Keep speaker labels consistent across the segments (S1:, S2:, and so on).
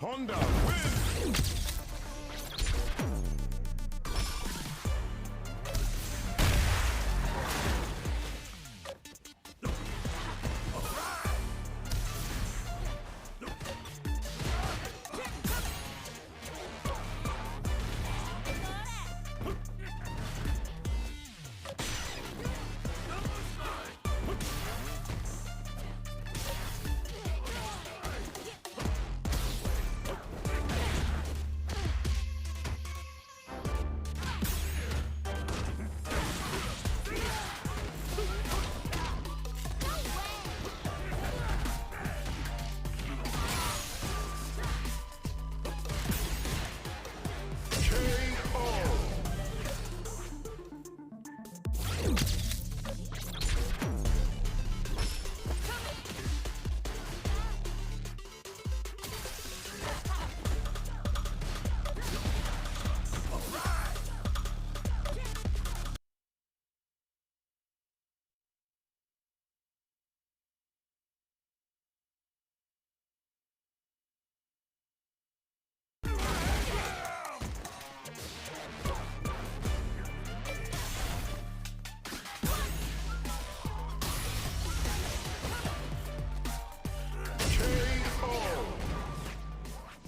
S1: Honda wins!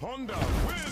S1: Honda wins!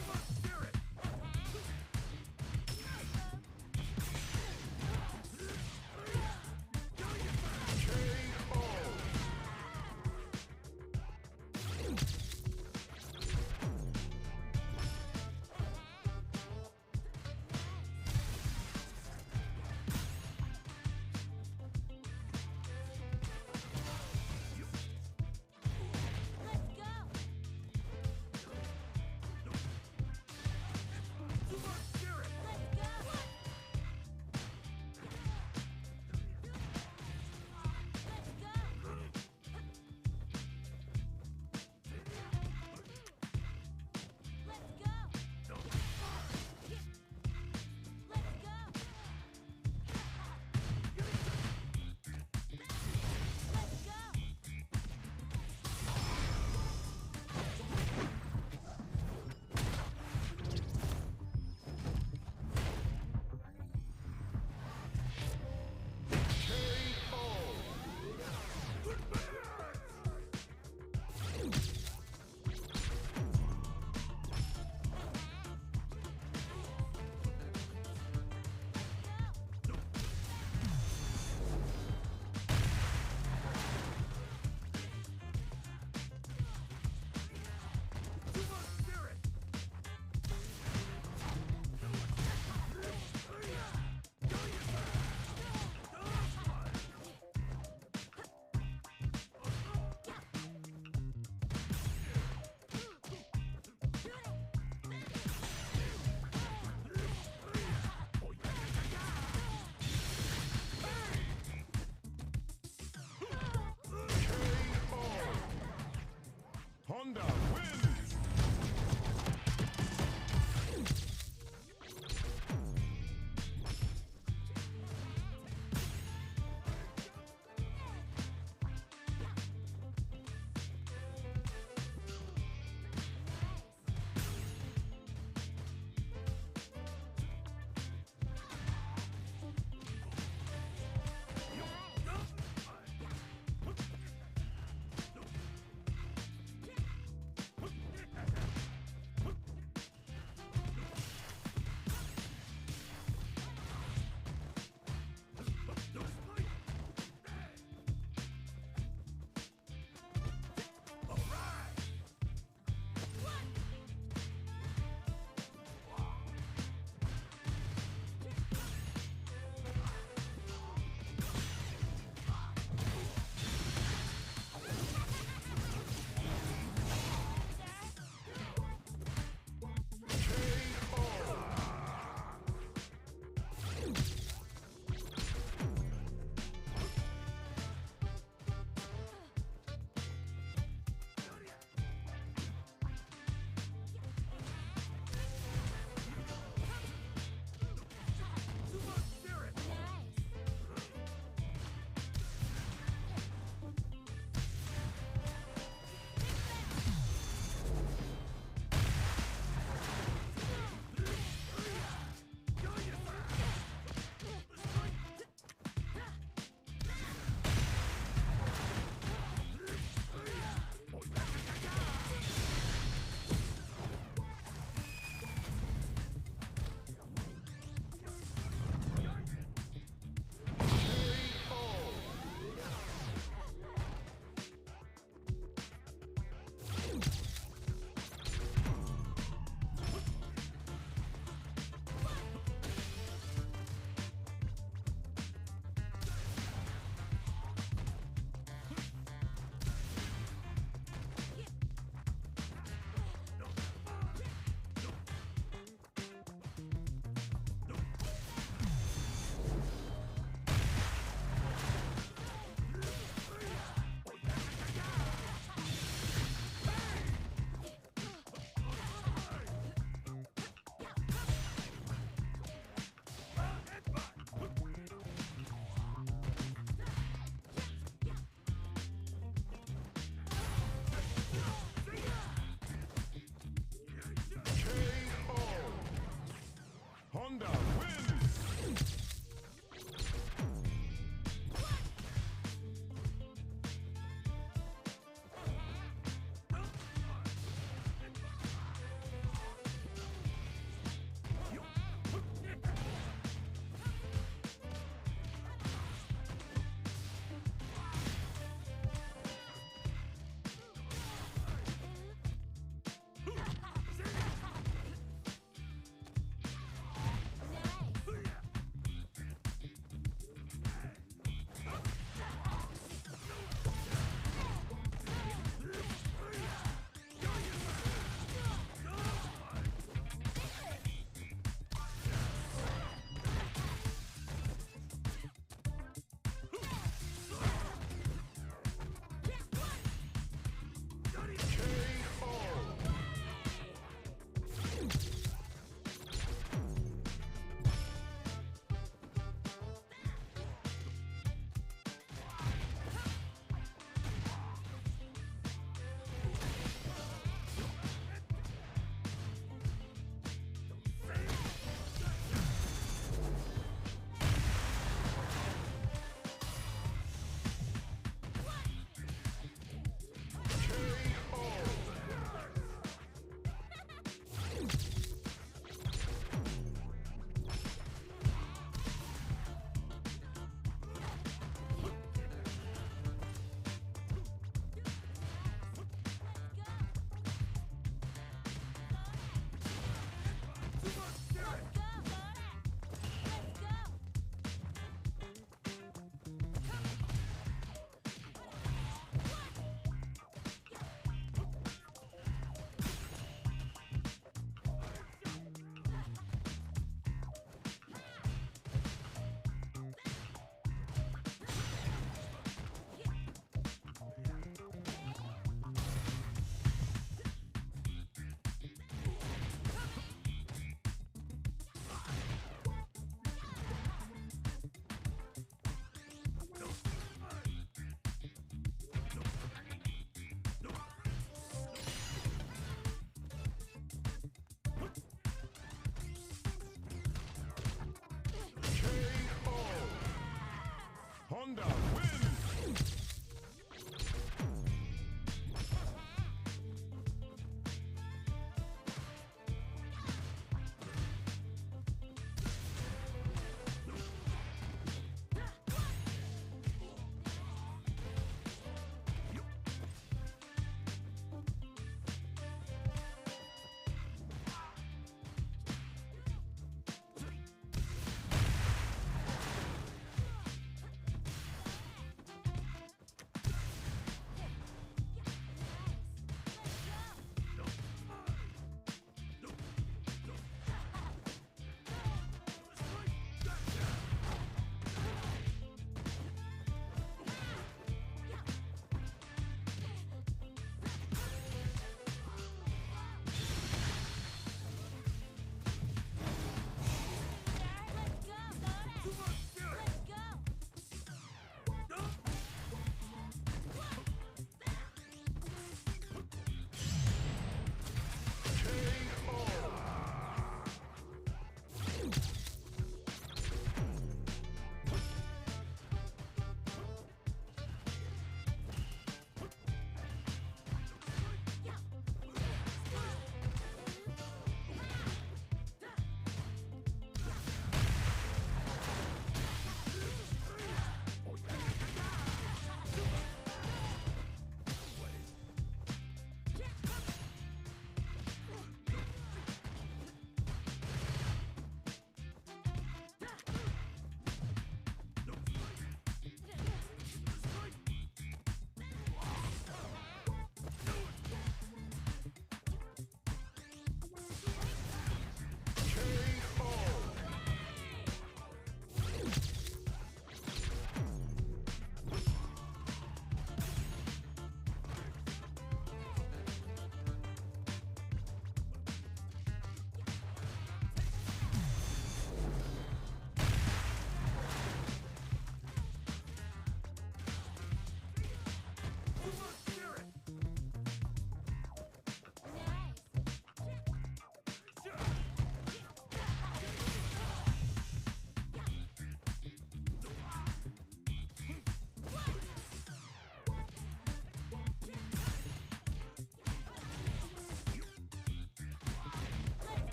S2: Let's go.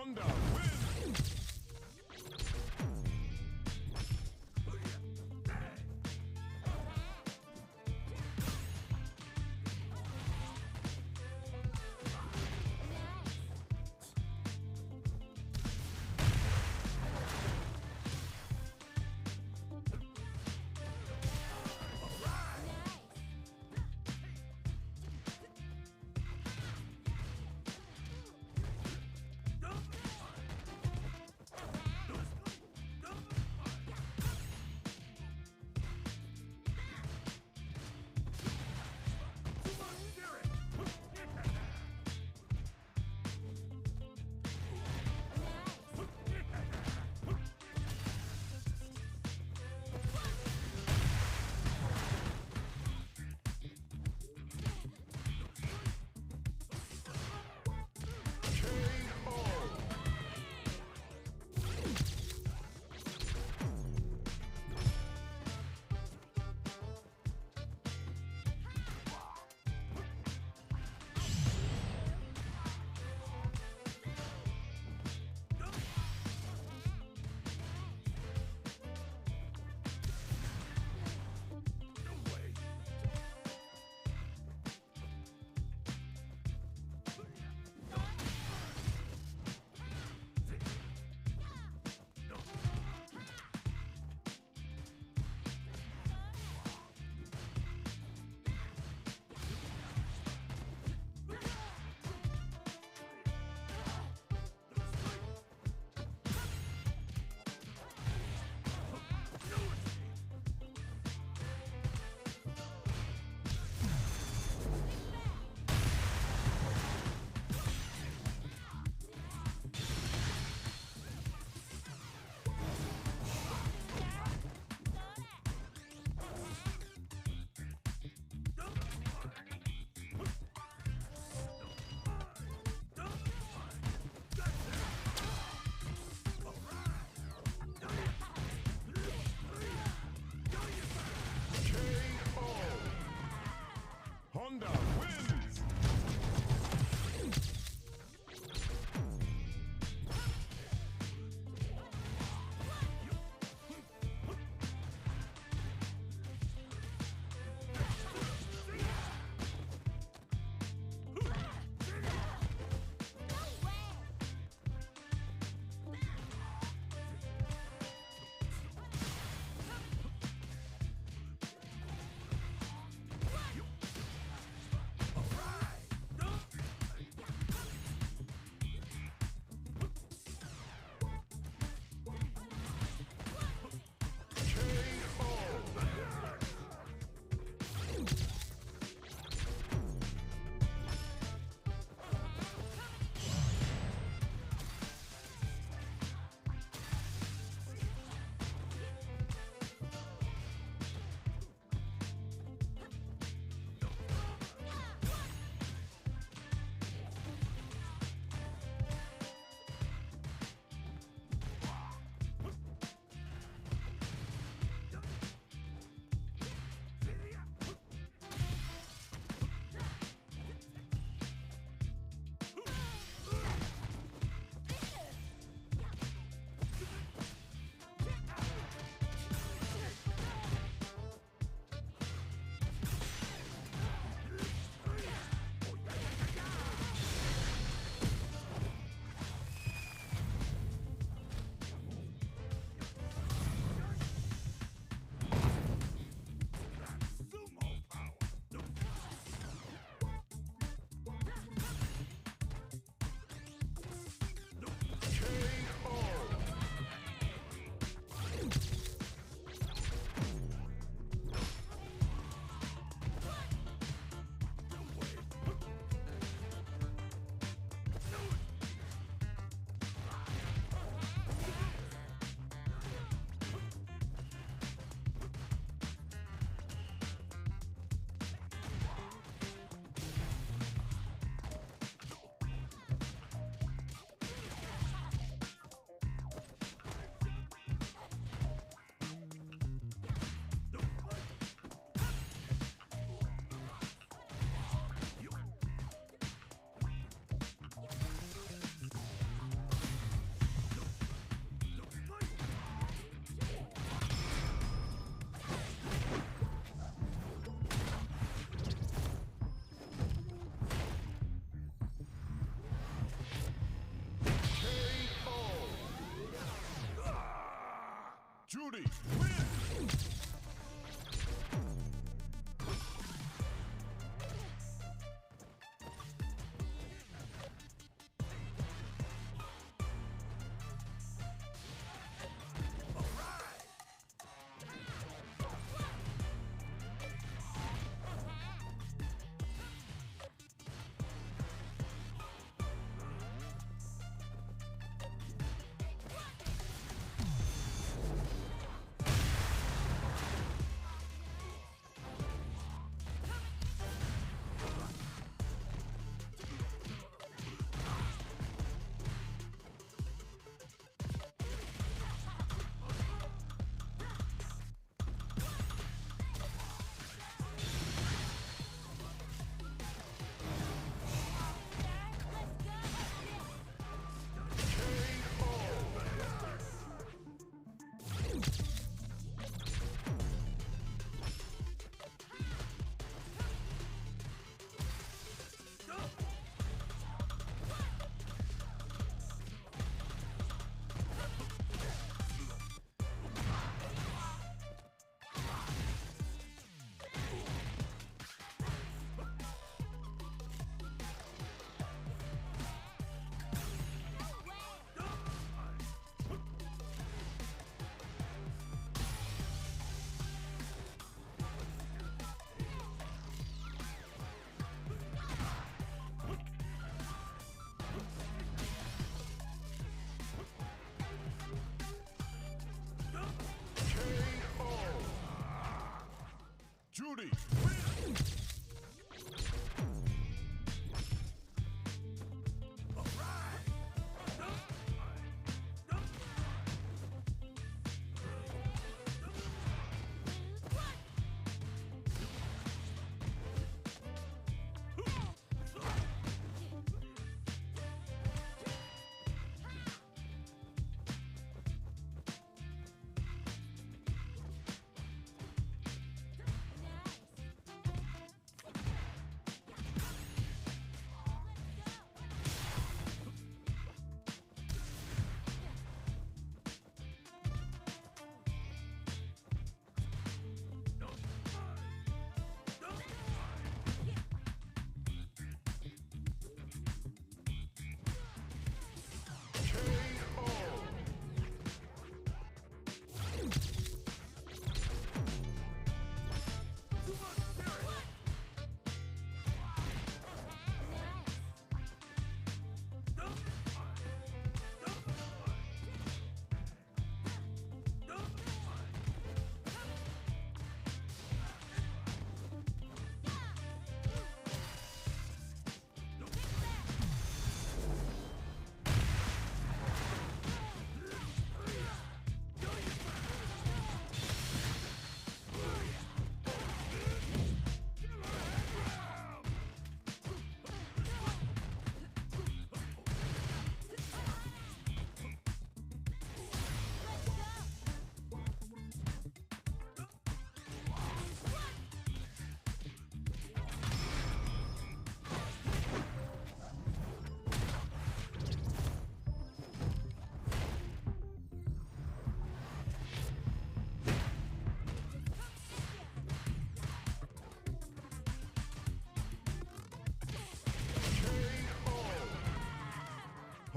S1: Honda wins.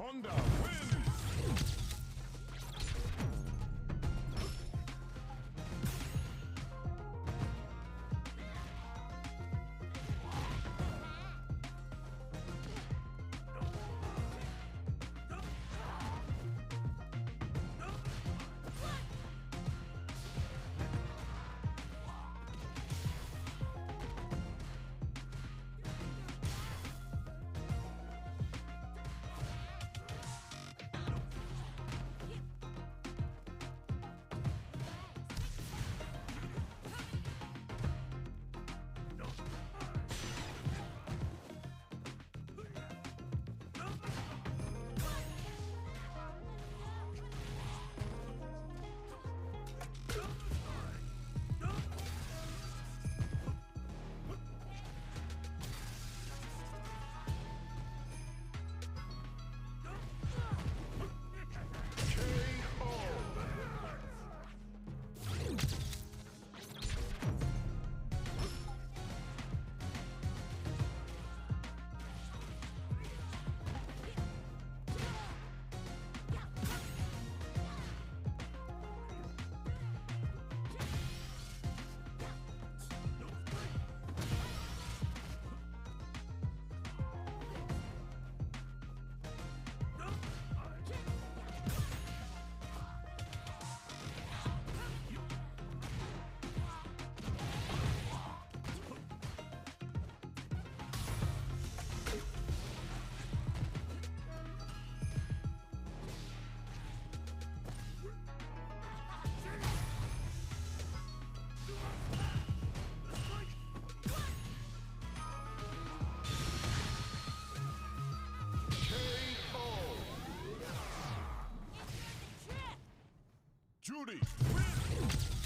S1: Honda wins! Judy wins!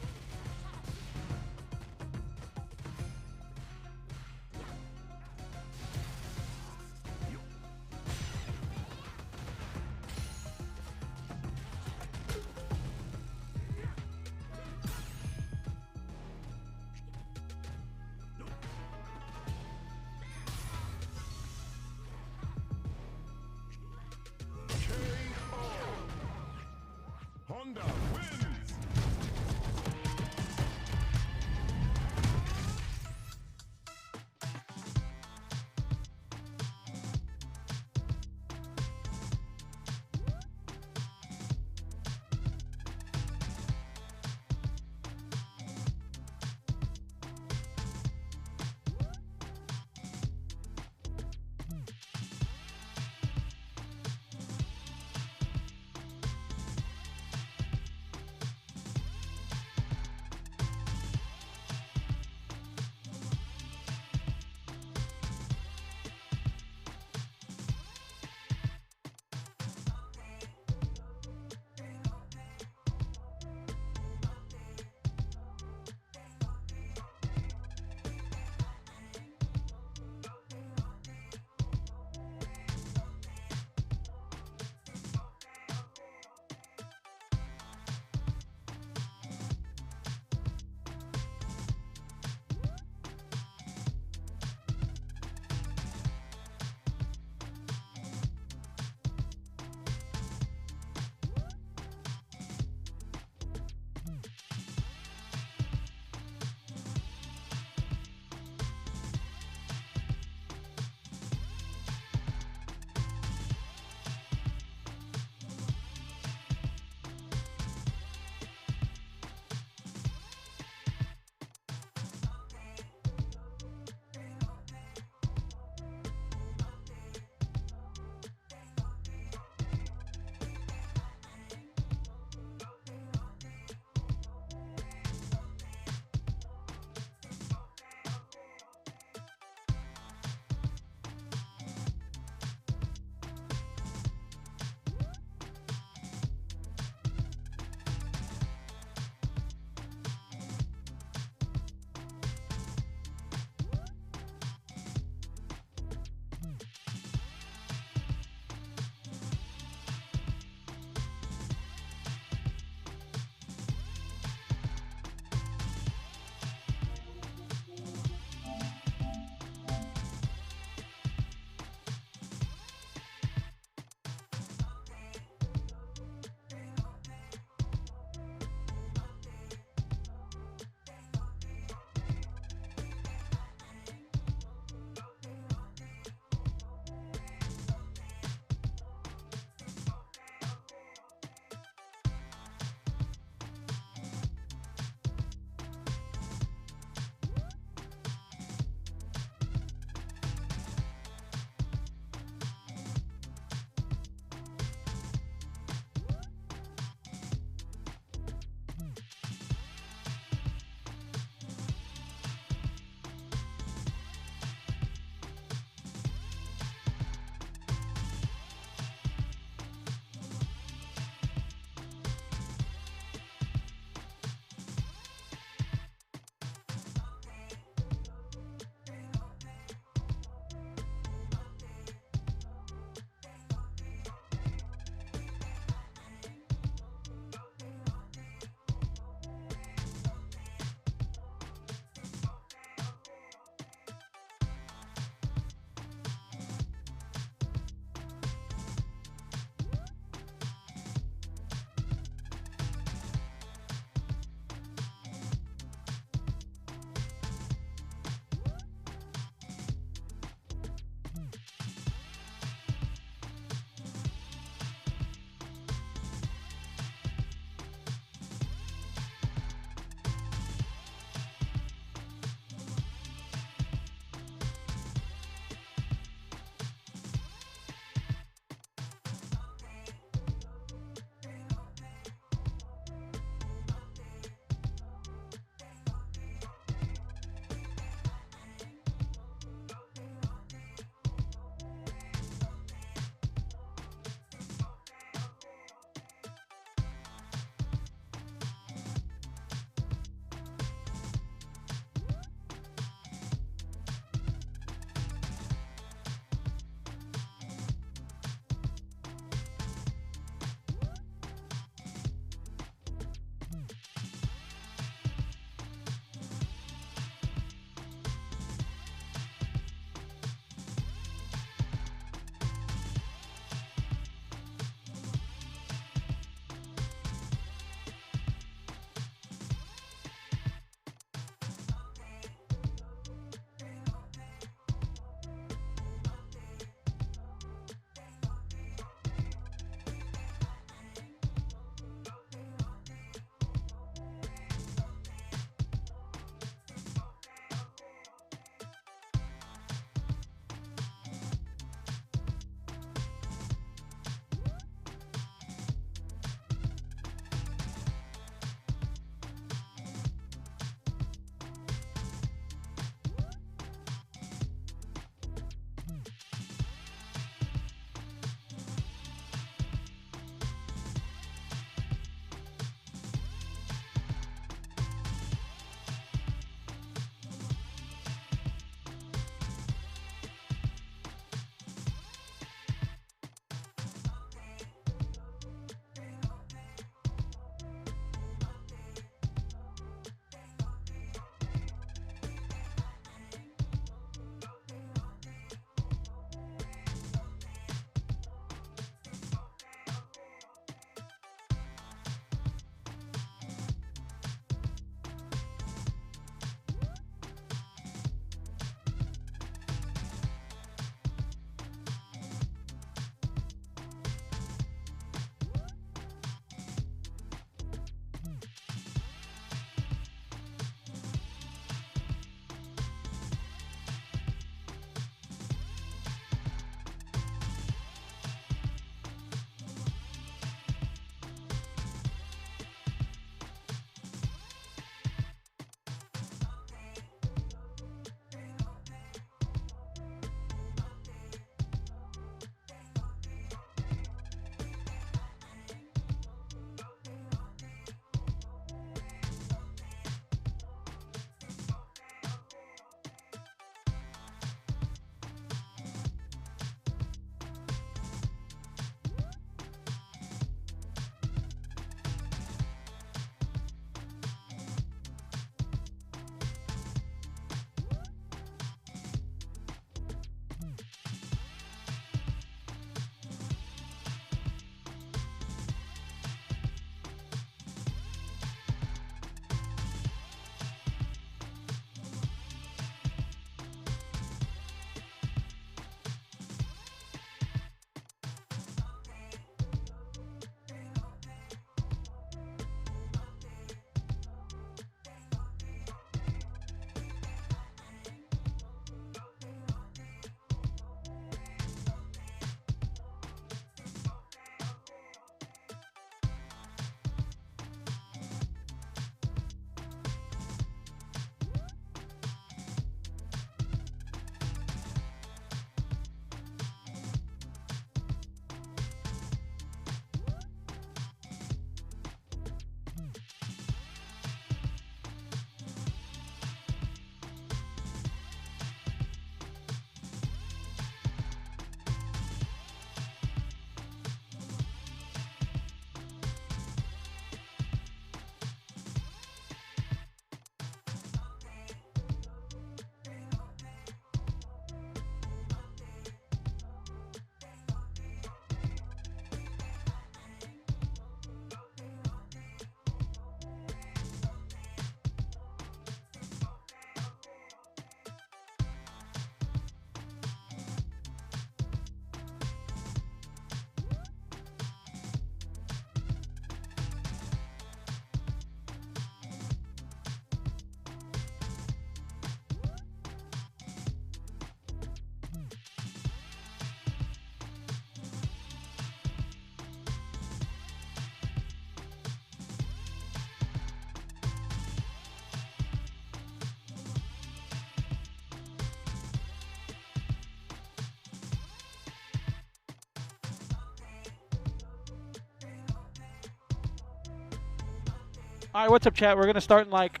S2: All right, what's up, chat? We're gonna start in like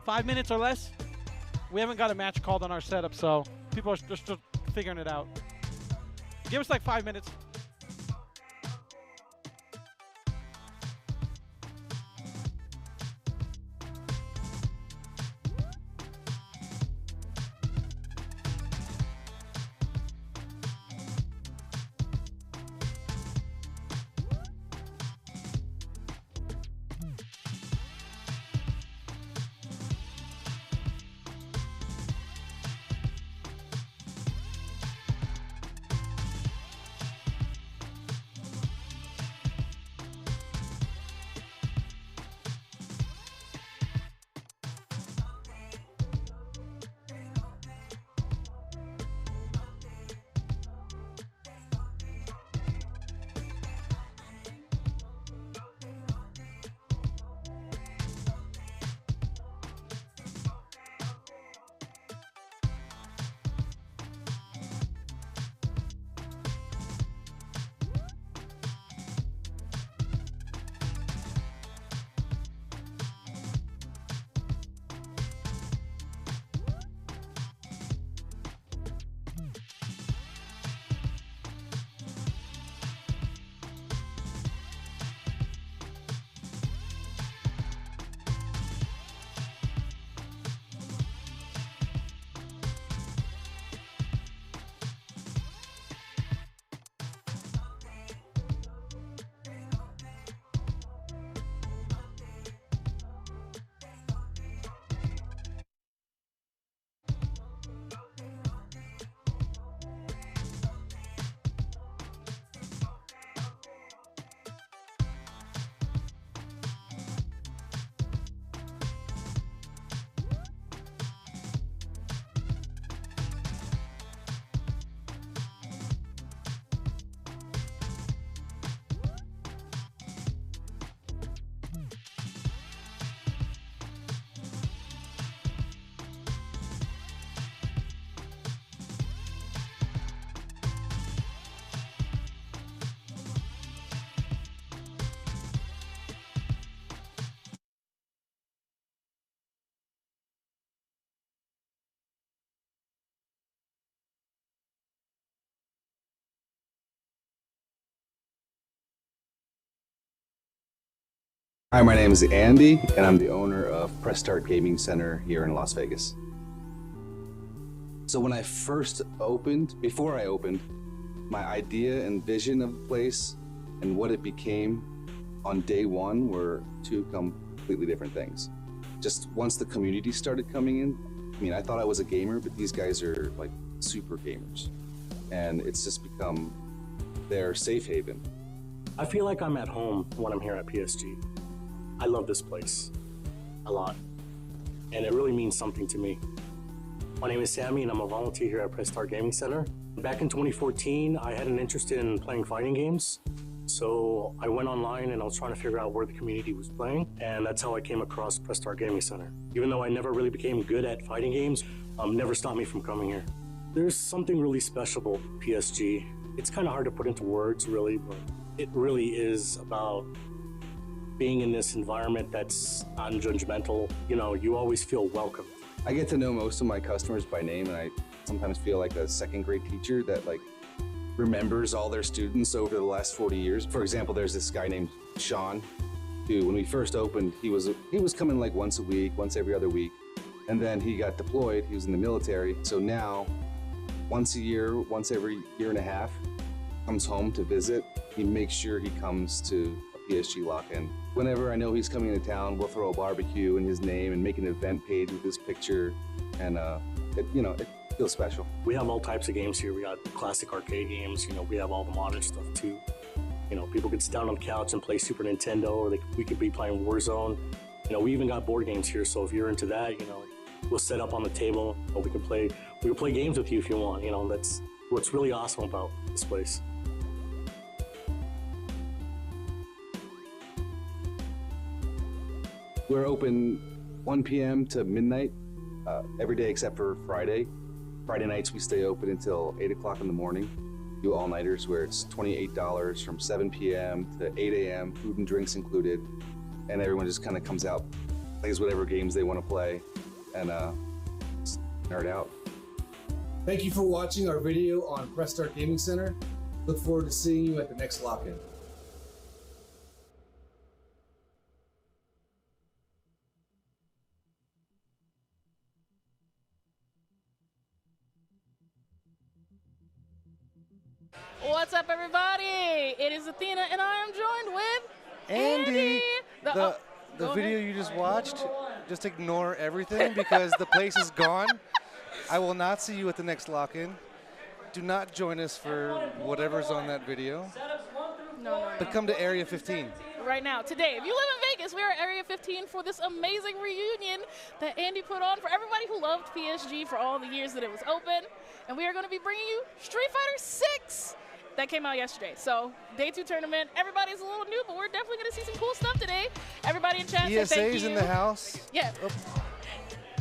S2: 5 minutes or less. We haven't got a match called on our setup, so people are just figuring it out. Give us like 5 minutes.
S3: Hi, my name is Andy, and I'm the owner of Press Start Gaming Center here in Las Vegas. So when I first opened, before I opened, my idea and vision of the place and what it became on day one were two completely different things. Just once the community started coming in, I mean, I thought I was a gamer, but these guys are like super gamers. And it's just become their safe haven.
S4: I feel like I'm at home when I'm here at PSG. I love this place a lot, and it really means something to me. My name is Sammy, and I'm a volunteer here at Press Start Gaming Center. Back in 2014, I had an interest in playing fighting games, so I went online and I was trying to figure out where the community was playing, and that's how I came across Press Start Gaming Center. Even though I never really became good at fighting games, never stopped me from coming here. There's something really special about PSG. It's kind of hard to put into words, really, but it really is about being in this environment that's non-judgmental. You know, you always feel welcome.
S3: I get to know most of my customers by name, and I sometimes feel like a second grade teacher that like remembers all their students over the last 40 years. For example, there's this guy named Sean, who when we first opened, he was coming like once a week, once every other week. And then he got deployed, he was in the military. So now, once a year, once every year and a half, comes home to visit. He makes sure he comes to a PSG lock-in. Whenever I know he's coming into town, we'll throw a barbecue in his name and make an event page with his picture, and it feels special.
S4: We have all types of games here. We got classic arcade games. You know, we have all the modern stuff too. You know, people could sit down on the couch and play Super Nintendo, or we could be playing Warzone. You know, we even got board games here. So if you're into that, you know, we'll set up on the table, or we can play games with you if you want. You know, that's what's really awesome about this place.
S3: We're open 1 p.m. to midnight every day except for Friday. Friday nights we stay open until 8 o'clock in the morning. Do all-nighters where it's $28 from 7 p.m. to 8 a.m., food and drinks included. and everyone just kind of comes out, plays whatever games they want to play, and just nerd out.
S5: Thank you for watching our video on Press Start Gaming Center. Look forward to seeing you at the next lock-in.
S6: What's up, everybody? It is Athena, and I am joined with
S7: Andy.
S6: The
S7: The
S6: go
S7: video
S6: ahead.
S7: you just watched, just ignore everything because the place is gone. I will not see you at the next lock-in. Do not join us for whatever's on that video.
S6: No.
S7: But come to Area 15.
S6: Right now, today, if you live in Vegas, we are at Area 15 for this amazing reunion that Andy put on for everybody who loved PSG for all the years that it was open. And we are going to be bringing you Street Fighter 6. That came out yesterday. So, day 2 tournament. Everybody's a little new, but we're definitely going to see some cool stuff today. Everybody in chat, say thank
S7: ESA's
S6: you.
S7: in the house.
S6: Yeah.
S7: Oh,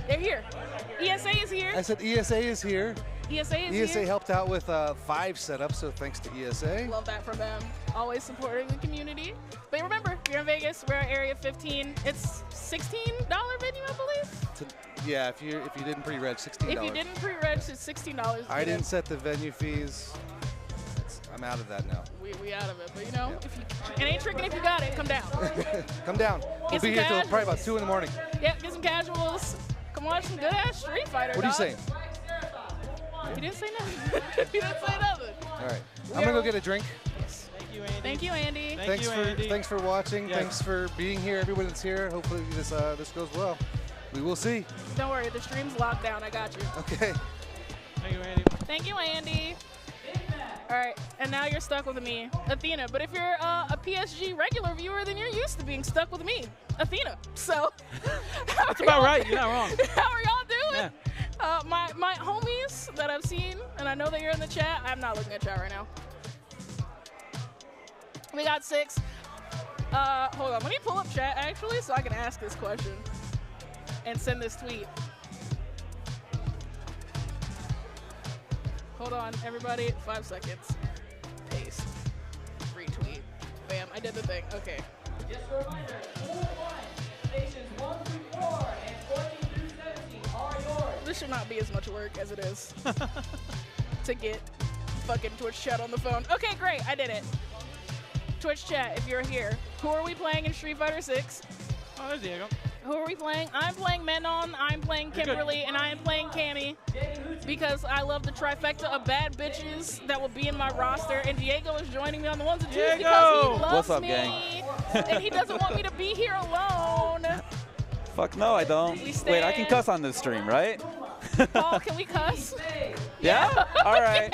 S6: They're here. ESA is here.
S7: I said ESA is here.
S6: ESA is
S7: ESA
S6: here.
S7: helped out with 5 setups, so thanks to ESA.
S6: Love that from them. Always supporting the community. But remember, if you're in Vegas, we're at Area 15. It's $16 venue, I believe.
S7: Yeah, if you didn't pre-reg, $16.
S6: If you didn't pre-reg, it's $16.
S7: I didn't set the venue fees. I'm out of that now.
S6: We out of it, but you know,
S7: Yeah.
S6: if you, it ain't tricking if you got it. Come down.
S7: Come down. We'll
S6: Get
S7: be
S6: some
S7: here till probably about
S6: casuals.
S7: 2 in the morning.
S6: Yep, get some casuals. Come watch some good ass Street Fighter.
S7: What are you
S6: dog.
S7: saying?
S6: You didn't say nothing. You didn't say nothing.
S7: All right. I'm going to go get a drink.
S2: Thank you, Andy.
S6: Thank you, Andy.
S2: Thank you, Andy.
S7: Thanks for watching.
S2: Yes.
S7: Thanks for being here. Everyone that's here. Hopefully this goes well. We will see.
S6: Don't worry, the stream's locked down. I got you.
S7: Okay.
S2: Thank you, Andy.
S6: Thank you, Andy. All right, and now you're stuck with me, Athena. But if you're a PSG regular viewer, then you're used to being stuck with me, Athena. So
S2: That's about right. You're not wrong.
S6: How are y'all doing?
S2: Yeah.
S6: My homies that I've seen, and I know that you're in the chat. I'm not looking at chat right now. We got 6. Hold on, let me pull up chat actually so I can ask this question and send this tweet. Hold on, everybody, 5 seconds. Paste, retweet, bam, I did the thing, okay.
S8: Just a reminder, stations 1 through 4 and 14 through 17 are yours.
S6: This should not be as much work as it is to get fucking Twitch chat on the phone. Okay, great, I did it. Twitch chat, if you're here. Who are we playing in Street Fighter 6?
S2: Oh, there's Diego.
S6: Who are we playing? I'm playing Menon, I'm playing
S2: You're good.
S6: Kimberly, and I am playing Cammy. Because I love the trifecta of bad bitches that will be in my roster, and Diego is joining me on the ones and twos because
S2: Diego!
S6: he loves
S9: What's up,
S6: me,
S9: gang?
S6: and he doesn't want me to be here alone.
S9: Fuck no, I don't.
S6: We
S9: Wait, I can
S6: stand.
S9: cuss on this stream, right?
S6: Paul, can we cuss?
S9: Yeah? All right.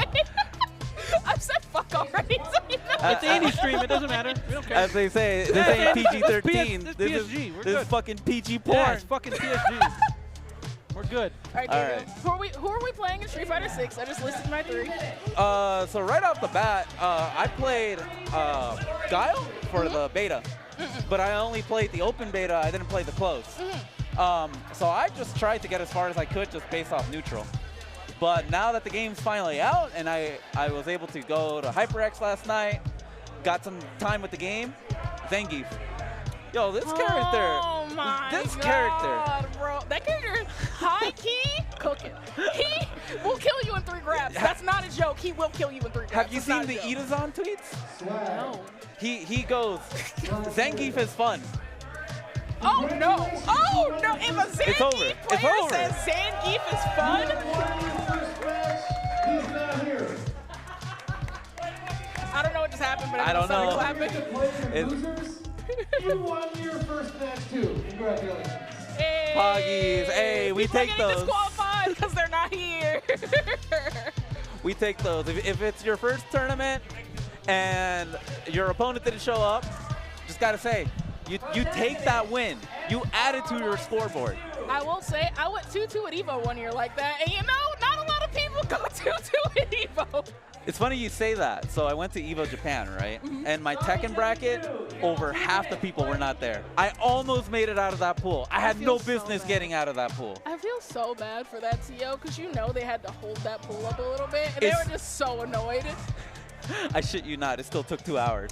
S6: I've said fuck already. So you know.
S2: It's Andy's stream. It doesn't matter. We don't care.
S9: As they say, this
S2: Yeah,
S9: ain't
S2: this is
S9: PG-13.
S2: this is PSG. We're
S9: this
S2: good.
S9: is fucking PG porn.
S2: Yeah, it's fucking PSG. We're good.
S6: All right,
S9: All
S6: Diego.
S9: right.
S6: Who are we playing in Street Fighter 6? I just listed my 3.
S9: So right off the bat, I played Guile for the beta, but I only played the open beta. I didn't play the closed. So I just tried to get as far as I could just based off neutral. But now that the game's finally out and I was able to go to HyperX last night, got some time with the game, Zangief. Yo, this character.
S6: Oh my
S9: This
S6: God,
S9: character.
S6: bro. That character, high key, cooking. He will kill you in 3 grabs. That's not a joke. He will kill you in 3 grabs.
S9: Have you
S6: It's not
S9: seen
S6: a
S9: the
S6: joke.
S9: Itazan tweets?
S6: No.
S9: He goes, Zangief is fun.
S6: Oh no! Oh no! If a Zangief
S9: It's over. It's
S6: player
S9: over.
S6: says Zangief is fun, I don't know what just happened, but
S9: I don't know.
S6: clapping.
S8: You won your first match too. Congratulations.
S6: Hey,
S9: Poggies. Hey, we
S6: people are
S9: take
S6: getting
S9: those.
S6: disqualified because they're not here.
S9: We take those. If it's your first tournament and your opponent didn't show up, just gotta say, you take that win. You add it to your scoreboard.
S6: I will say, I went 2-2 at EVO one year like that, and you know, not a lot of people go 2-2 at EVO.
S9: It's funny you say that. So I went to EVO Japan, right? And my Tekken bracket, over half the people were not there. I almost made it out of that pool. I had no
S6: feel so
S9: business
S6: bad.
S9: getting out of that pool.
S6: I feel so bad for that TO because you know they had to hold that pool up a little bit, and they
S9: It's-
S6: were just so annoyed.
S9: I shit you not. It still took 2 hours.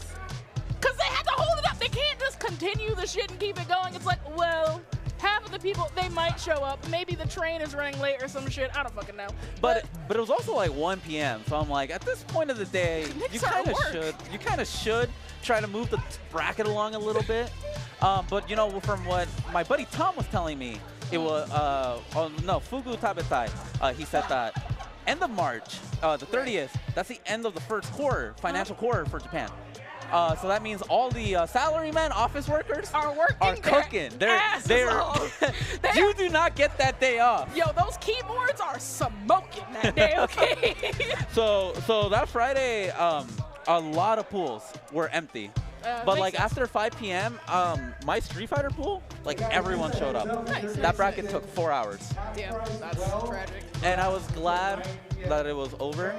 S6: Because they had to hold it up. They can't just continue the shit and keep it going. It's like, well, half of the people, they might show up. Maybe the train is running late or some shit. I don't fucking know.
S9: But it was also like 1 p.m. So I'm like, at this point of the day, you kind of should try to move the bracket along a little bit. But you know, from what my buddy Tom was telling me, it was Fugu Tabetai. He said that end of March, the 30th. That's the end of the first quarter, financial quarter for Japan. So that means all the salarymen, office workers
S6: are
S9: cooking. You do not get that day off.
S6: Yo, those keyboards are smoking that day, okay?
S9: So that Friday, a lot of pools were empty. But like after 5 p.m., my Street Fighter pool, like everyone showed up.
S6: Nice.
S9: That bracket took 4 hours.
S6: Damn, that's tragic.
S9: And I was glad that it was over,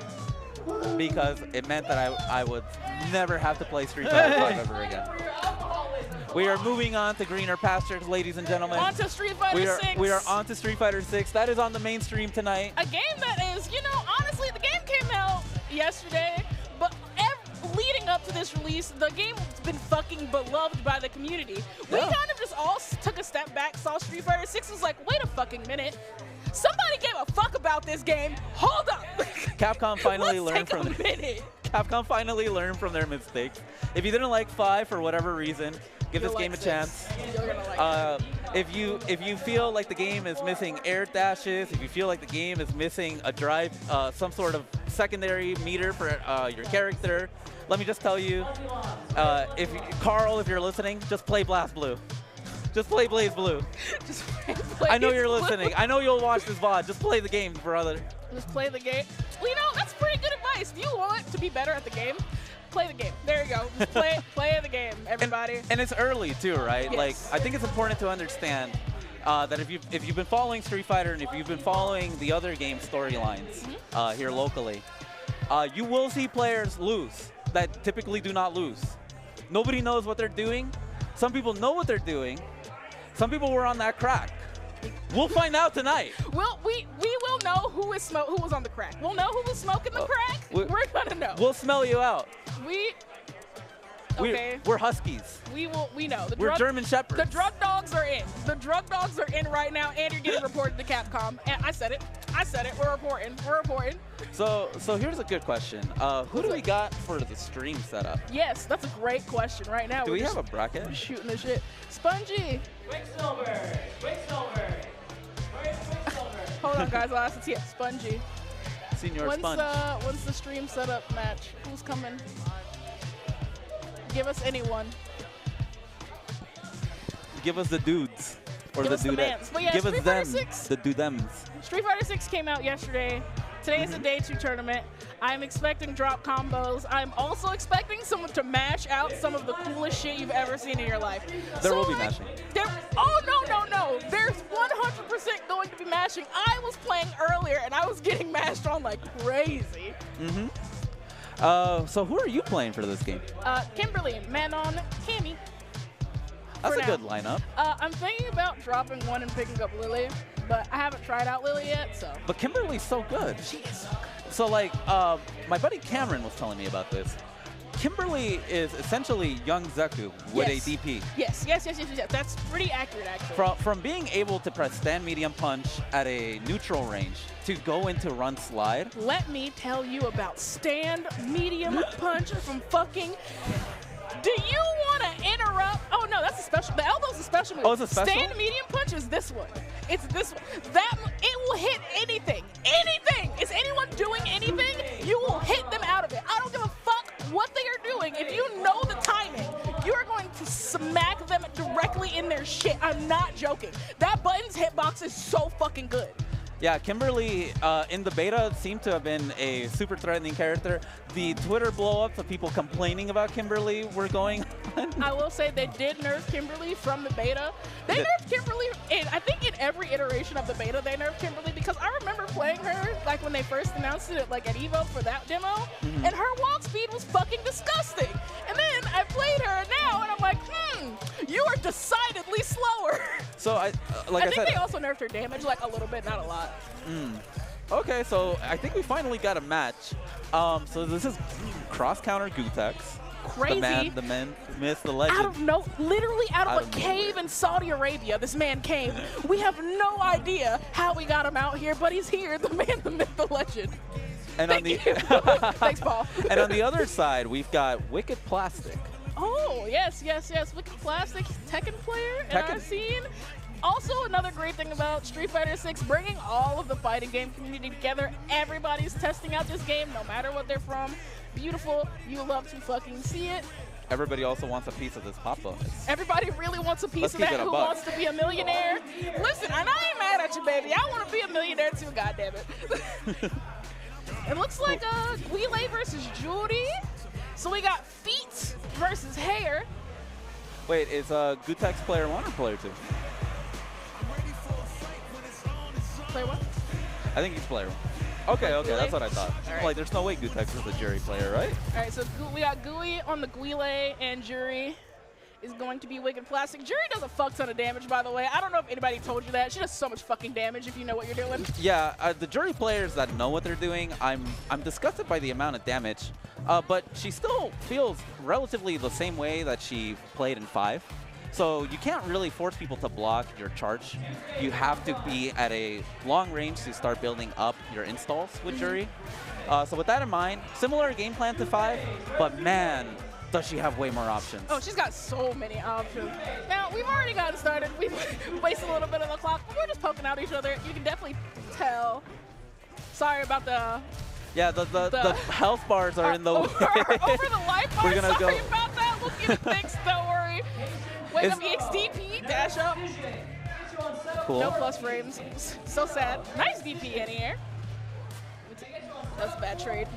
S9: because it meant that I would never have to play Street Fighter 5 ever again. We are moving on to greener pastures, ladies and gentlemen.
S6: On to Street Fighter 6.
S9: We are on to Street Fighter 6. That is on the main stream tonight.
S6: A game that is, you know, honestly, the game came out yesterday, but leading up to this release, the game has been fucking beloved by the community. We kind of just all took a step back, saw Street Fighter 6, was like, wait a fucking minute. Somebody gave a fuck about this game. Hold up.
S9: Capcom finally
S6: Let's
S9: learned
S6: take
S9: from
S6: a minute.
S9: Capcom finally learned from their mistakes. If you didn't like 5 for whatever reason, give this game a chance.
S6: You're gonna like
S9: if you feel like the game is missing air dashes, if you feel like the game is missing a drive, some sort of secondary meter for your character, let me just tell you, Carl, if you're listening, just play Blast Blue. Just play Blaze Blue.
S6: Just play
S9: I know you're
S6: Blue.
S9: listening. I know you'll watch this VOD. Just play the game, brother.
S6: Just play the game. Well, you know, that's pretty good advice. If you want to be better at the game, play the game. There you go. Just play the game, everybody.
S9: And it's early too, right?
S6: Yes.
S9: Like, I think it's important to understand that if you've been following Street Fighter and if you've been following the other game storylines here locally, you will see players lose that typically do not lose. Nobody knows what they're doing. Some people know what they're doing. Some people were on that crack. We'll find out tonight.
S6: Well, we will know who was on the crack. We'll know who was smoking the crack. We're gonna know.
S9: We'll smell you out.
S6: Okay.
S9: We're Huskies.
S6: We know.
S9: We're German Shepherds.
S6: The drug dogs are in. The drug dogs are in right now, and you're getting reported to Capcom. And I said it. We're reporting.
S9: So here's a good question. Who do we got for the stream setup?
S6: Yes, that's a great question right now.
S9: Do we have a bracket?
S6: We're shooting the shit. Spongy.
S8: Quicksilver.
S6: Hold on, guys. I'll ask it. Yeah, Spongy.
S9: Senior Sponge.
S6: When's the stream setup match? Who's coming? Give us anyone.
S9: Give us the dudes. Or
S6: Give
S9: the
S6: us the
S9: dudettes.
S6: mans. But yeah,
S9: Give us
S6: Street
S9: them.
S6: Fighter 6.
S9: The do-thems.
S6: Street Fighter 6 came out yesterday. Today is a day 2 tournament. I'm expecting drop combos. I'm also expecting someone to mash out some of the coolest shit you've ever seen in your life.
S9: There will be mashing.
S6: Oh, no. There's 100% going to be mashing. I was playing earlier, and I was getting mashed on like crazy.
S9: So who are you playing for this game?
S6: Kimberly, Manon, Cammy.
S9: That's a good lineup.
S6: I'm thinking about dropping one and picking up Lily, but I haven't tried out Lily yet, so.
S9: But Kimberly's so good.
S6: She is so good.
S9: So like, my buddy Cameron was telling me about this. Kimberly is essentially young Zeku with a DP.
S6: Yes. That's pretty accurate, actually.
S9: From being able to press stand medium punch at a neutral range to go into run slide.
S6: Let me tell you about stand medium punch from fucking. Do you want to interrupt? Oh no, that's a special. The elbow's a special move.
S9: Oh, it's a special?
S6: Stand medium punch is this one. It's this one. It will hit anything. Anything. Is anyone doing anything? You will hit them out of it. I don't give a fuck what they are doing. If you know the timing, you are going to smack them directly in their shit. I'm not joking. That button's hitbox is so fucking good.
S9: Yeah, Kimberly in the beta seemed to have been a super threatening character. The Twitter blow-ups of people complaining about Kimberly were going on.
S6: I will say they did nerf Kimberly from the beta. They nerfed Kimberly, I think in every iteration of the beta they nerfed Kimberly, because I remember playing her like when they first announced it like at EVO for that demo, and her walk speed was fucking disgusting. And then I played her now and I'm like, you are decidedly slower.
S9: So I
S6: think they also nerfed her damage like a little bit, not a lot.
S9: Okay, so I think we finally got a match. So this is cross counter Gootecks.
S6: crazy.
S9: The man, myth, the
S6: Out
S9: legend.
S6: of literally out of
S9: Out
S6: a
S9: of
S6: cave in Saudi Arabia, this man came. We have no idea how we got him out here, but he's here. The man, the myth, the legend.
S9: And on the
S6: Thanks, Paul.
S9: And on the other side, we've got Wicked Plastic.
S6: Oh, yes. Wicked Plastic, Tekken player in
S9: Tekken.
S6: our scene. Also, another great thing about Street Fighter 6, bringing all of the fighting game community together. Everybody's testing out this game, no matter what they're from. Beautiful. You love to fucking see it.
S9: Everybody also wants a piece of this pop bonus.
S6: Everybody really wants a piece
S9: Let's
S6: of
S9: keep
S6: that.
S9: it a
S6: Who
S9: buck.
S6: wants to be a millionaire? Listen, and I ain't mad at you, baby. I want to be a millionaire too, goddammit. It looks like Guile versus Judy. So we got feet versus hair.
S9: Wait, is Gootecks player 1 or player 2?
S6: Player one?
S9: I think he's player 1. Okay, that's what I thought.
S6: Alright.
S9: Like, there's no way Gootecks is a jury player, right?
S6: All right, so we got Gooey on the Guile, and Jury is going to be Wicked Plastic. Jury does a fuck ton of damage, by the way. I don't know if anybody told you that. She does so much fucking damage if you know what you're doing.
S9: Yeah, the jury players that know what they're doing, I'm disgusted by the amount of damage. But she still feels relatively the same way that she played in 5. So you can't really force people to block your charge. You have to be at a long range to start building up your installs with Jury. So with that in mind, similar game plan to 5, but man, does she have way more options.
S6: Oh, she's got so many options. Now, we've already gotten started. We've wasted a little bit of the clock. We're just poking out each other. You can definitely tell. Sorry about the...
S9: Yeah, the health bars are in the way.
S6: Over the life bar.
S9: We're gonna
S6: Sorry
S9: go.
S6: about that. We'll get it fixed. Don't worry. Wait up, EXDP. Dash up.
S9: Cool.
S6: No plus frames. So sad. Nice DP in here. That's a bad trade.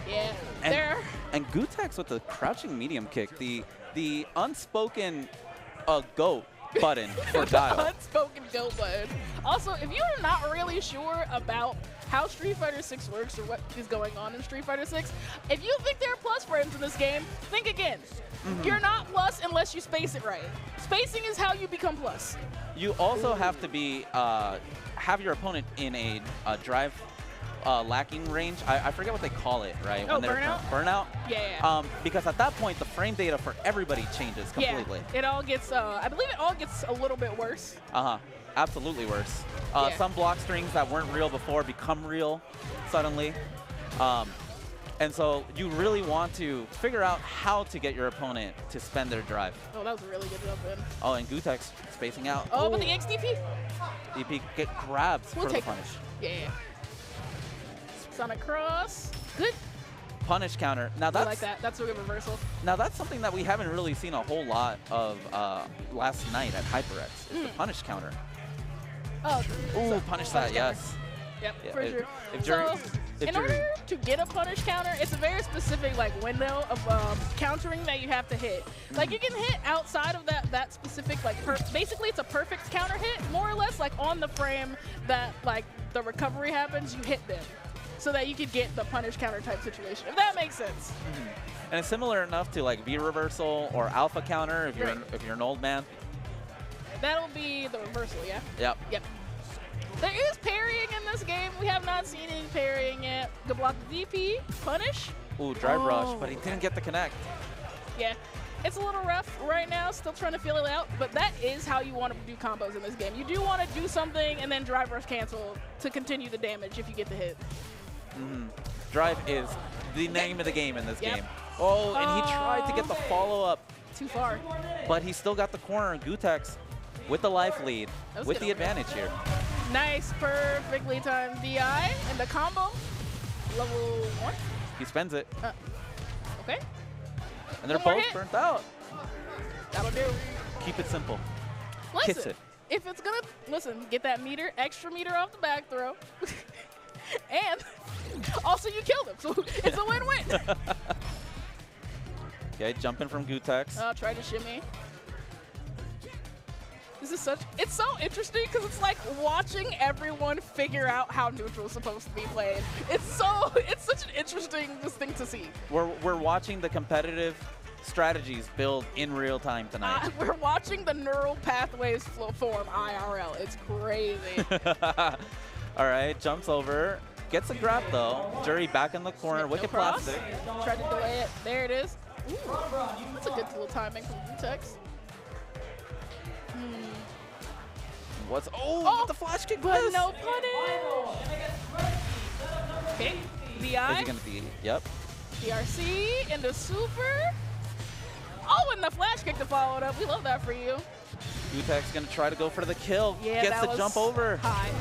S6: Yeah. There.
S9: And Gootecks with the crouching medium kick, the unspoken goat button for Guile.
S6: Unspoken go button. Also, if you're not really sure about how Street Fighter 6 works or what is going on in Street Fighter 6, if you think there are plus frames in this game, think again. You're not plus unless you space it right. Spacing is how you become plus.
S9: You also have to be have your opponent in a drive lacking range. I forget what they call it, right?
S6: Oh, burnout?
S9: Burnout?
S6: Yeah.
S9: Because at that point, the frame data for everybody changes completely.
S6: Yeah, it all gets, I believe it all gets a little bit worse.
S9: Absolutely worse.
S6: Yeah.
S9: Some block strings that weren't real before become real suddenly. And so you really want to figure out how to get your opponent to spend their drive.
S6: Oh, that was a really good jump in.
S9: Oh, and Gootecks spacing out.
S6: Oh, but the XDP?
S9: DP get grabs
S6: We'll
S9: for the
S6: take
S9: punish.
S6: Yeah. Sonic Cross. Good.
S9: Punish counter. Now
S6: I
S9: that's
S6: like that. That's a good reversal.
S9: Now that's something that we haven't really seen a whole lot of last night at HyperX. Is the punish counter.
S6: Oh.
S9: Ooh, punish that,
S6: counter.
S9: yes.
S6: Yep,
S9: Yeah,
S6: for sure.
S9: if
S6: So,
S9: if
S6: in order to get a punish counter, it's a very specific window of countering that you have to hit. Like you can hit outside of that specific basically it's a perfect counter hit, more or less on the frame that the recovery happens, you hit them, so that you could get the punish counter type situation. If that makes sense.
S9: And it's similar enough to V reversal or alpha counter if you're an old man.
S6: That'll be the reversal, yeah.
S9: Yep.
S6: There is parrying in this game. We have not seen any parrying yet. Good block DP, punish.
S9: Ooh, drive rush, but he didn't get the connect.
S6: Yeah, it's a little rough right now. Still trying to feel it out, but that is how you want to do combos in this game. You do want to do something and then drive rush cancel to continue the damage if you get the hit.
S9: Drive is the name of the game in this game. Oh, and he tried to get the follow-up.
S6: Too far.
S9: But he still got the corner, and Gootecks with the life lead, with
S6: good
S9: the
S6: over.
S9: advantage here.
S6: Nice, perfectly timed DI and the combo. Level 1.
S9: He spends it,
S6: Okay.
S9: and they're
S6: One more
S9: both
S6: hit.
S9: burnt out.
S6: That'll do.
S9: Keep it simple.
S6: Listen,
S9: Kiss it.
S6: if it's gonna get that extra meter off the back throw, and also you killed him, so it's a win-win.
S9: Okay, jumping from Gootecks.
S6: Try to shimmy. This is it's so interesting because it's like watching everyone figure out how neutral's supposed to be played. It's such an interesting thing to see.
S9: We're watching the competitive strategies build in real time tonight.
S6: We're watching the neural pathways form IRL. It's crazy.
S9: All right, jumps over. Gets a grab though. Jury back in the corner.
S6: No
S9: Wicked
S6: cross.
S9: plastic.
S6: Tried to delay it. There it is. Ooh, that's a good little timing from Gootecks.
S9: What's with the flash kick?
S6: But
S9: miss.
S6: no punish. Okay,
S9: Is he
S6: VI,
S9: gonna be? Yep.
S6: DRC, into super. Oh, and the flash kick to follow it up. We love that for you.
S9: Gootecks gonna try to go for the kill.
S6: Yeah,
S9: Gets
S6: that
S9: the
S6: was
S9: jump over.
S6: High.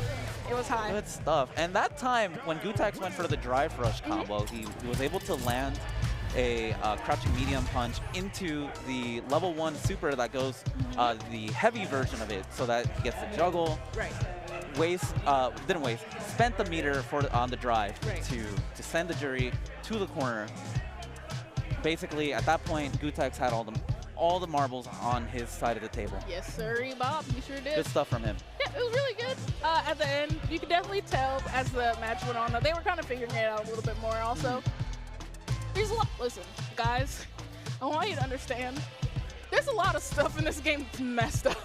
S6: It was high.
S9: Good stuff. And that time, when Gootecks went for the drive rush combo, he was able to land a crouching medium punch into the level 1 super that goes the heavy version of it, so that he gets the juggle.
S6: Right.
S9: Didn't waste. Spent the meter on the drive
S6: Right.
S9: to send the Jury to the corner. Basically, at that point, Gootecks had all the marbles on his side of the table.
S6: Yes, sir, Bob. You sure did.
S9: Good stuff from him.
S6: Yeah, it was really good. At the end, you could definitely tell as the match went on that they were kind of figuring it out a little bit more also. There's a lot. Listen, guys, I want you to understand. There's a lot of stuff in this game that's messed up.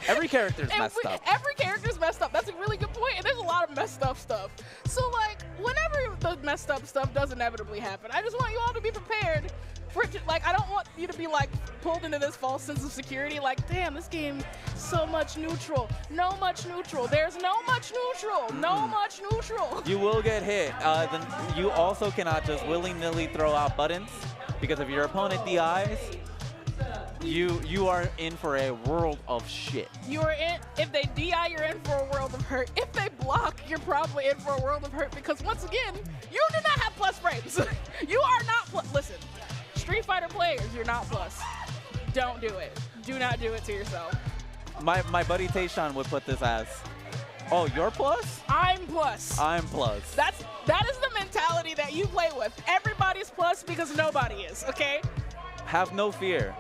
S9: Every character's messed up.
S6: Every character's messed up. That's a really good point. And there's a lot of messed up stuff. So, like, whenever the messed up stuff does inevitably happen, I just want you all to be prepared for it to, like, I don't want you to be, like, pulled into this false sense of security. Like, damn, this game, so much neutral. No much neutral. There's no much neutral. No much neutral.
S9: You will get hit. Then you also cannot just willy-nilly throw out buttons, because if your opponent DIs, you are in for a world of shit.
S6: You are in. If they DI, you're in for a world of hurt. If they block, you're probably in for a world of hurt, because once again, you do not have plus frames. You are not plus. Listen, Street Fighter players, you're not plus. Don't do it. Do not do it to yourself.
S9: My buddy Tayshawn would put this as, oh, you're plus?
S6: I'm plus.
S9: I'm plus.
S6: That is the mentality that you play with. Everybody's plus because nobody is, okay?
S9: Have no fear.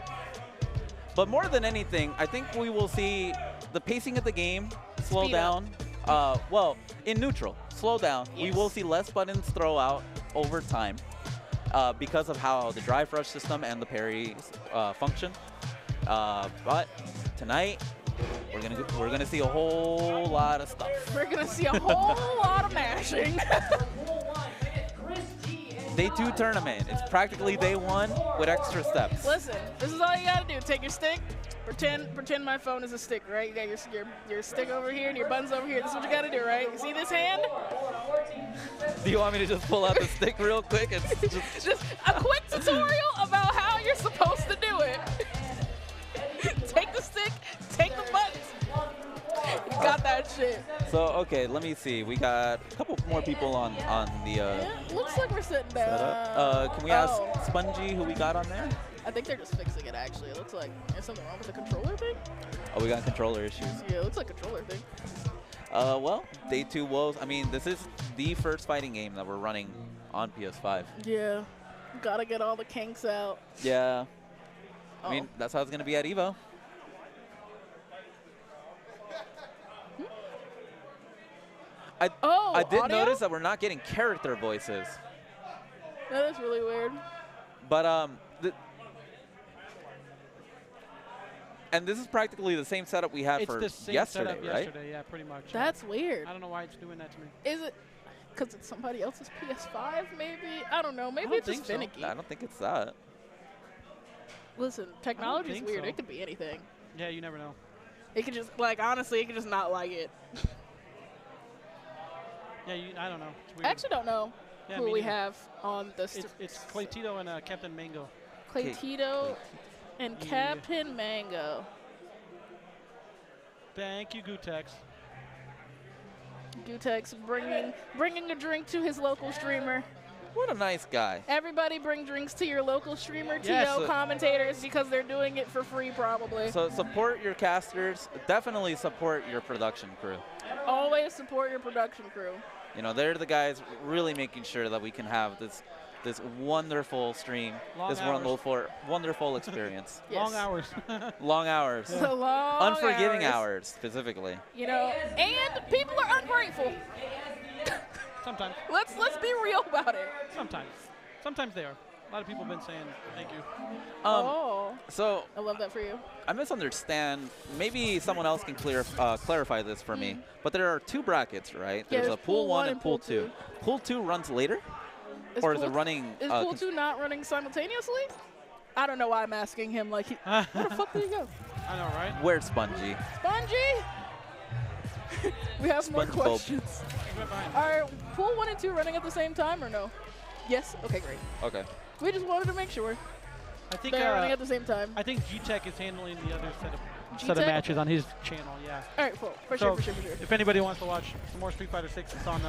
S9: But more than anything, I think we will see the pacing of the game slow
S6: Speed
S9: down. Well, in neutral, slow down.
S6: Yes.
S9: We will see less buttons throw out over time because of how the drive rush system and the parry function. But tonight, we're gonna see a whole lot of stuff.
S6: We're gonna see a whole lot of mashing.
S9: Day 2 tournament. It's practically day 1 with extra steps.
S6: Listen, this is all you gotta do. Take your stick, pretend my phone is a stick, right? You got your stick over here and your buttons over here. This is what you gotta do, right? You see this hand?
S9: Do you want me to just pull out the stick real quick? And
S6: Just a quick tutorial about how you're supposed to do it. Take the stick, take the buttons. You got that shit.
S9: So, okay, let me see. We got a couple more people on the
S6: Yeah, looks like we're sitting down.
S9: setup. Can we ask Spongy who we got on there?
S6: I think they're just fixing it, actually. It looks like there's something wrong with the controller thing.
S9: Oh, we got controller issues.
S6: Yeah, it looks like a controller thing.
S9: Well, day 2 woes. I mean, this is the first fighting game that we're running on PS5.
S6: Yeah, gotta get all the kinks out.
S9: Yeah. I mean, that's how it's going to be at EVO. I did
S6: audio?
S9: notice that we're not getting character voices.
S6: That is really weird.
S9: But, and this is practically the same setup we had
S2: It's
S9: for
S2: the same
S9: yesterday,
S2: setup
S9: right?
S2: yesterday, yeah, pretty much.
S6: That's weird.
S2: I don't know why it's doing that to me.
S6: Is it because it's somebody else's PS5, maybe? I don't know. Maybe
S2: don't
S6: it's just
S2: think so.
S6: finicky.
S9: I don't think it's that.
S6: Listen, technology is
S2: think
S6: weird.
S2: so.
S6: It could be anything.
S2: Yeah, you never know.
S6: It could just, like, honestly, it could just not like it.
S2: Yeah, I don't know. It's weird.
S6: I actually don't know
S2: Yeah,
S6: who
S2: me
S6: we
S2: neither.
S6: have on the
S2: It's Claytito and Captain Mango.
S6: Claytito and Captain Mango.
S2: Thank you, Gootecks.
S6: Gootecks bringing a drink to his local streamer.
S9: What a nice guy.
S6: Everybody bring drinks to your local streamer,
S2: Yes.
S6: TO commentators, because they're doing it for free probably.
S9: So support your casters. Definitely support your production crew.
S6: Always support your production crew.
S9: You know, they're the guys really making sure that we can have this wonderful stream,
S2: Long
S9: this
S2: hours.
S9: wonderful experience.
S6: Yes.
S2: Long hours.
S9: Long hours.
S6: The long
S9: Unforgiving hours, specifically.
S6: You know, and people are ungrateful.
S2: Sometimes.
S6: Let's be real about it.
S2: Sometimes. Sometimes they are. A lot of people have been saying thank you.
S9: So
S6: I love that for you.
S9: I misunderstand. Maybe someone else can clarify this for me. But there are 2 brackets, right?
S6: Yeah,
S9: There's a pool 1 and pool 2. Pool 2 runs later? Or is it running?
S6: Is pool 2 not running simultaneously? I don't know why I'm asking him. Like, where the fuck did he go?
S2: I know, right?
S9: Where's Spongy?
S6: Spongy! We have more
S9: SpongeBob.
S6: questions. Are pool 1 and 2 running at the same time or no? Yes? Okay, great.
S9: Okay.
S6: We just wanted to make sure.
S2: I think
S6: They're running at the same time.
S2: I think Gootecks is handling the other set of
S6: Gootecks?
S2: matches on his channel. Yeah.
S6: All right, cool. For
S2: So
S6: sure.
S2: if anybody wants to watch some more Street Fighter 6, it's on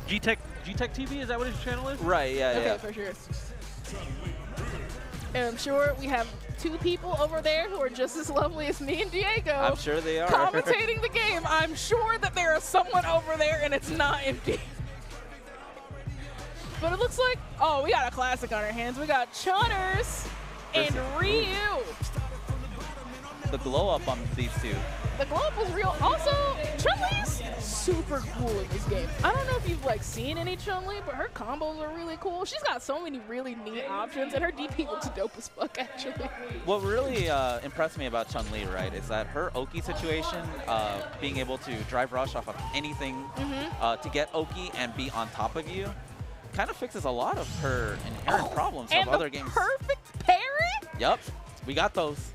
S2: Gootecks TV. Is that what his channel is?
S9: Right. Yeah.
S6: Okay,
S9: Yeah.
S6: for sure. And I'm sure we have 2 people over there who are just as lovely as me and Diego.
S9: I'm sure they are.
S6: Commentating the game. I'm sure that there is someone over there and it's not empty. But it looks like, oh, we got a classic on our hands. We got Chunners and Ryu.
S9: The glow up on these 2.
S6: The glow up was real. Also, Chun-Li's super cool in this game. I don't know if you've like seen any Chun-Li, but her combos are really cool. She's got so many really neat options, and her DP looks dope as fuck, actually.
S9: What really impressed me about Chun-Li, right, is that her Oki situation, being able to drive rush off of anything to get Oki and be on top of you, kind of fixes a lot of her inherent problems of other games.
S6: Perfect parry?
S9: Yep, we got those.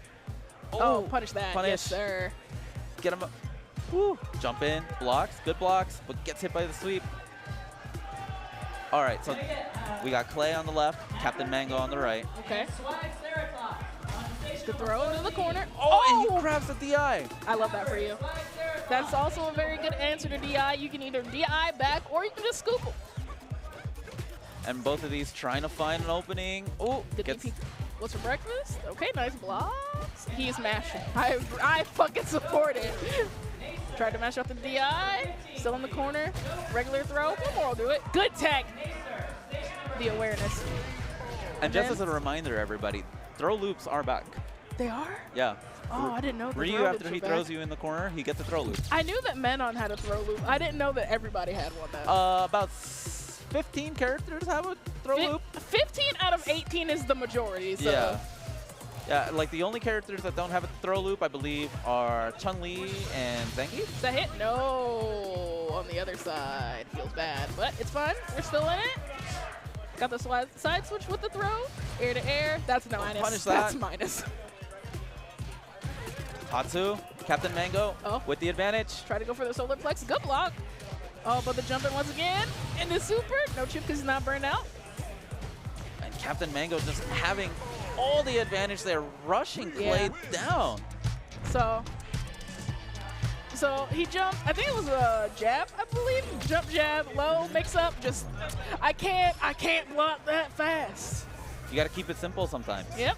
S6: Oh, punish that.
S9: Punish.
S6: Yes, sir.
S9: Get him. Woo. Jump in, blocks, good blocks, but gets hit by the sweep. All right, so we got Clay on the left, Captain Mango on the right.
S6: Okay. The throw into the corner.
S9: Oh, and he grabs the DI.
S6: I love that for you. That's also a very good answer to DI. You can either DI back or you can just scoop him.
S9: And both of these trying to find an opening. Oh, gets.
S6: DP. What's for breakfast? Okay, nice blocks. He's mashing. I fucking support it. Tried to mash up the DI. Still in the corner. Regular throw. One more will do it. Good tech. The awareness.
S9: And just as a reminder, everybody, throw loops are back.
S6: They are?
S9: Yeah.
S6: Oh, I didn't know. The
S9: Ryu,
S6: throw
S9: after
S6: loops
S9: he
S6: were
S9: throws
S6: back.
S9: you in the corner, he gets a throw loop.
S6: I knew that Menon had a throw loop. I didn't know that everybody had one though.
S9: About 15 characters have a throw loop.
S6: 15 out of 18 is the majority. So.
S9: Yeah. Yeah, like the only characters that don't have a throw loop, I believe, are Chun-Li and Zengi.
S6: Is that hit? No. On the other side. Feels bad, but it's fun. We're still in it. Got the side switch with the throw. Air to air. That's no minus.
S9: Punish that.
S6: That's minus.
S9: Tatsu, Captain Mango with the advantage.
S6: Try to go for the solar plex. Good block. Oh, but the jump in once again. And the super. No chip because he's not burned out.
S9: And Captain Mango just having all the advantage there, rushing Clay down.
S6: So he jumped, I think it was a jab, I believe. Jump, jab, low, mix up. Just, I can't block that fast.
S9: You got to keep it simple sometimes.
S6: Yep.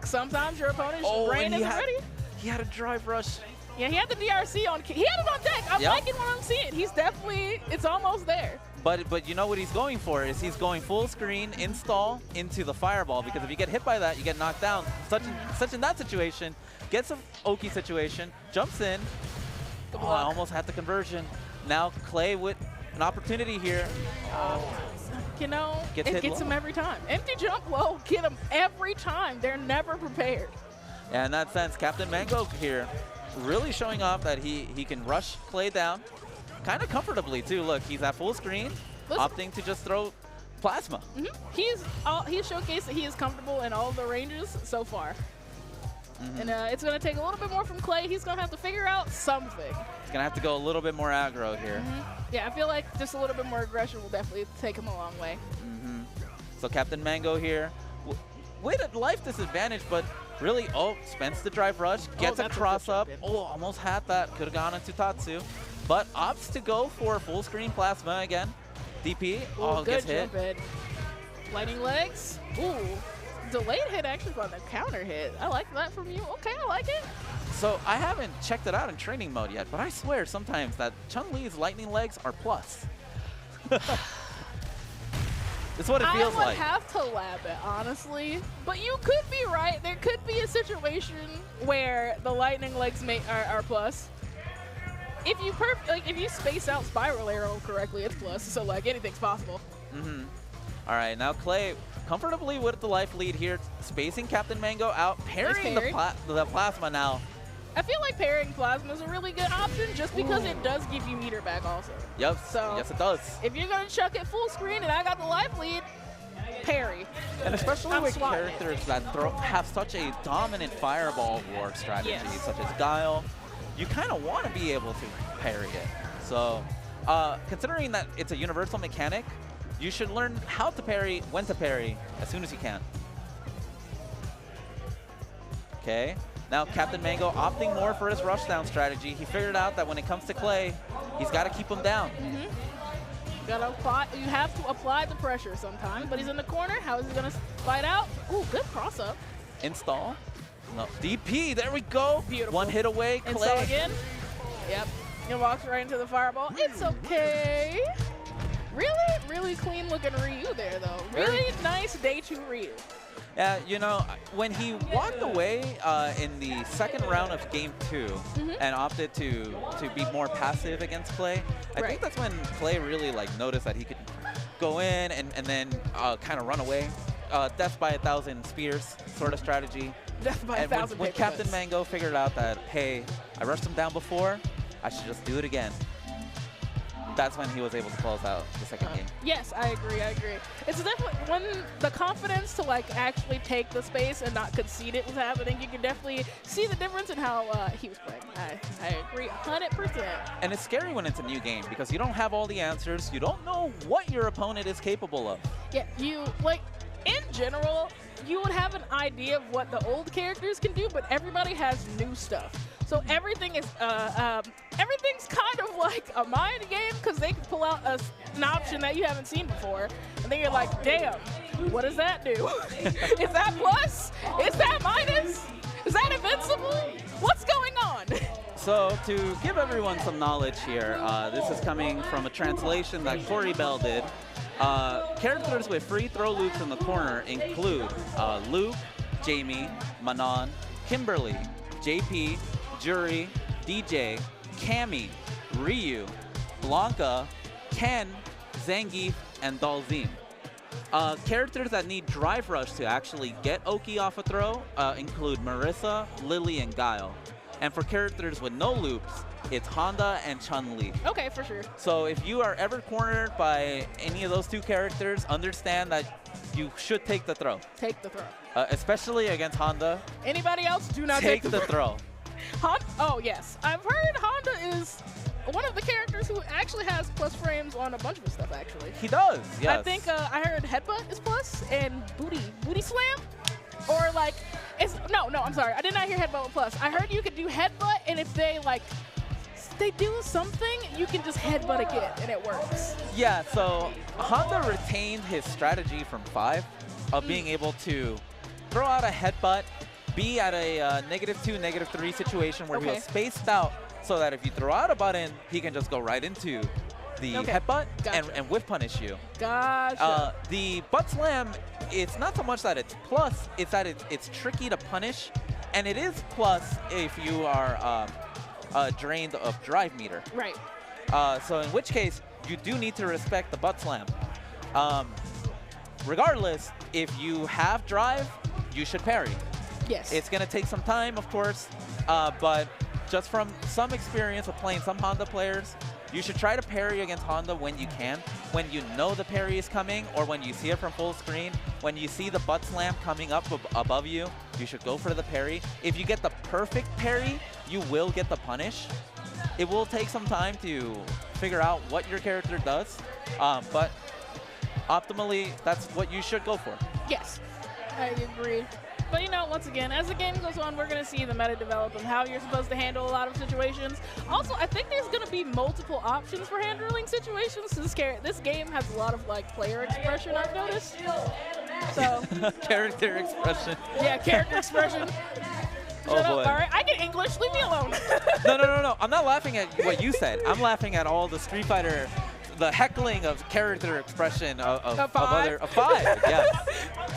S6: Sometimes your opponent's brain isn't ready.
S9: He had a drive rush.
S6: Yeah, he had the DRC on, he had it on deck. I'm liking what I'm seeing. He's definitely, it's almost there.
S9: But you know what he's going for is he's going full screen, install into the fireball, because if you get hit by that, you get knocked down. Such in that situation, gets an Oki situation, jumps in. Oh, I almost had the conversion. Now Clay with an opportunity here.
S6: You know,
S9: Gets
S6: it
S9: hit
S6: gets
S9: low.
S6: him every time. Empty jump low, get him every time. They're never prepared.
S9: Yeah, in that sense, Captain Mango here really showing off that he can rush Clay down kind of comfortably too. Look, he's at full screen, opting to just throw plasma.
S6: He's showcased that he is comfortable in all of the ranges so far. And it's going to take a little bit more from Clay. He's going to have to figure out something.
S9: He's going to have to go a little bit more aggro here.
S6: Yeah, I feel like just a little bit more aggression will definitely take him a long way.
S9: So Captain Mango here with a life disadvantage, but really, spends the drive rush, gets a cross up. Oh, almost had that. Could have gone into Tatsu. But opts to go for full screen plasma again. DP.
S6: Ooh,
S9: Gets
S6: good
S9: hit.
S6: jump in. Lightning legs. Ooh. Delayed hit actually on the counter hit. I like that from you. Okay, I like it.
S9: So I haven't checked it out in training mode yet, but I swear sometimes that Chun-Li's lightning legs are plus. It's what it feels like.
S6: I would have to lab it, honestly. But you could be right. There could be a situation where the lightning legs are plus. If you space out spiral arrow correctly, it's plus. So like anything's possible.
S9: All right, now Clay comfortably with the life lead here, spacing Captain Mango out, parrying
S6: parry.
S9: the plasma now.
S6: I feel like parrying plasma is a really good option just because it does give you meter back also.
S9: Yep,
S6: So
S9: yes it does.
S6: if you're going to chuck it full screen and I got the life lead, parry.
S9: And especially
S6: I'm
S9: with
S6: swatting it.
S9: characters that have such a dominant fireball war strategy,
S6: Yes.
S9: such as Guile, you kind of want to be able to parry it. So considering that it's a universal mechanic, you should learn how to parry, when to parry, as soon as you can. Okay, now Captain Mango opting more for his rushdown strategy. He figured out that when it comes to Clay, he's got to keep him down.
S6: You have to apply the pressure sometimes, but he's in the corner. How is he going to fight out? Ooh, good cross up.
S9: Install. No, DP, there we go.
S6: Beautiful.
S9: One hit away, Clay.
S6: Install again. Yep. He walks right into the fireball. It's okay. Really, really clean looking Ryu there, though. Really nice day 2 Ryu.
S9: Yeah, you know, when he walked away in the second round of game 2 and opted to be more passive against Clay, I think that's when Clay really noticed that he could go in and then kind of run away. Death by 1,000 spears sort of strategy.
S6: Death by
S9: And
S6: 1,000
S9: when
S6: paper
S9: Captain
S6: cuts.
S9: Mango figured out that, hey, I rushed him down before, I should just do it again. That's when he was able to close out the second game.
S6: Yes, I agree. It's definitely when the confidence to actually take the space and not concede it was happening. You can definitely see the difference in how he was playing. I agree 100%.
S9: And it's scary when it's a new game because you don't have all the answers. You don't know what your opponent is capable of.
S6: Yeah, in general, you would have an idea of what the old characters can do, but everybody has new stuff. So everything is, everything's kind of like a mind game because they can pull out an option that you haven't seen before, and then you're like, damn, what does that do? Is that plus? Is that minus? Is that invincible? What's going on?
S9: So to give everyone some knowledge here, this is coming from a translation that Corey Bell did. Characters with free throw loops in the corner include Luke, Jamie, Manon, Kimberly, JP, Jury, DJ, Cammy, Ryu, Blanca, Ken, Zangief, and Dalzim. Characters that need Drive Rush to actually get Oki off a throw include Marissa, Lily, and Guile. And for characters with no loops, it's Honda and Chun-Li.
S6: Okay, for sure.
S9: So if you are ever cornered by any of those two characters, understand that you should take the throw.
S6: Take the throw.
S9: Especially against Honda.
S6: Anybody else, do not
S9: take the throw.
S6: Oh, yes. I've heard Honda is one of the characters who actually has plus frames on a bunch of his stuff, actually.
S9: He does, yes.
S6: I think I heard Headbutt is plus and Booty Slam. Or no, I'm sorry. I did not hear Headbutt with plus. I heard you could do Headbutt, and if they do something, you can just headbutt again, and it works.
S9: Yeah, so Honda retained his strategy from 5 of being able to throw out a headbutt, be at a -2, -3 situation where he'll spaced out so that if you throw out a button, he can just go right into the headbutt and whiff punish you.
S6: Gotcha.
S9: The butt slam, it's not so much that it's plus, it's that it's tricky to punish, and it is plus if you are drained of drive meter.
S6: Right.
S9: So in which case, you do need to respect the butt slam. Regardless, if you have drive, you should parry.
S6: Yes.
S9: It's going to take some time, of course, but just from some experience of playing some Honda players, you should try to parry against Honda when you can, when you know the parry is coming, or when you see it from full screen. When you see the butt slam coming up above you, you should go for the parry. If you get the perfect parry, you will get the punish. It will take some time to figure out what your character does, but optimally, that's what you should go for.
S6: Yes, I agree. But once again, as the game goes on, we're going to see the meta develop and how you're supposed to handle a lot of situations. Also, I think there's going to be multiple options for handling situations. This game has a lot of player expression, I've noticed. So
S9: character expression.
S6: Yeah, character expression.
S9: Oh boy.
S6: All right, I get English. Leave me alone.
S9: No. I'm not laughing at what you said. I'm laughing at all the Street Fighter, the heckling of character expression of 5. Yeah.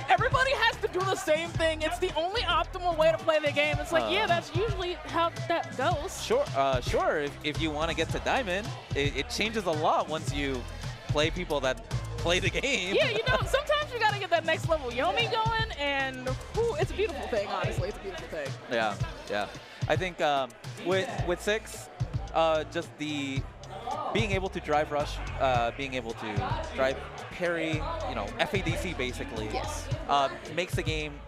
S6: Everybody has to do the same thing. It's the only optimal way to play the game. It's yeah, that's usually how that goes.
S9: Sure. If you want to get to Diamond, it changes a lot once you play people that play the game.
S6: Yeah, you know, sometimes you gotta get that next level Yomi going, and whew, it's a beautiful thing, honestly. It's a beautiful thing.
S9: Yeah, yeah. I think with 6, just the being able to drive rush, being able to drive parry, you know, FADC basically,
S6: Yes.
S9: makes the game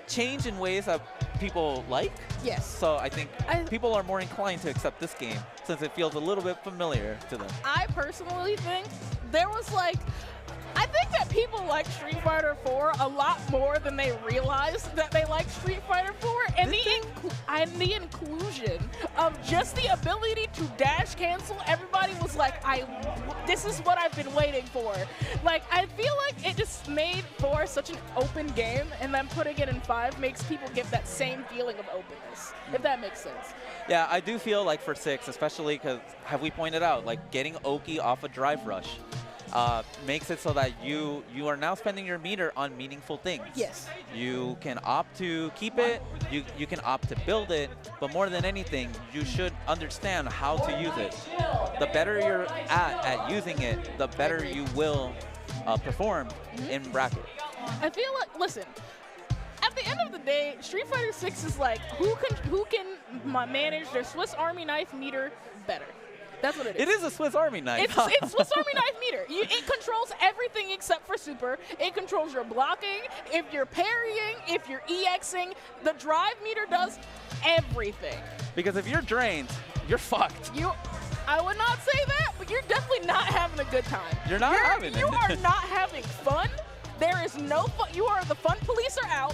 S9: change in ways that people like.
S6: Yes.
S9: So I think people are more inclined to accept this game since it feels a little bit familiar to them.
S6: I personally think there was like, I think that people like Street Fighter 4 a lot more than they realized that they like Street Fighter 4, and the inclusion of just the ability to dash cancel. Everybody was like, this is what I've been waiting for. Like, I feel like it just made 4 such an open game, and then putting it in 5 makes people get that same feeling of openness, if that makes sense.
S9: Yeah, I do feel like for 6, especially because, have we pointed out, like getting Oki off a drive rush makes it so that you are now spending your meter on meaningful things.
S6: Yes.
S9: You can opt to keep it, you can opt to build it, but more than anything, you should understand how to use it. The better you're at using it, the better you will perform in bracket.
S6: I feel like, listen, at the end of the day, Street Fighter 6 is like, who can manage their Swiss Army knife meter better? That's what it is.
S9: It is a Swiss Army knife.
S6: It's Swiss Army knife meter. It controls everything except for super. It controls your blocking, if you're parrying, if you're EXing. The drive meter does everything.
S9: Because if you're drained, you're fucked.
S6: I would not say that, but you're definitely not having a good time.
S9: You're not having it.
S6: You are not having fun. There is no fun. You are the fun police are out.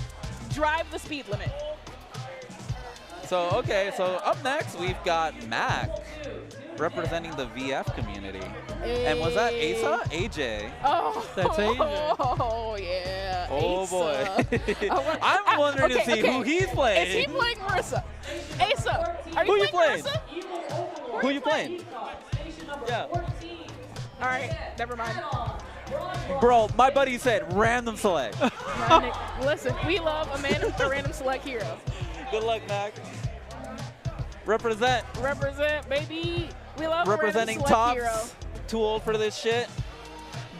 S6: Drive the speed limit.
S9: So, okay, so up next, we've got Mac representing the VF community. And was that Asa? AJ.
S6: Oh,
S2: That's AJ.
S6: Oh, yeah.
S9: Oh,
S6: Asa.
S9: boy.
S6: Oh,
S9: I'm wondering to see who he's playing.
S6: Is he playing Marissa? Asa, are you
S9: Who you
S6: playing
S9: playing?
S6: Marissa?
S9: Who you playing? Yeah.
S6: All right, never mind.
S9: Bro, my buddy said random select.
S6: Listen, we love a random select hero.
S9: Good luck, Mac. Represent.
S6: Represent, baby. We love
S9: Representing
S6: a random select hero.
S9: Tops. Too old for this shit.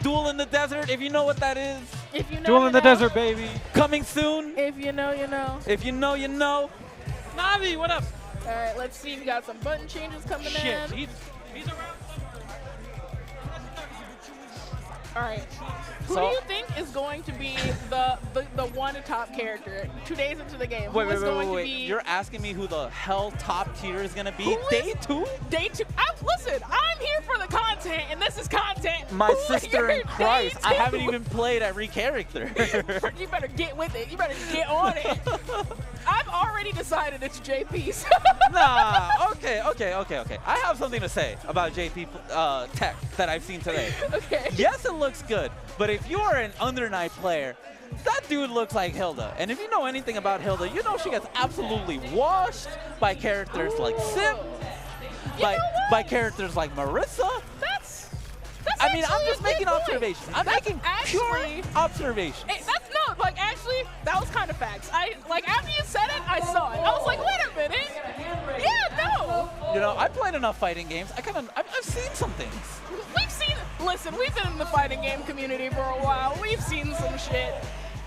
S9: Duel in the Desert, if you know what that is.
S6: If you know,
S2: Duel
S6: you
S2: in the
S6: know.
S2: Desert, baby.
S9: Coming soon.
S6: If you know, you know.
S9: If you know, you know.
S2: Navi, what up?
S6: All right, let's see. We got some button changes coming
S2: Shit,
S6: in.
S2: he's around.
S6: All right. Who do you think is going to be the one top character 2 days into the game?
S9: Wait. You're asking me who the hell top tier is going to be? Day 2?
S6: Day 2. Listen, I'm here for the content, and this is content.
S9: My
S6: Who
S9: sister
S6: is
S9: in Christ.
S6: Day
S9: I haven't
S6: 2?
S9: even played every character.
S6: You better get with it. You better get on it. I've already decided it's JP's.
S9: Nah, okay. I have something to say about JP tech that I've seen today.
S6: Okay.
S9: Yes, it looks good, but if you are an Under Night player, that dude looks like Hilda. And if you know anything about Hilda, you know she gets absolutely washed by characters like Sim, by characters like Marissa.
S6: That's
S9: I mean, I'm
S6: actually
S9: just
S6: a
S9: making
S6: good point.
S9: observations. I'm
S6: That's
S9: making
S6: actually-
S9: pure observations.
S6: Actually, that was kind of facts. After you said it, I saw it. I was like, wait a minute. Yeah, no.
S9: You know, I played enough fighting games. I've seen some things.
S6: Listen, we've been in the fighting game community for a while. We've seen some shit.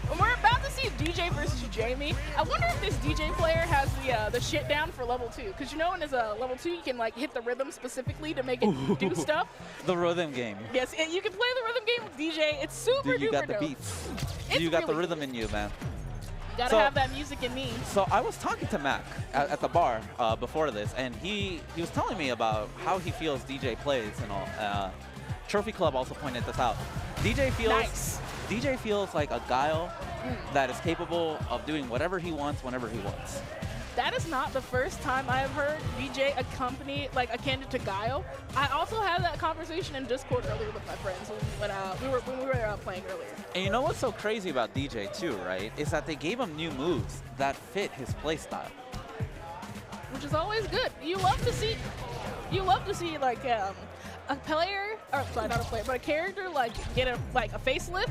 S6: And we're about to see DJ versus Jamie. I wonder if this DJ player has the shit down for level 2. Because you know in his level 2, you can like hit the rhythm specifically to make it do stuff.
S9: The rhythm game.
S6: Yes, and you can play the rhythm game with DJ. It's super
S9: Dude, you
S6: duper
S9: got the
S6: dope.
S9: beats.
S6: It's
S9: You got the
S6: really
S9: rhythm in you, man.
S6: You gotta
S9: So-
S6: have that music in me.
S9: So I was talking to Mac at the bar before this, and he was telling me about how he feels DJ plays and all. Trophy Club also pointed this out. DJ feels like a guile that is capable of doing whatever he wants whenever he wants.
S6: That is not the first time I have heard DJ akin to Guile. I also had that conversation in Discord earlier with my friends when we were playing earlier.
S9: And you know what's so crazy about DJ too, right? Is that they gave him new moves that fit his playstyle.
S6: Which is always good. You love to see like a player, or sorry, not a player, but a character like get a facelift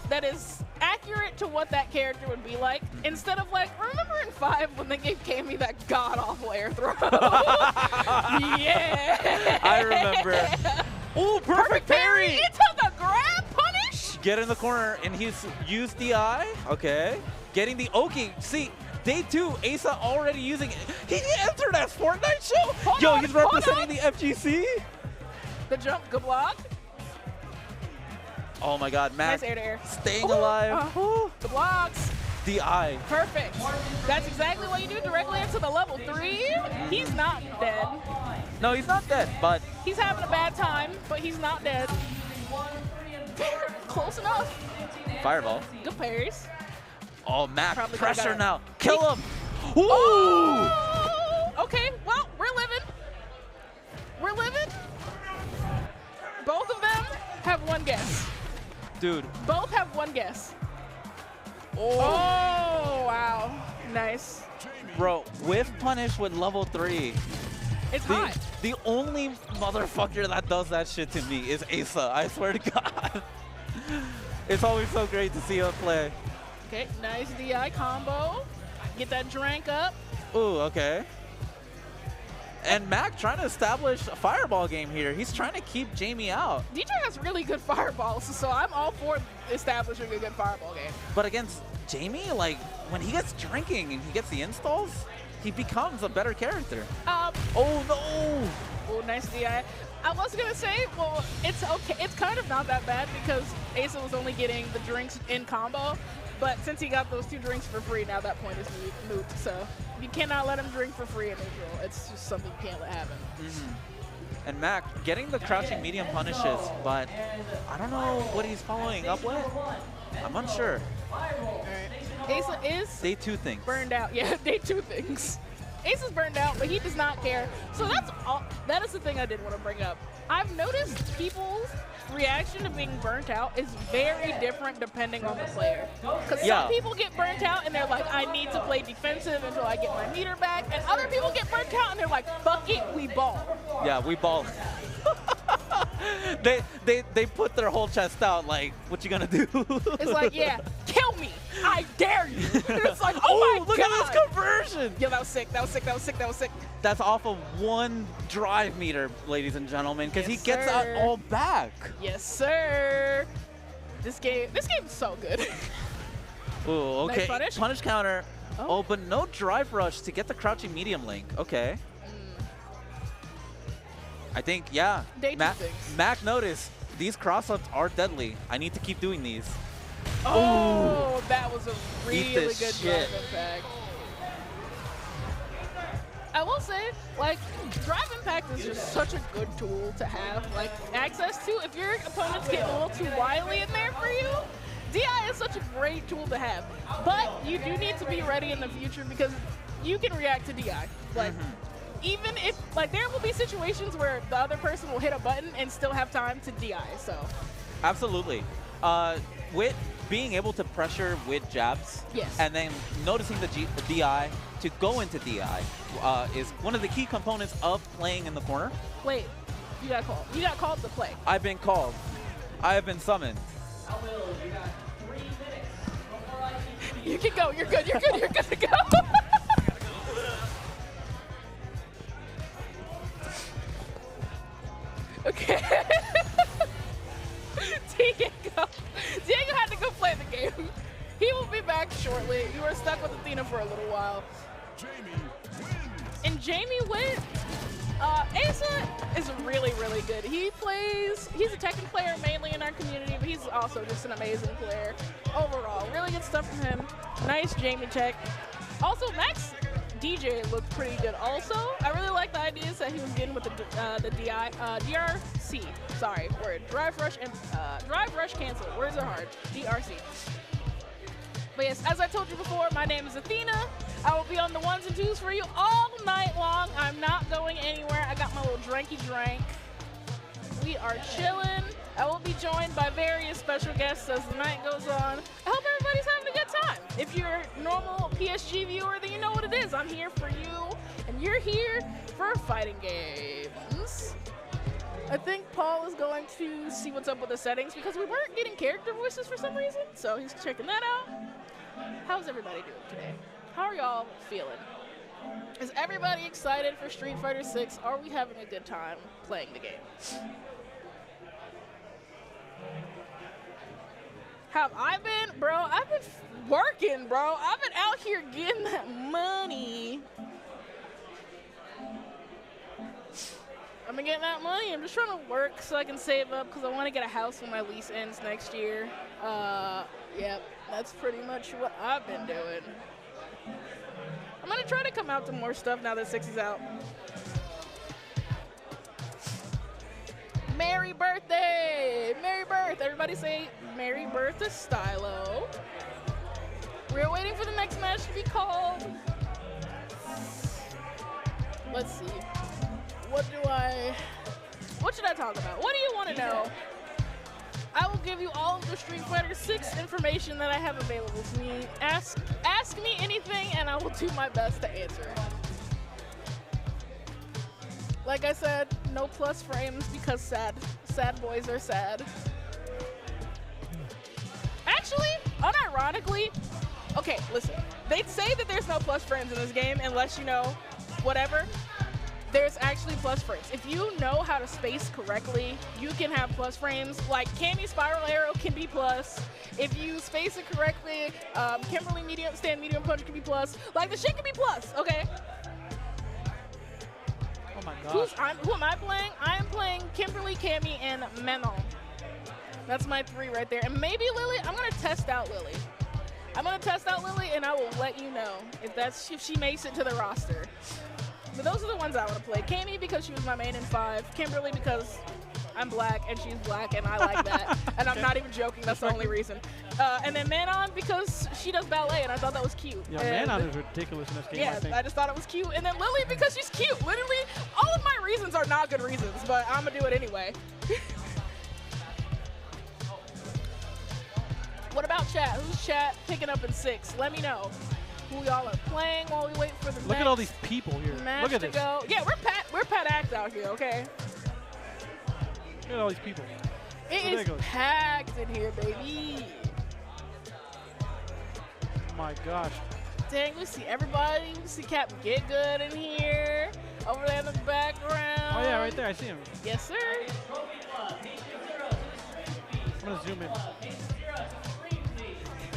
S6: that is accurate to what that character would be like, instead of like, remember in 5 when they gave Cammy that god-awful air throw? Yeah!
S9: I remember. Ooh, perfect parry!
S6: It took a grab punish?
S9: Get in the corner, and he's used the eye. Okay. Getting the Oki. See, day 2, Asa already using it. He entered that Fortnite show.
S6: Hold
S9: He's
S6: on.
S9: representing the FGC.
S6: The jump, good block.
S9: Oh my God, Mac
S6: Nice air to air.
S9: staying alive.
S6: The blocks.
S9: The eye.
S6: Perfect. That's exactly what you do directly into the level 3. He's not dead.
S9: No, he's not dead, but
S6: He's having a bad time, but he's not dead. Close enough.
S9: fireball.
S6: Good parries.
S9: Oh, Mac,
S6: Probably
S9: pressure
S6: could've
S9: now.
S6: got
S9: Kill him. Ooh.
S6: Oh! Okay, well, we're living. We're living. Both of them have one guess.
S9: Dude.
S6: Both have one guess.
S9: Oh.
S6: Oh, wow. Nice.
S9: Bro, whiff punish with level 3.
S6: It's hot.
S9: The only motherfucker that does that shit to me is Asa. I swear to God. It's always so great to see him play.
S6: Okay, nice DI combo. Get that drink up.
S9: Ooh, okay. And Mac trying to establish a fireball game here. He's trying to keep Jamie out.
S6: DJ has really good fireballs, so I'm all for establishing a good fireball game.
S9: But against Jamie, like, when he gets drinking and he gets the installs, he becomes a better character. Oh, no!
S6: Oh, nice DI. I was going to say, well, it's okay. It's kind of not that bad because Asa was only getting the drinks in combo. But since he got those 2 drinks for free, now that point is moot. So you cannot let him drink for free in neutral. It's just something you can't let happen.
S9: And Mac getting the crouching medium punishes, but I don't know what he's following up with. I'm unsure.
S6: All right. Asa is
S9: Day 2 things.
S6: burned out. Yeah, day 2 things. Ace is burned out, but he does not care. So that's all. That is the thing I did want to bring up. I've noticed people's reaction to being burnt out is very different depending on the player. Because some people get burnt out and they're like, I need to play defensive until I get my meter back. And other people get burnt out and they're like, fuck it, we ball.
S9: Yeah, we ball. they put their whole chest out like, what you gonna do?
S6: It's like, yeah, kill me. I dare you. It's like, oh my
S9: look
S6: God.
S9: at this conversion.
S6: Yeah, that was sick. That was sick. That was sick. That was sick.
S9: That's off of 1 drive meter, ladies and gentlemen, because
S6: Yes,
S9: he gets out
S6: sir.
S9: all back.
S6: Yes, sir. This game is so good.
S9: Ooh, okay.
S6: Nice punish.
S9: Counter. Oh, but no drive rush to get the crouching medium link. Okay. I think, yeah.
S6: Day 2 things.
S9: Mac noticed these cross-ups are deadly. I need to keep doing these.
S6: Oh, that was a
S9: Eat
S6: really
S9: this
S6: good
S9: shit.
S6: drive impact. I will say, like, drive impact is just such a good tool to have, like, access to. If your opponent's getting a little too wily in there for you, DI is such a great tool to have. But you do need to be ready in the future because you can react to DI. Like, even if, like, there will be situations where the other person will hit a button and still have time to DI, so.
S9: Absolutely. With being able to pressure with jabs,
S6: Yes.
S9: and then noticing the DI to go into DI is one of the key components of playing in the corner.
S6: Wait, you got called. You got called to play.
S9: I've been called. I have been summoned.
S6: You can go. You're good. You're good. You're good to go. Okay. Diego had to go play the game. He will be back shortly. You were stuck with Athena for a little while.
S1: Jamie wins.
S6: And Jamie wins. Asa is really, really good. He's a Tekken player mainly in our community, but he's also just an amazing player overall. Really good stuff from him. Nice Jamie check. Also, Max DJ looked pretty good also. I really like the ideas that he was getting with the DRC. Sorry, word. Drive rush and drive rush cancel. Words are hard. DRC. But yes, as I told you before, my name is Athena. I will be on the 1s and 2s for you all night long. I'm not going anywhere. I got my little drinky drink. We are chilling. I will be joined by various special guests as the night goes on. I hope everybody's having a good time. If you're a normal PSG viewer, then you know what it is. I'm here for you, and you're here for fighting games. I think Paul is going to see what's up with the settings because we weren't getting character voices for some reason, so he's checking that out. How's everybody doing today? How are y'all feeling? Is everybody excited for Street Fighter 6? Are we having a good time playing the game? have I been? Bro, I've been working, bro. I've been out here getting that money. I've been getting that money. I'm just trying to work so I can save up because I want to get a house when my lease ends next year. Yep, that's pretty much what I've been doing. I'm going to try to come out to more stuff now that 6 is out. Merry birthday! Merry birth! Everybody say Merry birthday, Stylo. We're waiting for the next match to be called. Let's see. What should I talk about? What do you want to know? I will give you all of the Street Fighter 6 information that I have available to me. Ask me anything and I will do my best to answer. Like I said, no plus frames because sad boys are sad. Actually, unironically, okay, listen. They'd say that there's no plus frames in this game unless you know whatever. There's actually plus frames. If you know how to space correctly, you can have plus frames. Like Cammy Spiral Arrow can be plus. If you space it correctly, Kimberly Stand Medium Punch can be plus. Like the shit can be plus, okay?
S2: Oh my gosh.
S6: Who am I playing? I am playing Kimberly, Cammy, and Manon. That's my 3 right there. And maybe Lily. I'm gonna test out Lily. And I will let you know if she makes it to the roster. But those are the ones I want to play. Cammy because she was my main in 5. Kimberly because I'm black and she's black and I like that. And I'm not even joking. That's the only reason. And then Manon because she does ballet and I thought that was cute.
S2: Yeah, Manon is ridiculous in this game,
S6: yeah,
S2: I think.
S6: I just thought it was cute. And then Lily because she's cute. Literally, all of my reasons are not good reasons, but I'm going to do it anyway. What about chat? Who's chat picking up in 6? Let me know who y'all are playing while we wait for the
S2: Look at all these people here. Look at this.
S6: Go. Yeah, we're Pat Act out here, okay?
S2: Look at all these people.
S6: It is packed in here, baby.
S2: Oh my gosh.
S6: Dang, we see everybody. We see Captain Get Good in here. Over there in the background.
S2: Oh yeah, right there. I see him.
S6: Yes, sir.
S2: I'm gonna zoom in.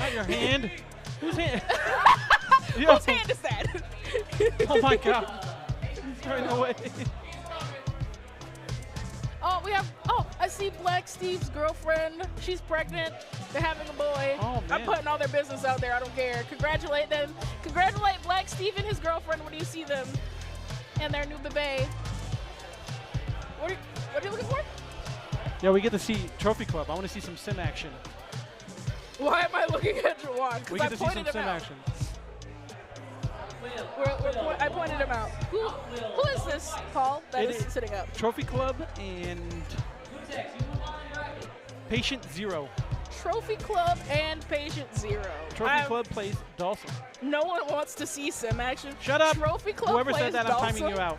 S2: Not your hand. Whose hand?
S6: Whose hand is that?
S2: Oh my god. He's running away.
S6: Oh, I see Black Steve's girlfriend. She's pregnant. They're having a boy.
S2: Oh, man.
S6: I'm putting all their business out there. I don't care. Congratulate them. Congratulate Black Steve and his girlfriend when you see them and their new baby. What are you looking for?
S2: Yeah, we get to see Trophy Club. I want to see some sim action.
S6: Why am I looking at Jawan?
S2: We
S6: Because I
S2: get to see
S6: pointed
S2: some
S6: him
S2: sim
S6: out.
S2: action.
S6: I pointed him out. Who is this, Paul, that is sitting up?
S2: Trophy Club and Patient Zero.
S6: Trophy Club and Patient Zero.
S2: Trophy Club plays Dawson.
S6: No one wants to see sim action.
S2: Shut up.
S6: Trophy Club
S2: Whoever
S6: plays
S2: said that,
S6: Dawson.
S2: I'm timing you out.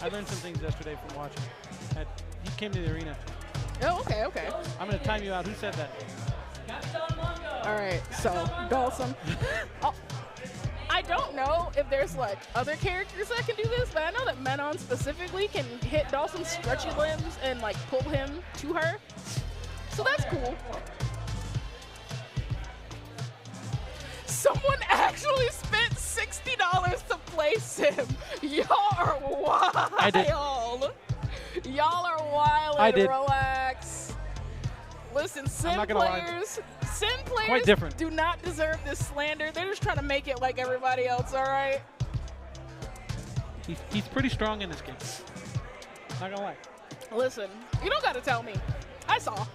S2: I learned some things yesterday from watching. He came to the arena.
S6: Oh, okay, okay.
S2: I'm going to time you out. Who said that?
S6: All right, so Dawson. Oh, I don't know if there's like other characters that can do this, but I know that Manon specifically can hit Dawson's stretchy limbs and like pull him to her. So that's cool. Someone actually spent $60 to play sim. Y'all are wild.
S2: I did.
S6: Y'all are wild.
S2: I did.
S6: Relax. Listen, sim players
S2: Quite different.
S6: do not deserve this slander. They're just trying to make it like everybody else, all right?
S2: He's pretty strong in this game. Not gonna lie.
S6: Listen, you don't gotta tell me. I saw.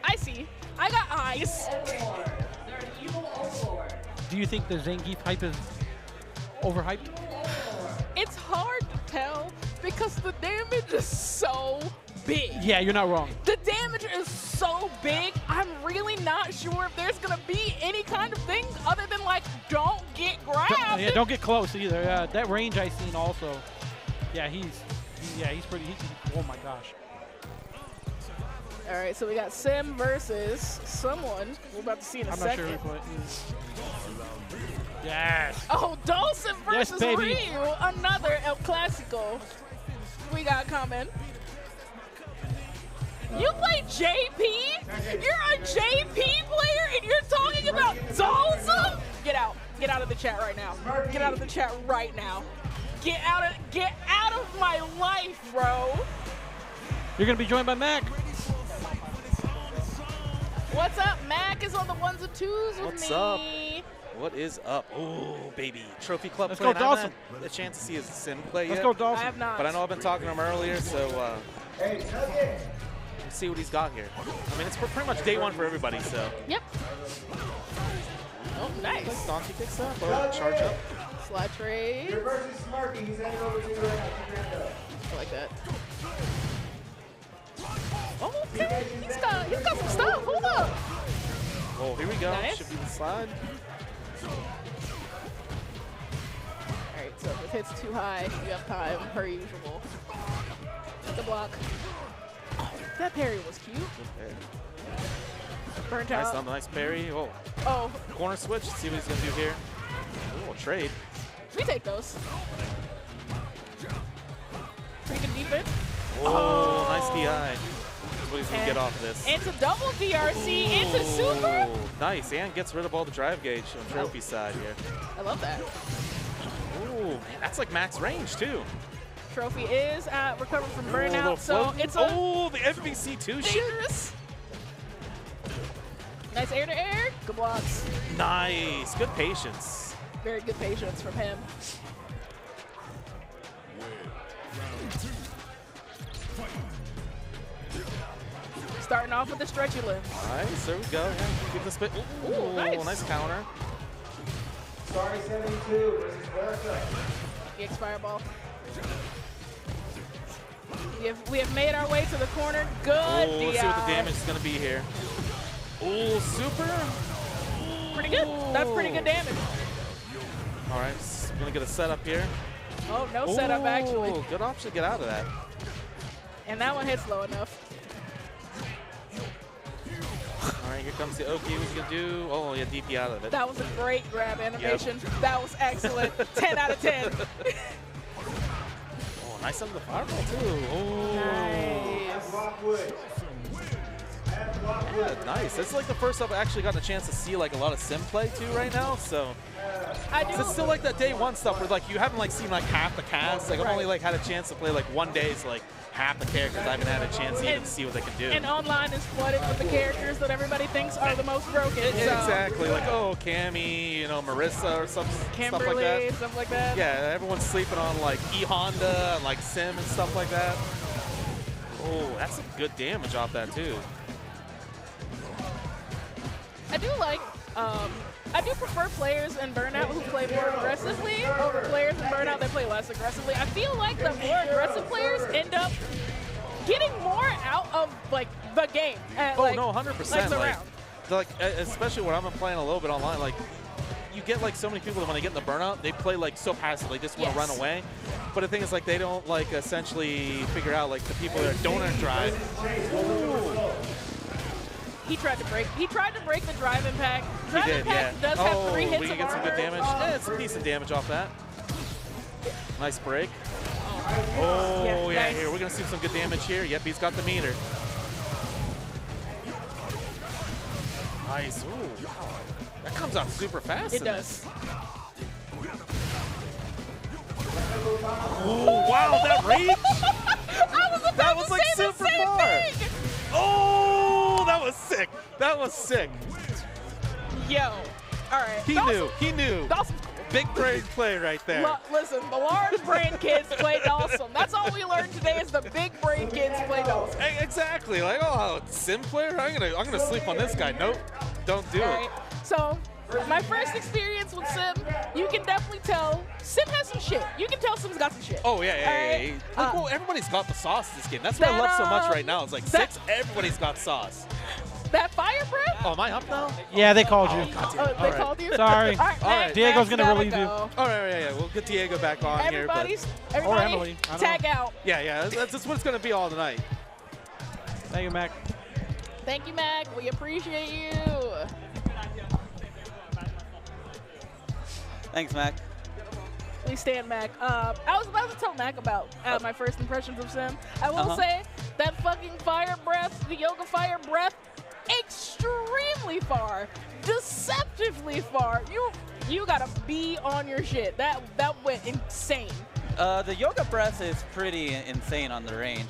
S6: I see. I got eyes.
S2: Do you think the Zangief hype is overhyped?
S6: It's hard to tell because the damage is so big.
S2: Yeah, you're not wrong.
S6: The damage is so big, I'm really not sure if there's going to be any kind of thing other than, like, don't get grabbed.
S2: Yeah, don't get close either. That range I seen also. Yeah, he's pretty, oh my gosh.
S6: All right, so we got Sim versus someone we're about to see in a second.
S2: I'm not sure who put. Yes.
S6: Oh, Dawson versus
S2: baby.
S6: Ryu, another El Clasico. We got coming. You play JP? You're a JP player and you're talking about Dalsum? Get out. Get out of the chat right now. Get out of the chat right now. Get out of my life, bro.
S2: You're gonna be joined by Mac.
S6: What's up? Mac is on the ones and twos with
S10: What's
S6: me.
S10: up? What is up? Oh, baby. Trophy Club
S2: Let's
S10: play.
S2: go, Dawson.
S10: I haven't had a chance to see his sim play
S2: Let's
S10: yet.
S2: go,
S6: I
S2: Dawson.
S6: have not.
S10: But I know I've been talking to him earlier, so let's see what he's got here. I mean, it's pretty much day one for everybody, so.
S6: Yep. Oh, nice.
S10: Like Donkey kicks up or charge up.
S6: Slide trade.
S8: versus Smarky. He's heading over to you right now.
S6: I like that. Oh, okay. He's got some stuff. Hold up.
S10: Oh, here we go.
S6: Nice.
S10: Should be the slide.
S6: All right, so if it hits too high, you have time, per usual. The block. Oh, that parry was cute.
S10: Okay.
S6: Burnt
S10: Nice
S6: out.
S10: on the nice parry. Oh,
S6: Oh,
S10: corner switch. Let's see what he's going to do here. Oh, trade.
S6: we take those. Pretty good defense.
S10: Oh, nice DI. That's what he's going to get off of this.
S6: Into double VRC, into super.
S10: Oh, nice. And gets rid of all the drive gauge on trophy side here.
S6: I love that.
S10: Ooh, man, that's like max range, too.
S6: Trophy is recovering from
S10: Ooh, a little
S6: burnout, so
S10: float.
S6: it's a
S10: Oh, the FBC2 shit.
S6: dangerous. Nice air to air. Good blocks.
S10: Nice. Good patience.
S6: Very good patience from him. Starting off with the stretchy limb.
S10: Nice. There we go. Yeah, give the spit. Ooh,
S6: nice.
S10: counter.
S8: Sorry, 72 versus Bertha.
S6: EX Fireball. We have made our way to the corner. Good
S10: Oh,
S6: DI.
S10: let's see what the damage is going to be here. Oh, super.
S6: Pretty good. That's pretty good damage.
S10: All right, going to get a setup here.
S6: Oh, no setup actually.
S10: Oh, good option to get out of that.
S6: And that one hits low enough.
S10: All right, here comes the Oki. What's he going to do? Oh, yeah, DP out of it.
S6: That was a great grab animation. That was excellent. 10 out of 10.
S10: Oh, nice on the fireball, too. Oh.
S6: Nice.
S8: Rockwood.
S10: Yeah, nice. That's like the first time I've actually gotten a chance to see like a lot of sim play too right now. So
S6: I do.
S10: it's still like that day one stuff where like you haven't like seen like half the cast. Like I've only like had a chance to play like one day, so like half the characters I haven't had a chance to even see what they can do.
S6: And online is flooded with the characters that everybody thinks are the most broken. So.
S10: Exactly. Like oh, Cammy, you know, Marissa or some
S6: Kimberly,
S10: stuff like that.
S6: stuff like that.
S10: Yeah, everyone's sleeping on like E-Honda and like Sim and stuff like that. Oh, that's some good damage off that too.
S6: I do like, I do prefer players in Burnout who play more aggressively over players in Burnout that play less aggressively. I feel like the more aggressive players end up getting more out of like the game.
S10: Oh
S6: like,
S10: no, 100%.
S6: Like the
S10: Like,
S6: round.
S10: especially when I've been playing a little bit online, like you get like so many people that when they get in the burnout, they play like so passively, they just want to run away. But the thing is like they don't like essentially figure out like the people that don't drive. Ooh.
S6: He tried to break the drive impact. Drive
S10: He did,
S6: impact
S10: yeah.
S6: does have 3 hits
S10: we can
S6: of
S10: get some good
S6: armor.
S10: damage. Yeah, it's some decent damage off that. Nice break. Oh, yeah,
S6: nice.
S10: here, we're going to see some good damage here. Yep, he's got the meter. Nice. Ooh, wow. That comes out super fast.
S6: It does.
S10: Oh, wow, that range. That was like super far. Oh, that was sick. That was sick.
S6: Yo. All right.
S10: He knew.
S6: Dawson's
S10: Big brain play right there.
S6: Listen, the large brain kids play Dawson. That's all we learned today is the big brain kids play Dawson.
S10: Hey, exactly. Like, oh, sim player? I'm gonna sleep on this guy. Nope. Don't do
S6: All
S10: it.
S6: right. So, my first experience with Sim, you can definitely tell Sim has some shit. You can tell Sim's got some shit.
S10: Oh, yeah.
S6: Right?
S10: Look, well, everybody's got the sauce in this game. That's what I love so much right now. It's like
S6: that-
S10: 6, everybody's got sauce.
S6: That fire breath?
S10: Oh, am I up now?
S2: Yeah, they called you.
S6: They called you?
S2: Sorry.
S6: All right,
S2: Diego's going to
S6: gotta
S2: relieve you.
S6: go.
S10: All right, yeah. We'll get Diego back on here.
S6: Everybody,
S2: Emily. I don't
S6: tag out.
S10: Yeah. That's what it's going to be all tonight.
S2: Thank you, Mac.
S6: Thank you, Mac. We appreciate you.
S11: Thanks, Mac.
S6: We stand Mac. I was about to tell Mac about my first impressions of Sim. I will say that fucking fire breath, the yoga fire breath, extremely far, deceptively far. You gotta be on your shit. That went insane.
S9: The yoga breath is pretty insane on the range.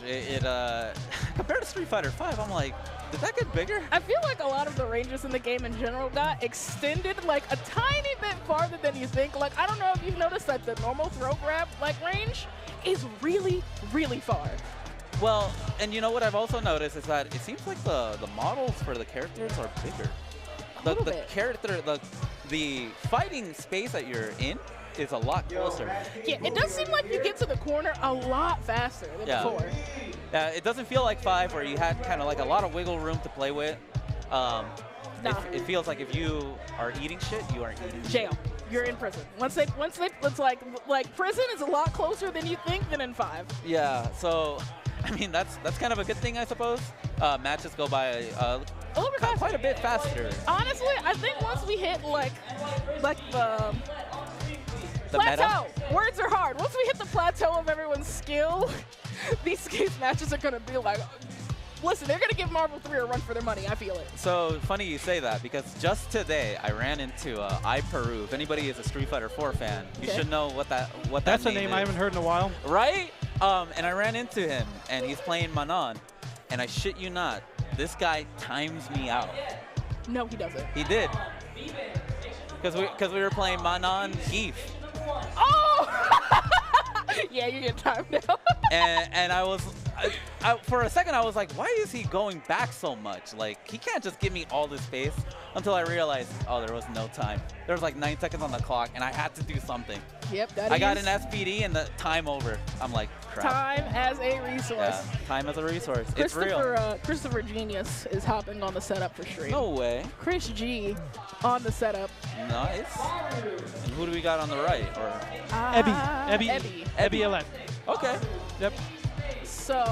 S9: Compared to Street Fighter 5, I'm like, did that get bigger?
S6: I feel like a lot of the ranges in the game in general got extended like a tiny bit farther than you think. Like, I don't know if you've noticed that the normal throw grab range is really, really far.
S9: Well, and you know what I've also noticed is that it seems like the models for the characters are bigger. The fighting space that you're in is a lot closer.
S6: Yeah, it does seem like you get to the corner a lot faster than before.
S9: Yeah, it doesn't feel like 5 where you had kind of like a lot of wiggle room to play with. It feels like if you are eating shit, you are eating
S6: jail. You're in prison. It's like prison is a lot closer than you think than in 5.
S9: Yeah, so I mean that's kind of a good thing, I suppose. Matches go by a little bit faster. Quite a bit faster.
S6: Honestly, I think once we hit like the plateau.
S9: Meta?
S6: Words are hard. Once we hit the plateau of everyone's skill, these matches are going to be like, listen, they're going to give Marvel 3 a run for their money. I feel it.
S9: So funny you say that, because just today I ran into iPeru. If anybody is a Street Fighter 4 fan, you should know what
S2: That's a
S9: name
S2: name
S9: is.
S2: I haven't heard in a while.
S9: Right? And I ran into him, and he's playing Manon. And I shit you not, this guy times me out.
S6: No, he doesn't.
S9: He did. Because we were playing Manon Heath.
S6: Oh! Yeah, you get timed out.
S9: and I was, for a second, I was like, why is he going back so much? Like, he can't just give me all this space. Until I realized, oh, there was no time. There was like 9 seconds on the clock, and I had to do something.
S6: Yep,
S9: I got an SPD and the time over. I'm like, crap.
S6: Time as a resource.
S9: Yeah, time as a resource. It's real.
S6: Christopher Genius is hopping on the setup for stream.
S9: No way.
S6: ChrisG on the setup.
S9: Nice. And who do we got on the right? Or
S2: Ebby Elect.
S9: Okay.
S2: Yep.
S6: So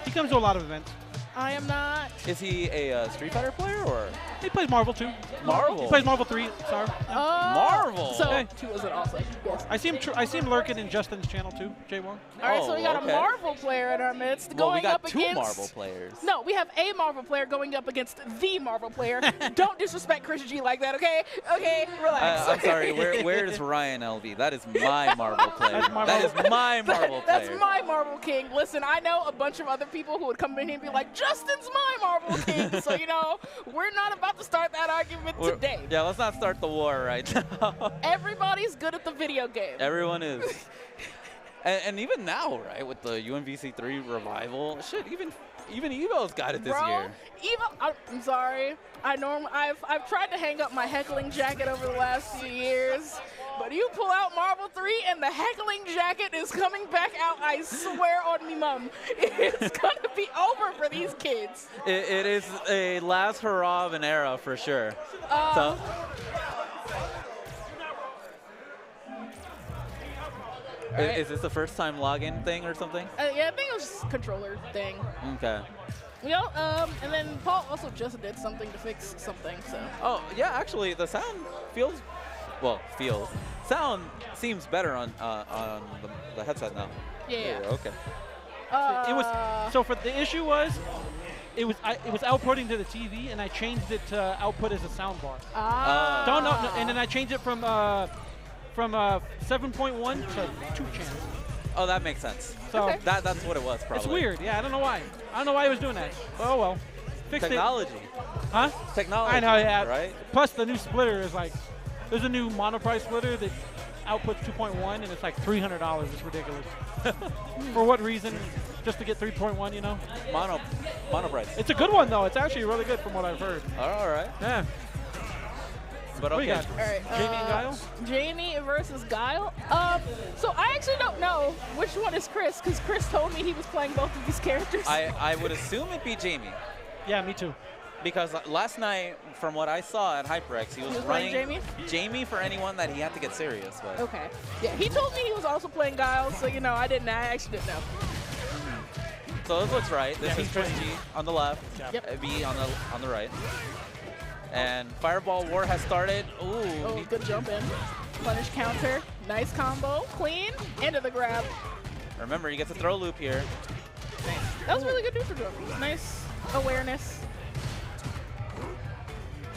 S2: he comes to a lot of events.
S6: I am not.
S9: Is he a Street Fighter player or?
S2: He plays Marvel too.
S9: Marvel.
S2: He plays Marvel 3. Sorry.
S9: Marvel.
S6: So
S2: Okay.
S6: 2 was it also? Yes.
S2: I see him lurking in Justin's channel too. J1.
S6: All right, so we got a Marvel player in our midst going
S9: we got
S6: up
S9: two
S6: against
S9: Marvel players.
S6: No, we have a Marvel player going up against the Marvel player. Don't disrespect ChrisG like that, okay? Okay, relax.
S9: I'm sorry. Where is Ryan LV? That is my Marvel player. That is my Marvel player.
S6: That's my Marvel King. Listen, I know a bunch of other people who would come in here and be like, Justin's my Marvel King. So, you know, we're not about to start that argument today.
S9: Yeah, let's not start the war right now.
S6: Everybody's good at the video game.
S9: Everyone is. and even now, right, with the UMVC3 revival, shit, even Evo's got it this year.
S6: Evo, I'm sorry. I've tried to hang up my heckling jacket over the last few years, but you pull out Marvel 3 and the heckling jacket is coming back out, I swear on me mum. It's going to be over for these kids.
S9: It is a last hurrah of an era for sure. Is this the first time login thing or something?
S6: Yeah, I think it was just a controller thing.
S9: Okay.
S6: And then Paul also just did something to fix something, so.
S9: Oh, yeah, actually, the sound sound seems better on the headset now.
S6: Yeah.
S9: Okay.
S2: It was so for the issue was it was outputting to the TV, and I changed it to output as a soundbar. Don't know, and then I changed it from 7.1 to 2 channels.
S9: Oh, that makes sense.
S2: So
S9: that's what it was, probably.
S2: It's weird. Yeah, I don't know why. I don't know why he was doing that. Oh well. Fixed
S9: Technology.
S2: it. Huh?
S9: Technology.
S2: I know. Yeah.
S9: Right.
S2: Plus the new splitter is like, there's a new monoprice splitter that outputs 2.1 and it's like $300. It's ridiculous. For what reason? Just to get 3.1, you know?
S9: Monoprice.
S2: It's a good one though. It's actually really good from what I've heard.
S9: All right.
S2: Yeah.
S9: But
S2: What
S9: okay.
S2: do you got?
S6: All right,
S2: Jamie and Guile?
S6: Jamie versus Guile. So I actually don't know which one is Chris, because Chris told me he was playing both of these characters.
S9: I would assume it'd be Jamie.
S2: Yeah, me too.
S9: Because last night, from what I saw at HyperX, he was running
S6: playing
S9: Jamie for anyone that he had to get serious with.
S6: Okay. Yeah, he told me he was also playing Guile, so you know, I actually didn't know.
S9: So this looks right. This is ChrisG on the left,
S6: Yep.
S9: B on the right. And Fireball War has started. Ooh.
S6: Oh, good jump in. Punish counter. Nice combo. Clean. Into the grab.
S9: Remember, he gets a throw loop here.
S6: That was really good neutral jump. Nice awareness.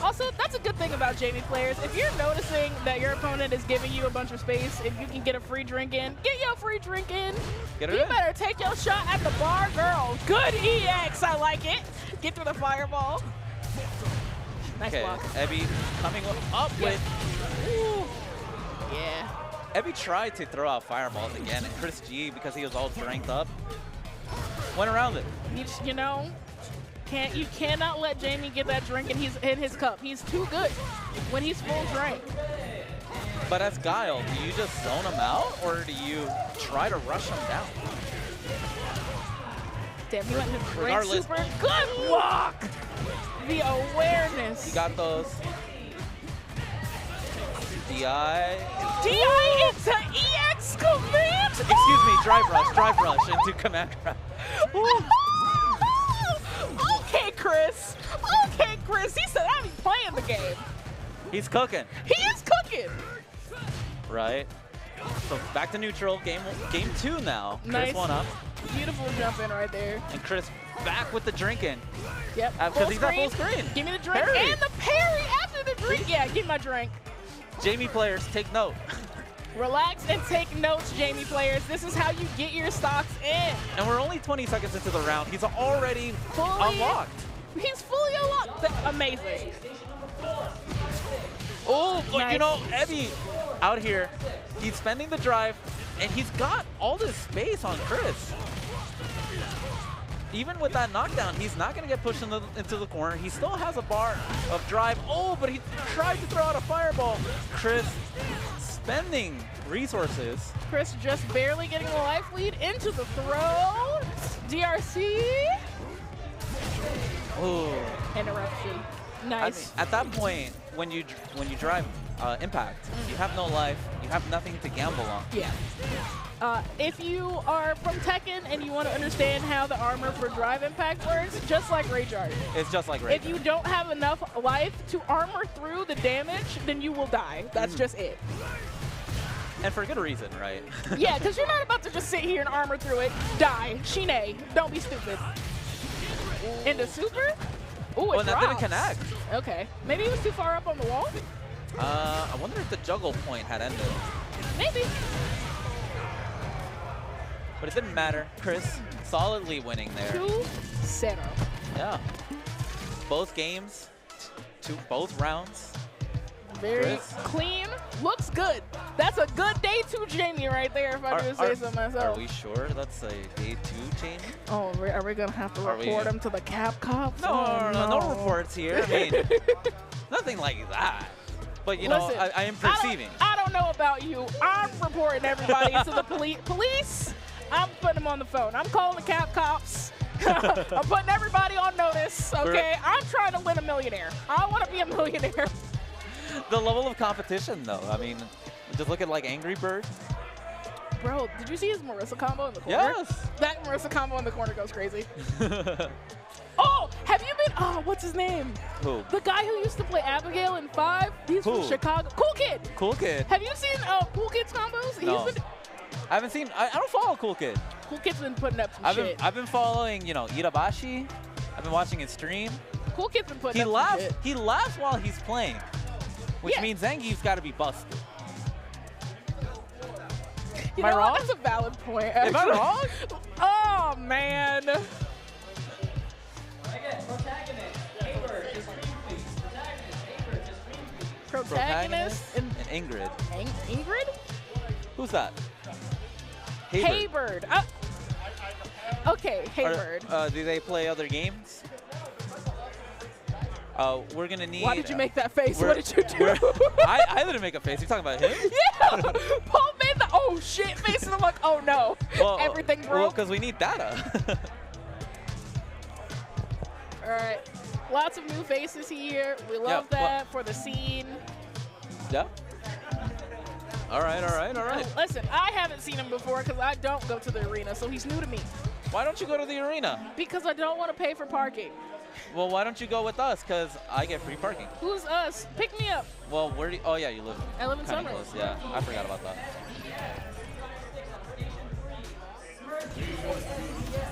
S6: Also, that's a good thing about Jamie players. If you're noticing that your opponent is giving you a bunch of space and you can get a free drink in, get your free drink in.
S9: Get
S6: You
S9: it in.
S6: better take your shot at the bar, girl. Good EX, I like it. Get through the fireball. Nice
S9: Okay,
S6: block.
S9: Ebby coming up with.
S6: Ooh. Yeah.
S9: Ebby tried to throw out fireballs again, and ChrisG, because he was all strength up, went around it.
S6: You know, you cannot let Jamie get that drink in his cup. He's too good when he's full strength.
S9: But as Guile, do you just zone him out, or do you try to rush him down?
S6: Damn, he went to drink
S9: Regardless.
S6: super. Good block. The awareness.
S9: You got those. DI.
S6: DI into EX command.
S9: Excuse me, drive rush into command grab.
S6: Okay, Chris. Okay, Chris. He said I be playing the game.
S9: He's cooking.
S6: He is cooking.
S9: Right. So back to neutral. Game 2 now.
S6: Nice.
S9: Chris one up.
S6: Beautiful jump in right there.
S9: And Chris back with the drinking.
S6: Yep.
S9: Because he's at full screen.
S6: Give me the drink.
S9: Parry.
S6: And the parry after the drink. Yeah, give me my drink.
S9: Jamie players, take note.
S6: Relax and take notes, Jamie players. This is how you get your stocks in.
S9: And we're only 20 seconds into the round. He's already
S6: Fully
S9: unlocked.
S6: He's fully unlocked. Amazing.
S9: Oh, but
S6: Nice.
S9: you know, Ebby out here, he's spending the drive, and he's got all this space on Chris. Even with that knockdown, he's not going to get pushed into the corner. He still has a bar of drive. Oh, but he tried to throw out a fireball. Chris spending resources.
S6: Chris just barely getting the life lead into the throw. DRC.
S9: Oh.
S6: Interruption. Nice.
S9: I mean, at that point, when you drive impact, you have no life. You have nothing to gamble on.
S6: Yeah. If you are from Tekken and you want to understand how the armor for drive impact works, just like Rayjar.
S9: It's just like Rayjar.
S6: If you don't have enough life to armor through the damage, then you will die. That's just it.
S9: And for good reason, right?
S6: Yeah, because you're not about to just sit here and armor through it. Die. Shine. Don't be stupid. Into super? Ooh, it
S9: Well, that didn't
S6: drops.
S9: connect.
S6: Okay. Maybe he was too far up on the wall?
S9: I wonder if the juggle point had ended.
S6: Maybe.
S9: But it didn't matter. Chris solidly winning there.
S6: 2-0.
S9: Yeah. Both games, both rounds.
S6: Very
S9: Chris.
S6: clean. Looks good. That's a good day 2 Jamie right there, if I do say so myself.
S9: Are we sure that's a day 2 change?
S6: Oh, are we going to have to
S9: Are we-
S6: report him to the Cap Cops?
S9: No,
S6: Oh,
S9: no reports here. I mean, nothing like that. But, you know,
S6: Listen,
S9: I am perceiving.
S6: I don't know about you. I'm reporting everybody to the police. I'm putting them on the phone. I'm calling the Cap Cops. I'm putting everybody on notice, okay? I'm trying to win a millionaire. I want to be a millionaire.
S9: The level of competition, though. I mean, just look at, like, Angry Bird.
S6: Bro, did you see his Marissa combo in the corner?
S9: Yes.
S6: That Marissa combo in the corner goes crazy. Oh, have you been, what's his name?
S9: Who?
S6: The guy who used to play Abigail in 5. He's
S9: Who?
S6: from Chicago. Cool Kid.
S9: Cool Kid.
S6: Have you seen Cool Kid's combos?
S9: No.
S6: He's been,
S9: I haven't seen, I don't follow Cool Kid.
S6: Cool Kid's been putting up some shit.
S9: I've been following, you know, Irabashi. I've been watching his stream.
S6: Cool Kid's been putting
S9: He
S6: up some
S9: laughs.
S6: shit.
S9: He laughs while he's playing, which
S6: Yeah.
S9: means Zangief's got to be busted.
S6: You
S9: Am I
S6: know what?
S9: wrong?
S6: That's a valid point.
S9: Am I
S6: actually.
S9: wrong?
S6: Oh, man.
S8: Protagonist, Hayward, just screen please. Protagonist, Hayward, just screen please.
S6: Protagonist and
S9: and Ingrid.
S6: Ingrid?
S9: Who's that?
S6: Haybird. Okay, Haybird.
S9: Do they play other games? We're gonna need.
S6: Why did you make that face?
S9: we're-
S6: What did you do?
S9: I didn't make a face. You talking about him?
S6: Yeah. Paul made the oh shit face, and I'm like, oh no.
S9: Well,
S6: Everything
S9: Well,
S6: broke.
S9: because we need data.
S6: All right. Lots of new faces here. We love
S9: Yeah,
S6: that for the scene.
S9: Yeah. All right.
S6: Listen, I haven't seen him before because I don't go to the arena, so he's new to me.
S9: Why don't you go to the arena?
S6: Because I don't want to pay for parking.
S9: Well, why don't you go with us? Because I get free parking.
S6: Who's us? Pick me up.
S9: Well, where do you, oh yeah, you live.
S6: I live in
S9: kinda
S6: Sunrise.
S9: close. Yeah, I forgot about that.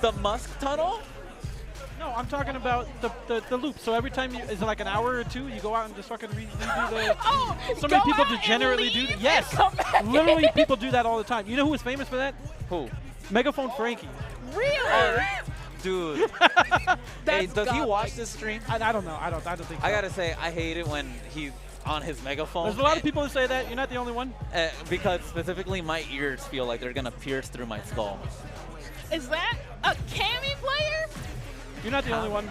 S9: The Musk Tunnel?
S2: No, I'm talking about the loop. So every time is it like an hour or two? You go out and just fucking redo the.
S6: Oh,
S2: so many
S6: go
S2: people
S6: out and
S2: degenerately do
S6: leave
S2: that.
S6: and
S2: Yes,
S6: come back
S2: literally
S6: in.
S2: people do that all the time. You know who was famous for that?
S9: Who?
S2: Megaphone Frankie.
S6: Really?
S9: Dude. Hey, does he watch
S6: godlike.
S9: this stream?
S2: I don't know. I don't think so.
S9: I gotta say, I hate it when he's on his megaphone.
S2: There's a lot of people who say that. You're not the only one.
S9: Because specifically my ears feel like they're gonna pierce through my skull.
S6: Is that a Cammy player?
S2: You're not the only one.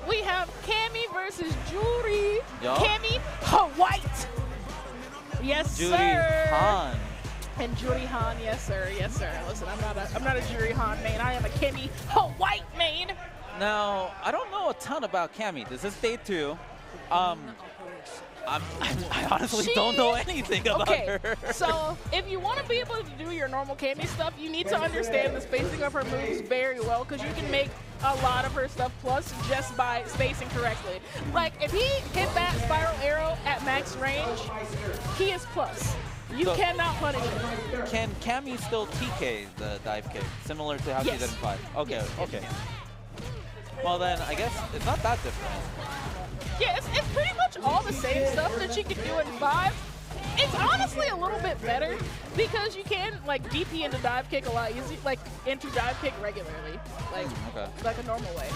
S6: We have Cammy versus Judy.
S9: Yup.
S6: Cammy White. Yes,
S9: Judy
S6: sir.
S9: Han.
S6: And Judy Han, yes sir, yes sir. Listen, I'm not a Judy Han main. I am a Cammy White main.
S9: Now, I don't know a ton about Cammy. This is day 2. I honestly don't know anything about her.
S6: So if you want to be able to do your normal Cammy stuff, you need to understand the spacing of her moves very well, because you can make a lot of her stuff plus just by spacing correctly. Like if he hit that spiral arrow at max range, he is plus. You
S9: So-
S6: cannot punish him.
S9: Can Cammy still TK the dive kick, similar to how she did in 5? Okay,
S6: Yes, yes,
S9: okay.
S6: yes.
S9: Well then, I guess it's not that different.
S6: Yeah, it's pretty much all the same stuff that you can do in 5. It's honestly a little bit better because you can like DP into dive kick a lot easier, like into dive kick regularly, like
S9: Okay.
S6: like a normal way.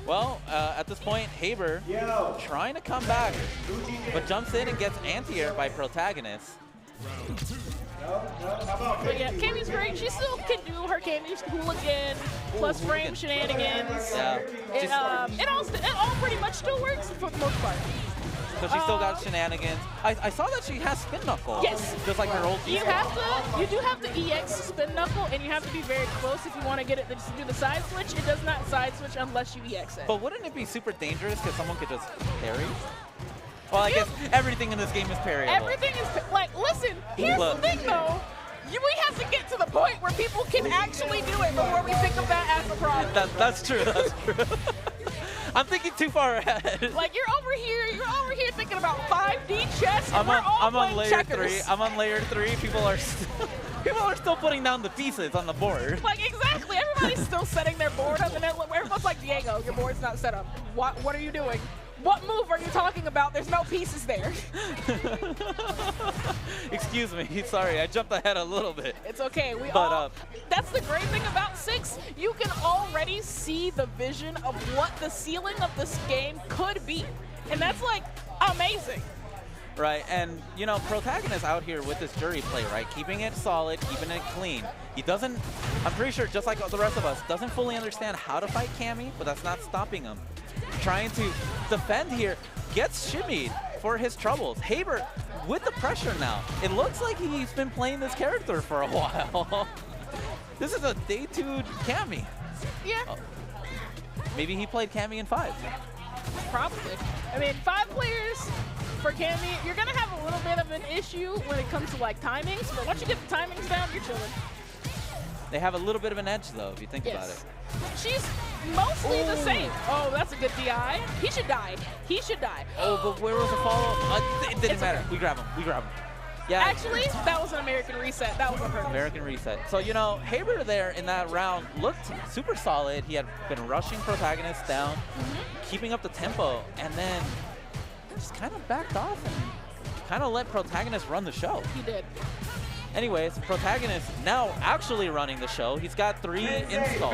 S9: Well, at this point, Haber trying to come back, but jumps in and gets anti-air by Protagonist.
S6: But yeah, Cammy's great. She still can do her Cammy's hooligan plus frame shenanigans.
S9: Yeah.
S6: It all pretty much still works for the most part.
S9: So she still got shenanigans. I saw that she has spin knuckle.
S6: Yes.
S9: Just like her old
S6: You do have to EX spin knuckle, and you have to be very close if you want to get it to do the side switch. It does not side switch unless you EX it.
S9: But wouldn't it be super dangerous because someone could just parry? Well, I guess everything in this game is parryable.
S6: Everything is like, listen, here's the thing though. We have to get to the point where people can actually do it before we think of that as a problem.
S9: That's true. That's true. I'm thinking too far ahead.
S6: Like you're over here thinking about 5D chess, and
S9: I'm on layer
S6: checkers.
S9: 3. I'm on layer 3. People are still putting down the pieces on the board.
S6: Like exactly, everybody's still setting their board up, and everyone's like, Diego, your board's not set up. What are you doing? What move are you talking about? There's no pieces there.
S9: Excuse me. Sorry, I jumped ahead a little bit.
S6: It's okay. That's the great thing about 6. You can already see the vision of what the ceiling of this game could be. And that's like amazing.
S9: Right, and you know, Protagonist out here with this jury play, right? Keeping it solid, keeping it clean. He doesn't, I'm pretty sure, just like the rest of us, doesn't fully understand how to fight Cammy, but that's not stopping him. Trying to defend here, gets shimmied for his troubles. Haber with the pressure now. It looks like he's been playing this character for a while. This is a day 2 Cammy.
S6: Yeah.
S9: Maybe he played Cammy in 5.
S6: Probably. I mean, 5 players for Cammy, you're going to have a little bit of an issue when it comes to like timings, but once you get the timings down, you're chilling.
S9: They have a little bit of an edge though, if you think about it.
S6: She's mostly the same. Oh, that's a good DI. He should die. He should die.
S9: Oh, but where was the follow? It didn't matter.
S6: Okay.
S9: We grab him. We grab him. Yeah.
S6: Actually, that was an American reset. That was a purpose.
S9: American reset. So, you know, Haber there in that round looked super solid. He had been rushing protagonists down, keeping up the tempo, and then just kind of backed off and kind of let protagonists run the show.
S6: He did.
S9: Anyways, Protagonist now actually running the show. He's got 3 installs.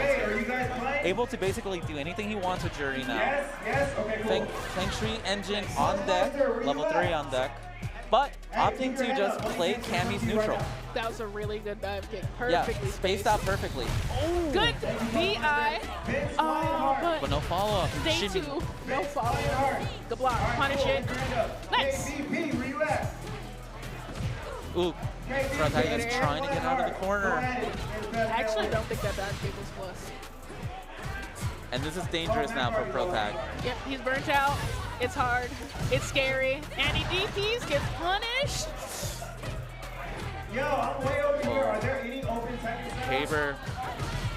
S9: Able to basically do anything he wants with Jury now.
S8: Yes, okay, cool.
S9: Feng Shui engine on deck, level 3 on deck. But opting to just play Cammy's neutral.
S6: That was a really good dive kick.
S9: Yeah,
S6: Perfectly
S9: spaced out perfectly.
S6: Good DI. Oh,
S9: But no follow-up.
S6: Day
S9: Shimmy.
S6: 2, no follow. Good block. Punish it. Nice.
S9: Ooh, Protagonist trying to get out of the corner.
S6: I actually don't think that dive kick was plus.
S9: And this is dangerous now for Protag.
S6: Yep, he's burnt out. It's hard. It's scary. And he DPs, gets punished.
S8: Yo, I'm way over here. Are there any open seconds?
S9: Haber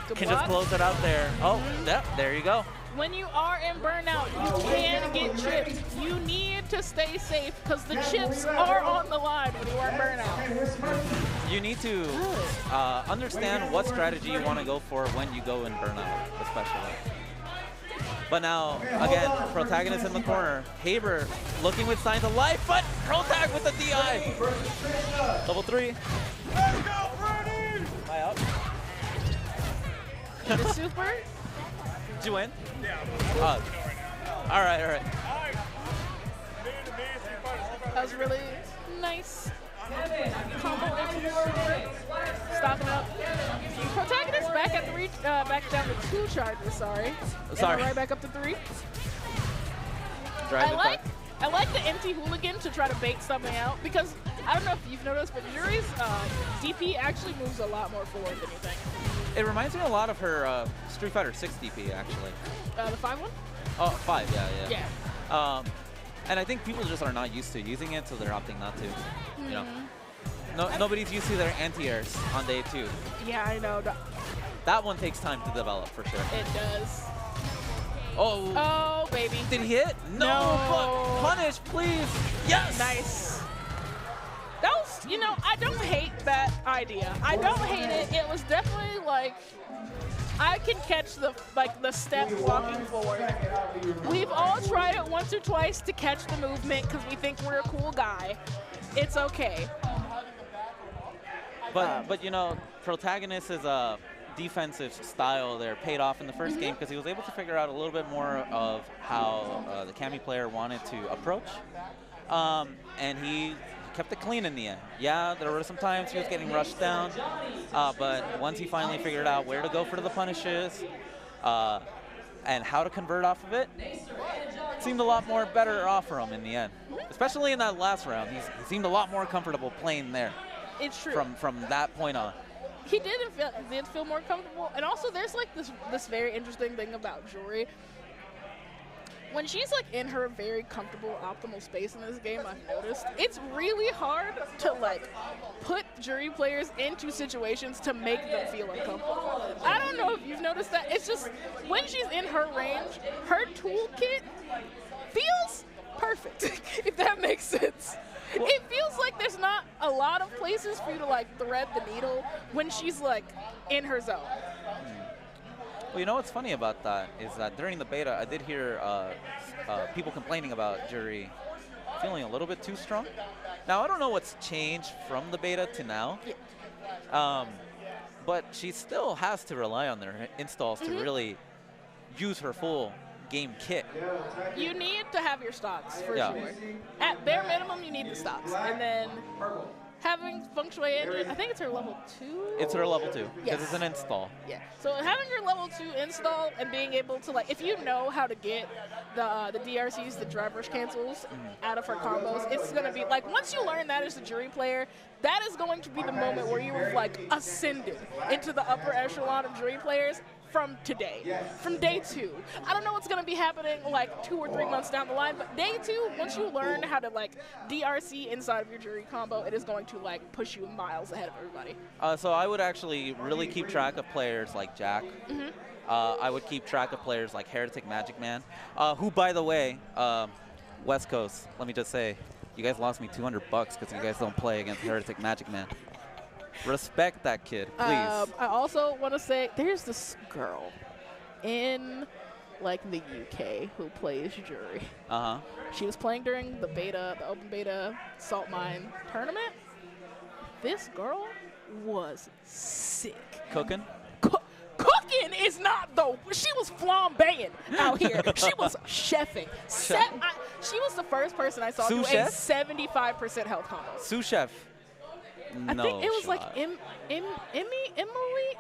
S6: Good
S9: can
S6: block.
S9: just close it out there. Oh, yep, there you go.
S6: when you are in burnout, you can get chipped. You need to stay safe because the chips are on the line when you are in burnout.
S9: You need to understand what strategy you want to go for when you go in burnout, especially. But now, again, Protagonist in the corner. Haber looking with signs of life, but Protag with the DI. Level 3. Am I up?
S6: The super.
S9: Did you win? Yeah. All right.
S6: That was really nice. Combo into stopping up. Protagonist back at 3, back down to 2 charges. Sorry. And right back up to 3. I like the empty hooligan to try to bait something out because I don't know if you've noticed, but Yuri's DP actually moves a lot more forward than you think.
S9: It reminds me a lot of her Street Fighter 6 DP, actually.
S6: The 5 one?
S9: Oh, 5, yeah.
S6: Yeah.
S9: And I think people just are not used to using it, so they're opting not to. You know, nobody's used to their anti-airs on day 2.
S6: Yeah, I know.
S9: That one takes time to develop, for sure.
S6: It does.
S9: Oh,
S6: baby.
S9: Did he hit? No, but punish, please. Yes.
S6: Nice. That was, you know, I don't hate that idea. I don't hate it. It was definitely like, I can catch the step walking forward. We've all tried it once or twice to catch the movement because we think we're a cool guy. It's okay.
S9: But you know, Protagonist's defensive style there paid off in the first game because he was able to figure out a little bit more of how the Cammy player wanted to approach. And he kept it clean in the end. Yeah, there were some times he was getting rushed down, but once he finally figured out where to go for the punishes and how to convert off of it, it seemed a lot more better off for him in the end. Especially in that last round, he seemed a lot more comfortable playing there.
S6: It's true.
S9: From that point on.
S6: He did feel more comfortable. And also there's like this very interesting thing about Juri. When she's like in her very comfortable optimal space in this game, I've noticed it's really hard to like put Juri players into situations to make them feel uncomfortable. I don't know if you've noticed that. It's just when she's in her range, her toolkit feels perfect, if that makes sense. It feels like there's not a lot of places for you to like thread the needle when she's like in her zone.
S9: Well, you know what's funny about that is that during the beta, I did hear people complaining about Juri feeling a little bit too strong. Now, I don't know what's changed from the beta to now, but she still has to rely on their installs to really use her full game kit.
S6: You need to have your stocks, for sure. At bare minimum, you need the stocks. And then having Feng Shui Engine, I think it's her level 2?
S9: It's her level 2, because it's an install.
S6: Yeah, so having your level 2 install and being able to, like, if you know how to get the DRCs, the driver's cancels, out of her combos, it's going to be, like, once you learn that as a Juri player, that is going to be the moment where you've, like, ascended into the upper echelon of Juri players from today, from day 2. I don't know what's going to be happening like 2 or 3 months down the line, but day 2, once you learn how to like DRC inside of your Juri combo, it is going to like push you miles ahead of everybody.
S9: So I would actually really keep track of players like Jack. I would keep track of players like Heretic Magic Man, who, by the way, West Coast, let me just say, you guys lost me $200 because you guys don't play against Heretic Magic Man. Respect that kid, please.
S6: I also want to say there's this girl in like the UK who plays Juri. She was playing during the beta, the open beta Salt Mine tournament. This girl was sick.
S9: Cooking?
S6: Cooking is not though. She was flambeing out here. She was chefing. She was the first person I saw do a 75% health combo.
S9: Sous chef.
S6: I think it was like Emily,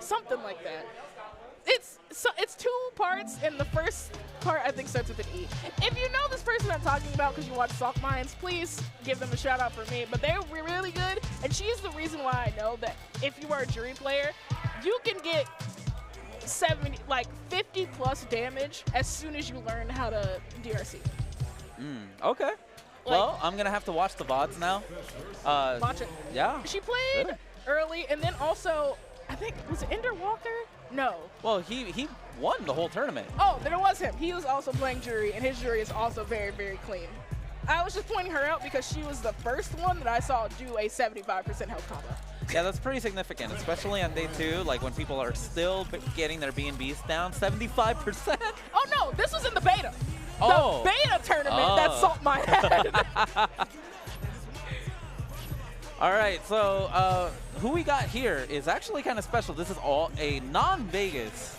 S6: something like that. It's 2 parts, and the first part I think starts with an E. If you know this person I'm talking about because you watch Salt Mines, please give them a shout out for me. But they're really good, and she's the reason why I know that if you are a Juri player, you can get 50 plus damage as soon as you learn how to DRC.
S9: Okay. Well, I'm going to have to watch the VODs now.
S6: Watch it.
S9: Yeah.
S6: She played early, and then also, I think, was it Ender Walker? No.
S9: Well, he won the whole tournament.
S6: Oh, then it was him. He was also playing jury, and his jury is also very, very clean. I was just pointing her out because she was the first one that I saw do a 75% health combo.
S9: Yeah, that's pretty significant, especially on day 2, like when people are still getting their B&Bs down, 75%.
S6: Oh no, this was in the beta.
S9: Oh.
S6: The beta tournament that salted my head.
S9: All right, so who we got here is actually kind of special. This is all a non-Vegas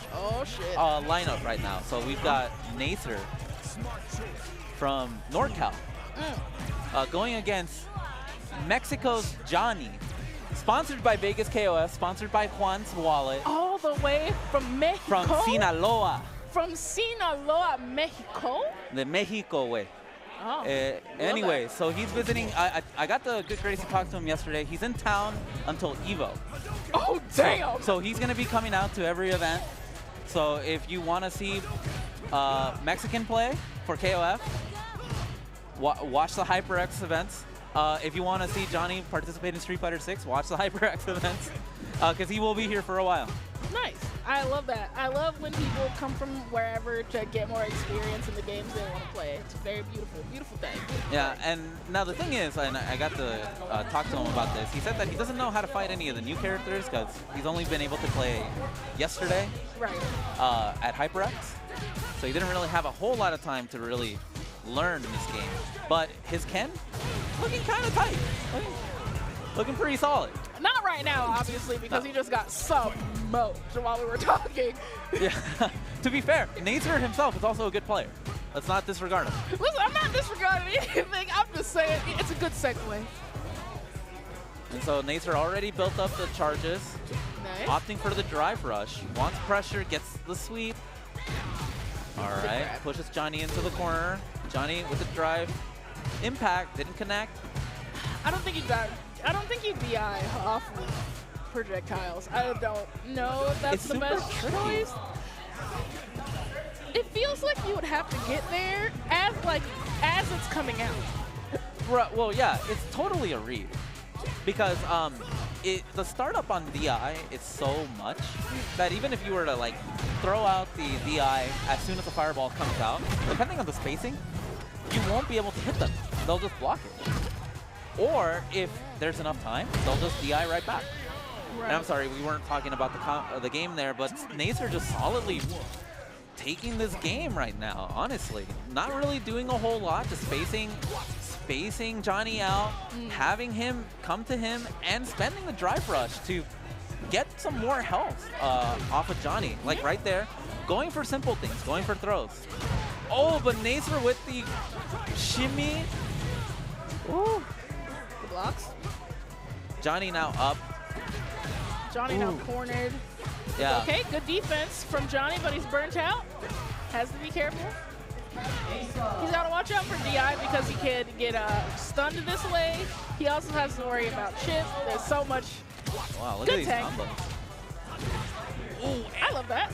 S9: lineup right now. So we've got Nacer from NorCal going against Mexico's Johnny. Sponsored by Vegas KOF, sponsored by Juan's Wallet.
S6: All the way from Mexico?
S9: From Sinaloa.
S6: From Sinaloa, Mexico?
S9: The Mexico way.
S6: Oh,
S9: anyway, so he's visiting. I got the good grace to talk to him yesterday. He's in town until EVO.
S6: Oh, damn!
S9: So he's going to be coming out to every event. So if you want to see Mexican play for KOF, watch the HyperX events. If you want to see Johnny participate in Street Fighter 6, watch the HyperX events, because he will be here for a while.
S6: Nice. I love that. I love when people come from wherever to get more experience in the games they want to play. It's a very beautiful, beautiful thing.
S9: Yeah, and now the thing is, and I got to talk to him about this, he said that he doesn't know how to fight any of the new characters because he's only been able to play yesterday at HyperX. So he didn't really have a whole lot of time to really learn this game. But his Ken, looking kind of tight. Looking pretty solid.
S6: Not right now, obviously, because he just got smoked while we were talking.
S9: Yeah. To be fair, Nacer himself is also a good player. Let's not disregard him.
S6: Listen, I'm not disregarding anything. I'm just saying it's a good segue.
S9: And so Nacer already built up the charges.
S6: Nice.
S9: Opting for the drive rush. Wants pressure, gets the sweep. All right. Pushes Johnny into the corner. Johnny with the drive. Impact. Didn't connect.
S6: I don't think he got. I don't think you DI off of projectiles. I don't know if that's the best choice. It feels like you would have to get there as it's coming out.
S9: Well, yeah, it's totally a read because the startup on DI is so much that even if you were to like throw out the DI as soon as the fireball comes out, depending on the spacing, you won't be able to hit them. They'll just block it. Or if there's enough time, they'll just DI right back.
S6: Right.
S9: And I'm sorry, we weren't talking about the game there, but Nacer just solidly taking this game right now, honestly. Not really doing a whole lot, just spacing Johnny out, having him come to him, and spending the drive rush to get some more health off of Johnny. Like right there, going for simple things, going for throws. Oh, but Nacer with the shimmy. Ooh.
S6: Blocks.
S9: Johnny now up.
S6: Johnny now cornered.
S9: Yeah.
S6: Okay, good defense from Johnny, but he's burnt out. Has to be careful. He's got to watch out for DI because he can get stunned this way. He also has to worry about chip. There's so much.
S9: Wow, look
S6: good
S9: at these
S6: tank.
S9: combos.
S6: Ooh, I love that.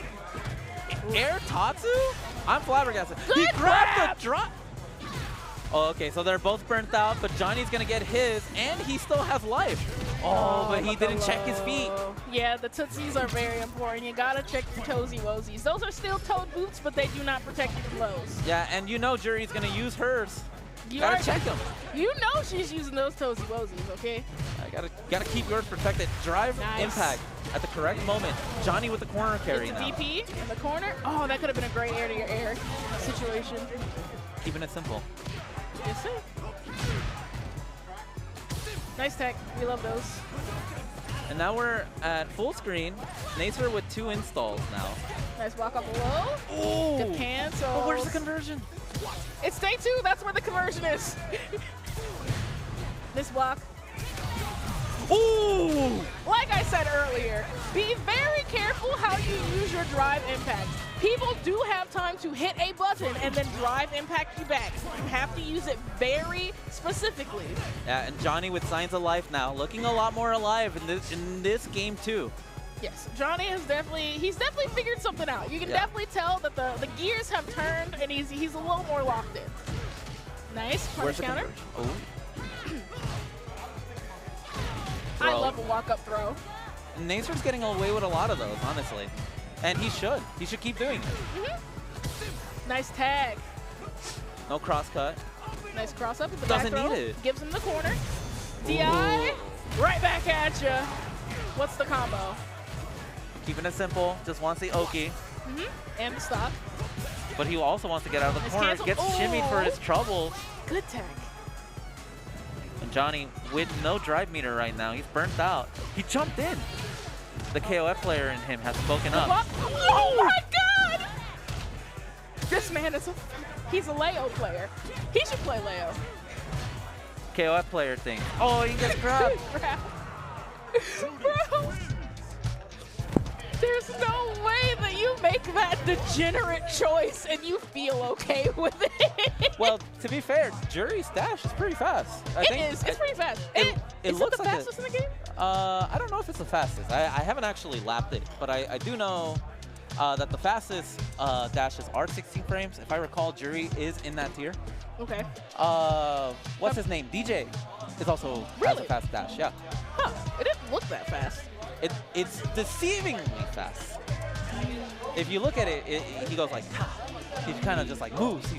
S9: Air Tatsu? I'm flabbergasted.
S6: Good
S9: he grabbed
S6: grab!
S9: the drop. Oh, okay, so they're both burnt out, but Johnny's gonna get his, and he still has life. Oh, but he didn't check his feet.
S6: Yeah, the tootsies are very important. You gotta check your toesy woesies. Those are steel toed boots, but they do not protect you from blows.
S9: Yeah, and you know Jury's gonna use hers.
S6: You
S9: gotta check them.
S6: You know she's using those toesy woesies, okay?
S9: I gotta keep yours protected. Drive impact at the correct moment. Johnny with the corner carry now.
S6: DP in the corner. Oh, that could have been a great air-to-air situation.
S9: Keeping it simple.
S6: Yes, sir. Nice tech. We love those.
S9: And now we're at full screen. Nacer with 2 installs now.
S6: Nice block off the low.
S9: Ooh.
S6: Good cancel.
S9: Oh, where's the conversion?
S6: It's day 2. That's where the conversion is. This block.
S9: Ooh!
S6: Like I said earlier, be very careful how you use your drive impact. People do have time to hit a button and then drive impact you back. You have to use it very specifically.
S9: Yeah, and Johnny with signs of life now, looking a lot more alive in this game too.
S6: Yes, Johnny has he's definitely figured something out. You can definitely tell that the gears have turned and he's a little more locked in. Nice punish counter.
S9: Oh.
S6: I love a walk-up throw.
S9: Nacer's getting away with a lot of those, honestly. And he should. He should keep doing it.
S6: Nice tag.
S9: No cross cut.
S6: Nice cross up with the
S9: Doesn't
S6: back throw.
S9: need it.
S6: Gives him the corner. DI, right back at ya. What's the combo?
S9: Keeping it simple. Just wants the Oki.
S6: And the stop.
S9: But he also wants to get out of the
S6: Nice
S9: corner.
S6: cancel.
S9: Gets shimmied for his troubles.
S6: Good tag.
S9: And Johnny, with no drive meter right now, he's burnt out. He jumped in. The KOF player in him has spoken up.
S6: Oh my God! This man is he's a Leo player. He should play Leo.
S9: KOF player thing. Oh, he gets grabbed.
S6: Bro, there's no way that you make that degenerate choice and you feel okay with it.
S9: Well, to be fair, Jury's dash is pretty fast.
S6: It's pretty fast.
S9: It
S6: is
S9: looks
S6: it the
S9: like
S6: fastest in the game?
S9: I don't know if it's the fastest. I haven't actually lapped it, but I do know that the fastest dashes are 16 frames. If I recall, Jury is in that tier.
S6: Okay.
S9: What's his name? DJ is also has a fast dash. Yeah.
S6: Huh. It didn't look that fast.
S9: It's deceivingly fast. If you look at it, he goes like, ha. He kind of just like moves.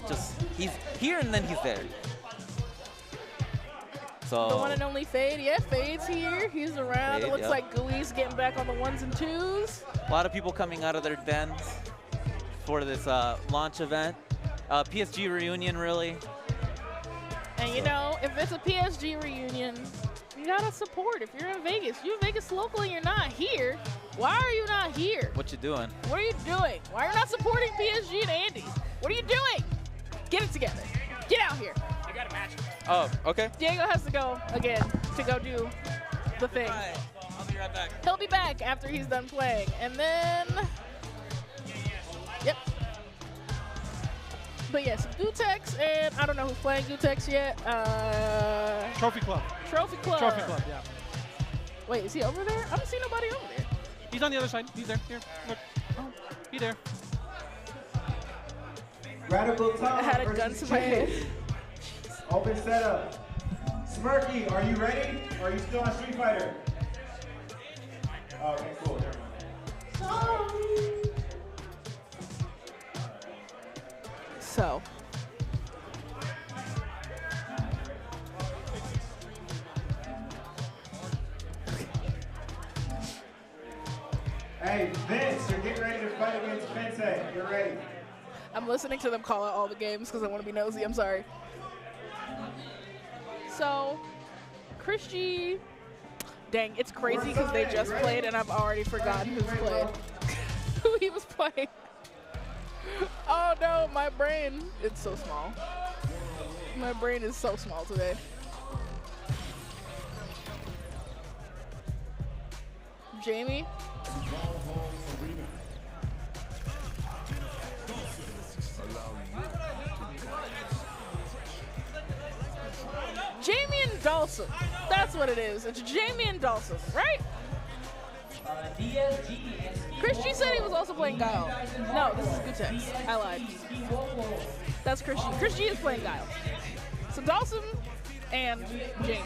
S9: He's here and then he's there. So
S6: The one and only Fade. Yeah, Fade's here. He's around.
S9: Fade,
S6: It looks
S9: yep.
S6: like Gooey's getting back on the 1s and 2s.
S9: A lot of people coming out of their dens for this launch event. PSG reunion, really.
S6: And you know, if it's a PSG reunion, you gotta support. If you're in Vegas, you're in Vegas locally, you're not here. Why are you not here?
S9: What you doing?
S6: What are you doing? Why are you not supporting PSG and Andy? What are you doing? Get it together. Get out here.
S10: I got a match.
S9: Oh, okay.
S6: Diego has to go again to go do the thing.
S9: I'll be right back.
S6: He'll be back after he's done playing. And then, yep. But yes, Gootecks, and I don't know who's playing Gootecks yet.
S2: Trophy Club.
S6: Trophy Club.
S2: Trophy Club, yeah.
S6: Wait, is he over there? I don't see nobody over there.
S2: He's on the other side. He's there. Here, look. Oh, he there.
S8: Radical Tom
S6: I had a
S8: versus
S6: gun to my head.
S8: Chase. Open setup. Smirky, are you ready? Or are you still on Street Fighter? Okay, cool. Never mind.
S6: So.
S8: Hey, Vince, you're getting ready to fight against Fensei. You're ready.
S6: I'm listening to them call out all the games because I want to be nosy. I'm sorry. So, ChrisG, dang, it's crazy because they just played and I've already forgotten who's played. Who he was playing. Oh no, my brain, it's so small. My brain is so small today. Jamie. Jamie and Dawson. That's what it is. It's Jamie and Dawson, right? ChrisG said he was also playing Guile. No, this is Gootecks. I lied. That's ChrisG. ChrisG is playing Guile. So Dawson and Jamie.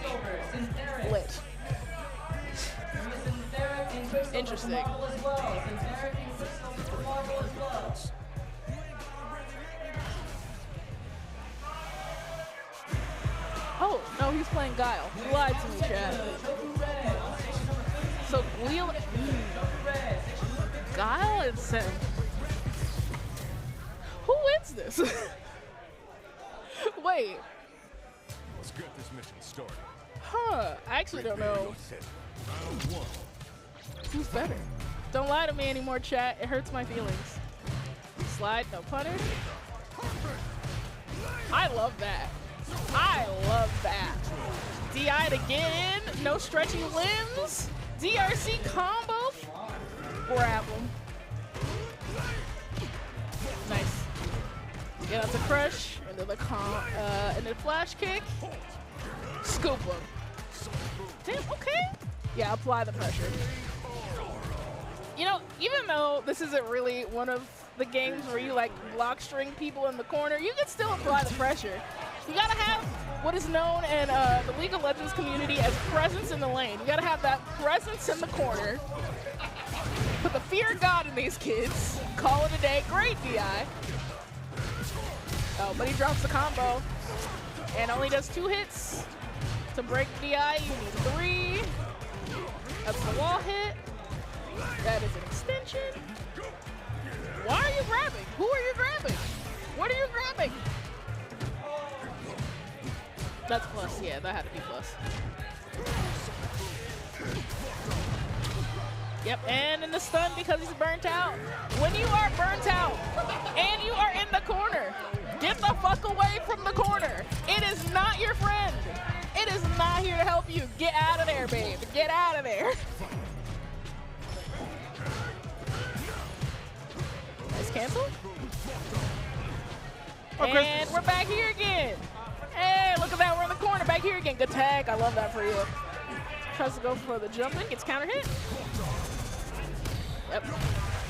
S6: Lit. Interesting. Oh, no, he's playing Guile. You lied to me, Chad. So, Guile and Sim. Who wins this? Wait.
S1: Let's get this mission started.
S6: Huh. I actually don't know. Who's better? Don't lie to me anymore, chat. It hurts my feelings. Slide, no punish. I love that. I love that. DI to get in, no stretching limbs. DRC combo. Grab him. Nice. Get out the crush, into the flash kick. Scoop him. Damn, okay. Yeah, apply the pressure. You know, even though this isn't really one of the games where you like block string people in the corner, you can still apply the pressure. You gotta have what is known in the League of Legends community as presence in the lane. You gotta have that presence in the corner. Put the fear of God in these kids. Call it a day. Great DI. Oh, but he drops the combo. And only does 2 hits. To break DI, you need 3. That's the wall hit. That is an extension. Why are you grabbing? Who are you grabbing? What are you grabbing? That's plus, yeah, that had to be plus. Yep, and in the stun because he's burnt out. When you are burnt out and you are in the corner, get the fuck away from the corner. It is not your friend. It is not here to help you. Get out of there, babe. Get out of there. Nice cancel. And we're back here again. Hey, look at that. We're in the corner. Back here again. Good tag. I love that for you. Tries to go for the jump in. Gets counter hit. Yep.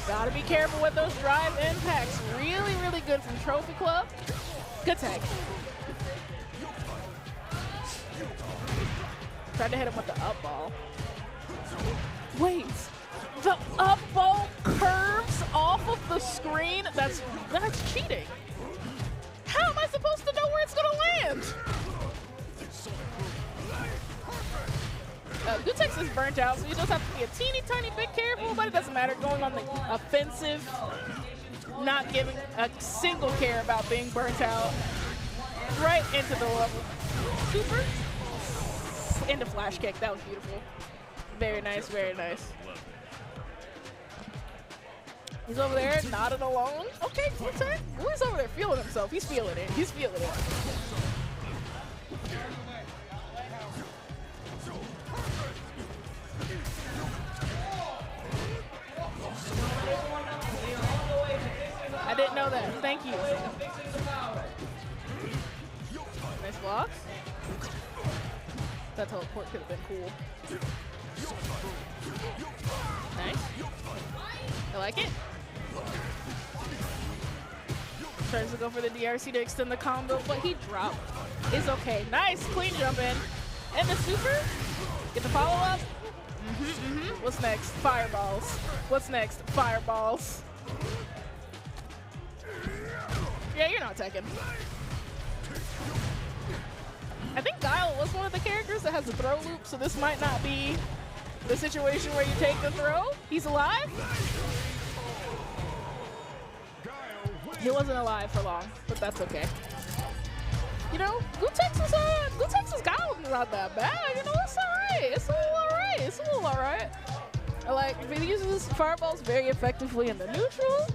S6: Gotta be careful with those drive impacts. Really, really good from Trophy Club. Good tag. Tried to hit him with the up ball. Wait. The up ball curves off of the screen? That's cheating. How am I supposed to know where it's gonna land? Gootecks is burnt out, so you just have to be a teeny tiny bit careful, but it doesn't matter. Going on the offensive, not giving a single care about being burnt out. Right into the level. Super. Into flash kick. That was beautiful. Very nice, very nice. He's over there, nodding along. Okay, okay. He's over there feeling himself. He's feeling it. He's feeling it. I didn't know that. Thank you. Nice blocks. That teleport could have been cool. Nice. I like it. Tries to go for the DRC to extend the combo, but he dropped. It's okay. Nice. Clean jump in. And the super. Get the follow-up. What's next? Fireballs. What's next? Fireballs. Yeah, you're not taking. I think Guile was one of the characters that has a throw loop, so this might not be the situation where you take the throw. He's alive. He wasn't alive for long, but that's okay. You know, Gootecks' Guile is not that bad. You know, it's alright. It's a little alright. It's a little alright. Like, if he uses fireballs very effectively in the neutral,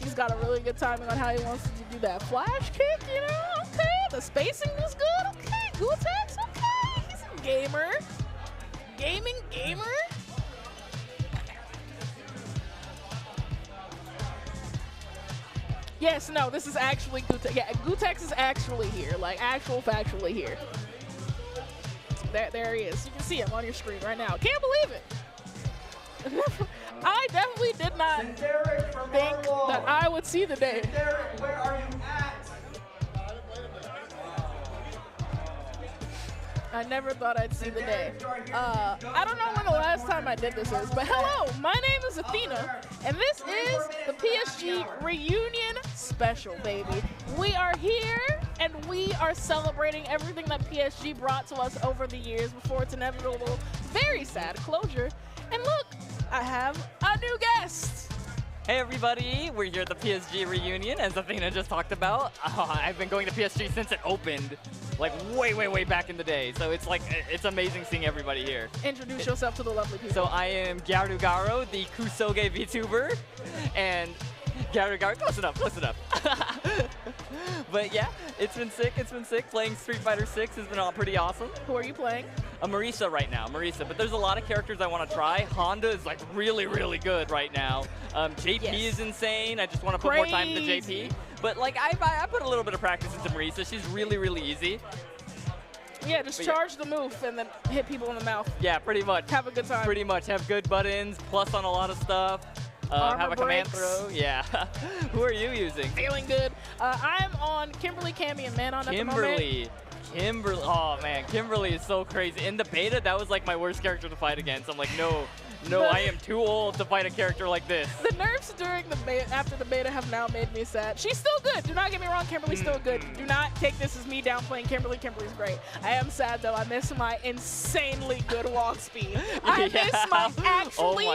S6: he's got a really good timing on how he wants to do that flash kick, you know? Okay, the spacing was good. Okay, Gootecks, okay. He's a gamer. Gaming gamer. Yes, no, this is actually Gootecks. Yeah, Gootecks is actually here, like factually here. There he is. You can see him on your screen right now. Can't believe it. I definitely did not think that I would see the day.
S8: Derek, where are you at?
S6: I never thought I'd see the day. I don't know when the last time I did this is, but hello, my name is Athena, and this is the PSG Reunion Special, baby. We are here, and we are celebrating everything that PSG brought to us over the years before its inevitable, very sad closure. And look, I have a new guest.
S11: Hey everybody, we're here at the PSG reunion, as Athena just talked about. I've been going to PSG since it opened, like way back in the day. So it's like, it's amazing seeing everybody here.
S6: Introduce yourself to the lovely people.
S11: So I am Garugaro, the Kusoge VTuber, and Garugaro, close enough. But yeah, it's been sick. Playing Street Fighter 6 has been pretty awesome.
S6: Who are you playing?
S11: Marisa right now, but there's a lot of characters I want to try. Honda is like really good right now. JP is insane. I just want to put more time into JP. But like I put a little bit of practice into Marisa. She's really easy.
S6: Yeah, just charge the move and then hit people in the mouth.
S11: Yeah, pretty much.
S6: Have a good time.
S11: Pretty much. Have good buttons, plus on a lot of stuff. Have a command throw. Yeah. Who are you using?
S6: Feeling good. I'm on Kimberly, Cammy, and Manon at the moment.
S11: Kimberly, oh man, Kimberly is so crazy. In the beta, that was like my worst character to fight against. I'm like, no, No, I am too old to fight a character like this.
S6: The nerfs during the after the beta have now made me sad. She's still good. Do not get me wrong. Kimberly's still good. Do not take this as me downplaying Kimberly. Kimberly's great. I am sad though. I miss my insanely good walk speed. I miss my actually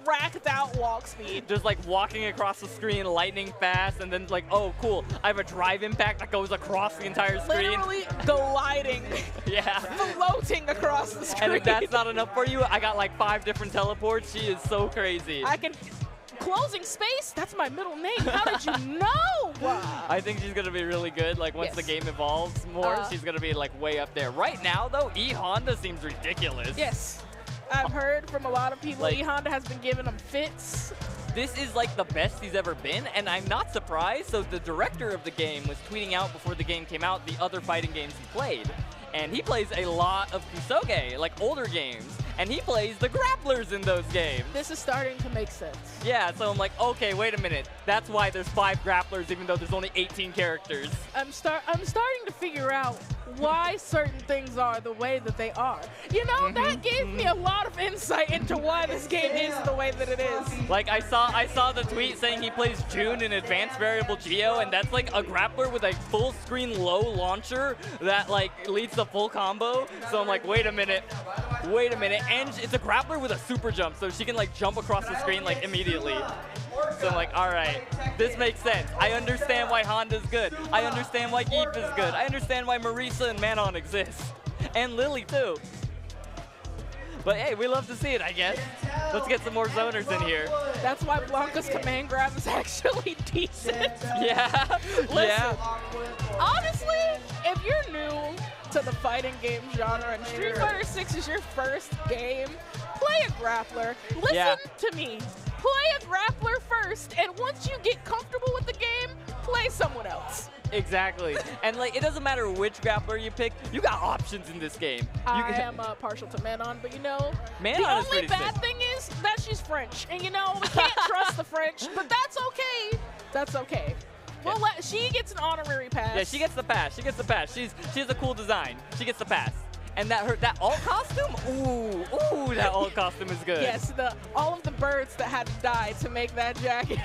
S6: cracked out walk speed.
S11: Just like walking across the screen lightning fast, and then like, oh cool, I have a drive impact that goes across the entire screen.
S6: Literally gliding.
S11: Yeah.
S6: Floating across the screen.
S11: And if that's not enough for you, I got like 5 different teleports. She is so crazy.
S6: I can... Closing space? That's my middle name. How did you know?
S11: I think she's going to be really good. Like, once the game evolves more, she's going to be, like, way up there. Right now, though, E-Honda seems ridiculous.
S6: Yes. I've heard from a lot of people, like, E-Honda has been giving them fits.
S11: This is, like, the best he's ever been, and I'm not surprised. So the director of the game was tweeting out before the game came out the other fighting games he played. And he plays a lot of Kusoge, like older games. And he plays the grapplers in those games.
S6: This is starting to make sense.
S11: Yeah, so I'm like, okay, wait a minute. That's why there's 5 grapplers, even though there's only 18 characters.
S6: I'm starting to figure out why certain things are the way that they are. You know, that gave me a lot of insight into why this game is the way that it is.
S11: Like, I saw the tweet saying he plays June in Advanced Variable Geo, and that's like a grappler with a full screen low launcher that like leads to full combo. So I'm like, wait a minute. And it's a grappler with a super jump, so she can like jump across the screen like immediately. So I'm like, all right, this makes sense. I understand why Honda's good. I understand why Geep is good. I understand why Marisa and Manon exist. And Lily too. But hey, we love to see it, I guess. Let's get some more zoners in here.
S6: That's why Blanca's command grab is actually decent.
S11: Yeah.
S6: Listen, honestly, if you're new to the fighting game genre and Street Fighter 6 is your first game, play a grappler. Listen to me. Play a grappler first, and once you get comfortable with the game, play someone else.
S11: Exactly. And like, it doesn't matter which grappler you pick, you got options in this game.
S6: I am partial to Manon, but you know,
S11: Manon
S6: the
S11: is
S6: only bad
S11: sick.
S6: thing is that she's French, and you know, we can't trust the French, but that's okay. That's okay. Well, she gets an honorary pass.
S11: Yeah, she gets the pass. She gets the pass. She has a cool design. She gets the pass. And that alt costume, ooh, that alt costume is good.
S6: Yes, all of the birds that had to die to make that jacket.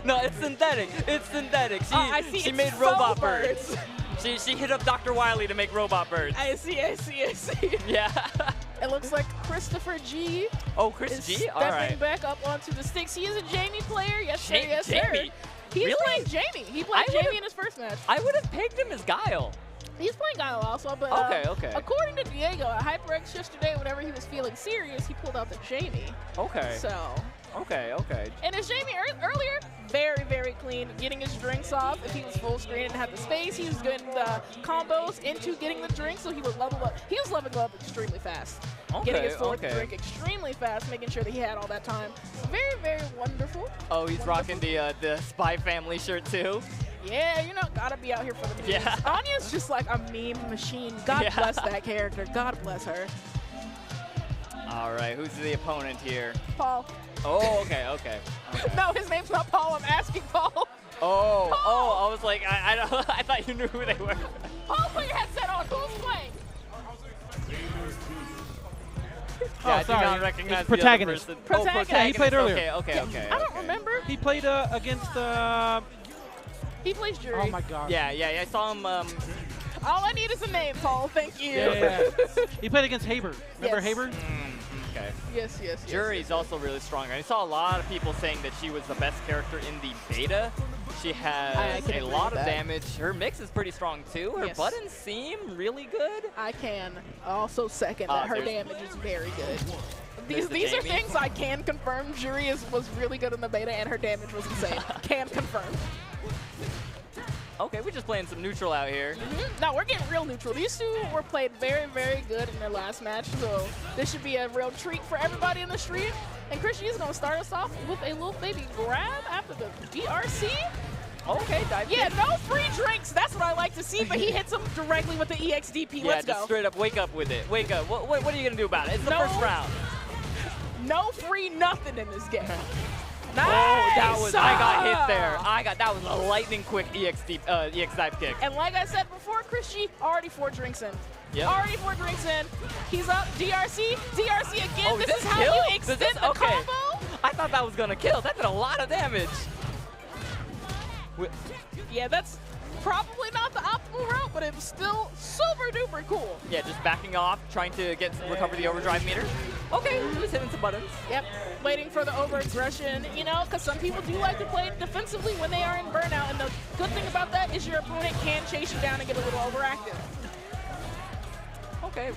S11: No, it's synthetic. It's synthetic. She made
S6: it's
S11: robot
S6: birds.
S11: She hit up Dr. Wily to make robot birds.
S6: I see.
S11: Yeah.
S6: It looks like ChrisG.
S11: Oh, ChrisG? All right.
S6: Stepping back up onto the sticks. He is a Jamie player. Yes, sir. Yes, sir.
S11: Jamie?
S6: He's playing Jamie. He played Jamie in his first match.
S11: I would have picked him as Guile.
S6: He's playing Guile also, but
S11: okay.
S6: According to Diego at HyperX yesterday, whenever he was feeling serious, he pulled out the Jamie.
S11: Okay.
S6: So.
S11: Okay.
S6: And his Jamie earlier, very, very clean, getting his drinks off. If he was full screen and had the space, he was getting the combos into getting the drink, so he would level up. He was leveling up extremely fast. Getting his fourth drink extremely fast, making sure that he had all that time. Very, very wonderful.
S11: Oh, he's rocking the Spy Family shirt too.
S6: Yeah, you know, gotta be out here for the memes. Yeah. Anya's just like a meme machine. God bless that character. God bless her.
S11: All right, who's the opponent here?
S6: Paul.
S11: Oh, okay.
S6: No, his name's not Paul. I'm asking Paul.
S11: Oh, I was like, I thought you knew who they were.
S6: Paul, put your headset on. Who's playing?
S11: Yeah, I do not recognize
S2: it's Protagonist.
S11: The other person.
S6: Protagonist.
S2: Yeah, he played earlier.
S11: Okay.
S6: I don't remember.
S2: He played against.
S6: He plays Jury.
S2: Oh my God.
S11: Yeah. I saw him.
S6: All I need is a name, Paul. Thank you.
S2: Yeah. He played against Haber. Remember Haber?
S11: Okay.
S6: Yes.
S11: Jury's also really strong. I saw a lot of people saying that she was the best character in the beta. She has a lot of damage. Her mix is pretty strong too. Her buttons seem really good.
S6: I can also second that her damage is very good. These are things I can confirm. Jury was really good in the beta, and her damage was insane. Can confirm.
S11: Okay, we're just playing some neutral out here.
S6: No, we're getting real neutral. These two were played very, very good in their last match, so this should be a real treat for everybody in the stream. And ChrisG is going to start us off with a little baby grab after the DRC.
S11: Okay, dive
S6: kick. No free drinks. That's what I like to see, but he hits him directly with the EXDP. Let's go.
S11: Just straight up wake up with it. Wake up. What are you going to do about it? It's the first round.
S6: No free nothing in this game. Nice!
S11: I got hit there. That was a lightning quick EX dive kick.
S6: And like I said before, ChrisG already 4 drinks in.
S11: Yep.
S6: Already 4 drinks in. He's up. DRC again.
S11: Oh,
S6: this is how you extend the combo.
S11: I thought that was gonna kill. That did a lot of damage.
S6: Yeah, that's probably not the optimal route, but it was still super duper cool.
S11: Yeah, just backing off, trying to recover the overdrive meter. Okay, just hitting some buttons.
S6: Yep, waiting for the overaggression, you know, because some people do like to play defensively when they are in burnout, and the good thing about that is your opponent can chase you down and get a little overactive.
S11: Okay,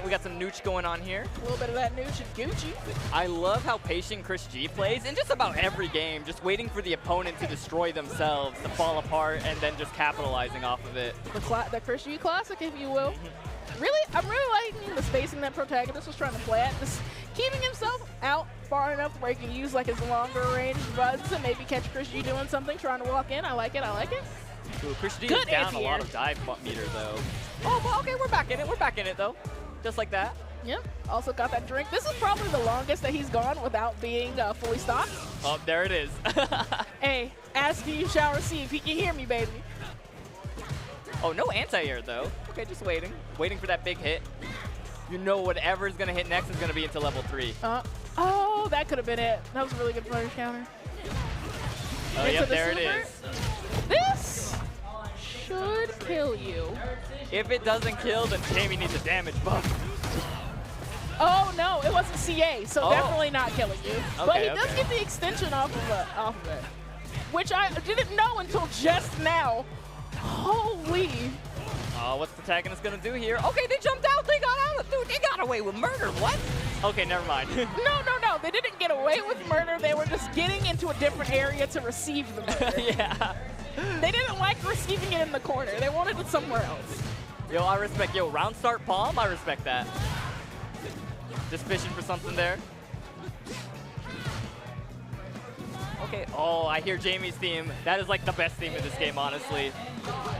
S11: we got some nooch going on here.
S6: A little bit of that nooch and Gucci.
S11: I love how patient ChrisG plays in just about every game, just waiting for the opponent to destroy themselves, to fall apart, and then just capitalizing off of it.
S6: The ChrisG classic, if you will. Really, I'm really liking the spacing that Protagonist was trying to play at. Just keeping himself out far enough where he can use like his longer range buds and maybe catch ChrisG doing something, trying to walk in. I like it, I like it.
S11: Ooh, ChrisG is down a lot of dive meter though. Oh, well, okay, we're back in it. We're back in it though. Just like that.
S6: Yep, also got that drink. This is probably the longest that he's gone without being fully stocked.
S11: Oh, there it is.
S6: Hey, ask you shall receive. He can hear me, baby.
S11: Oh, no anti-air though. Okay, just waiting. Waiting for that big hit. You know whatever's gonna hit next is gonna be into level 3.
S6: Oh, that could have been it. That was a really good punish counter.
S11: Oh, yep, there it is.
S6: This should kill you.
S11: If it doesn't kill, then Jamie needs a damage buff.
S6: Oh no, it wasn't CA, so definitely not killing you.
S11: Okay,
S6: But he does get the extension off of it, which I didn't know until just now. Holy.
S11: Oh, what's Protagonist gonna do here? Okay, they jumped out. They got out. Dude, they got away with murder. What? Okay, never mind.
S6: No. They didn't get away with murder. They were just getting into a different area to receive the murder.
S11: Yeah.
S6: They didn't like receiving it in the corner. They wanted it somewhere else.
S11: Yo, I respect. Yo, round start palm. I respect that. Just fishing for something there. Okay. Oh, I hear Jamie's theme. That is like the best theme in this game, honestly.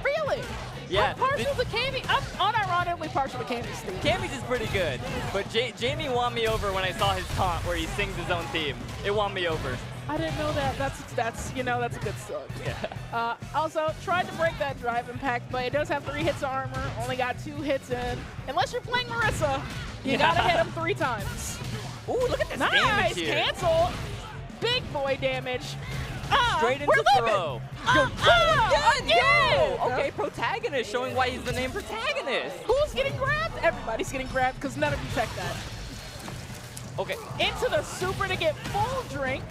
S6: Really?
S11: Yeah.
S6: I'm partial to Cammy. I'm unironically partial to Cammy's theme.
S11: Cammy's is pretty good, but Jamie won me over when I saw his taunt where he sings his own theme. It won me over.
S6: I didn't know that. That's you know, that's a good start.
S11: Yeah.
S6: Also, tried to break that drive impact, but it does have 3 hits of armor. Only got 2 hits in. Unless you're playing Marissa, you gotta hit him 3 times.
S11: Ooh, look at this damage
S6: Nice
S11: here.
S6: cancel. Big boy damage.
S11: Straight into throw.
S6: Again!
S11: Okay, Protagonist showing why he's the name Protagonist.
S6: Who's getting grabbed? Everybody's getting grabbed because none of you tech that.
S11: Okay.
S6: Into the super to get full drink.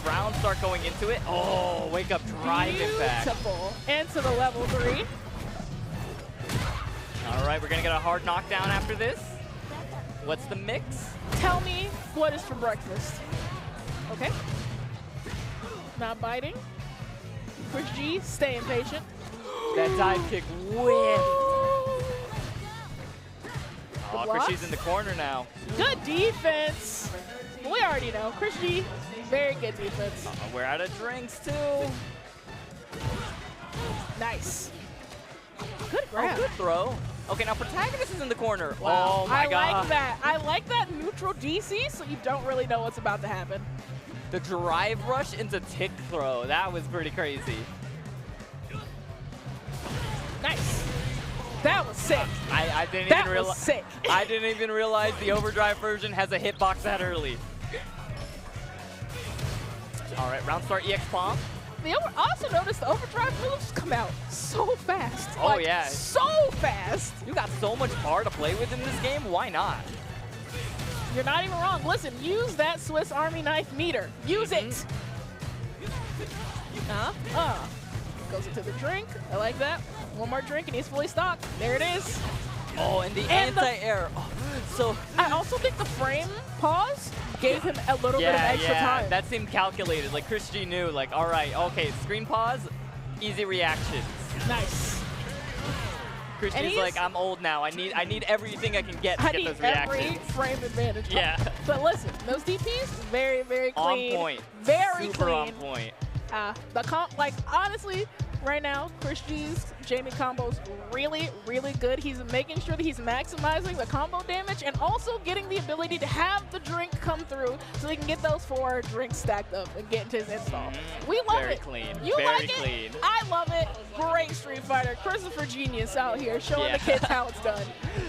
S11: Rounds start going into it. Oh, wake up drive impact.
S6: Beautiful. Into the level 3.
S11: All right, we're gonna get a hard knockdown after this. What's the mix?
S6: Tell me what is for breakfast. Okay. Not biting. ChrisG, staying patient.
S11: That dive kick whiffed. Oh, ChrisG's in the corner now.
S6: Good defense. We already know. ChrisG, very good defense.
S11: We're out of drinks too.
S6: Nice. Good grab.
S11: Oh, good throw. Okay, now Protagonist is in the corner.
S6: Wow.
S11: Oh my god.
S6: I like that. I like that neutral DC, so you don't really know what's about to happen.
S11: The drive rush into tick throw. That was pretty crazy.
S6: Nice. That was sick.
S11: I didn't
S6: that
S11: even realize.
S6: was sick.
S11: I didn't even realize the overdrive version has a hitbox that early. All right, round start EX palm.
S6: I also noticed the overdrive moves come out so fast.
S11: Oh,
S6: like,
S11: yeah.
S6: So fast.
S11: You got so much bar to play with in this game. Why not?
S6: You're not even wrong. Listen, use that Swiss Army knife meter. Use it. Goes into the drink. I like that. One more drink and he's fully stocked. There it is.
S11: Oh, and the anti-air. Oh, so
S6: I also think the frame pause gave him a little bit of extra time.
S11: That seemed calculated. Like ChrisG knew, like, all right, okay, screen pause, easy reactions.
S6: Nice.
S11: ChrisG's like, I'm old now. I need everything I can get to get those reactions.
S6: Every frame advantage.
S11: Yeah.
S6: But listen, those DPs, very, very clean.
S11: On point.
S6: Very
S11: Super
S6: clean.
S11: on point.
S6: Like honestly, right now, ChrisG's Jamie combo's really, really good. He's making sure that he's maximizing the combo damage and also getting the ability to have the drink come through so he can get those 4 drinks stacked up and get into his install. We love
S11: Very
S6: it.
S11: clean.
S6: You
S11: Very
S6: like
S11: clean.
S6: it? I love it. Great Street Fighter. Christopher Genius out here showing the kids how it's done.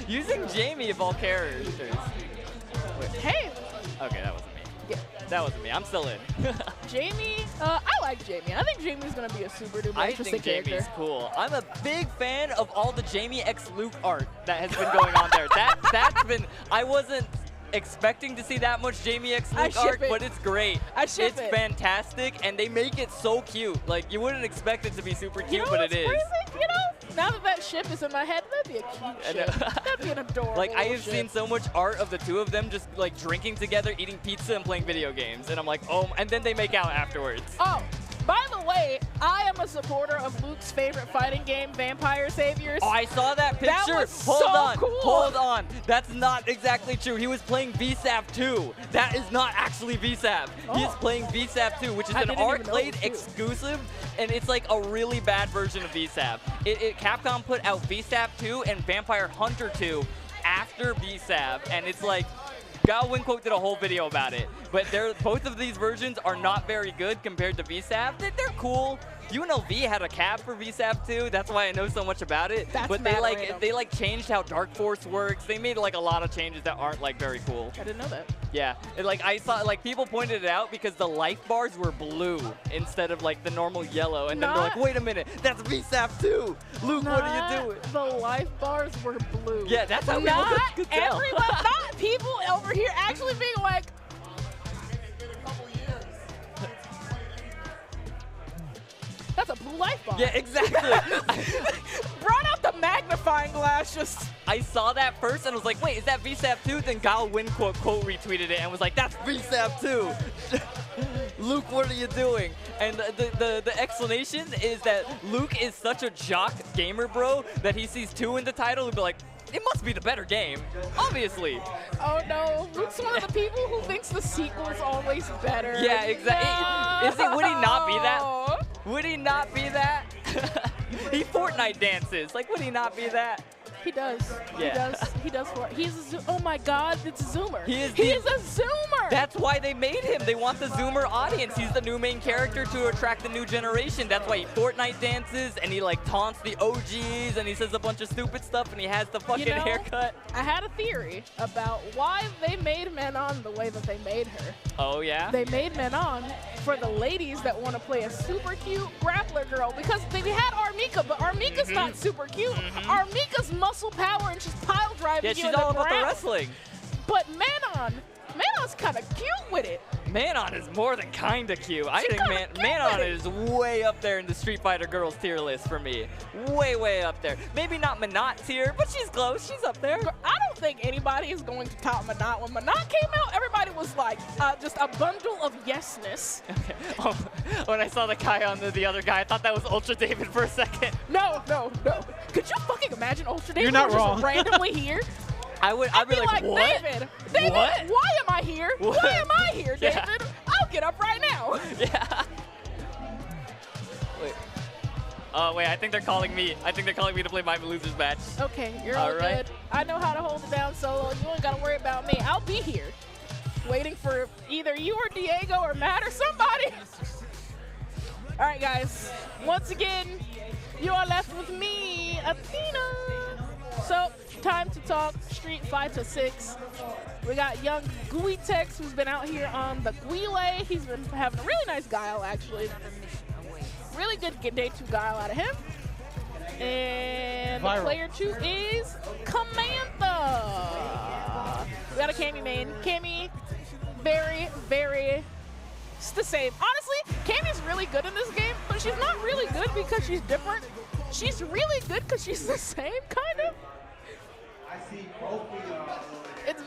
S11: Using Jamie of all characters.
S6: Hey.
S11: Okay, that wasn't me.
S6: Yeah.
S11: That wasn't me. I'm still in.
S6: Jamie, I like Jamie. I think Jamie's going to be a super duper
S11: I
S6: interesting
S11: think
S6: character.
S11: Jamie's cool. I'm a big fan of all the Jamie x Luke art that has been going on there. That's been, I wasn't expecting to see that much Jamie x Luke art, but it's great. It's fantastic, and they make it so cute. Like, you wouldn't expect it to be super cute, but it is.
S6: Crazy? You know, now that ship is in my head, that'd be a cute ship. That'd be an adorable
S11: Like, I have
S6: ship.
S11: seen so much art of the two of them just, like, drinking together, eating pizza, and playing video games. And I'm like, oh, and then they make out afterwards.
S6: Oh, by the way, I am a supporter of Luke's favorite fighting game, Vampire Saviors.
S11: Oh, I saw that picture.
S6: That was
S11: Hold
S6: so
S11: on.
S6: cool.
S11: Hold on. That's not exactly true. He was playing VSAP 2. That is not actually VSAP. He is playing VSAP 2, which is an Arcade exclusive, and it's like a really bad version of VSAP. Capcom put out VSAP 2 and Vampire Hunter 2 after VSAP, and it's like, Gal Winquote did a whole video about it, but both of these versions are not very good compared to VSAP. They're cool. UNLV had a cab for VSAP 2. That's why I know so much about it. But they like changed how Dark Force works. They made like a lot of changes that aren't like very cool.
S6: I didn't know that.
S11: Yeah, and, like I saw, like people pointed it out because the life bars were blue instead of like the normal yellow, and then they're like, wait a minute, that's VSAP 2. Luke, what are you doing?
S6: The life bars were blue.
S11: Yeah, that's how
S6: not
S11: people could tell.
S6: everybody, not people over here actually being like, that's a blue life bar.
S11: Yeah, exactly.
S6: Brought out the magnifying glass just.
S11: I saw that first and was like, wait, is that VSAP 2? Then Gal Winquote quote retweeted it and was like, that's VSAP 2. Luke, what are you doing? And the explanation is that Luke is such a jock gamer bro that he sees 2 in the title and be like, it must be the better game, obviously.
S6: Oh no, Luke's one of the people who thinks the sequel's always better.
S11: Yeah, exactly.
S6: No.
S11: Would he not be that? Would he not be that? He Fortnite dances. Like, would he not be that?
S6: He does.
S11: Yeah.
S6: He does. He's a oh my God, it's a Zoomer.
S11: He's
S6: a Zoomer.
S11: That's why they made him. They want the Zoomer audience. He's the new main character to attract the new generation. That's why he Fortnite dances and he like taunts the OGs and he says a bunch of stupid stuff and he has the fucking haircut.
S6: I had a theory about why they made Menon the way that they made her.
S11: Oh yeah?
S6: They made Menon for the ladies that want to play a super cute grappler girl because they had Armika, but Armika's not super cute. Armika's muscle power and she's pile driving you
S11: she's
S6: in the
S11: all about the
S6: ground.
S11: wrestling.
S6: But Menon's kind of cute with it.
S11: Manon is more than kinda cute. I think Manon is way up there in the Street Fighter girls tier list for me. Way up there. Maybe not Minot tier, but she's close. She's up there.
S6: I don't think anybody is going to top Minot. When Minot came out, everybody was like, just a bundle of yesness.
S11: Okay. Oh, when I saw the guy on the other guy, I thought that was Ultra David for a second.
S6: No. Could you fucking imagine Ultra David
S2: You're not
S6: just
S2: wrong.
S6: randomly here?
S11: I'd be like, what?
S6: David,
S11: what?
S6: why am I here?
S11: What?
S6: Why am I here, David?
S11: Yeah.
S6: I'll get up right now.
S11: Yeah. Wait. Wait, I think they're calling me. I think they're calling me to play my losers match.
S6: Okay, you're all
S11: right.
S6: good. I know how to hold it down solo. You ain't got to worry about me. I'll be here waiting for either you or Diego or Matt or somebody. All right, guys. Once again, you are left with me, Athena. So, time to talk Street Fighter 6. We got young Gootecks, who's been out here on the Guile. He's been having a really nice guile, actually. Really good day 2 guile out of him. And
S2: Viral.
S6: player 2 is Kamantha. We got a Cammy main. Cammy, very, it's the same. Honestly, Cammy's really good in this game, but she's not really good because she's different. She's really good because she's the same, kind of. It's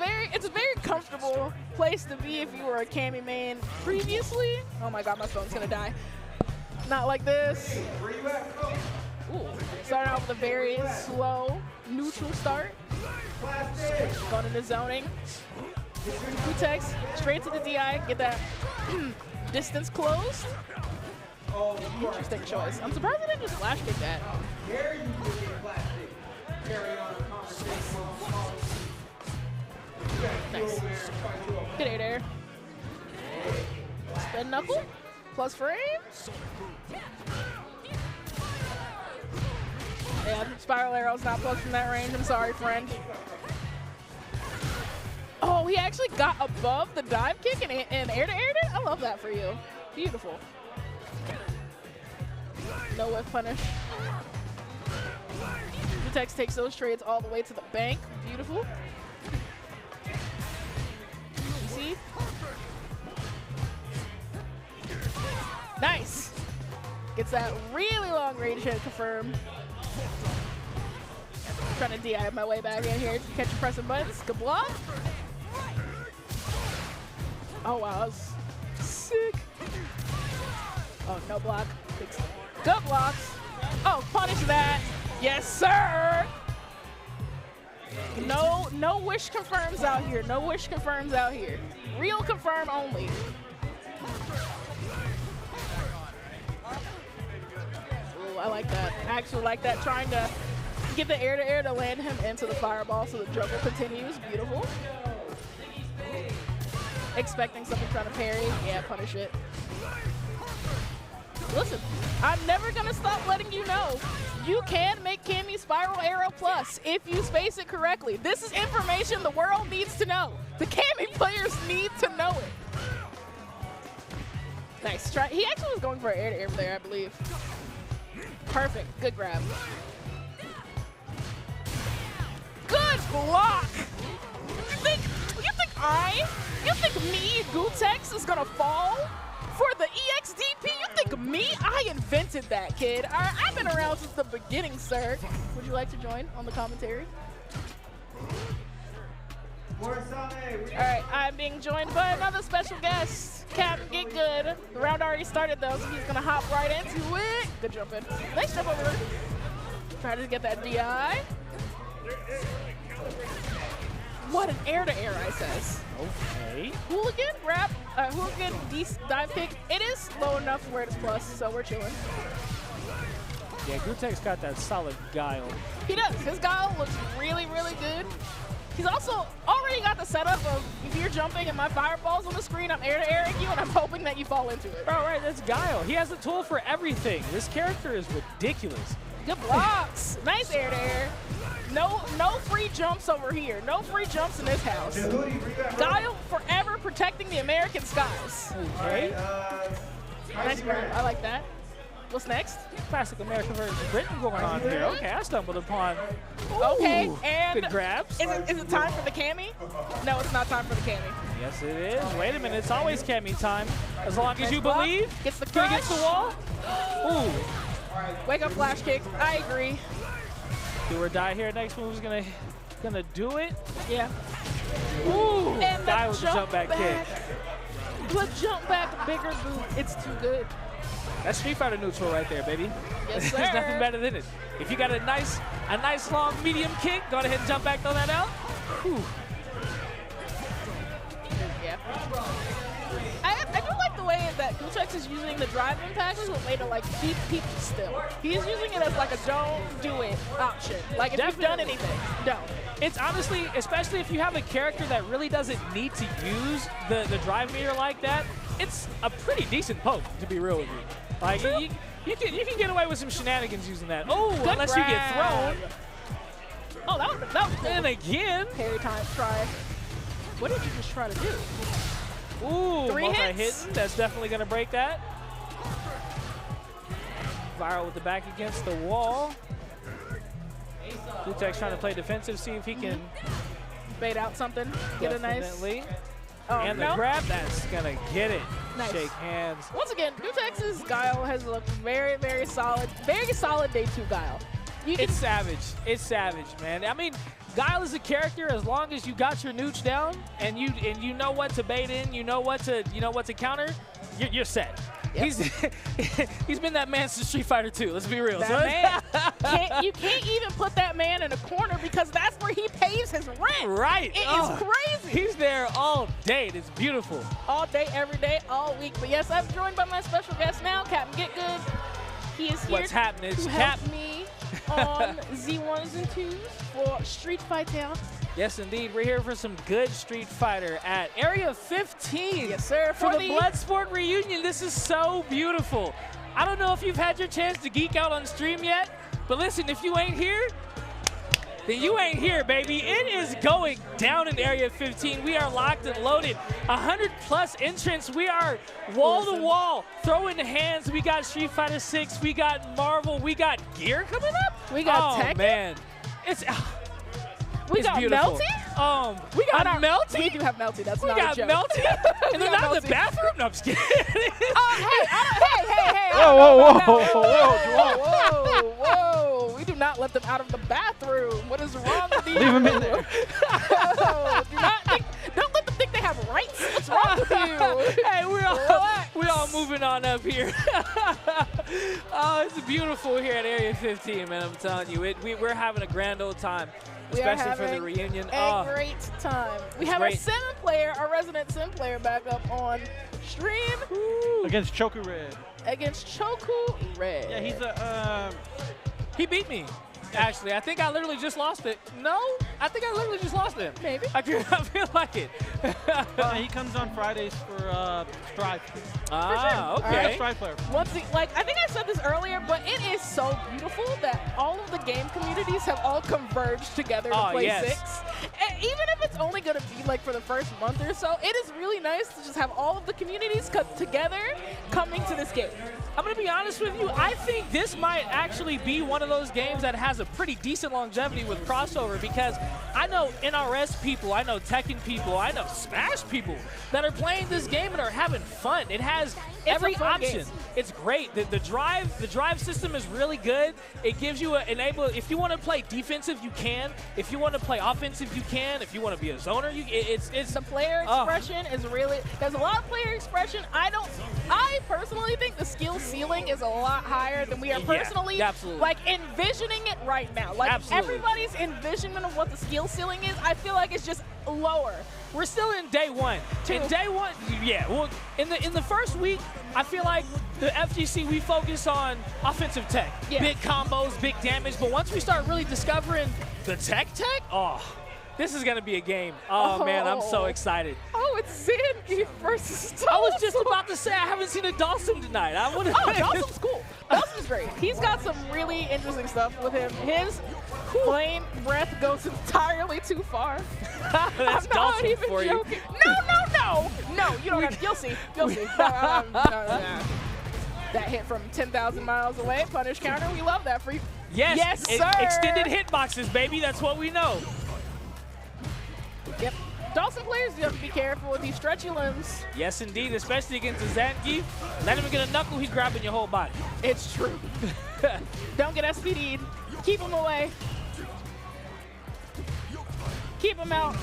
S6: a very comfortable place to be if you were a Cammy main previously. Oh my God, my phone's gonna die. Not like this. Ooh, starting out with a very slow, neutral start. Going into zoning. Gootecks straight to the DI, get that distance closed. Interesting choice. I'm surprised they didn't just flash kick that. Nice. Good air there. Spin knuckle. Plus frame. Yeah, spiral arrow's not plugged from that range. I'm sorry, friend. Oh, he actually got above the dive kick and air to air it? I love that for you. Beautiful. No whiff punish. Gootecks takes those trades all the way to the bank. Beautiful. You see? Nice. Gets that really long range hit confirmed. Trying to DI my way back in here to catch you pressing buttons. Good block. Oh wow, that was sick. Oh, no block. Good blocks. Oh, punish that. Yes, sir. No wish confirms out here. No wish confirms out here. Real confirm only. Ooh, I like that. I actually like that. Trying to get the air to land him into the fireball so the juggle continues. Beautiful. Expecting something trying to parry. Yeah, punish it. Listen, I'm never going to stop letting you know. You can make Cammy Spiral Arrow Plus if you space it correctly. This is information the world needs to know. The Cammy players need to know it. Nice try. He actually was going for an air-to-air there, I believe. Perfect. Good grab. Good block. You think me, Gootecks, is gonna fall for the EXDP? You think me? I invented that, kid. I've been around since the beginning, sir. Would you like to join on the commentary? All right, I'm being joined by another special guest, Captain Get Good. The round already started though, so he's gonna hop right into it. Good jump in. Nice jump over. Try to get that DI. What an air-to-air, I says.
S2: Okay.
S6: Hooligan grab, Hooligan dive kick. It is low enough where it's plus, so we're chilling.
S2: Yeah, Gootecks got that solid guile.
S6: He does. His guile looks really, really good. He's also already got the setup of if you're jumping and my fireball's on the screen, I'm air-to-airing you, and I'm hoping that you fall into it.
S2: All right, that's guile. He has a tool for everything. This character is ridiculous.
S6: Good blocks. Nice air-to-air. No free jumps over here. No free jumps in this house. Guile forever protecting the American skies.
S2: Okay.
S6: Nice grab. I like that. What's next?
S2: Classic American version of Britain going on here. Okay, I stumbled upon.
S6: Okay,
S2: Ooh,
S6: and
S2: good grabs.
S6: Is it time for the Cammy? No, it's not time for the Cammy.
S2: Yes, it is. Wait a minute, it's always Cammy time. As long as you believe.
S6: Gets the crush.
S2: Against the wall. Ooh.
S6: Wake up flash kick. I agree.
S2: Do or die here. Next move's gonna do it.
S6: Yeah.
S2: Ooh.
S6: And
S2: Die with the jump back kick.
S6: The jump back bigger boot. It's too good.
S2: That's Street Fighter neutral right there, baby.
S6: Yes, sir.
S2: There's nothing better than it. If you got a nice long medium kick, go ahead and jump back, throw that out. Whew.
S6: Yeah. I do like the way that Gootecks is using the drive impact as a way to like keep people still. He's using it as like a don't do it option. Like if you've done anything, don't.
S2: It's honestly, especially if you have a character that really doesn't need to use the drive meter like that, it's a pretty decent poke, to be real with you. Like you can get away with some shenanigans using that. Oh,
S6: good
S2: unless
S6: grab.
S2: you get thrown.
S6: Oh, that was cool.
S2: And again.
S6: Parry time try. What did you just try to do?
S2: Ooh,
S6: 3 hits.
S2: multi-hitting. That's definitely going to break that. Viral with the back against the wall. Gootecks trying to play defensive, see if he can
S6: bait out something. Get a nice. Oh,
S2: and the grab, that's going to get it.
S6: Nice.
S2: Shake hands.
S6: Once again, Gootecks' guile has looked very, very solid. Very solid day 2 guile.
S2: It's savage. It's savage, man. I mean, Guile is a character as long as you got your nooch down and you know what to bait in, you know what to counter, you're set. Yep. He's been that man since Street Fighter 2. Let's be real.
S6: That man. You can't even put that man in a corner because that's where he pays is his rent.
S2: Right.
S6: It is crazy.
S2: He's there all day. It is beautiful.
S6: All day, every day, all week. But yes, I'm joined by my special guest now, Captain Get Good. He is here
S2: What's happening?
S6: to help me on Z1s and 2s for Street Fighter.
S2: Yes, indeed. We're here for some good Street Fighter at Area 15.
S6: Yes, sir.
S2: For the Bloodsport reunion. This is so beautiful. I don't know if you've had your chance to geek out on stream yet, but listen, if you ain't here, then you ain't here, baby. It is going down in Area 15. We are locked and loaded. 100+ entrants. We are wall to wall, throwing hands. We got Street Fighter 6. We got Marvel. We got gear coming up.
S6: We got Tekken.
S2: Oh man, it's
S6: got
S2: beautiful.
S6: Melty.
S2: We got Melty.
S6: We do have Melty. That's
S2: We
S6: not
S2: got
S6: a joke.
S2: Melty. And
S6: We
S2: then
S6: got
S2: not the
S6: Melty.
S2: bathroom. No, I'm just kidding.
S6: Hey. Whoa. We do not let them out of the bathroom. What is wrong with you?
S12: Leave them in there.
S6: Don't let them think they have rights. What's wrong with you?
S2: Hey, we're all moving on up here. Oh, it's beautiful here at Area 15, man. I'm telling you, we're having a grand old time, especially for the reunion.
S6: A great time. We have our sim player, our resident sim player, back up on stream.
S12: Against Choku Red.
S6: Against Choku Red.
S12: Yeah, he's a.
S2: He beat me. Actually, I think I literally just lost it. No, I think I literally just lost it.
S6: Maybe.
S2: I feel like it.
S12: He comes on Fridays for Strive.
S2: Ah, okay.
S12: Strive player.
S6: Once I think I said this earlier, but it is so beautiful that all of the game communities have all converged together to play 6. And even if it's only going to be like for the first month or so, it is really nice to just have all of the communities together coming to this game.
S2: I'm going to be honest with you. I think this might actually be one of those games that has a pretty decent longevity with crossover, because I know NRS people, I know Tekken people, I know Smash people that are playing this game and are having fun. It has every option. It's great. The drive system is really good. It gives you if you want to play defensive, you can. If you want to play offensive, you can. If you want to be a zoner, it's
S6: the player expression is really, there's a lot of player expression. I personally think the skill ceiling is a lot higher than we are personally like envisioning it right now. Like everybody's envisionment of what the skill ceiling is, I feel like it's just lower.
S2: We're still in day one. In day one, well, in the first week, I feel like the FGC, we focus on offensive tech. Big combos, big damage, but once we start really discovering the tech, this is going to be a game. Oh, man, I'm so excited.
S6: Oh, it's Zangief versus Dawson.
S2: I was just about to say I haven't seen a Dawson tonight.
S6: Dawson's cool. Dawson's great. He's got some really interesting stuff with him. His flame breath goes entirely too far.
S2: That's
S6: I'm not even
S2: for
S6: joking.
S2: you.
S6: No, you don't have, you'll see. That hit from 10,000 miles away, punish counter, we love that for you.
S2: Yes,
S6: sir.
S2: Extended hitboxes, baby, that's what we know.
S6: Yep. Dawson players, you have to be careful with these stretchy limbs.
S2: Yes, indeed, especially against the Zangief. Let him get a knuckle, he's grabbing your whole body.
S6: It's true. Don't get SPD'd. Keep him away. Keep him out.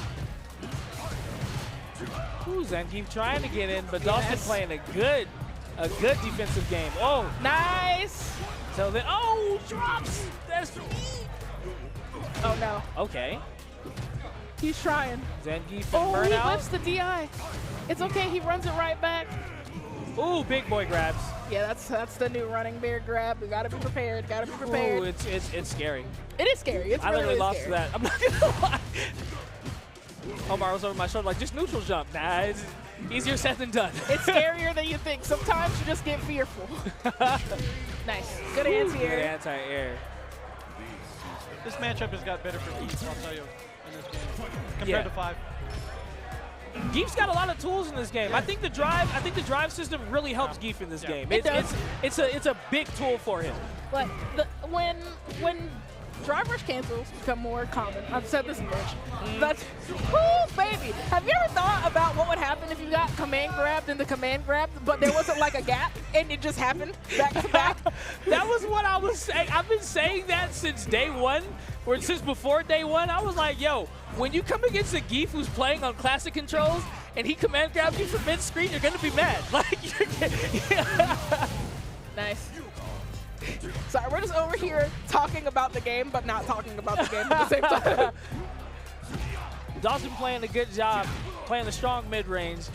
S2: Ooh, Zangief trying to get in, but Dawson playing a good defensive game. Oh,
S6: nice.
S2: So then, drops. That's
S6: oh no.
S2: Okay.
S6: He's trying.
S2: Zangief and burnout.
S6: He whips the DI. It's okay, he runs it right back.
S2: Ooh, big boy grabs.
S6: Yeah, that's the new running bear grab. We gotta be prepared. Gotta be prepared.
S2: Ooh, it's scary.
S6: It is scary. It's
S2: I
S6: really
S2: literally lost
S6: scary.
S2: to that. I'm not gonna lie. Omar was over my shoulder like, just neutral jump. Nah, it's easier said than done.
S6: It's scarier than you think. Sometimes you just get fearful. Nice. Good anti-air.
S2: Good anti-air.
S12: This matchup has got better for Geef, I'll tell you, in this game, compared to 5.
S2: Geef's got a lot of tools in this game. I think the drive system really helps Geef in this game. It's a big tool for him.
S6: But when drive rush cancels become more common, I've said this much. But baby, have you ever thought about what would happen if you got command grabbed and the command grabbed, but there wasn't like a gap and it just happened back to back?
S2: That was what I was saying. I've been saying that since day one, or since before day one. I was like, yo, when you come against a Geef who's playing on classic controls and he command grabs you from mid-screen, you're gonna be mad. Like,
S6: Nice. Sorry, we're just over here talking about the game, but not talking about the game at the same time.
S2: Dawson playing a good job, playing the strong mid-range.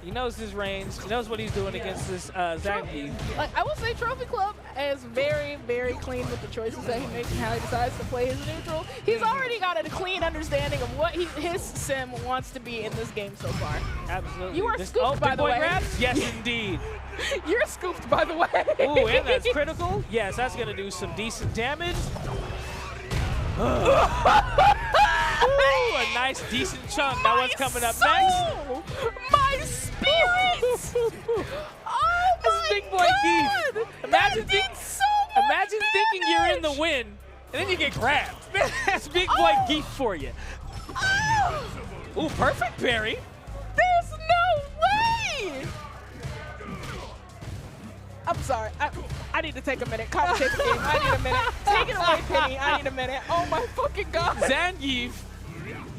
S2: He knows his range. He knows what he's doing against this Zangief.
S6: Like, I will say Trophy Club is very, very clean with the choices that he makes and how he decides to play his neutral. He's already got a clean understanding of what his sim wants to be in this game so far.
S2: Absolutely.
S6: You are scooped, by the way.
S2: Grabs? Yes, indeed.
S6: You're scooped, by the way.
S2: Ooh, and that's critical. Yes, that's going to do some decent damage. Ooh, a nice, decent chunk. Now what's coming up next?
S6: My spirits! Oh, my
S2: Big boy Geef. Imagine thinking you're in the win, and then you get grabbed. That's Big boy Geef for you. Ooh, perfect parry.
S6: There's no way! I'm sorry. I need to take a minute. Commentate the game. I need a minute. Take it away, Penny. I need a minute. Oh my fucking god.
S2: Zangief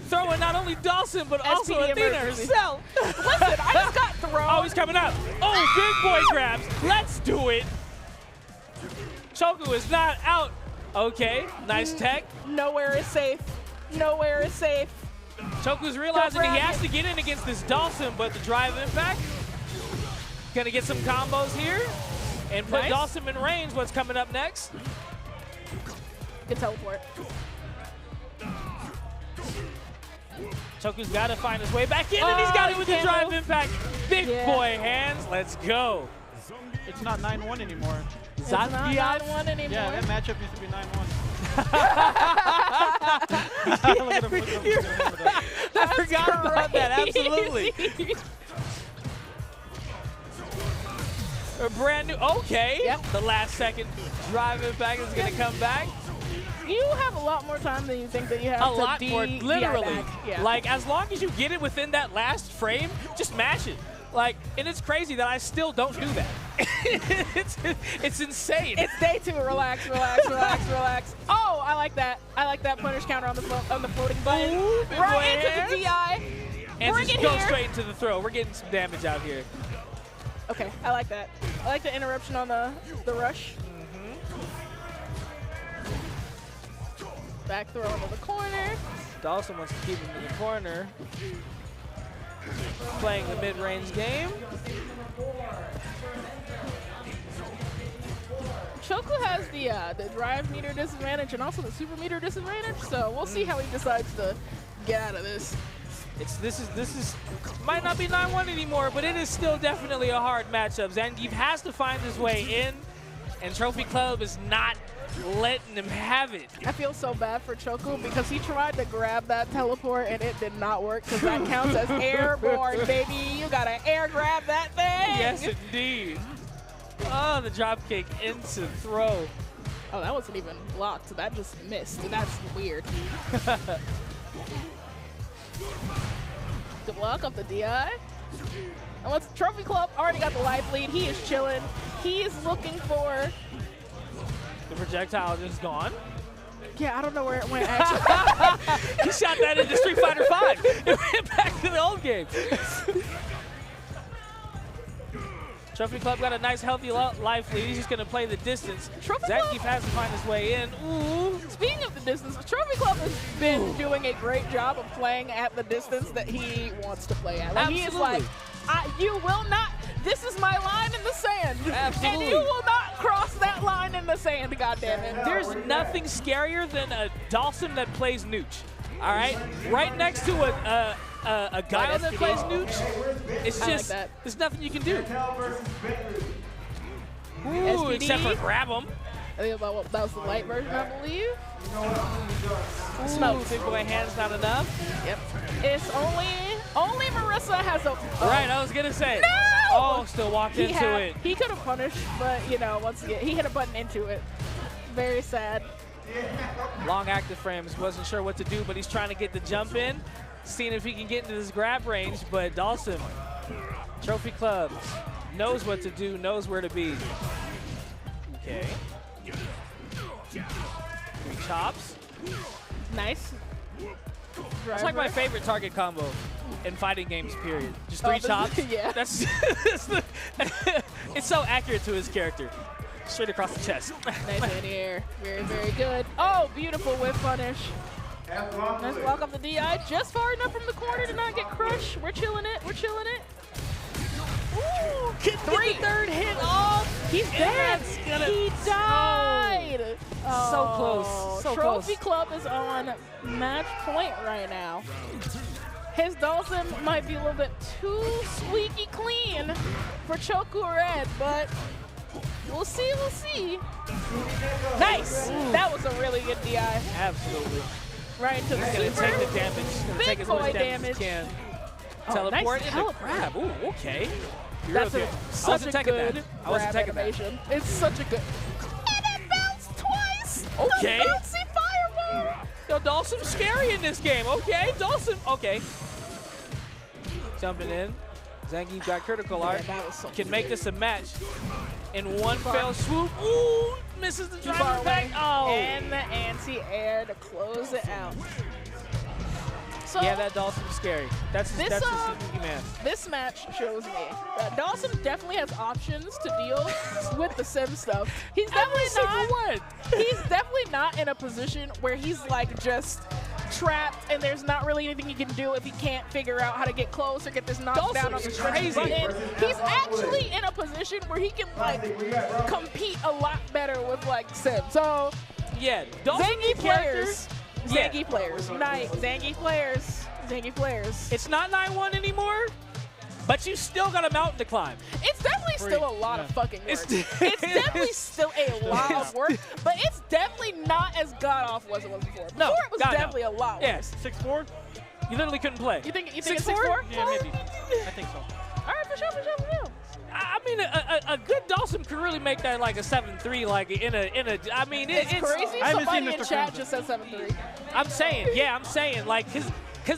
S2: throwing not only Dawson, but also Athena herself.
S6: Listen, I just got thrown.
S2: Oh, he's coming up. Oh, big boy grabs. Let's do it. Choku is not out. Okay, nice tech.
S6: Nowhere is safe. Nowhere is safe.
S2: Choku's realizing he has to get in against this Dawson, but the drive impact. Gonna get some combos here and put Dawson in range. What's coming up next?
S6: Good teleport.
S2: Choku's got to find his way back in, and he's got it with the drive impact. Big boy hands. Let's go.
S12: It's not 9-1 anymore.
S6: It's not 9-1 anymore.
S12: Yeah, that matchup used to be 9-1.
S2: I forgot about that. Absolutely. A brand new. Okay.
S6: Yep.
S2: The last second drive impact is going to come back.
S6: You have a lot more time than you think that you have.
S2: A lot more, literally.
S6: Yeah.
S2: Like, as long as you get it within that last frame, just mash it. Like, and it's crazy that I still don't do that. it's insane.
S6: It's day 2. Relax, relax, relax, relax. Oh, I like that. I like that punish counter on the floating button.
S2: Ooh,
S6: right into the DI.
S2: And
S6: Bring
S2: just
S6: it
S2: go
S6: here.
S2: straight into the throw. We're getting some damage out here.
S6: Okay, I like that. I like the interruption on the rush. Back throw into the corner.
S2: Dawson wants to keep him in the corner. Playing the mid-range game.
S6: Choku has the drive meter disadvantage and also the super meter disadvantage, so we'll see how he decides to get out of this.
S2: This is might not be 9-1 anymore, but it is still definitely a hard matchup. Zangief has to find his way in, and Trophy Club is not letting him have it.
S6: I feel so bad for Choku because he tried to grab that teleport and it did not work because that counts as airborne, baby. You gotta air grab that thing.
S2: Yes, indeed. Oh, the drop kick into throw.
S6: Oh, that wasn't even blocked. That just missed. That's weird. The block off the DI. And once Trophy Club already got the life lead, he is chilling. He is looking for...
S2: The projectile just gone.
S6: Yeah, I don't know where it went, actually.
S2: He shot that into Street Fighter V. It went back to the old game. Trophy Club got a nice, healthy life lead. He's just going to play the distance. Zangief has to find his way in. Ooh.
S6: Speaking of the distance, Trophy Club has been doing a great job of playing at the distance that he wants to play at. Like, he is like, you will not, this is my line in the sand.
S2: Absolutely.
S6: And you will not cross that line in the sand, goddammit.
S2: There's nothing scarier than a Dawson that plays Nooch. All right? Right next to a guy that plays Nooch, it's just, there's nothing you can do. Ooh, except for grab him.
S6: I think that was the light version, I believe.
S2: Smoke. Big boy hands not enough.
S6: Yep. It's only Marissa has a...
S2: Right, I was going to say.
S6: No!
S2: Oh, still walked into it.
S6: He could have punished, but, you know, once again, he hit a button into it. Very sad.
S2: Long active frames. Wasn't sure what to do, but he's trying to get the jump in. Seeing if he can get into this grab range, but Dawson, Trophy Club, knows what to do, knows where to be. Okay. 3 chops.
S6: Nice.
S2: That's like my favorite target combo in fighting games, period. Just 3 chops.
S6: Yeah.
S2: That's it's so accurate to his character. Straight across the chest.
S6: Nice in the air. Very, very good. Oh, beautiful whip punish. Nice block off the DI, just far enough from the corner to not get crushed. We're chilling it. We're chilling it. Ooh,
S2: Get the third hit off.
S6: He's dead. He died.
S2: So close. So
S6: Trophy
S2: close.
S6: Club is on match point right now. His Dawson might be a little bit too squeaky clean for Choku Red, but we'll see, we'll see. Nice.
S2: Ooh.
S6: That was a really good DI.
S2: Absolutely.
S6: Right into the
S2: He's gonna
S6: super.
S2: take the damage. He's gonna
S6: Big
S2: take as
S6: boy
S2: much damage
S6: damage.
S2: as he can.
S6: Oh,
S2: Teleport
S6: nice
S2: into
S6: teleport.
S2: grab. Ooh, okay.
S6: That's
S2: You're
S6: a,
S2: okay. I
S6: such
S2: wasn't
S6: a
S2: taking
S6: good
S2: that. I wasn't
S6: grab
S2: taking that.
S6: animation. It's such a good. And it bounced twice.
S2: Okay.
S6: The bouncy fireball.
S2: Yo, Dawson's scary in this game. Okay, Dawson. Okay. Jumping in. Zangief got critical art.
S6: that was so
S2: Can make this a match in one fell swoop. Ooh, misses the driver back. Oh.
S6: And the anti-air to close it out. So
S2: Yeah, that Dawson's scary. That's
S6: This,
S2: that's a sneaky man.
S6: this match shows me that Dawson definitely has options to deal with the sim stuff. He's definitely He's definitely not in a position where he's like just trapped and there's not really anything he can do if he can't figure out how to get close or get this knocked down on the
S2: Dawson's
S6: crazy
S2: crazy.
S6: button. He's actually in a position where he can like compete a lot better with like sim. So
S2: Yeah, Dawson
S6: Zangief players.
S2: Yeah.
S6: Zangief players. Unite. Zangief players. Zangief players.
S2: It's not 9-1 anymore, but you still got a mountain to climb.
S6: It's definitely still a lot of fucking work. It's definitely still a lot of work, but it's definitely not as god-awful as it was before. Before it was definitely a lot worse.
S12: 6'4"?
S2: You literally couldn't play.
S6: You think it's
S2: 6'4"?
S6: 6'4"?
S12: Yeah, maybe. I think so.
S6: All right, for sure, for sure, for sure.
S2: I mean, a good Dawson could really make that like a 7-3, like in a. I mean,
S6: It's crazy.
S12: I haven't
S6: Somebody
S12: seen
S6: in
S12: Mr.
S6: chat
S12: Crimson.
S6: just said 7-3.
S2: I'm saying, like, because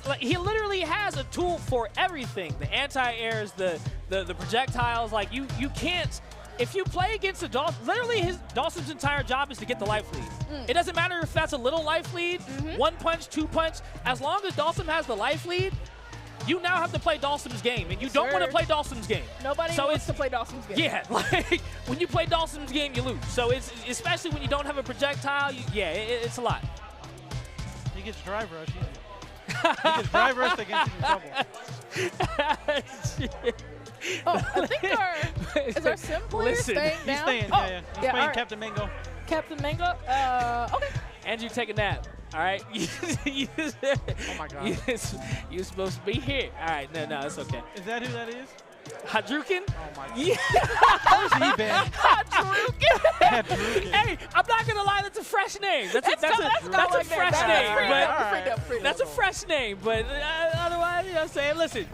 S2: like, he literally has a tool for everything. The anti-airs, the projectiles. Like you can't. If you play against a Dawson, literally Dawson's entire job is to get the life lead. It doesn't matter if that's a little life lead, 1 punch, 2 punch. As long as Dawson has the life lead, you now have to play Dawson's game, and you don't want to play Dawson's game.
S6: Nobody wants to play Dawson's game.
S2: Yeah, like when you play Dawson's game, you lose. So it's especially when you don't have a projectile. It's a lot.
S12: He gets drive rush easy. He gets drive rush against you in trouble.
S6: Oh, I think is our sim player staying
S12: He's
S6: down?
S12: staying,
S6: Oh,
S12: yeah. He's
S6: yeah,
S12: playing
S6: all right.
S12: Captain Mango.
S6: Captain Mango. Okay.
S2: Andrew, take a nap. All right.
S12: Oh my God.
S2: You're supposed to be here. All right. No, it's okay.
S12: Is that who that is?
S2: Hadouken?
S12: Oh my God.
S2: Yeah.
S12: Where's he been?
S2: Hadouken. Hey, I'm not gonna lie. That's a fresh name. That's a fresh name. That's a fresh name. But otherwise, you know what I'm saying? Listen,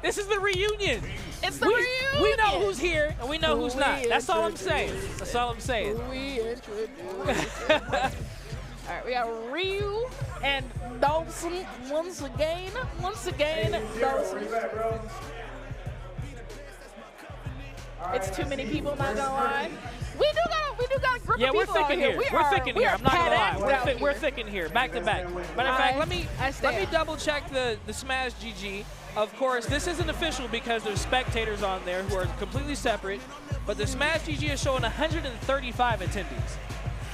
S2: this is the reunion.
S6: It's the reunion.
S2: We know who's here and we know who's not. That's all I'm saying. That's all I'm saying.
S6: We introduce. All right, we got Ryu and Dawson once again. Dawson. It's too many people, not gonna lie. We do got a group
S2: Yeah,
S6: of
S2: we're
S6: people
S2: thick
S6: out
S2: in
S6: here.
S2: here.
S6: We
S2: We're
S6: are,
S2: thick in
S6: we
S2: here.
S6: are
S2: I'm not gonna lie.
S6: badass out
S2: We're
S6: here.
S2: thick in here, back to back. Matter of fact, let me double check the Smash GG. Of course, this isn't official because there's spectators on there who are completely separate. But the Smash GG is showing 135 attendees.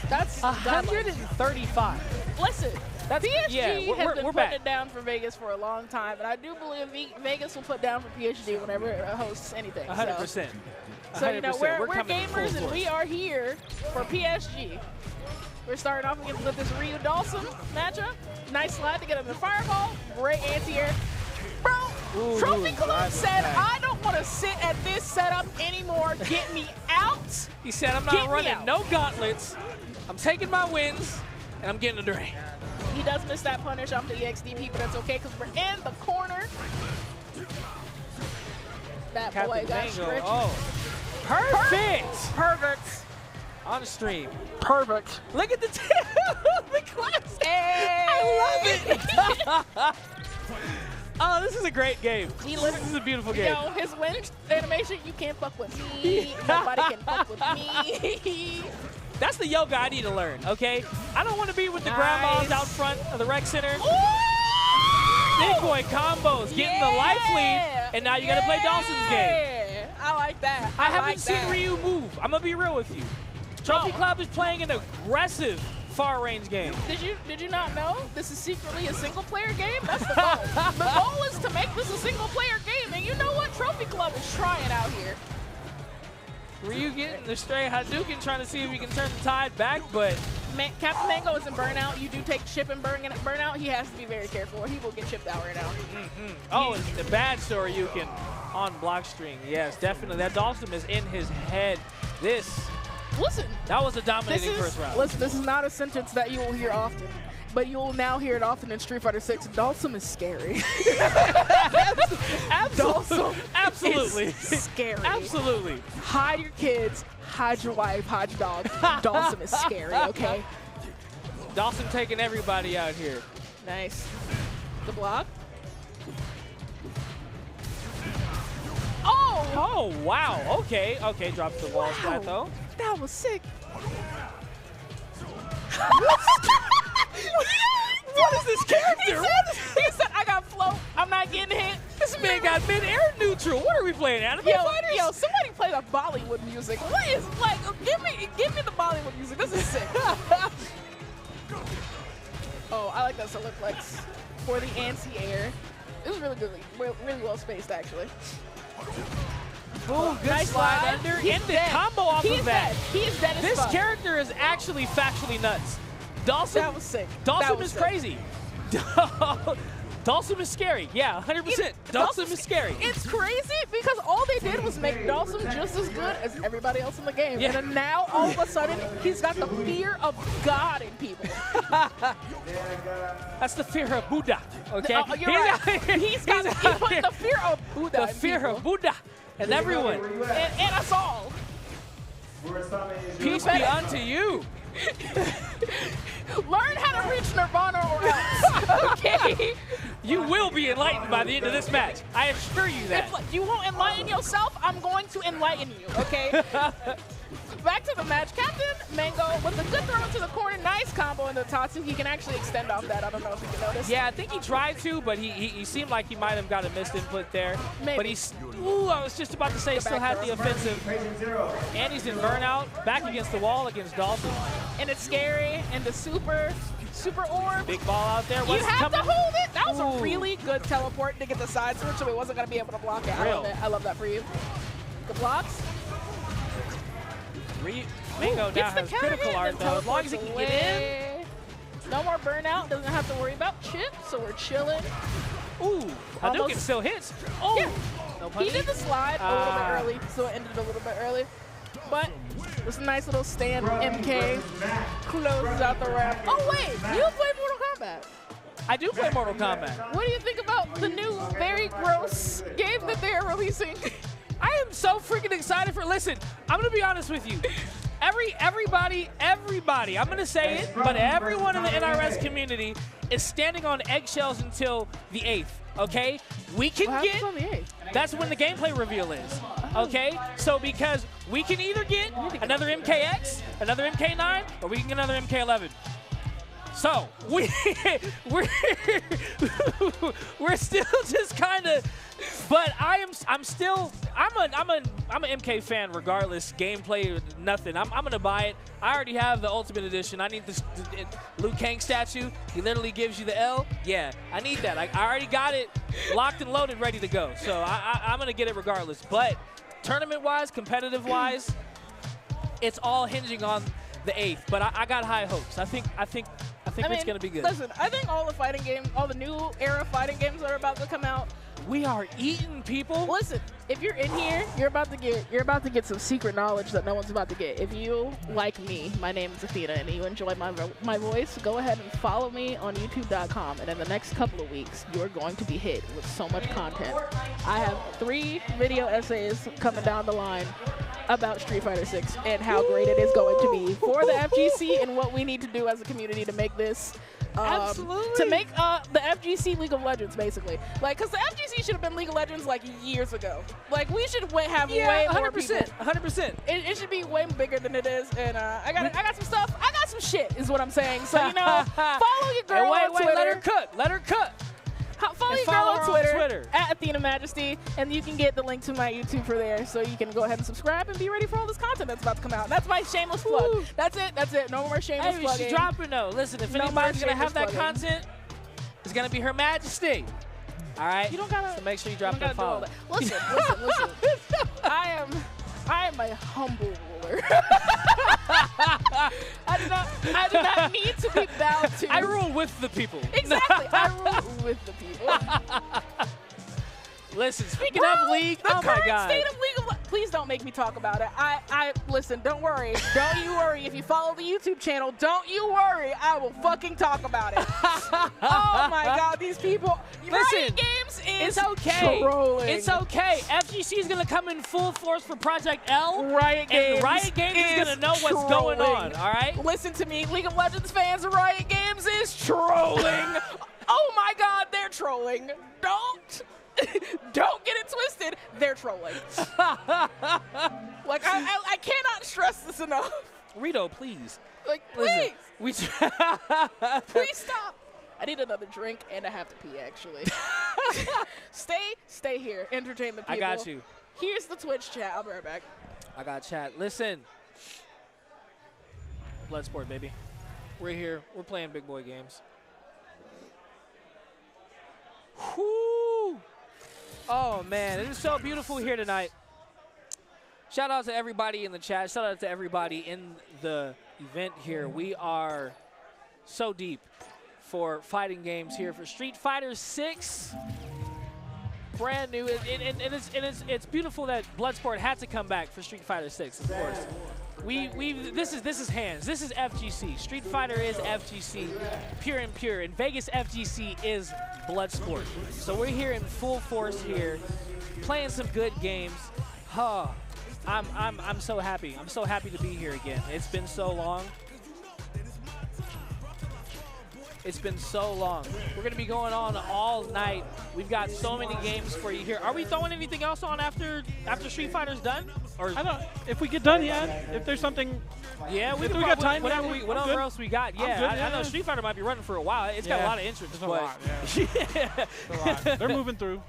S6: That's
S2: 135.
S6: Listen, PSG has been
S2: we're
S6: putting
S2: back.
S6: it down for Vegas for a long time, and I do believe Vegas will put down for PSG whenever it hosts anything.
S2: 100%.
S6: So you know, we're
S2: coming in full
S6: gamers and
S2: force.
S6: we are here for PSG. We're starting off with this Ryu Dawson matchup. Nice slide to get him the fireball. Great anti-air. Bro, Trophy Club said, I don't want to sit at this setup anymore. Get me out.
S2: He said, I'm not running no gauntlets. I'm taking my wins, and I'm getting a drain.
S6: He does miss that punish off the EXDP, but that's okay because we're in the corner. That boy got stretched.
S2: Oh, perfect.
S6: Perfect.
S2: On the stream.
S6: Perfect.
S2: Look at the class.
S6: Hey.
S2: I love it. Oh, this is a great game. This is a beautiful game.
S6: Yo, his win animation, you can't fuck with me. Nobody can fuck with me.
S2: That's the yoga I need to learn, okay? I don't want to be with the grandmas out front of the rec center. Big boy combos, getting the life lead, and now you got to play Dawson's game.
S6: I like that.
S2: I haven't seen Ryu move. I'm going to be real with you. Trophy Club is playing an aggressive far range game.
S6: Did you not know this is secretly a single player game? That's the goal. The goal is to make this a single player game, and you know what? Trophy Club is trying out here.
S2: Ryu getting the stray Hadouken, trying to see if he can turn the tide back, but
S6: Captain Mango is in burnout. You do take chip and burnout. He has to be very careful, or he will get chipped out right now.
S2: Oh, and the bad Shoryuken on block string. Yes, definitely. That Dawson is in his head.
S6: Listen.
S2: That was a dominating first round.
S6: Listen, this is not a sentence that you will hear often, but you will now hear it often in Street Fighter 6. Dawson is scary.
S2: Absolutely.
S6: Scary.
S2: Absolutely.
S6: Hide your kids, hide your wife, hide your dog. Dawson is scary, okay?
S2: Dawson taking everybody out here.
S6: Nice. The block.
S2: Oh, wow. Okay, drops the wall splat, though.
S6: That was sick.
S2: What is this character?
S6: He said, I got float. I'm not getting hit.
S2: This man got mid-air neutral. What are we playing, anime fighters?
S6: Yo, somebody play the Bollywood music. What is, like, give me the Bollywood music. This is sick. Oh, I like that solar flex for the anti-air. It was really good, really well spaced, actually.
S2: Boom, good
S6: nice
S2: slide under, and the combo off of that.
S6: He is dead as
S2: This
S6: fuck.
S2: character is actually factually nuts. Dawson,
S6: that was sick.
S2: Dawson is crazy. Dawson is scary. Yeah, 100%. Dawson is scary.
S6: It's crazy because all they did was make Dawson just as good as everybody else in the game.
S2: Yeah.
S6: And then now, all of a sudden, he's got the fear of God in people.
S2: That's the fear of Buddha, okay?
S6: You're right. He's got the fear of Buddha.
S2: The fear of Buddha and everyone.
S6: And us all.
S2: Peace be unto you.
S6: Learn how to reach Nirvana or else, okay?
S2: You will be enlightened by the end of this match. I assure you that.
S6: If you won't enlighten yourself, I'm going to enlighten you, okay? Back to the match. Captain Mango with a good throw to the corner. Nice combo in the Tatsu. He can actually extend off that. I don't know if you can notice.
S2: Yeah, I think he tried to, but he seemed like he might have got a missed input there.
S6: Maybe.
S2: But he's, I was just about to say, still had the offensive. And he's in burnout, back against the wall against Dawson.
S6: And it's scary, and the super orb.
S2: Big ball out there.
S6: You have to hold it. That was a really good teleport to get the side switch, so he wasn't going to be able to block it. I love it. I love that for you. Good blocks.
S2: Mango now has critical art, though. As long as he can get in.
S6: No more burnout. Doesn't have to worry about chip, so we're chilling.
S2: Ooh, Hadouken still hits. Oh,
S6: yeah.
S2: No
S6: He did the slide a little bit early, so it ended a little bit early. But this nice little stand MK closes out the round. Oh wait, you play Mortal Kombat.
S2: I do play Mortal Kombat.
S6: What do you think about the new, very gross game that they are releasing?
S2: I am so freaking excited for. Listen, I'm gonna be honest with you. Everybody, I'm gonna say it, but everyone in the NRS community is standing on eggshells until the 8th. Okay, we can get.
S6: On the 8th?
S2: That's when the gameplay reveal is. Okay, so because we can either get another MKX, another MK9, or we can get another MK11. So we're still just kind of, but I'm an MK fan regardless. Gameplay, nothing. I'm gonna buy it. I already have the Ultimate Edition. I need the Liu Kang statue. He literally gives you the L. Yeah, I need that. I already got it locked and loaded, ready to go. So I'm gonna get it regardless. But tournament-wise, competitive-wise, it's all hinging on the 8th. But I got high hopes. I think it's gonna be good.
S6: Listen, I think all the fighting games, all the new era fighting games that are about to come out,
S2: we are eating people.
S6: Listen, if you're in here, you're about to get some secret knowledge that no one's about to get. If you, like me, my name is Athena, and you enjoy my voice, go ahead and follow me on YouTube.com. And in the next couple of weeks, you're going to be hit with so much content. I have 3 video essays coming down the line about Street Fighter 6 and how great it is going to be for the FGC and what we need to do as a community to make this.
S2: Absolutely.
S6: To make the FGC League of Legends, basically. Like, because the FGC should have been League of Legends, like, years ago. Like, we should have way more people.
S2: 100%.
S6: It should be way bigger than it is. And I got some stuff. I got some shit, is what I'm saying. So, you know, follow your girl on Twitter.
S2: Let her cut.
S6: Follow your girl on Twitter.
S2: Twitter?
S6: At Athena Majesty, and you can get the link to my YouTube for there, so you can go ahead and subscribe and be ready for all this content that's about to come out. That's my shameless plug. That's it. That's it. No more shameless
S2: Hey,
S6: plugging.
S2: she's dropping though. Listen, if
S6: No
S2: anybody's
S6: more
S2: gonna have that
S6: shameless plugging.
S2: content, it's gonna be Her Majesty. All right.
S6: You don't gotta.
S2: So make sure you
S6: You
S2: drop
S6: don't
S2: that
S6: gotta do all
S2: follow.
S6: that. Listen. I am a humble ruler. I do not need to be bowed to.
S2: I rule with the people.
S6: Exactly. I rule with the people.
S2: Listen, speaking
S6: Bro,
S2: of league,
S6: the
S2: oh my
S6: current
S2: God.
S6: state of league of please don't make me talk about it. I listen, don't worry. Don't you worry. If you follow the YouTube channel, don't you worry. I will fucking talk about it. Oh my God, these people.
S2: Listen,
S6: Riot Games is
S2: it's okay.
S6: trolling.
S2: It's okay. FGC is gonna come in full force for Project L.
S6: Riot Games,
S2: and Riot Games is gonna know what's going on. All right.
S6: Listen to me, League of Legends fans. Riot Games is trolling. Oh my God, they're trolling. Don't get it twisted. They're trolling. Like I cannot stress this enough.
S2: Rito, please.
S6: Like
S2: Listen,
S6: please, please stop. I need another drink and I have to pee actually. Stay here. Entertain the people.
S2: I got you.
S6: Here's the Twitch chat. I'll be right back.
S2: I got chat. Listen. Bloodsport, baby. We're here. We're playing big boy games. Whoo! Oh, man. It is so beautiful here tonight. Shout out to everybody in the chat. Shout out to everybody in the event here. We are so deep for fighting games here for Street Fighter 6. Brand new. And it's beautiful that Bloodsport had to come back for Street Fighter 6, of course. This is hands. This is FGC. Street Fighter is FGC, pure and pure. And Vegas FGC is Bloodsport. So we're here in full force here, playing some good games. Huh. I'm so happy. I'm so happy to be here again. It's been so long. It's been so long. We're going to be going on all night. We've got so many games for you here. Are we throwing anything else on after Street Fighter's done? Or
S12: I don't. If we get done, yeah. If there's something.
S2: Yeah, we
S12: got time.
S2: Whatever else we got. Yeah, I know Street Fighter might be running for a while. It's got a lot of interest.
S12: It's a lot. Yeah. It's a lot. They're moving through.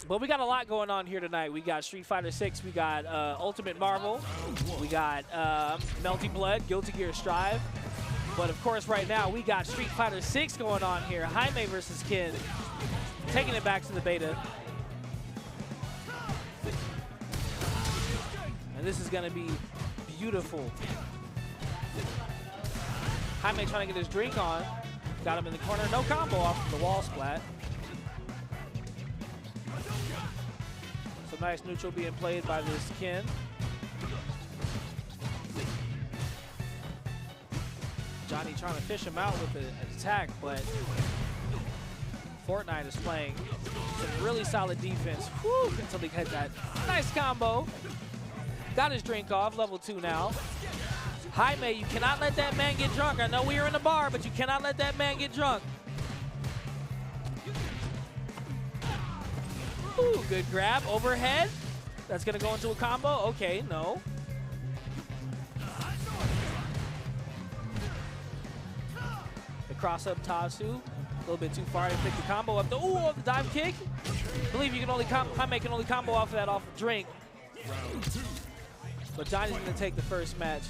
S2: But we got a lot going on here tonight. We got Street Fighter 6. We got Ultimate Marvel. We got Melty Blood, Guilty Gear Strive. But of course, right now we got Street Fighter 6 going on here. Jaime versus Ken, taking it back to the beta. And this is going to be beautiful. Jaime trying to get his drink on. Got him in the corner. No combo off the wall splat. Some nice neutral being played by this Ken. Johnny trying to fish him out with an attack, but Fortnite is playing some really solid defense. Whew, until he hit that nice combo. Got his drink off, level 2 now. Jaime, you cannot let that man get drunk. I know we are in the bar, but you cannot let that man get drunk. Ooh, good grab, overhead. That's gonna go into a combo. Okay, no. Cross up Tazu, a little bit too far to pick the combo up. Off the dive kick. I believe you can only Jaime can only combo off of that off of drink. But Johnny's gonna take the first match.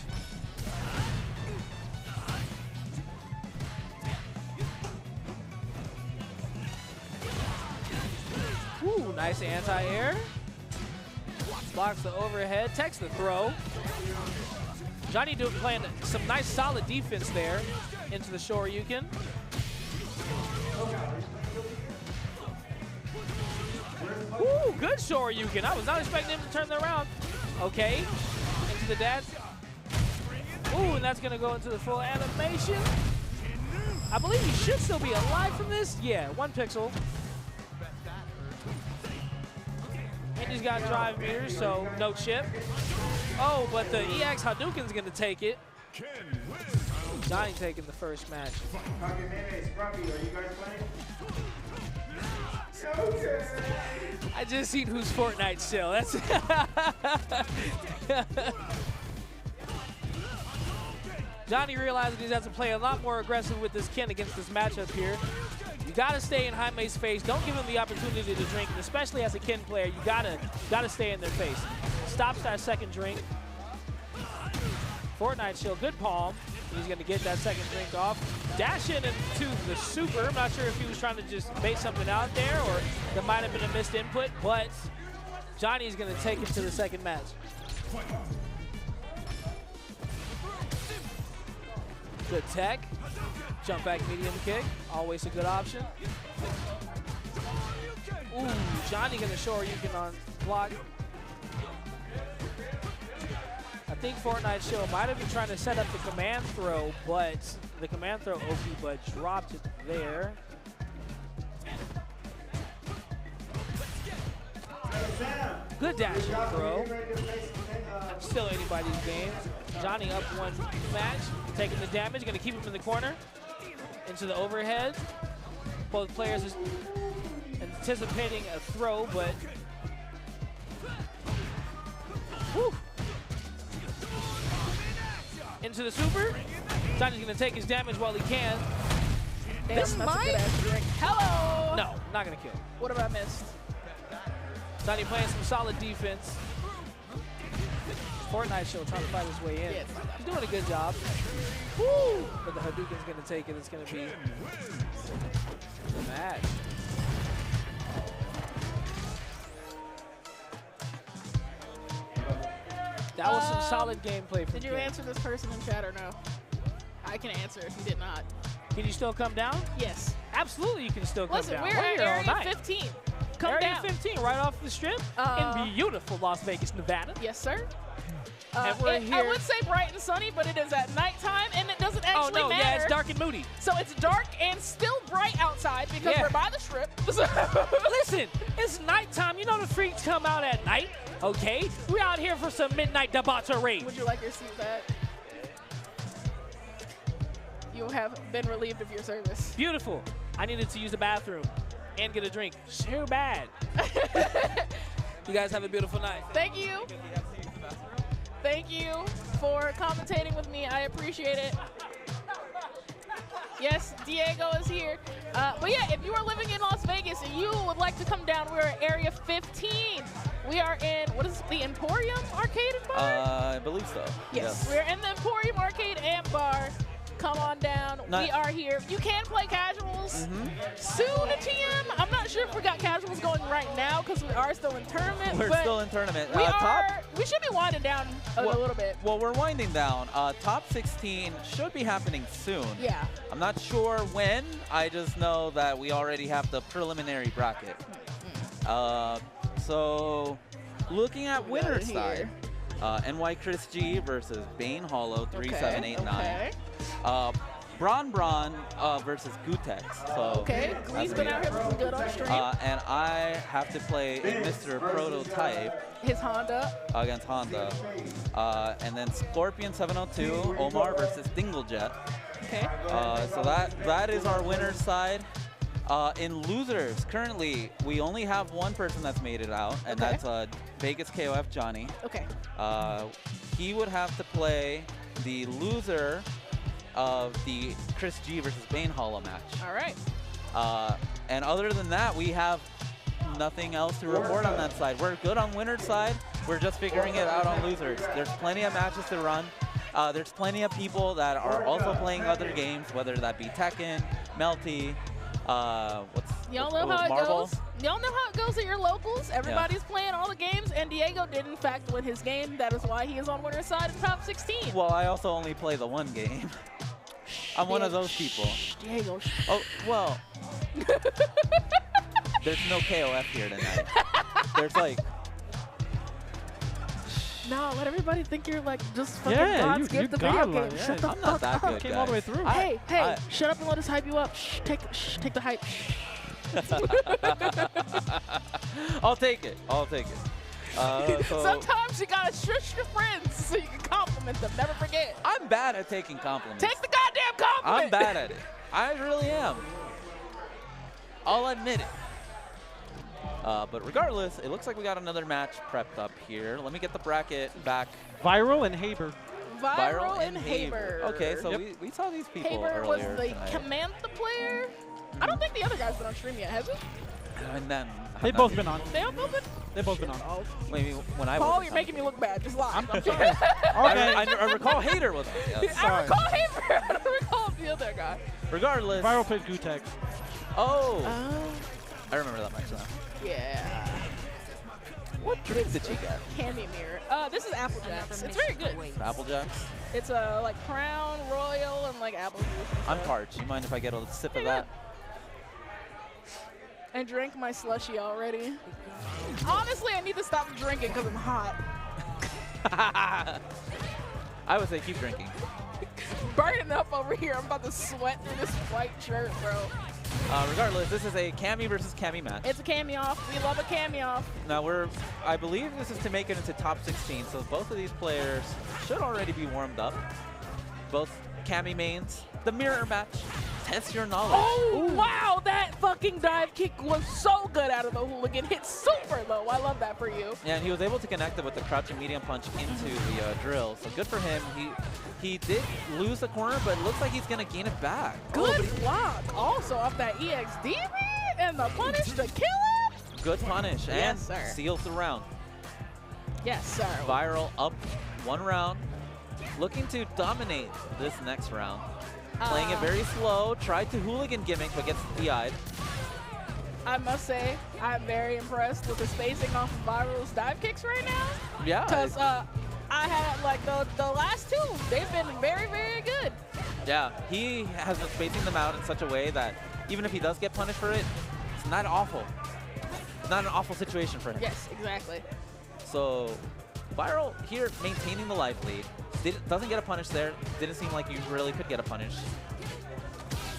S2: Ooh, nice anti-air. Blocks the overhead, takes the throw. Johnny playing some nice solid defense there into the Shoryuken. Ooh, good Shoryuken. I was not expecting him to turn that around. Okay, into the dash. Ooh, and that's gonna go into the full animation. I believe he should still be alive from this. Yeah, 1 pixel. And he's got drive meters, so no chip. Oh, but the EX Hadouken's gonna take it. Johnny taking the first match. I just seen who's Fortnite still. That's Johnny realizing he's has to play a lot more aggressive with this Ken against this matchup here. You got to stay in Jaime's face. Don't give him the opportunity to drink, and especially as a Ken player, you gotta stay in their face. Stops that second drink. Fortnite Shield, good palm. He's going to get that second drink off. Dash in into the super. I'm not sure if he was trying to just bait something out there or there might have been a missed input, but Johnny's going to take him to the second match. Good tech. Jump back medium kick. Always a good option. Ooh, Johnny going to show you can on block. I think Fortnite Show might have been trying to set up the command throw, but the command throw OP, but dropped it there. Good dash and throw. Still anybody's game. Johnny up one match, taking the damage, gonna keep him in the corner. Into the overhead. Both players is anticipating a throw, but whew. Into the super. Johnny's gonna take his damage while he can.
S6: Damn,
S2: This
S6: that's
S2: might.
S6: a good ass drink. Hello.
S2: No, not gonna kill.
S6: What have I missed?
S2: Johnny playing some solid defense. Fortnite Show trying to fight his way in.
S6: Yeah,
S2: He's doing a good job. Woo! But the Hadouken's gonna take it. It's gonna be the match. That was some solid gameplay from
S6: Did you
S2: Ken.
S6: answer this person in chat or no? I can answer if you did not.
S2: Can you still come down?
S6: Yes.
S2: Absolutely, you can still come
S6: Listen,
S2: down.
S6: we're
S2: We're
S6: at
S2: here all
S6: Area
S2: night.
S6: 15. Come
S2: Area
S6: down.
S2: 15, right off the strip in beautiful Las Vegas, Nevada.
S6: Yes, sir.
S2: And we're
S6: I
S2: here.
S6: would say bright and sunny, but it is at nighttime, and it doesn't
S2: Oh
S6: actually
S2: no,
S6: matter.
S2: yeah, it's dark and moody.
S6: So it's dark and still bright outside because
S2: Yeah.
S6: we're by the strip.
S2: Listen, it's nighttime. You know the freaks come out at night, okay? We're out here for some midnight debauchery.
S6: Would you like your seat back? You have been relieved of your service.
S2: Beautiful. I needed to use the bathroom and get a drink. So bad. You guys have a beautiful night.
S6: Thank you. Thank you for commentating with me. I appreciate it. Yes, Diego is here. But yeah, if you are living in Las Vegas and you would like to come down, we're at Area 15. We are in, what is it, the Emporium Arcade and Bar?
S9: I believe so.
S6: Yes, we're in the Emporium Arcade and Bar. Come on down. We are here. You can play casuals soon at TM. I'm not sure if we got casuals going right now because we are still in tournament.
S9: We're
S6: but
S9: still in tournament.
S6: we should be winding down a little bit.
S9: Well, we're winding down. Top 16 should be happening soon.
S6: Yeah.
S9: I'm not sure when. I just know that we already have the preliminary bracket. So, looking at winner's side, NYChrisG versus Bane Hollow 3789. BronBron versus Gootecks. So
S6: Glee's been out here looking good on stream.
S9: and I have to play Mr. Prototype.
S6: His Honda.
S9: Against Honda. And then Scorpion 702, Omar versus Dinglejet.
S6: Okay.
S9: So that is our winner's side. In losers, currently, we only have one person that's made it out, and that's Vegas KOF Johnny.
S6: Okay.
S9: He would have to play the loser of the ChrisG versus Bane Hollow match.
S6: All right.
S9: And other than that, we have nothing else to report on that side. We're good on winner's side. We're just figuring it out on losers. There's plenty of matches to run. There's plenty of people that are also playing other games, whether that be Tekken, Melty,
S6: Y'all know how it
S9: Marvel.
S6: goes. Y'all know how it goes at your locals. Everybody's playing all the games, and Diego did in fact win his game. That is why he is on winner's side in top 16.
S9: Well, I also only play the one game. I'm one of those people.
S6: Diego.
S9: Oh, well. There's no KOF here tonight. There's like...
S6: No, let everybody think you're like just fucking
S12: Yeah,
S6: God's
S12: you
S6: gift to video
S12: godlike,
S6: games.
S12: yeah.
S6: Shut the
S9: I'm not
S6: fuck
S9: that
S6: up.
S9: good,
S12: Came all the way through.
S6: Hey, shut up and let us hype you up. Shh, take the hype.
S9: I'll take it. I'll take it. So
S6: Sometimes you gotta shush your friends so you can compliment them. Never forget.
S9: I'm bad at taking compliments.
S6: Take the goddamn compliment.
S9: I'm bad at it. I really am. I'll admit it. But regardless, it looks like we got another match prepped up here. Let me get the bracket back.
S12: Viral and Haber.
S6: Viral and Haber.
S9: Okay, so we saw these people
S6: Haber was
S9: earlier
S6: the
S9: tonight.
S6: Command the player. I don't think the other guy's been on stream yet, has he?
S9: And then
S12: They've both been on.
S6: They all both been?
S12: They've both been on.
S6: Oh.
S9: maybe when I
S6: Paul,
S9: was.
S6: you're making me look bad. Just lie. I'm sorry.
S12: Okay.
S9: I recall Hater was on. Yes.
S6: I recall him. I don't recall the other guy.
S9: Regardless.
S12: Viral plays Gootecks.
S9: Oh. I remember that match now.
S6: Yeah.
S9: What drink did you get?
S6: Candy mirror. This is Apple Jacks. It's very good.
S9: Apple Jacks?
S6: It's a like Crown Royal and like apple juice.
S9: I'm parched. You mind if I get a sip of that?
S6: I drank my slushie already. Honestly, I need to stop drinking because I'm hot.
S9: I would say keep drinking.
S6: Burning up over here. I'm about to sweat through this white shirt, bro.
S9: Regardless, this is a Cammy versus Cammy match.
S6: It's a Cammy off. We love a Cammy off.
S9: Now I believe this is to make it into top 16, so both of these players should already be warmed up. Both Cammy mains. The mirror match. Test your knowledge.
S6: Oh, wow. That fucking dive kick was so good out of the hooligan. Hit super low. I love that for you.
S9: Yeah, and he was able to connect it with the crouching medium punch into the drill. So good for him. He did lose the corner, but it looks like he's going to gain it back.
S6: Good block. Also off that EXD and the punish to kill it.
S9: Good punish.
S6: Yes,
S9: and
S6: sir.
S9: seals the round.
S6: Yes, sir.
S9: Viral up 1 round. Looking to dominate this next round. Playing it very slow. Tried to hooligan gimmick, but gets DI'd.
S6: I must say, I'm very impressed with the spacing off of Viral's dive kicks right now.
S9: Yeah.
S6: Because I had, like, the last two, they've been very, very good.
S9: Yeah, he has been spacing them out in such a way that even if he does get punished for it, it's not awful. Not an awful situation for him.
S6: Yes, exactly.
S9: So, Viral here maintaining the life lead. Doesn't get a punish there. Didn't seem like you really could get a punish.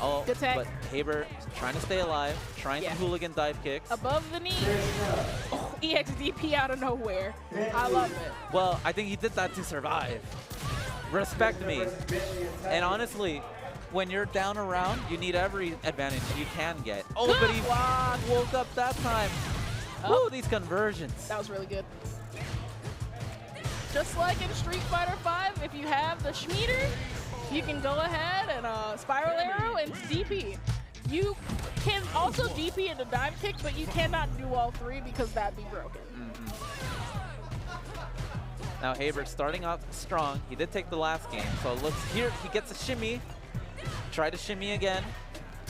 S9: Oh,
S6: good tech.
S9: But Haber trying to stay alive, trying some hooligan dive kicks.
S6: Above the knee. Oh, EXDP out of nowhere. I love it.
S9: Well, I think he did that to survive. Respect me. And honestly, when you're down a round, you need every advantage you can get. Oh,
S6: good
S9: but he
S6: block.
S9: woke up that time.
S6: Oh.
S9: Woo, these conversions.
S6: That was really good. Just like in Street Fighter V, if you have the Schmeeder, you can go ahead and spiral arrow and DP. You can also DP into dive kick, but you cannot do all three because that'd be broken.
S9: Now Haber starting out strong. He did take the last game, so it looks here. He gets a shimmy. Try to shimmy again.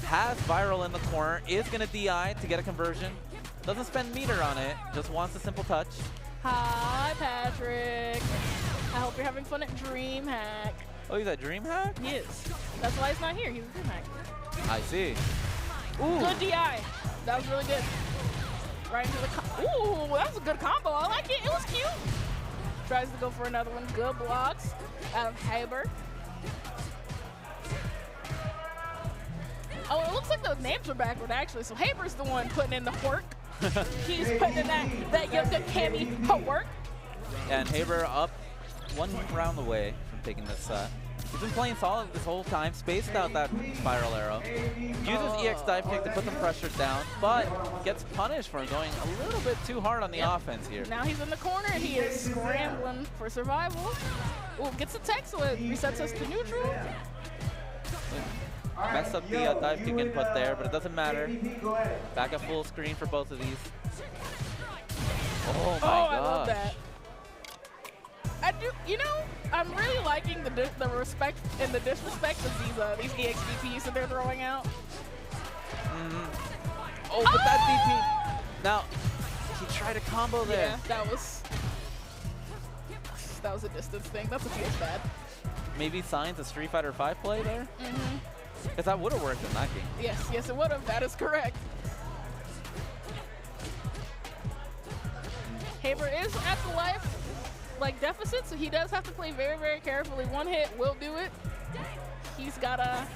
S9: Has Viral in the corner. Is going to DI to get a conversion. Doesn't spend meter on it. Just wants a simple touch.
S6: Hi, Patrick. I hope you're having fun at DreamHack.
S9: Oh, he's at DreamHack?
S6: Yes. That's why he's not here. He's at DreamHack.
S9: I see.
S6: Ooh. Good DI. That was really good. Right into the ooh, that was a good combo. I like it. It was cute. Tries to go for another one. Good blocks out of Haber. Oh, it looks like those names are backward, actually. So Haber's the one putting in the work. He's putting in that yoga Cammy work.
S9: And Haber up 1 round away from taking this set. He's been playing solid this whole time, spaced out that spiral arrow. Uses EX dive kick to put some pressure down, but gets punished for going a little bit too hard on the offense here.
S6: Now he's in the corner and he is scrambling for survival. Ooh, gets a tech, so it resets us to neutral.
S9: Messed up the dive kick input there, but it doesn't matter. Back at full screen for both of these. Oh my gosh.
S6: I love that. I do, you know, I'm really liking the respect and the disrespect of these EXDPs that they're throwing out.
S9: Oh, but that DP. Now, he tried a combo there.
S6: Yeah, that was a distance thing. That's what feels bad.
S9: Maybe signs a Street Fighter V play there? Because that would have worked in that game.
S6: Yes, it would have. That is correct. Haber is at the life deficit, so he does have to play very, very carefully. One hit will do it. He's gotta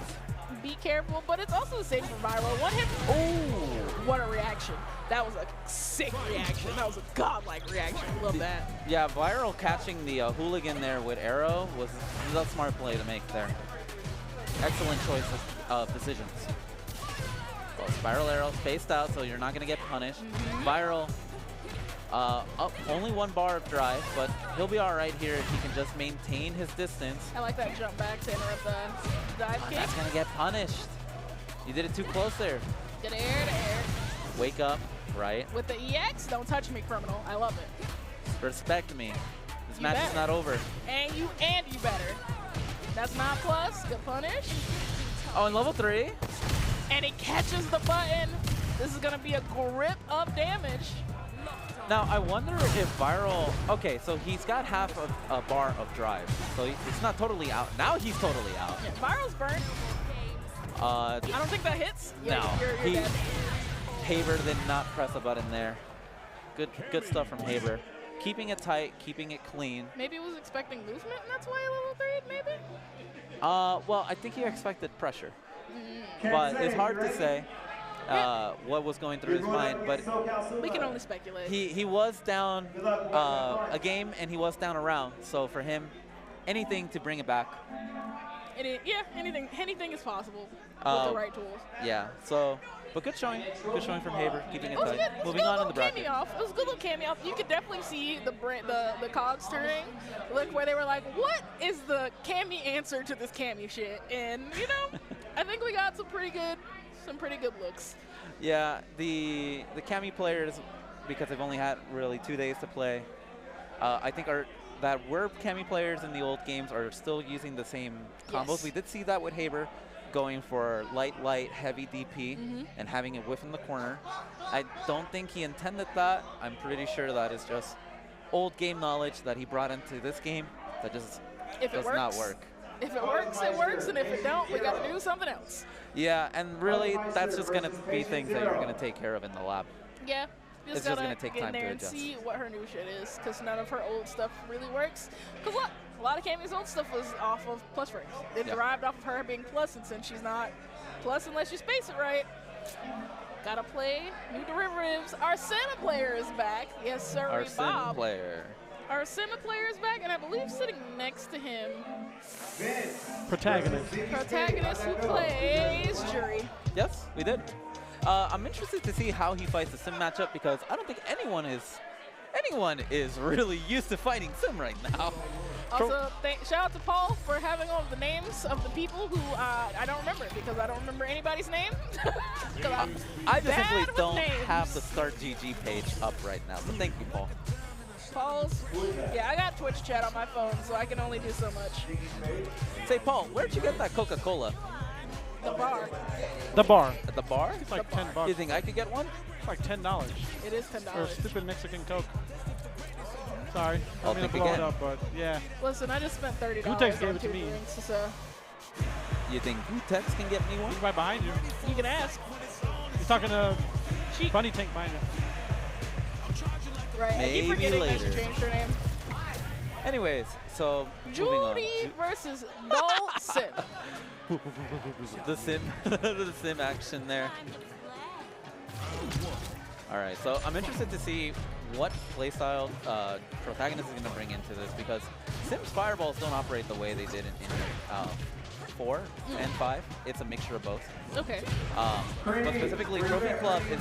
S6: be careful, but it's also the same for Viral. One hit. Oh, what a reaction! That was a sick reaction. That was a godlike reaction. Love that.
S9: Yeah, Viral catching the hooligan there with arrow was a smart play to make there. Excellent choice of decisions. Well, spiral arrow spaced out, so you're not going to get punished. Viral up only 1 bar of drive, but he'll be all right here if he can just maintain his distance.
S6: I like that jump back to interrupt the dive kick.
S9: That's going to get punished. You did it too close there.
S6: Good air to air.
S9: Wake up, right?
S6: With the EX, don't touch me, criminal. I love it.
S9: Respect me. This
S6: You
S9: match
S6: better.
S9: is not over.
S6: And you better. That's not plus. Good punish.
S9: Oh, and level 3.
S6: And he catches the button. This is gonna be a grip of damage.
S9: Now, I wonder if Viral... Okay, so he's got half of a bar of drive. So it's not totally out. Now he's totally out.
S6: Yeah, Viral's burnt. I don't think that hits. Yeah,
S9: No.
S6: you're dead.
S9: Haber did not press a button there. Good stuff from Haber. Keeping it tight, keeping it clean.
S6: Maybe he was expecting movement, and that's why level 3, maybe?
S9: Well, I think he expected pressure. But it's hard to say what was going through his mind. But
S6: we can only speculate.
S9: He was down a game, and he was down a round. So for him, anything to bring it back.
S6: Yeah, anything is possible with the right tools.
S9: Yeah, so, but good showing from Haber, keeping it tight.
S6: It was
S9: Moving on in the bracket.
S6: It was a good little cameo off. You could definitely see the cogs turning, look where they were like, what is the Cammy answer to this Cammy shit? And you know, I think we got some pretty good looks.
S9: Yeah, the Cammy players, because they've only had really 2 days to play, I think that were Cammy players in the old games are still using the same combos.
S6: Yes.
S9: We did see that with Haber going for light, heavy DP and having it whiff in the corner. I don't think he intended that. I'm pretty sure that is just old game knowledge that he brought into this game that just does not work.
S6: If it works, it works, and if it don't, we got to do something else.
S9: Yeah, and really, that's just going to be things that you're going to take care of in the lab.
S6: Yeah.
S9: It's just going to take
S6: get in
S9: time
S6: there
S9: to
S6: and
S9: adjust.
S6: see what her new shit is, because none of her old stuff really works. Because look, a lot of Cammy's old stuff was off of plus frames. It derived off of her being plus, and since she's not plus unless you space it right, gotta play new derivatives. Our Santa player is back. Yes, sir,
S9: Our
S6: Bob.
S9: Sim player.
S6: Our Santa player is back, and I believe sitting next to him,
S12: Protagonist
S6: who plays Jury.
S9: Yes, we did. I'm interested to see how he fights the Sim matchup because I don't think anyone is really used to fighting Sim right now.
S6: Also, shout out to Paul for having all of the names of the people who I don't remember because I don't remember anybody's name.
S9: I just simply don't have the Start GG page up right now, so thank you, Paul.
S6: Yeah, I got Twitch chat on my phone, so I can only do so much.
S9: Say, Paul, where'd you get that Coca-Cola?
S6: The bar.
S12: The bar.
S9: At the bar?
S12: It's like $10.
S9: You think I could get one?
S12: It's like $10.
S6: It is $10.
S12: For a stupid Mexican Coke. Sorry.
S9: I'll
S12: I mean to
S9: think
S12: blow
S9: again.
S12: it up, but yeah.
S6: Listen, I just spent $30
S12: Gootecks gave
S6: on
S12: it to
S6: 2
S12: me.
S6: drinks, so
S9: You think Gootecks can get me one?
S12: He's right behind you.
S6: you can ask.
S12: He's talking to Bunny Tank behind you.
S6: Right, I keep
S9: Maybe
S6: forgetting that she
S9: later.
S6: changed her name.
S9: Anyways, so moving on.
S6: Judy versus Dull Sim.
S9: The sim action there. All right, so I'm interested to see what playstyle Protagonist is going to bring into this because Sim's fireballs don't operate the way they did in 4 and 5. It's a mixture of both.
S6: Okay.
S9: But specifically, Trophy Club is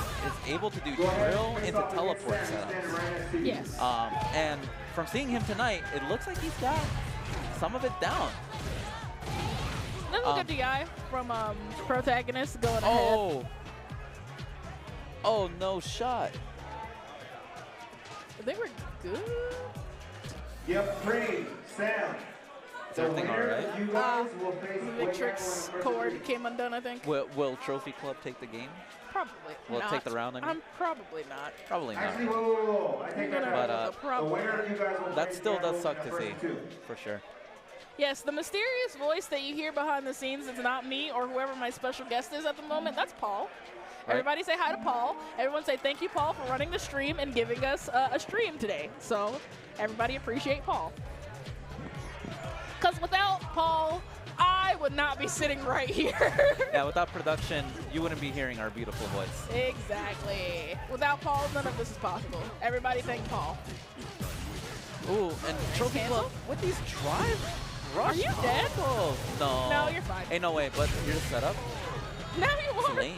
S9: able to do drill into teleport setups.
S6: Yes.
S9: And from seeing him tonight, it looks like he's got some of it down.
S6: That was a good DI from Protagonist going ahead.
S9: Oh. Oh, no shot.
S6: They were good.
S13: Yep, pretty, Sam.
S9: Is everything all right?
S6: Victrix cord came undone, I think.
S9: Will Trophy Club take the game?
S6: Probably
S9: Will it
S6: not.
S9: take the round, I mean?
S6: I'm probably not.
S9: Probably not.
S13: Actually, whoa. I take that back.
S9: But
S13: The winner of you guys will
S9: that
S13: play
S9: still does
S13: Gamble
S9: suck to
S13: number
S9: see,
S13: 2.
S9: for sure.
S6: Yes, the mysterious voice that you hear behind the scenes, it's not me or whoever my special guest is at the moment, that's Paul.
S9: Right.
S6: Everybody say hi to Paul. Everyone say thank you, Paul, for running the stream and giving us a stream today. So everybody appreciate Paul. Because without Paul, I would not be sitting right here.
S9: Yeah, without production, you wouldn't be hearing our beautiful voice.
S6: Exactly. Without Paul, none of this is possible. Everybody thank Paul.
S9: Ooh, and Trophy Club with these drive rush
S6: Are you dead?
S9: combos. No.
S6: No, you're fine.
S9: Ain't no way, but you're set up.
S6: Now you
S9: It's
S6: are.
S9: lame.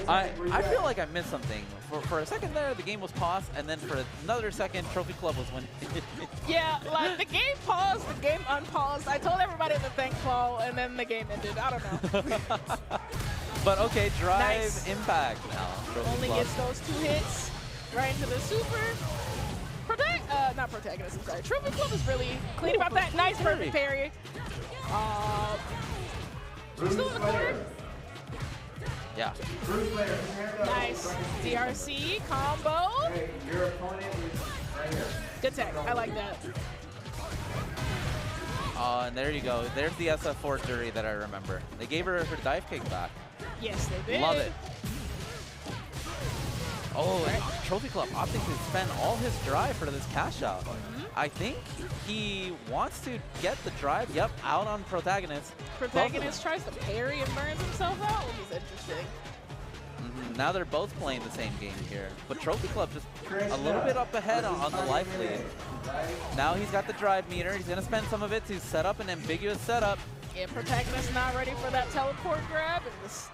S9: I feel like I missed something. For a second there, the game was paused, and then for another second, Trophy Club was winning.
S6: Yeah, like the game paused, the game unpaused. I told everybody to thank Paul, and then the game ended. I don't know.
S9: But okay, drive
S6: Nice.
S9: impact now. Trophy
S6: Only
S9: Club.
S6: gets those 2 hits right into the super. Not protagonist, I'm sorry. Trophy Club is really clean about that. Nice perfect parry. Still in the corner.
S9: Yeah.
S6: Nice. DRC combo.
S13: Your opponent is right here.
S6: Good tech. I like that.
S9: And there you go. There's the SF4 jury that I remember. They gave her her dive kick back.
S6: Yes, they did.
S9: Love it. Oh, and Trophy Club opting to spend all his drive for this cash out. I think he wants to get the drive, out on Protagonist.
S6: Protagonist tries to parry and burns himself out, which is interesting.
S9: Now they're both playing the same game here. But Trophy Club just a little bit up ahead on the life lead. Now he's got the drive meter. He's going to spend some of it to set up an ambiguous setup.
S6: Yeah, Protagonist not ready for that teleport grab and just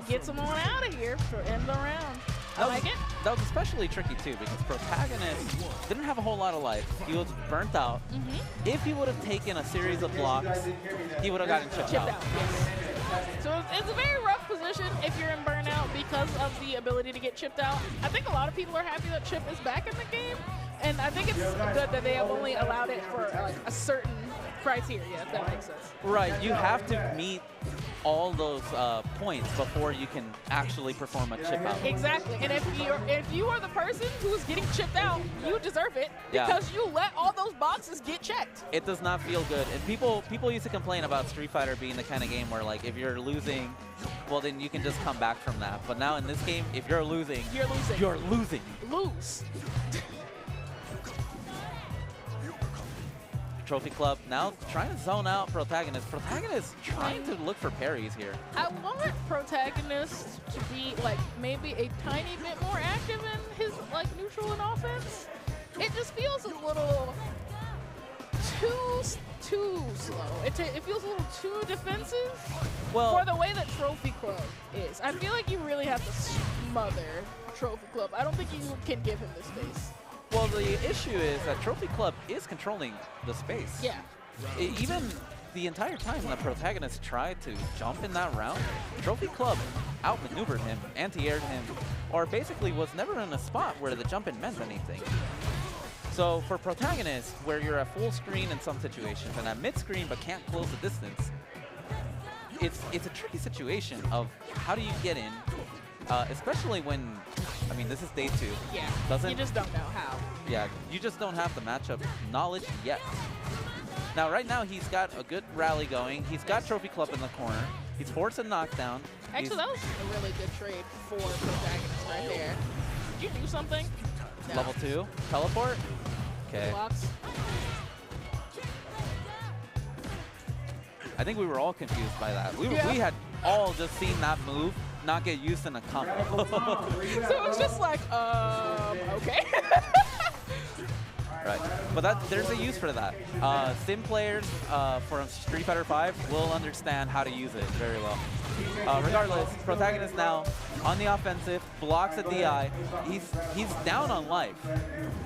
S6: gets him on out of here to end the round. I like it.
S9: That was especially tricky too because Protagonist didn't have a whole lot of life. He was burnt out. If he would have taken a series of blocks, he would have gotten chipped out.
S6: Yes. So it's a very rough position if you're in burnout because of the ability to get chipped out. I think a lot of people are happy that Chip is back in the game, and I think it's good that they have only allowed it for like a certain criteria, if that makes sense.
S9: Right, you have to meet all those points before you can actually perform a chip out.
S6: Exactly, and if you are the person who is getting chipped out, you deserve it because you let all those boxes get checked.
S9: It does not feel good, and people used to complain about Street Fighter being the kind of game where like if you're losing, well then you can just come back from that. But now in this game, if you're losing,
S6: you're losing.
S9: You're losing.
S6: Lose.
S9: Trophy Club now trying to zone out Protagonist. Protagonist trying to look for parries here.
S6: I want Protagonist to be like maybe a tiny bit more active in his like neutral and offense. It just feels a little too slow. It feels a little too defensive for the way that Trophy Club is. I feel like you really have to smother Trophy Club. I don't think you can give him the space.
S9: Well, the issue is that Trophy Club is controlling the space.
S6: Yeah.
S9: Even the entire time the Protagonist tried to jump in that round, Trophy Club outmaneuvered him, anti-aired him, or basically was never in a spot where the jump in meant anything. So for Protagonist, where you're at full screen in some situations and at mid-screen but can't close the distance, it's a tricky situation of how do you get in, especially when, I mean, this is day 2.
S6: Yeah, you just don't know how.
S9: Yeah, you just don't have the matchup knowledge yet. Now, right now, he's got a good rally going. He's got Trophy Club in the corner. He's forced a knockdown.
S6: Actually, that was a really good trade for Protagonist right there. Did you do something? No.
S9: Level 2, teleport. Okay.
S6: Blocks.
S9: I think we were all confused by that. We had all just seen that move not get used in a combo.
S6: So it's just like, okay.
S9: Right, but there's a use for that. Sim players for Street Fighter V will understand how to use it very well. Regardless, Protagonist now on the offensive, blocks a DI. He's down on life,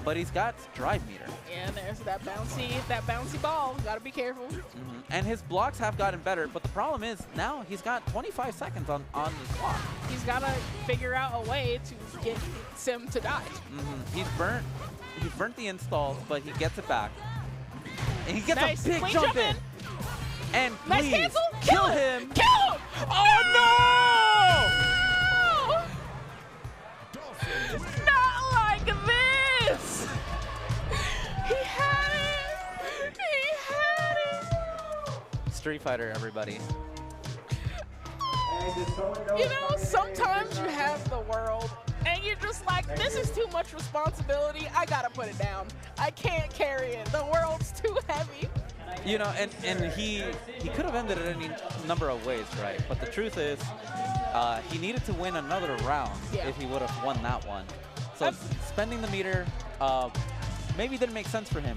S9: but he's got drive meter.
S6: Yeah, there's that bouncy ball. Gotta be careful.
S9: And his blocks have gotten better, but the problem is now he's got 25 seconds on the clock.
S6: He's gotta figure out a way to get Sim to die.
S9: He's burnt the installs, but he gets it back. And he gets
S6: nice.
S9: a big
S6: Clean
S9: jump in. And
S6: nice
S9: please,
S6: cancel.
S9: kill him.
S6: Kill him!
S9: Oh
S6: no! Not like this! He had it! He had it!
S9: Street Fighter, everybody.
S6: You know, sometimes you have the world and you're just like, this is too much responsibility. I gotta put it down. I can't carry it. The world's too heavy.
S9: You know, and he could have ended it any number of ways, right? But the truth is, he needed to win another round if he would have won that one. So spending the meter maybe didn't make sense for him.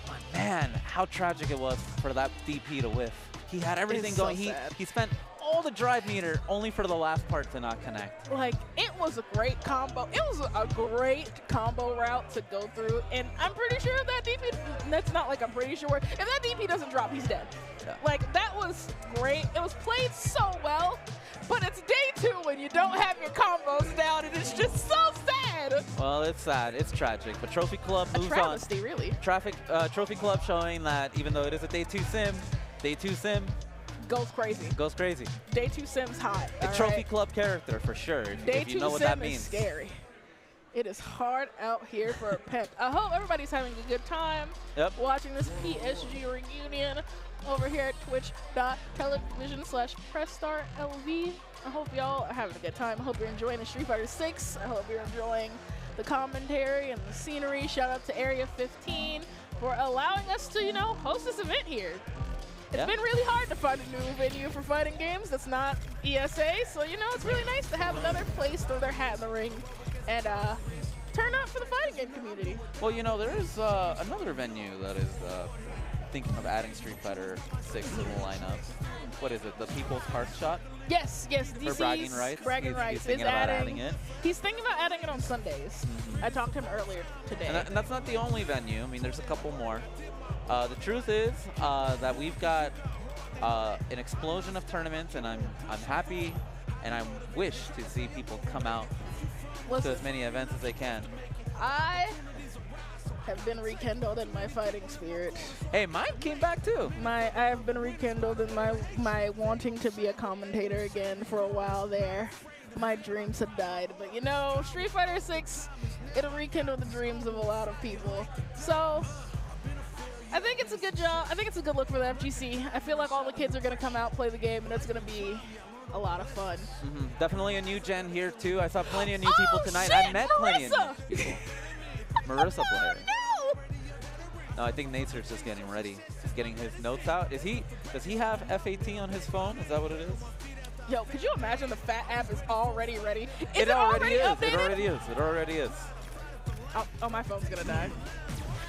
S9: But man, how tragic it was for that DP to whiff. He had everything going.
S6: So
S9: He spent all the drive meter only for the last part to not connect.
S6: Like, it was a great combo. It was a great combo route to go through. And I'm pretty sure if that DP, that's not like I'm pretty sure, if that DP doesn't drop, he's dead.
S9: Yeah.
S6: Like, that was great. It was played so well. But it's day 2 when you don't have your combos down, and it's just so sad.
S9: Well, it's sad. It's tragic. But Trophy Club moves on.
S6: A travesty, really.
S9: Trophy Club showing that even though it is a day 2 sim, day 2 sim
S6: goes crazy.
S9: Goes crazy.
S6: Day 2 sim's hot.
S9: A Trophy Club character for sure.
S6: Day
S9: if you
S6: 2
S9: know what
S6: sim
S9: that means.
S6: is scary. It is hard out here for a pimp. I hope everybody's having a good time watching this PSG reunion over here at twitch.tv/PressStartLV. I hope y'all are having a good time. I hope you're enjoying the Street Fighter 6. I hope you're enjoying the commentary and the scenery. Shout out to Area15 for allowing us to, host this event here. It's been really hard to find a new venue for fighting games that's not ESA, so, it's really nice to have another place throw their hat in the ring and turn up for the fighting game community.
S9: Well, there is another venue that is thinking of adding Street Fighter 6 to the lineup. What is it, the People's Heart Shot?
S6: Yes, DC's
S9: for bragging rights.
S6: He's
S9: thinking about adding it.
S6: He's thinking about adding it on Sundays. I talked to him earlier today.
S9: And that's not the only venue. I mean, there's a couple more. The truth is that we've got an explosion of tournaments, and I'm happy, and I wish to see people come out to as many events as they can.
S6: I have been rekindled in my fighting spirit.
S9: Hey, mine came back too.
S6: I have been rekindled in my wanting to be a commentator again for a while there. My dreams had died, but Street Fighter 6, it'll rekindle the dreams of a lot of people. So I think it's a good job. I think it's a good look for the FGC. I feel like all the kids are gonna come out, play the game, and it's gonna be a lot of fun.
S9: Definitely a new gen here too. I saw plenty of new people tonight.
S6: Shit,
S9: I met plenty of new people. Marissa player. No, I think Nate's just getting ready. He's getting his notes out. Does he have F18 on his phone? Is that what it is?
S6: Yo, could you imagine the Fat app is already ready?
S9: It already is.
S6: Updated?
S9: It already is. It already is.
S6: Oh, my phone's gonna die.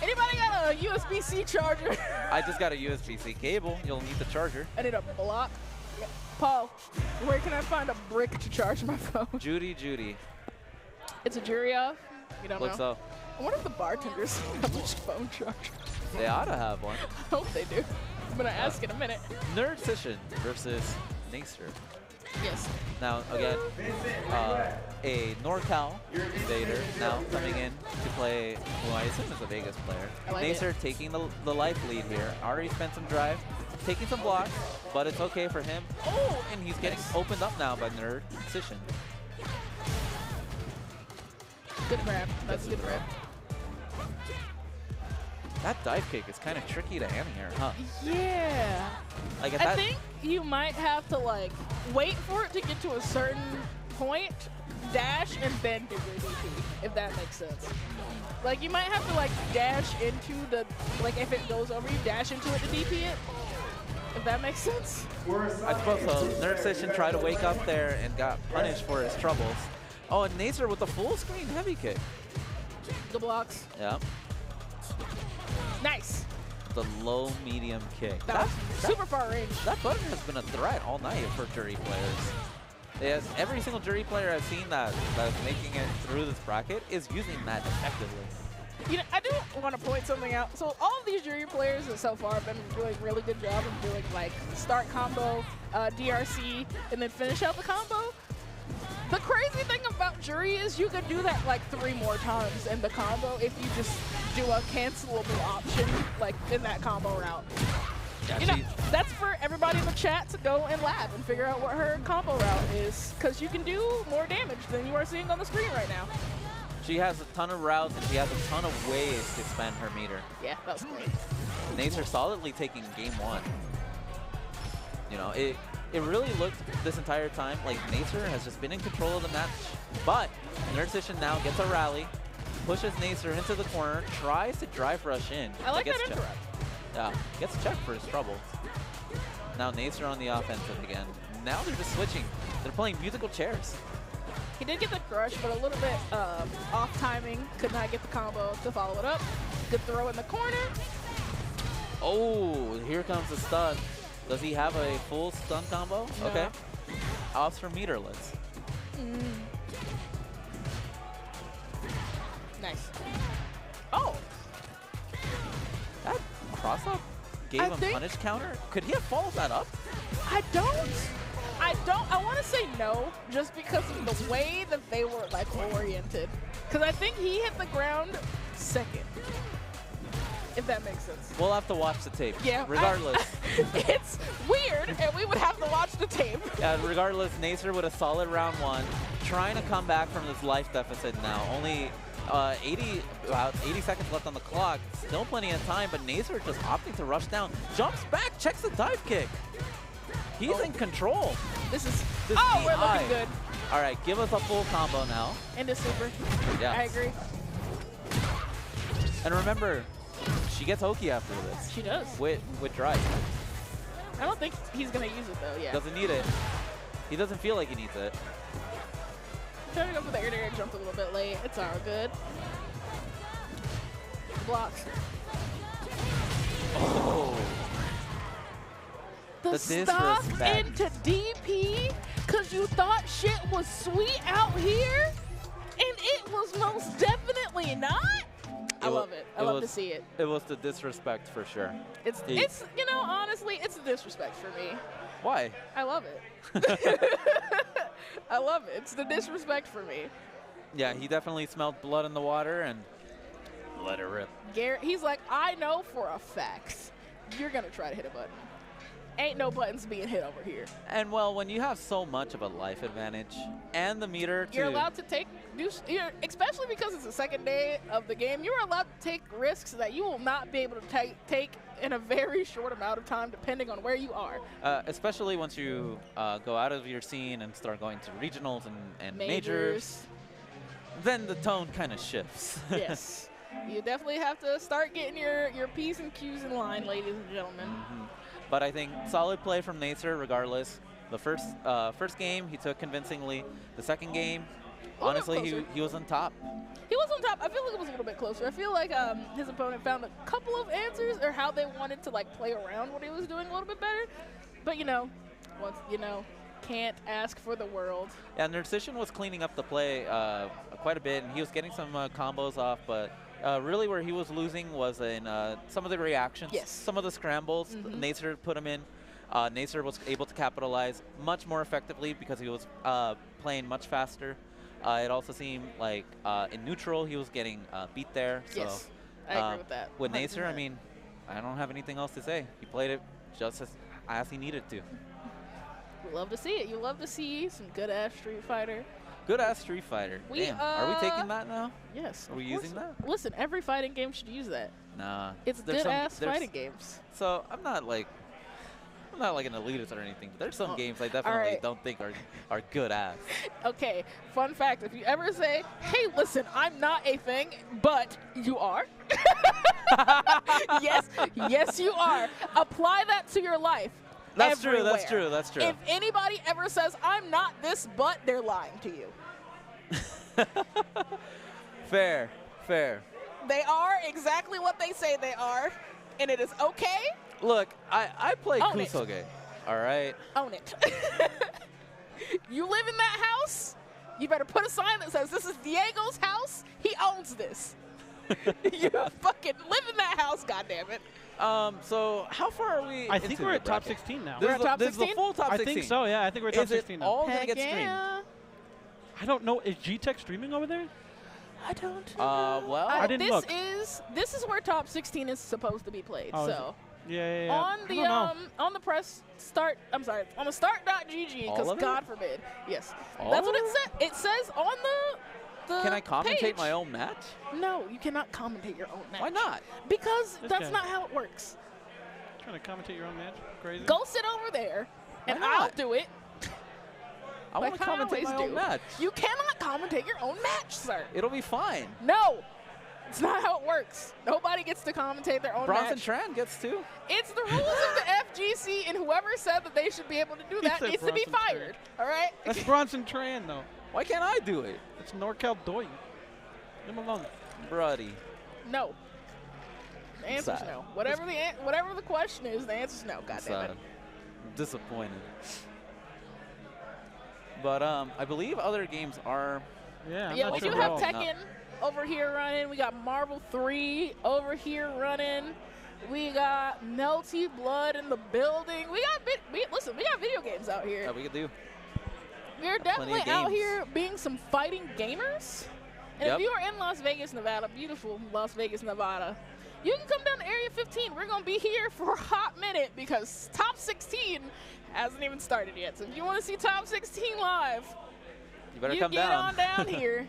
S6: Anybody got a USB-C charger?
S9: I just got a USB-C cable. You'll need the charger.
S6: I need a block. Yeah. Paul, where can I find a brick to charge my phone?
S9: Judy.
S6: It's a jury off? You don't
S9: Looks
S6: know?
S9: so.
S6: I wonder if the bartenders have a phone charger.
S9: They ought to have one.
S6: I hope they do. I'm gonna ask in a minute.
S9: Nerd Session versus Nacer.
S6: Yes.
S9: Now, again, a NorCal invader now coming in to play who I assume is a Vegas player. Nacer taking the life lead here. Already spent some drive, taking some blocks, but it's okay for him. Oh, and he's getting opened up now by Nerd Session.
S6: Good grab. That's a good grab.
S9: That dive kick is kind of tricky to aim here, huh?
S6: Yeah.
S9: Like
S6: I think you might have to wait for it to get to a certain point, dash, and then do your DP, if that makes sense. Like you might have to dash into the, if it goes over, you dash into it to DP it, if that makes sense.
S9: I suppose so. Nerd Session tried to wake up there and got punished for his troubles. Oh, and Nacer with the full screen heavy kick.
S6: The blocks.
S9: Yeah.
S6: Nice.
S9: The low medium kick.
S6: That was super far range.
S9: That button has been a threat all night for jury players. Yes, every single jury player I've seen that's making it through this bracket is using that effectively.
S6: I do want to point something out. So all of these jury players so far have been doing a really good job of doing start combo, DRC, and then finish out the combo. The crazy thing about jury is you can do that 3 more times in the combo if you just do a cancelable option in that combo route.
S9: Yeah,
S6: that's for everybody in the chat to go and lab and figure out what her combo route is, because you can do more damage than you are seeing on the screen right now.
S9: She has a ton of routes and she has a ton of ways to spend her meter.
S6: Yeah, that was great.
S9: Nacer solidly taking game 1. It really looked this entire time like Nacer has just been in control of the match, but Nerd Session now gets a rally, pushes Nacer into the corner, tries to drive rush in.
S6: I like that interrupt.
S9: Yeah, gets checked for his troubles. Now Nacer on the offensive again. Now they're just switching. They're playing musical chairs.
S6: He did get the crush, but a little bit off timing. Could not get the combo to follow it up. Good throw in the corner.
S9: Oh, here comes the stun. Does he have a full stun combo?
S6: No.
S9: Okay. Opts for meterless.
S6: Nice. Oh.
S9: That cross-up gave him punish counter? Could he have followed that up?
S6: I want to say no, just because of the way that they were like oriented. Because I think he hit the ground second. If that makes sense.
S9: We'll have to watch the tape.
S6: Yeah.
S9: Regardless.
S6: It's weird, and we would have to watch the tape.
S9: Regardless, Nacer with a solid round 1, trying to come back from this life deficit now. Only about 80 seconds left on the clock. Still plenty of time, but Nacer just opting to rush down. Jumps back, checks the dive kick. He's in control.
S6: This is.
S9: This
S6: oh, we're
S9: DI.
S6: looking good.
S9: All right, give us a full combo now.
S6: And a super.
S9: Yeah.
S6: I agree.
S9: And remember, she gets Oki after this.
S6: She does.
S9: With drive.
S6: I don't think he's going to use it, though. Yeah.
S9: Doesn't need it. He doesn't feel like he needs it.
S6: Trying to go for the air jump a little bit late. It's all good. Blocks.
S9: Oh.
S6: The stop into DP because you thought shit was sweet out here, and it was most definitely not. I love it. I love to see it.
S9: It was the disrespect for sure.
S6: It's you know, honestly, it's a disrespect for me.
S9: Why?
S6: I love it. I love it. It's the disrespect for me.
S9: Yeah, he definitely smelled blood in the water and let it rip.
S6: Garrett, he's like, I know for a fact you're gonna try to hit a button. Ain't no buttons being hit over here.
S9: And well, when you have so much of a life advantage and the meter
S6: you're allowed to especially because it's the second day of the game, you're allowed to take risks that you will not be able to take in a very short amount of time, depending on where you are.
S9: Especially once you go out of your scene and start going to regionals and majors. Then the tone kind of shifts.
S6: Yes. You definitely have to start getting your P's and Q's in line, ladies and gentlemen.
S9: But I think solid play from Nacer regardless. The first game he took convincingly. The second game, honestly, he was on top.
S6: He was on top. I feel like it was a little bit closer. I feel like his opponent found a couple of answers or how they wanted to like play around what he was doing a little bit better. But can't ask for the world.
S9: Yeah, Nerdsician was cleaning up the play quite a bit, and he was getting some combos off, but really where he was losing was in some of the reactions, some of the scrambles. Nacer put him in. Nacer was able to capitalize much more effectively because he was playing much faster. It also seemed like in neutral he was getting beat there. So,
S6: yes, I agree with that.
S9: With Nacer, I mean, I don't have anything else to say. He played it just as he needed to.
S6: We love to see it. You love to see some good-ass Street Fighter.
S9: Good-ass Street Fighter. Damn. Are we taking that now?
S6: Yes.
S9: Are we using that?
S6: Listen, every fighting game should use that.
S9: Nah.
S6: It's good-ass fighting games.
S9: So I'm not like an elitist or anything, but there's some games I definitely don't think are good-ass.
S6: Okay, fun fact. If you ever say, hey, listen, I'm not a thing, but you are. Yes, you are. Apply that to your life.
S9: That's
S6: everywhere.
S9: true, that's true.
S6: If anybody ever says, I'm not this, but they're lying to you.
S9: Fair.
S6: They are exactly what they say they are, and it is okay.
S9: Look, I play Kusoge, all right?
S6: Own it. You live in that house, you better put a sign that says, this is Diego's house, he owns this. You fucking live in that house, goddammit.
S9: So how far are we?
S12: I think we're at top 16 now.
S6: We're at top 16?
S9: This is the full top 16.
S12: I think so, yeah. I think we're at top 16 now.
S9: Is it all going to get streamed?
S12: I don't know. Is Gootecks streaming over there?
S6: I don't know.
S9: Well,
S12: I didn't look.
S6: This is where top 16 is supposed to be played.
S12: Oh,
S6: so
S12: yeah.
S6: on the press start. I'm sorry, on the start.gg, because God forbid. Yes, that's what it said. It says on the
S9: Can I commentate
S6: page.
S9: my own match?
S6: No, you cannot commentate your own match.
S9: Why not?
S6: Because that's not how it works.
S12: Trying to commentate your own match? Crazy.
S6: Go sit over there, and I'll do it.
S9: I want to commentate my own match.
S6: You cannot commentate your own match, sir.
S9: It'll be fine.
S6: No. It's not how it works. Nobody gets to commentate their own
S9: Bronson
S6: match.
S9: Tran gets to.
S6: It's the rules of the FGC, and whoever said that they should be able to do that needs to be fired. All right?
S12: That's Bronson Tran, though.
S9: Why can't I do it?
S12: It's NorCal Doy. Leave him alone.
S9: Bruddy.
S6: No. The answer's no. Whatever the question is, the answer's no. God damn it.
S9: disappointed. But I believe other games are.
S12: Yeah,
S6: yeah, we do have Tekken over here running. We got Marvel 3 over here running. We got Melty Blood in the building. We got listen, we got video games out here.
S9: Yeah, we could do.
S6: We're definitely out here being some fighting gamers. And if you are in Las Vegas, Nevada, beautiful Las Vegas, Nevada, you can come down to Area 15. We're going to be here for a hot minute because Top 16 hasn't even started yet. So if you want to see Top 16 live,
S9: you better come down.
S6: Get on down here.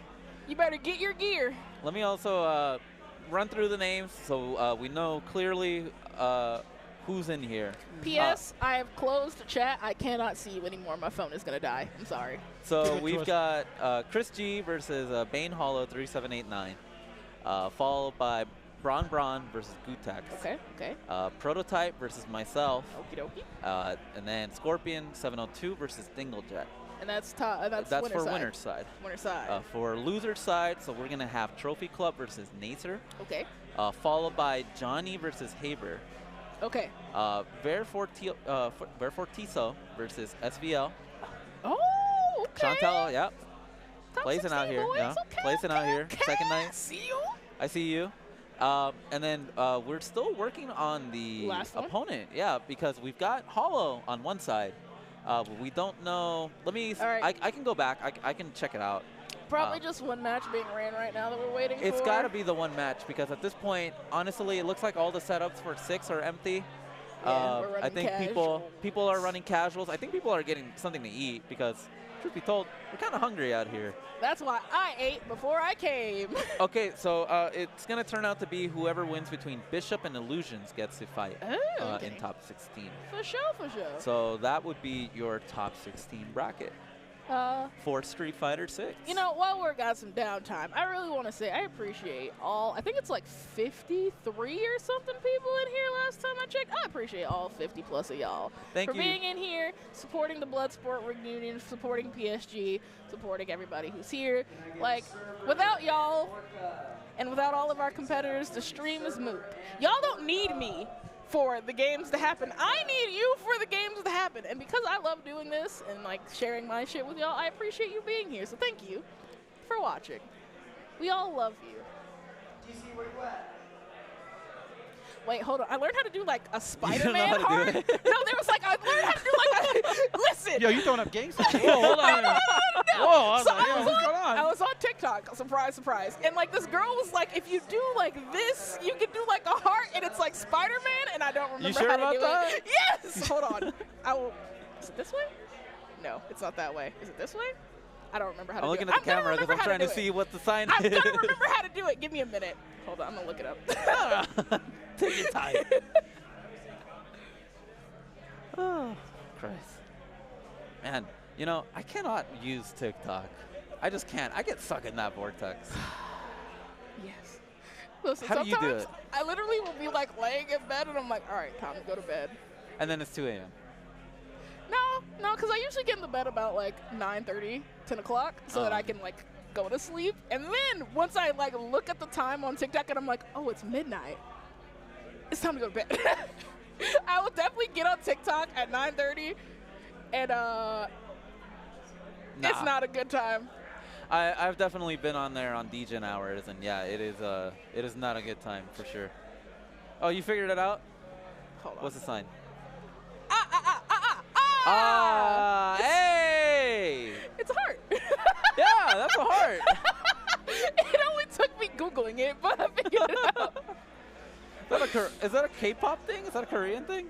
S6: You better get your gear.
S9: Let me also run through the names so we know clearly who's in here.
S6: P.S. I have closed the chat. I cannot see you anymore. My phone is going to die. I'm sorry.
S9: So we've got ChrisG versus Bane Hollow 3789, followed by BronBron versus Gootecks.
S6: Okay, okay.
S9: Prototype versus myself.
S6: Okie dokie.
S9: And then Scorpion 702 versus Dinglejet.
S6: And that's
S9: for
S6: winner's
S9: winner's side.
S6: Winner's side.
S9: For loser's side, so we're going to have Trophy Club versus Nacer.
S6: Okay.
S9: Followed by Johnny versus Haber.
S6: Okay.
S9: Verfortiso versus SVL.
S6: Oh, okay.
S9: Chantel, yep.
S6: Top
S9: Placing out here.
S6: boys.
S9: Yeah.
S6: Okay,
S9: Placing out here.
S6: okay.
S9: Second night.
S6: See you.
S9: I see you. And then we're still working on the
S6: last
S9: opponent. Yeah, because we've got Hollow on one side. We don't know. Let me.
S6: Right.
S9: I can go back. I can check it out.
S6: Probably just one match being ran right now that we're waiting for.
S9: It's got to be the one match because at this point, honestly, it looks like all the setups for 6 are empty.
S6: Yeah, we're
S9: I think
S6: casuals.
S9: people are running casuals. I think people are getting something to eat because, truth be told, we're kind of hungry out here.
S6: That's why I ate before I came.
S9: Okay, so it's going to turn out to be whoever wins between Bishop and Illusions gets to fight
S6: okay.
S9: in top 16.
S6: For sure, for sure.
S9: So that would be your top 16 bracket for Street Fighter 6.
S6: You know, while we're got some downtime, I really want to say I appreciate I think it's like 53 or something people in here last time I checked. I appreciate all 50 plus of y'all
S9: Thank
S6: for
S9: you.
S6: being in here, supporting the Bloodsport reunion, supporting PSG, supporting everybody who's here. Like, without y'all and without all of our competitors, the stream is moot. Y'all don't need me for the games to happen. I need you for the games to happen. And because I love doing this and like sharing my shit with y'all, I appreciate you being here. So thank you for watching. We all love you.
S13: DC, where you at?
S6: Wait, hold on. I learned how to do like a Spider-Man
S9: know how to do
S6: heart.
S9: it?
S6: No, there was like I learned how to do like a listen.
S12: Yo, you throwing up gangs?
S6: Whoa,
S12: hold on.
S6: No.
S12: Whoa, I was
S6: So
S12: like, yo, what's going on?
S6: I was on TikTok, surprise, surprise. And like this girl was like, if you do like this, you can do like a heart and it's like Spider-Man, and I don't remember
S9: sure
S6: how to
S9: about
S6: do
S9: that?
S6: it. Yes! Hold on. I will. Is it this way? No, it's not that way. Is it this way? I don't remember how to
S9: I'm
S6: do
S9: looking
S6: it.
S9: at the camera because I'm trying to see what the sign
S6: I've
S9: is.
S6: got to remember how to do it. Give me a minute. Hold on, I'm going to look it up.
S9: Take your time. Oh, Christ. Man, you know, I cannot use TikTok. I just can't. I get stuck in that vortex.
S6: Yes. Listen,
S9: How do you do
S6: sometimes
S9: it?
S6: I literally will be like laying in bed and I'm like, all right, time to go to bed.
S9: And then it's 2 a.m.
S6: No, because I usually get in the bed about like 9:30, 10 o'clock so that I can like go to sleep. And then once I like look at the time on TikTok and I'm like, oh, it's midnight. It's time to go to bed. I will definitely get on TikTok at 9:30 and it's not a good time.
S9: I've definitely been on there on DJ hours, and yeah, it is not a good time for sure. Oh, you figured it out?
S6: Hold on.
S9: What's the sign? Hey!
S6: It's a heart.
S9: Yeah, that's a heart.
S6: It only took me Googling it, but I figured it out.
S9: Is that a K-pop thing? Is that a Korean thing?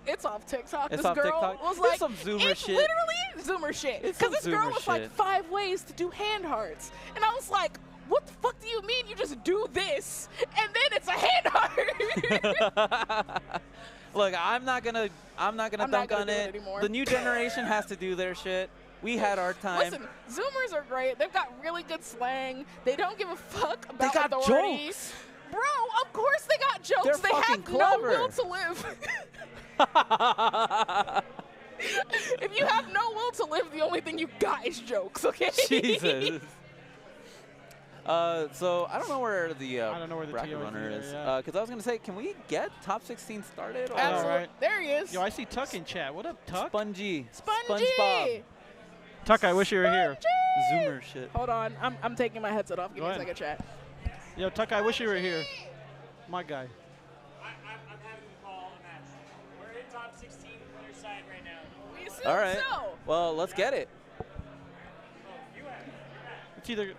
S6: It's off TikTok.
S9: It's
S6: this
S9: off
S6: girl
S9: TikTok?
S6: was
S9: It's
S6: like,
S9: some Zoomer
S6: it's
S9: shit.
S6: literally Zoomer shit.
S9: It's
S6: Because
S9: some
S6: this girl
S9: Zoomer
S6: was like
S9: shit.
S6: 5 ways to do hand hearts, and I was like, what the fuck do you mean you just do this and then it's a hand heart?
S9: Look, I'm not gonna dunk on
S6: do it
S9: it.
S6: anymore.
S9: The new generation has to do their shit. We had our time.
S6: Listen, Zoomers are great. They've got really good slang. They don't give a fuck about
S9: got
S6: authority.
S9: jokes.
S6: Bro, of course they got jokes.
S9: They're
S6: they
S9: fucking
S6: have
S9: clever.
S6: no will to live. If you have no will to live, the only thing you got is jokes, okay?
S9: Jesus. So I don't know where the
S12: I don't know where the
S9: bracket
S12: TO
S9: runner
S12: is
S9: is.
S12: either, yeah.
S9: Because I was gonna say, can we get top 16 started? Or
S6: Absolutely. There he is.
S12: Yo, I see Tuck in chat. What up, Tuck?
S9: Spongy.
S6: Spongy.
S9: SpongeBob.
S12: Tuck, I wish you were here.
S9: Zoomer shit.
S6: Hold on. I'm taking my headset off. Give
S12: Go
S6: me a
S12: ahead.
S6: second, chat.
S12: Yo, Tuck, I wish you were here. My guy.
S8: I'm having them call a match. We're in top 16 player side right now.
S6: We assume
S9: All right.
S6: so.
S9: Well, let's get it.
S12: It's either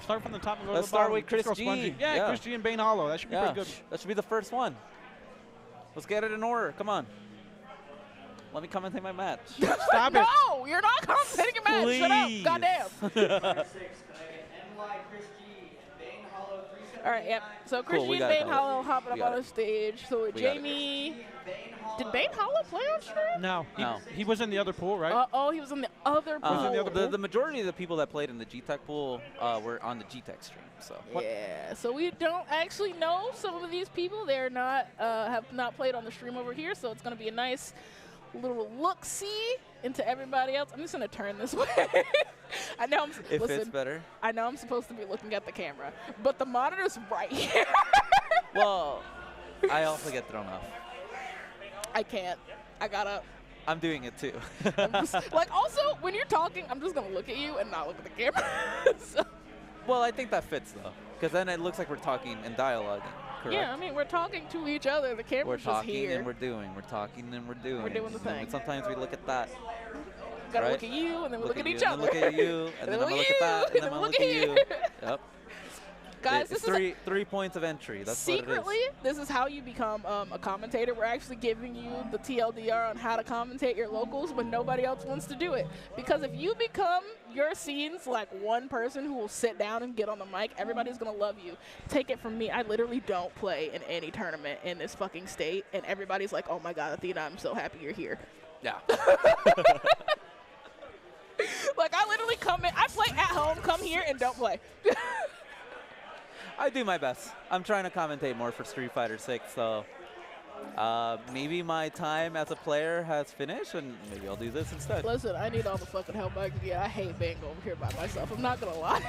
S12: start from the top and go
S9: Let's
S12: to the bottom.
S9: start with
S12: Let's go
S9: ChrisG.
S12: Spongy. Yeah, ChrisG and Bane Hollow. That should be
S9: Yeah,
S12: pretty good.
S9: that should be the first one. Let's get it in order. Come on. Let me commentate my match.
S12: Stop it.
S6: No, you're not commentating a match. Shut up.
S9: Please.
S6: Goddamn. All right, yep. So
S9: Cool, we
S6: ChrisG
S9: got
S6: and
S9: it
S6: Bane
S9: covered.
S6: Hollow hopping
S9: We
S6: up
S9: got
S6: on
S9: it.
S6: the stage. So with
S9: We got it.
S6: Jamie, did Bane Hollow play on stream?
S12: No.
S9: No.
S12: He was in the other pool, right?
S6: Oh, he was in the other pool.
S9: The majority of the people that played in the GTech pool were on the GTech stream. So
S6: Yeah, so we don't actually know some of these people. They're not have not played on the stream over here, so it's going to be a nice little look-see into everybody else. I'm just going to turn this way. I know
S9: It
S6: listen,
S9: fits better.
S6: I know I'm supposed to be looking at the camera, but the monitor's right here.
S9: Well, I also get thrown off.
S6: I can't. I gotta.
S9: I'm doing it too.
S6: Like, also, when you're talking, I'm just going to look at you and not look at the camera. So.
S9: Well, I think that fits though, because then it looks like we're talking and dialoguing. Correct?
S6: Yeah, I mean, we're talking to each other. The camera's
S9: We're
S6: just
S9: talking
S6: here.
S9: and we're doing. We're talking and we're doing.
S6: We're doing the
S9: And then
S6: thing.
S9: Sometimes we look at that.
S6: Gotta
S9: right?
S6: look at you, and then we look at
S9: you,
S6: each
S9: and
S6: other.
S9: then look at you, and then I'm gonna look at that, and then I'm gonna look at you. Yep.
S6: Guys,
S9: It's
S6: this is
S9: three points of entry. That's
S6: secretly,
S9: what it is.
S6: this is how you become a commentator. We're actually giving you the TLDR on how to commentate your locals when nobody else wants to do it. Because if you become your scenes like one person who will sit down and get on the mic, everybody's gonna love you. Take it from me, I literally don't play in any tournament in this fucking state, and everybody's like, oh my God, Athena, I'm so happy you're here.
S9: Yeah.
S6: Like, I literally come in, I play at home, come here, and don't play.
S9: I do my best. I'm trying to commentate more for Street Fighter 6, so maybe my time as a player has finished, and maybe I'll do this instead.
S6: Listen, I need all the fucking help I can get. I hate being over here by myself. I'm not gonna lie.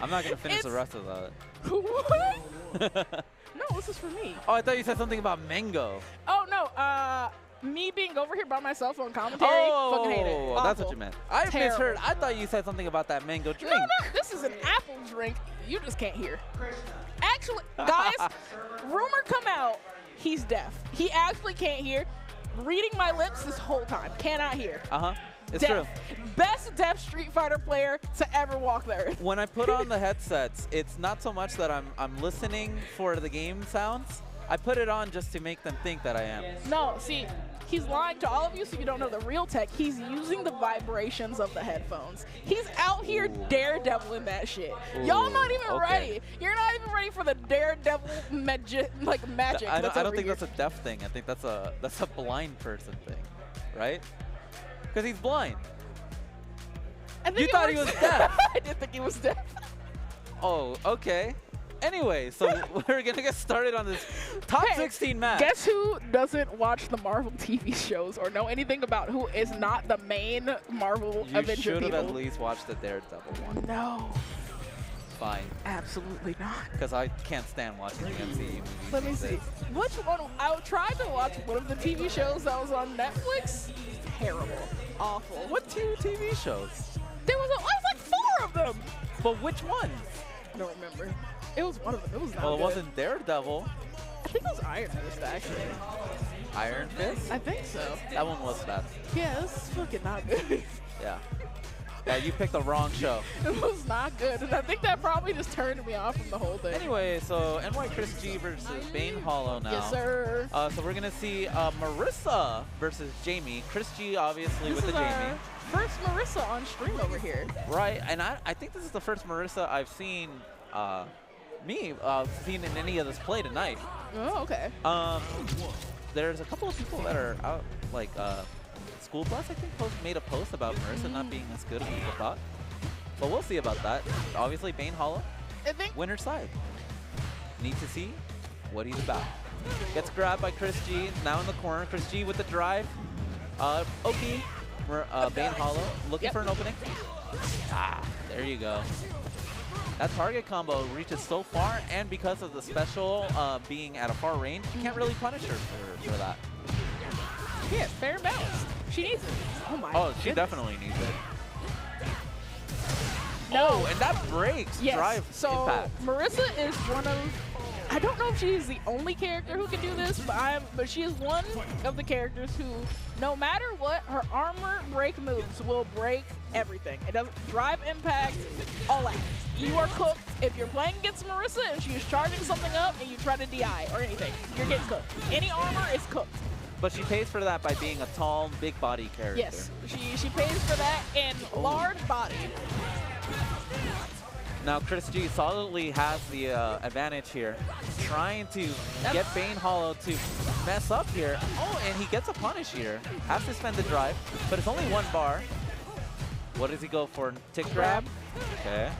S9: I'm not going to finish the rest of that.
S6: What? No, this is for me.
S9: Oh, I thought you said something about Mango.
S6: Oh, no. Me being over here by myself on commentary, fucking hate it.
S9: Oh, that's what
S6: Awful.
S9: you meant. I
S6: Terrible.
S9: misheard. I thought you said something about that mango drink.
S6: No, this is an apple drink. You just can't hear. Actually, guys, rumor come out, he's deaf. He actually can't hear. Reading my lips this whole time. Cannot hear.
S9: Uh-huh. It's
S6: Deaf.
S9: true.
S6: Best deaf Street Fighter player to ever walk the earth.
S9: When I put on the headsets, it's not so much that I'm listening for the game sounds. I put it on just to make them think that I am.
S6: No, see, he's lying to all of you so you don't know the real tech. He's using the vibrations of the headphones. He's out here daredeviling that shit. Y'all not even
S9: okay.
S6: ready. You're not even ready for the daredevil magic.
S9: I
S6: that's
S9: don't
S6: over
S9: think
S6: here.
S9: that's a deaf thing. I think that's a blind person thing, right? Because he's blind.
S6: I think
S9: You
S6: it
S9: thought he
S6: works-
S9: was deaf.
S6: I did think he was deaf.
S9: Oh, okay. Anyway, so we're going to get started on this top 16 match.
S6: Guess who doesn't watch the Marvel TV shows or know anything about who is not the main Marvel
S9: You
S6: Avenger
S9: should have
S6: people?
S9: at least watched the Daredevil one.
S6: No,
S9: Fine.
S6: absolutely not.
S9: Because I can't stand watching the MCU movies.
S6: Let me
S9: these
S6: see.
S9: days.
S6: Which one? I tried to watch one of the TV shows that was on Netflix. Terrible. Awful.
S9: What two TV shows?
S6: There was like 4 of them.
S9: But which ones?
S6: I don't remember. It was one of them. It was not
S9: Well, it
S6: good.
S9: wasn't Daredevil.
S6: I think it was Iron Fist, actually.
S9: Iron Fist?
S6: I think so.
S9: That one was bad.
S6: Yeah, it was fucking not good.
S9: Yeah. Yeah, you picked the wrong show.
S6: It was not good, and I think that probably just turned me off from the whole thing.
S9: Anyway, so NYChrisG versus Bane Hollow now.
S6: Yes, sir.
S9: So we're going to see Marissa versus Jamie. ChrisG obviously
S6: This
S9: with
S6: is
S9: the
S6: our
S9: Jamie.
S6: first Marissa on stream over here.
S9: Right, and I think this is the first Marissa I've seen, seen in any of this play tonight.
S6: Oh, okay.
S9: There's a couple of people that are out, like School Bus, I think, made a post about Marissa not being as good as people thought. But we'll see about that. Obviously, Bane Hollow,
S6: I think
S9: winner's side. Need to see what he's about. Gets grabbed by ChrisG, now in the corner. ChrisG with the drive. Okay, Bane Hollow looking for an opening. Ah, there you go. That target combo reaches so far, and because of the special being at a far range, you can't really punish her for that.
S6: Yeah, fair and balanced. She needs it. Oh my.
S9: Oh, she definitely needs it.
S6: No.
S9: Oh, and that breaks drive
S6: so
S9: impact.
S6: Marissa is one of, I don't know if she's the only character who can do this, but she is one of the characters who, no matter what, her armor break moves will break everything. It doesn't drive impact, all that. You are cooked. If you're playing against Marissa and she's charging something up and you try to DI or anything, you're getting cooked. Any armor is cooked.
S9: But she pays for that by being a tall, big body character.
S6: Yes, she pays for that and large body.
S9: Now ChrisG solidly has the advantage here, trying to get Bane Hollow to mess up here. Oh, and he gets a punish here. Has to spend the drive, but it's only one bar. What does he go for? Tick grab? Okay.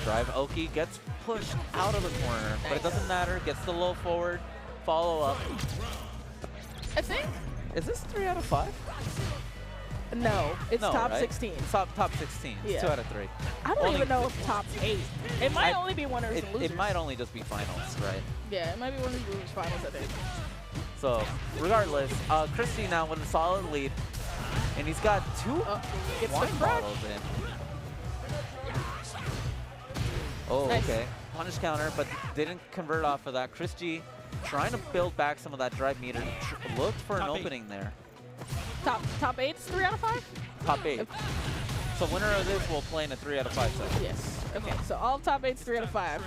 S9: Drive Oki gets pushed out of the corner, but it doesn't matter. Gets the low forward, follow up.
S6: I think.
S9: Is this 3 out of 5?
S6: No, it's
S9: no,
S6: top
S9: right?
S6: 16.
S9: Top 16.
S6: Yeah.
S9: 2 out of 3.
S6: I don't even know if top 8. It might only be winners and losers.
S9: It might only just be finals, right?
S6: Yeah, it might be winners and losers finals, I think.
S9: So, regardless, ChrisG now with a solid lead, and he's got 2 wine bottles in. Oh,
S6: nice.
S9: Okay. Punish counter, but didn't convert off of that. ChrisG trying to build back some of that drive meter. Looked for an opening there.
S6: Top 8's 3 out of 5?
S9: Top 8. So winner of this will play in a 3 out of 5 set.
S6: Yes. Okay, so all top 8's 3 out of 5.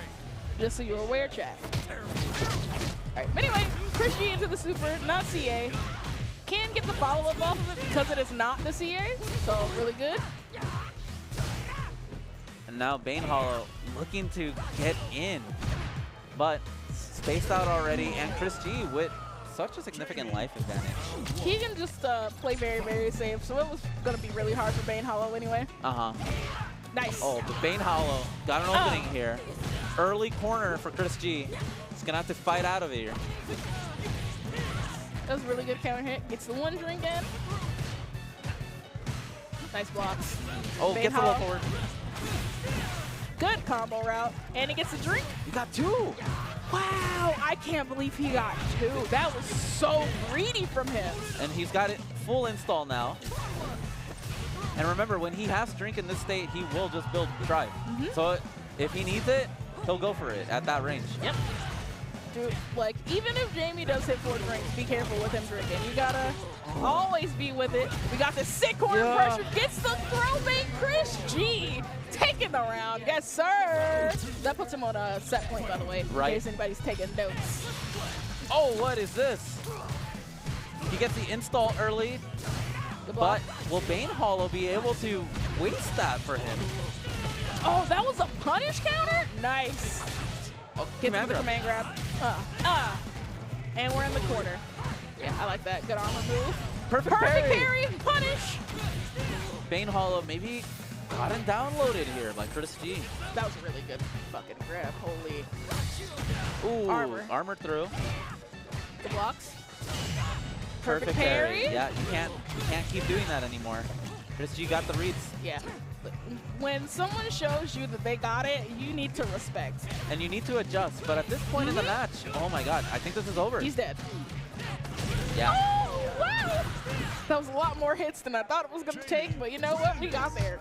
S6: Just so you're aware, chat. Alright, but anyway, ChrisG into the super, not CA. Can get the follow-up off of it because it is not the CA, so really good.
S9: And now Bane Hollow looking to get in, but spaced out already, and ChrisG with such a significant life advantage.
S6: He can just play very, very safe, so it was going to be really hard for Bane Hollow anyway. Nice.
S9: Oh, but Bane Hollow got an opening here. Early corner for ChrisG. He's going to have to fight out of here.
S6: That was a really good counter hit. Gets the one drink in. Nice blocks.
S9: Oh,
S6: Bane
S9: gets a
S6: Hollow.
S9: low forward.
S6: Good combo route. And he gets a drink.
S9: You got 2.
S6: Wow, I can't believe he got 2. That was so greedy from him.
S9: And he's got it full install now. And remember, when he has drink in this state, he will just build drive. So if he needs it, he'll go for it at that range.
S6: Yep. Dude, like, even if Jamie does hit 4 drinks, be careful with him drinking. You gotta always be with it. We got the sick corner pressure. Gets the throw bait. ChrisG taking the round. Yes, sir. That puts him on a set point, by the way, in case anybody's taking notes.
S9: Oh, what is this? He gets the install early, but will Bane Hollow be able to waste that for him?
S6: Oh, that was a punish counter? Nice.
S9: Oh,
S6: Get the command grab. And we're in the corner. Yeah, I like that. Good armor move.
S9: Perfect
S6: parry. Punish.
S9: Bane Hollow maybe gotten downloaded here by ChrisG.
S6: That was a really good fucking grab. Holy.
S9: Ooh,
S6: armor
S9: through.
S6: The blocks.
S9: Perfect parry. Yeah, you can't keep doing that anymore. ChrisG got the reads.
S6: Yeah. When someone shows you that they got it, you need to respect.
S9: And you need to adjust. But at this point in the match, oh my god, I think this is over.
S6: He's dead.
S9: Yeah.
S6: Oh, wow. That was a lot more hits than I thought it was going to take, but you know what? We got there.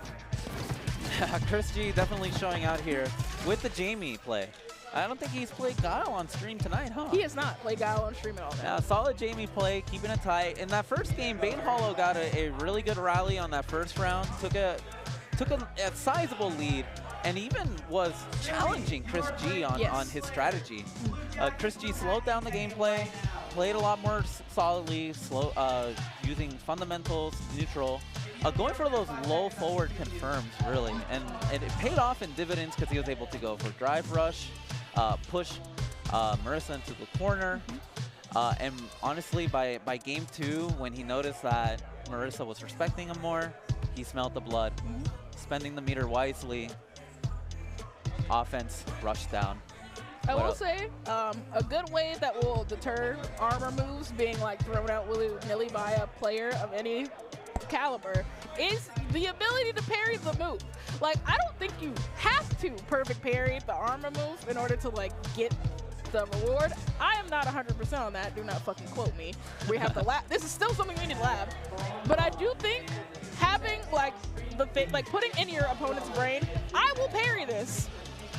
S9: ChrisG definitely showing out here with the Jamie play. I don't think he's played Guile on stream tonight, huh?
S6: He has not played Guile on stream at all.
S9: Yeah, solid Jamie play, keeping it tight. In that first game, Bane Hollow got a really good rally on that first round, took a sizable lead, and even was challenging ChrisG on his strategy. ChrisG slowed down the gameplay, played a lot more solidly, using fundamentals, neutral, going for those low forward confirms, really. And it paid off in dividends because he was able to go for drive rush, push Marissa into the corner. And honestly, by game 2, when he noticed that Marissa was respecting him more, he smelled the blood. Spending the meter wisely. Offense rushed down.
S6: I will say, a good way that will deter armor moves being like thrown out willy-nilly by a player of any caliber is the ability to parry the move. Like, I don't think you have to perfect parry the armor move in order to like get the reward. I am not 100% on that. Do not fucking quote me. We have to lab. This is still something we need to lab. But I do think having like like putting in your opponent's brain, I will parry this,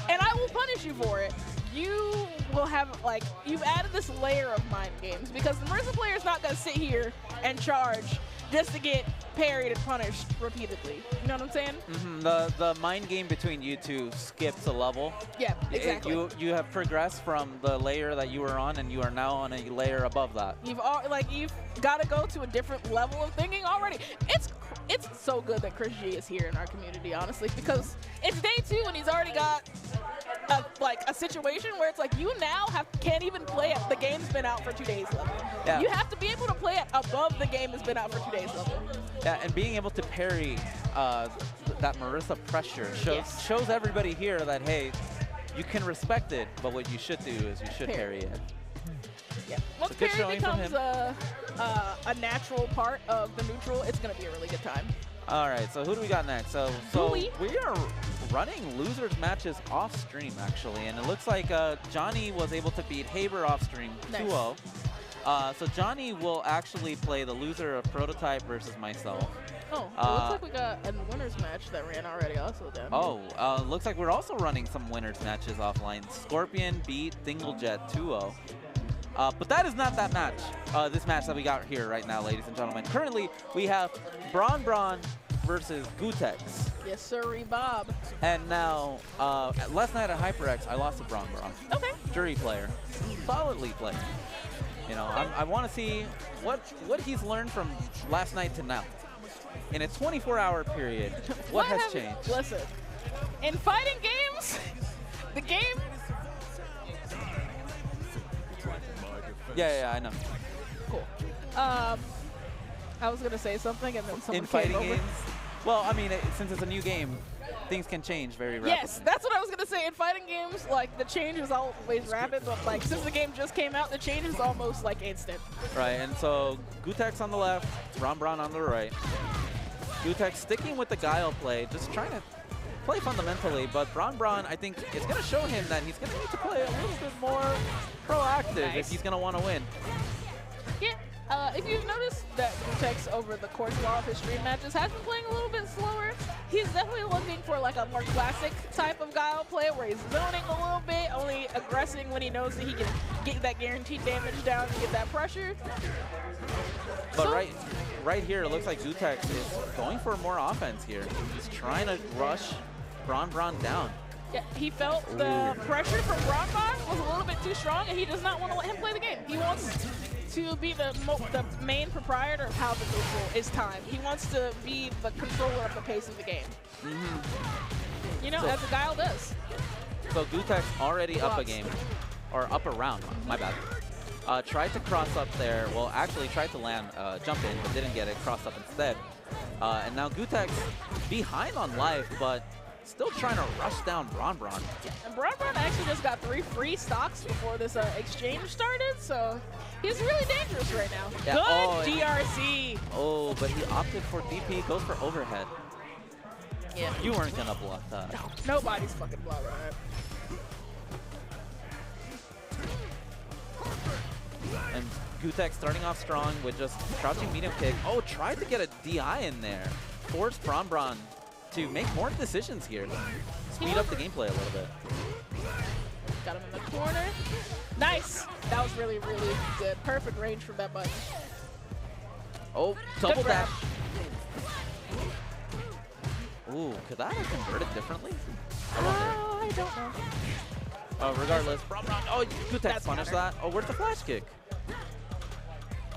S6: and I will punish you for it. You will have, like, you've added this layer of mind games because the Marisa player is not going to sit here and charge just to get parried and punished repeatedly. You know what I'm saying?
S9: Mm-hmm. The mind game between you two skips a level.
S6: Yeah, exactly.
S9: You have progressed from the layer that you were on, and you are now on a layer above that.
S6: You've got to go to a different level of thinking already. It's so good that ChrisG is here in our community, honestly, because it's day 2 and he's already got a situation where it's like you now can't even play at the game's been out for 2 days level.
S9: Yeah.
S6: You have to be able to play it above the game has been out for 2 days level.
S9: Yeah, and being able to parry that Marisa pressure shows everybody here that, hey, you can respect it, but what you should do is you should parry it.
S6: Yeah. Once parry becomes a natural part of the neutral, it's going to be a really good time.
S9: All right, so who do we got next? So we are running losers matches off stream, actually, and it looks like Johnny was able to beat Haber off stream 2-0. So Johnny will actually play the loser of Prototype versus myself.
S6: Oh, it looks like we got a winners match that ran already also then.
S9: Oh, looks like we're also running some winners matches offline. Scorpion beat Dinglejet 2-0. But that is not that match, this match that we got here right now, ladies and gentlemen. Currently, we have BronBron versus Gootecks.
S6: Yes, sirree, Bob.
S9: And now, last night at HyperX, I lost to BronBron.
S6: Okay.
S9: Jury player. Solidly played. You know, I want to see what he's learned from last night to now. In a 24-hour period, what has changed?
S6: Listen, in fighting games, the game...
S9: Yeah, I know.
S6: Cool. I was gonna say something and then someone
S9: in fighting
S6: came over.
S9: games. Well, I mean, since it's a new game, things can change very rapidly.
S6: Yes, that's what I was gonna say. In fighting games, like the change is always rapid, but like since the game just came out, the change is almost like instant.
S9: Right, and so Gootecks on the left, BronBron on the right. Gootecks sticking with the Guile play, just trying to play fundamentally, but BronBron, I think, is going to show him that he's going to need to play a little bit more proactive if he's going to want to win.
S6: Yeah, if you've noticed that Gootecks over the course of his stream matches has been playing a little bit slower, he's definitely looking for like a more classic type of Guile play where he's zoning a little bit, only aggressing when he knows that he can get that guaranteed damage down and get that pressure.
S9: But right here, it looks like Gootecks is going for more offense here. He's trying to rush BronBron down.
S6: Yeah, he felt the pressure from BronBron was a little bit too strong, and he does not want to let him play the game. He wants to be the main proprietor of how the neutral is timed. He wants to be the controller of the pace of the game. You know, as a Guile does.
S9: So Gootecks already up a game, or up a round, my bad. Tried to cross up there. Well, actually tried to land, jump in, but didn't get it. Crossed up instead. And now Gootecks behind on life, but still trying to rush down BronBron.
S6: And BronBron actually just got 3 free stocks before this exchange started, so he's really dangerous right now.
S9: Yeah.
S6: Good DRC.
S9: Oh, but he opted for DP, goes for overhead.
S6: Yeah.
S9: You weren't going to block that.
S6: No, nobody's fucking blocking that.
S9: And Gootecks starting off strong with just crouching medium kick. Oh, tried to get a DI in there. Forced BronBron to make more decisions here. Speed up the gameplay a little bit.
S6: Got him in the corner. Nice. That was really, really good. Perfect range from that button.
S9: Oh, double dash. Ooh, could that have converted differently?
S6: I don't know.
S9: Regardless, BronBron. Oh, Gootecks punished that. Oh, where's the flash kick?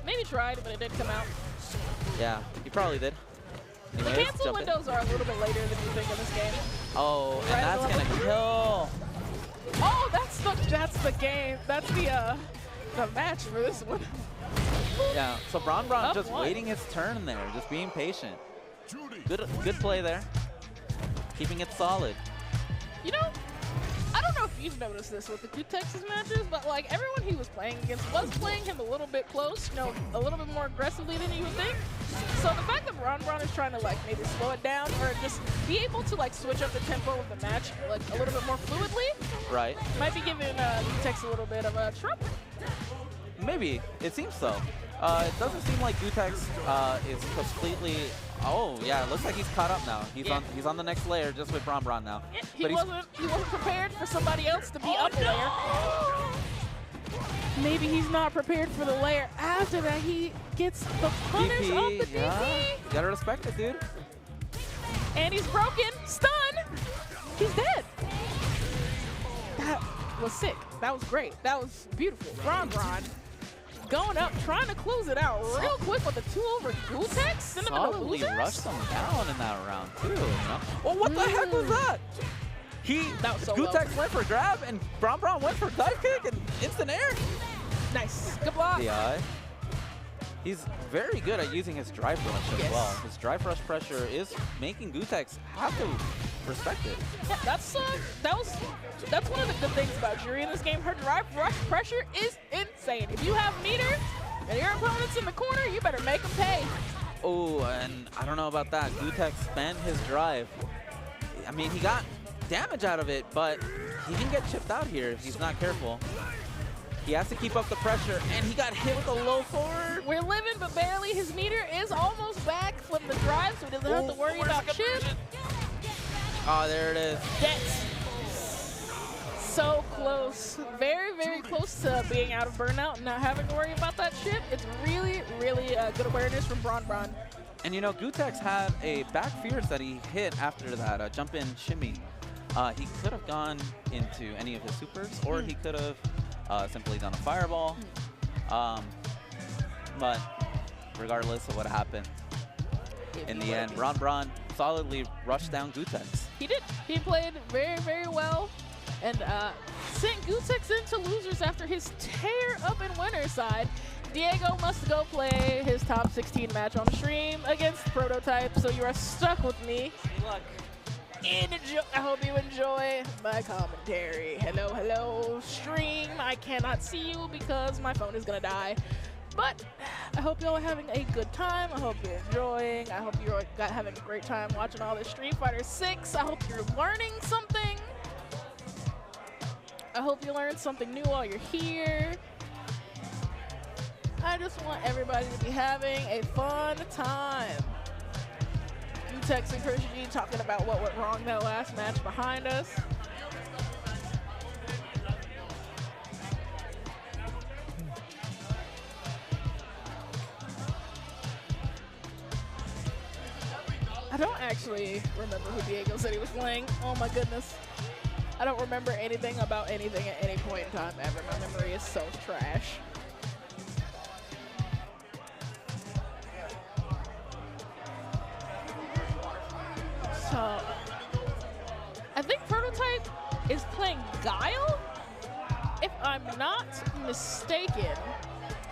S6: Maybe tried, but it didn't come out.
S9: Yeah, he probably did. Anyways,
S6: the cancel windows are a little bit later than you think in this game.
S9: Oh, and that's gonna kill.
S6: Oh, that's the game. That's the match for this one.
S9: Yeah, so BronBron just waiting his turn there, just being patient. Good play there. Keeping it solid.
S6: You know, I don't know if if you've noticed this with the Gootecks' matches, but like everyone he was playing against was playing him a little bit close, you know, a little bit more aggressively than you would think. So the fact that BronBron is trying to like maybe slow it down or just be able to like switch up the tempo of the match like a little bit more fluidly,
S9: Right.
S6: might be giving Gootecks a little bit of a trouble.
S9: Maybe. It seems so. It doesn't seem like Gootecks is completely. Oh yeah, it looks like he's caught up now. He's on the next layer just with BronBron now.
S6: Yeah, he
S9: But
S6: wasn't prepared for somebody else to be up a layer. Maybe he's not prepared for the layer. After that, he gets the punish of the DP.
S9: Yeah. You gotta respect it, dude.
S6: And he's broken, stunned. He's dead. That was sick. That was great. That was beautiful. BronBron going up, trying to close it out real quick with the 2 over Gootecks. Send him into
S9: Solidly
S6: losers.
S9: rushed them down in that round too. You know? Well, what the heck was that?
S6: That was so
S9: Gootecks went for grab and BronBron went for dive kick and instant air.
S6: Nice. Good block.
S9: DI. He's very good at using his drive rush as well. His drive rush pressure is making Gootecks have to respect it.
S6: Yeah, that's one of the good things about Jury in this game. Her drive rush pressure is insane. If you have meter and your opponent's in the corner, you better make them pay.
S9: Oh, and I don't know about that. Gootecks spent his drive. I mean, he got damage out of it, but he can get chipped out here if he's not careful. He has to keep up the pressure, and he got hit with a low forward.
S6: We're living, but barely. His meter is almost back from the drive, so he doesn't have to worry about chip.
S9: Oh, there it is.
S6: That's so close. Very, very close to being out of burnout and not having to worry about that chip. It's really, really good awareness from BronBron.
S9: And you know, Gootecks had a back fierce that he hit after that jump in shimmy. He could have gone into any of his supers, or he could have simply done a fireball. But regardless of what happened, in the end, BronBron solidly rushed down Gootecks.
S6: He did. He played very, very well and sent Gootecks into losers after his tear up in winner's side. Diego must go play his top 16 match on stream against Prototype, so you are stuck with me.
S11: Good luck.
S6: I hope you enjoy my commentary. Hello, hello, stream. I cannot see you because my phone is gonna die. But I hope y'all are having a good time. I hope you're enjoying. I hope you're having a great time watching all this Street Fighter 6. I hope you're learning something. I hope you learned something new while you're here. I just want everybody to be having a fun time. Gootecks and NYChrisG talking about what went wrong that last match behind us. I don't actually remember who Diego said he was playing. Oh my goodness. I don't remember anything about anything at any point in time ever. My memory is so trash. So, I think Prototype is playing Guile. If I'm not mistaken,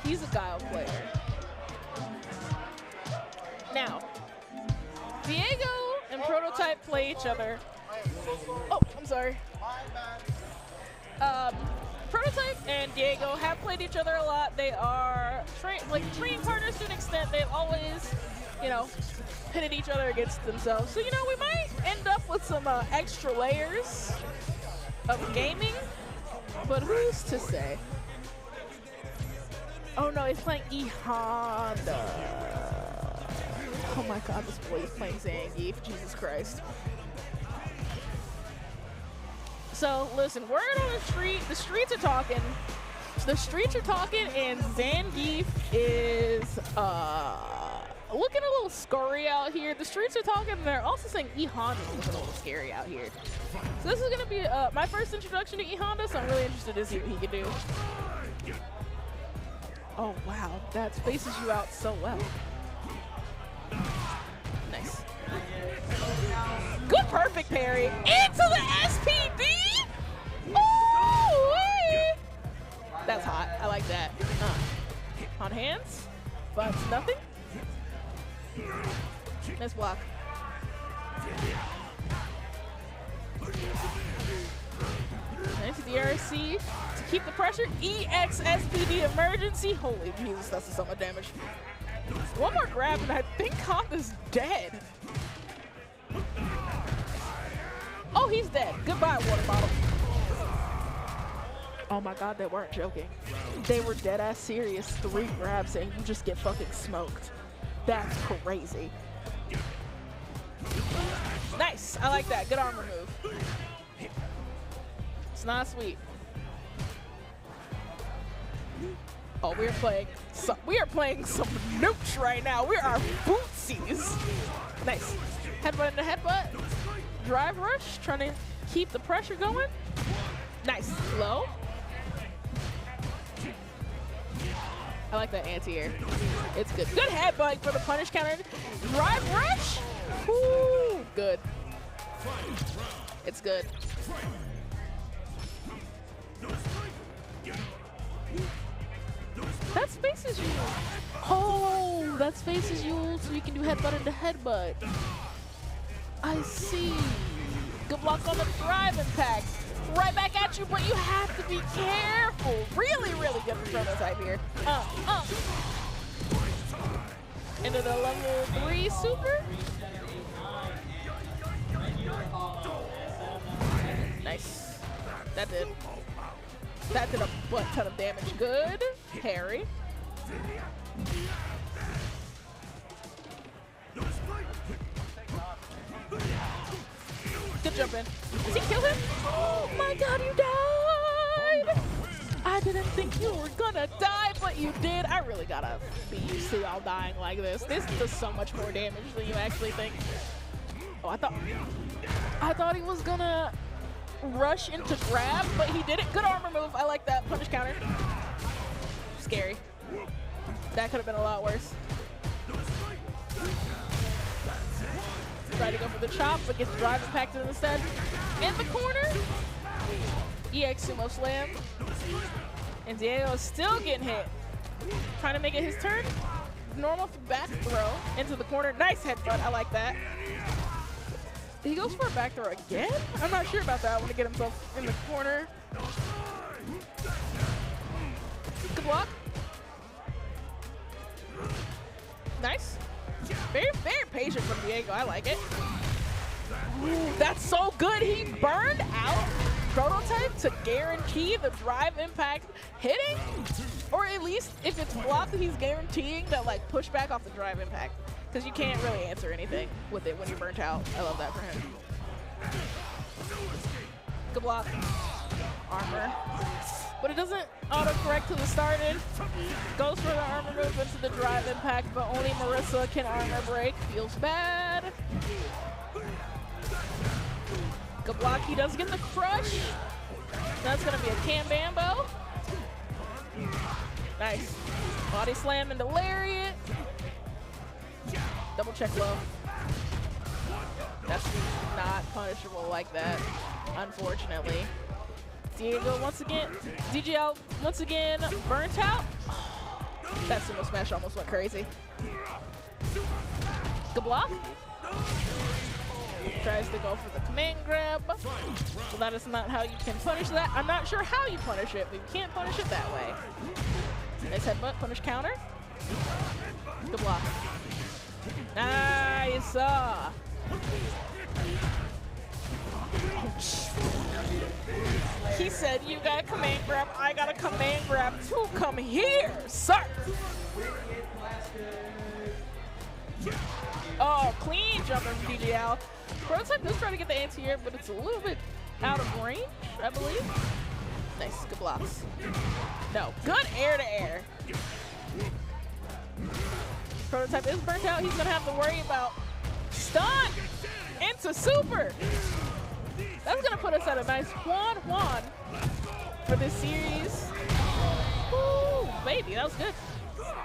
S6: he's a Guile player. Now, Diego and Prototype play each other. Oh, I'm sorry. Prototype and Diego have played each other a lot. They are training partners to an extent. They've always, you know, pitted each other against themselves. So, you know, we might end up with some extra layers of gaming, but who's to say? Oh no, he's playing E Honda. Oh my god, this boy is playing Zangief, Jesus Christ. So listen, word on the street, the streets are talking. The streets are talking, and Zangief is looking a little scurry out here. The streets are talking, and they're also saying E Honda is looking a little scary out here. So this is gonna be my first introduction to E Honda, so I'm really interested to see what he can do. Oh wow, that spaces you out so well. Nice. Good perfect parry into the SPD. Ooh-wee. That's hot. I like that. On hands, but nothing. Nice block. Nice DRC to keep the pressure. EXSPD emergency. Holy Jesus, that's so much damage. One more grab, and I think Honda's dead. Oh, he's dead. Goodbye, water bottle. Oh my God, they weren't joking. They were dead ass serious. 3 grabs and you just get fucking smoked. That's crazy. Nice, I like that. Good armor move. It's not sweet. Oh, we are playing some nooch right now. We are bootsies. Nice. Headbutt into headbutt. Drive rush, trying to keep the pressure going. Nice. Low. I like that anti-air. It's good. Good headbutt for the punish counter. Drive rush. Woo. Good. It's good. That spaces you. Oh, that spaces you so you can do headbutt into headbutt. I see. Good block on the drive impact. Right back at you, but you have to be careful. Really, really good prototype here. Into the level 3 super. Nice. That did a butt ton of damage. Good. Parry. Good jump in. Does he kill him? Oh my God, you died! I didn't think you were gonna die, but you did. I really gotta be used to y'all dying like this. This does so much more damage than you actually think. Oh, I thought he was gonna rush into grab, but he did it. Good armor move. I like that. Punish counter. Scary. That could have been a lot worse. Try to go for the chop, but gets drive impacted instead. In the corner. EX sumo slam. And Diego is still getting hit. Trying to make it his turn. Normal back throw into the corner. Nice headbutt. I like that. He goes for a back throw again? I'm not sure about that. I want to get himself in the corner. Good block. Nice. Very, very patient from Diego. I like it. Ooh, that's so good. He burned out prototype to guarantee the drive impact hitting, or at least if it's blocked, he's guaranteeing that like pushback off the drive impact, because you can't really answer anything with it when you're burnt out. I love that for him. Good block. Armor. But it doesn't auto-correct to the started. Goes for the armor move into the drive impact, but only Marissa can armor break. Feels bad. Good block. He does get the crush. That's going to be a Cam Bambo. Nice. Body slam into Lariat. Double check low. That's not punishable like that, unfortunately. Diego once again, DGL once again burnt out. Oh, that sumo smash almost went crazy. Good block. Tries to go for the command grab. So that is not how you can punish that. I'm not sure how you punish it, but you can't punish it that way. Nice headbutt, punish counter. Good block. Nice. He said, you got a command grab, I got a command grab too. Come here, sir. Oh, clean jumper from DGL. Prototype is trying to get the anti-air, but it's a little bit out of range, I believe. Nice, good blocks. No, good air-to-air. Prototype is burnt out. He's going to have to worry about stun into super. That's going to put us at a nice 1-1 for this series. Ooh, baby, that was good.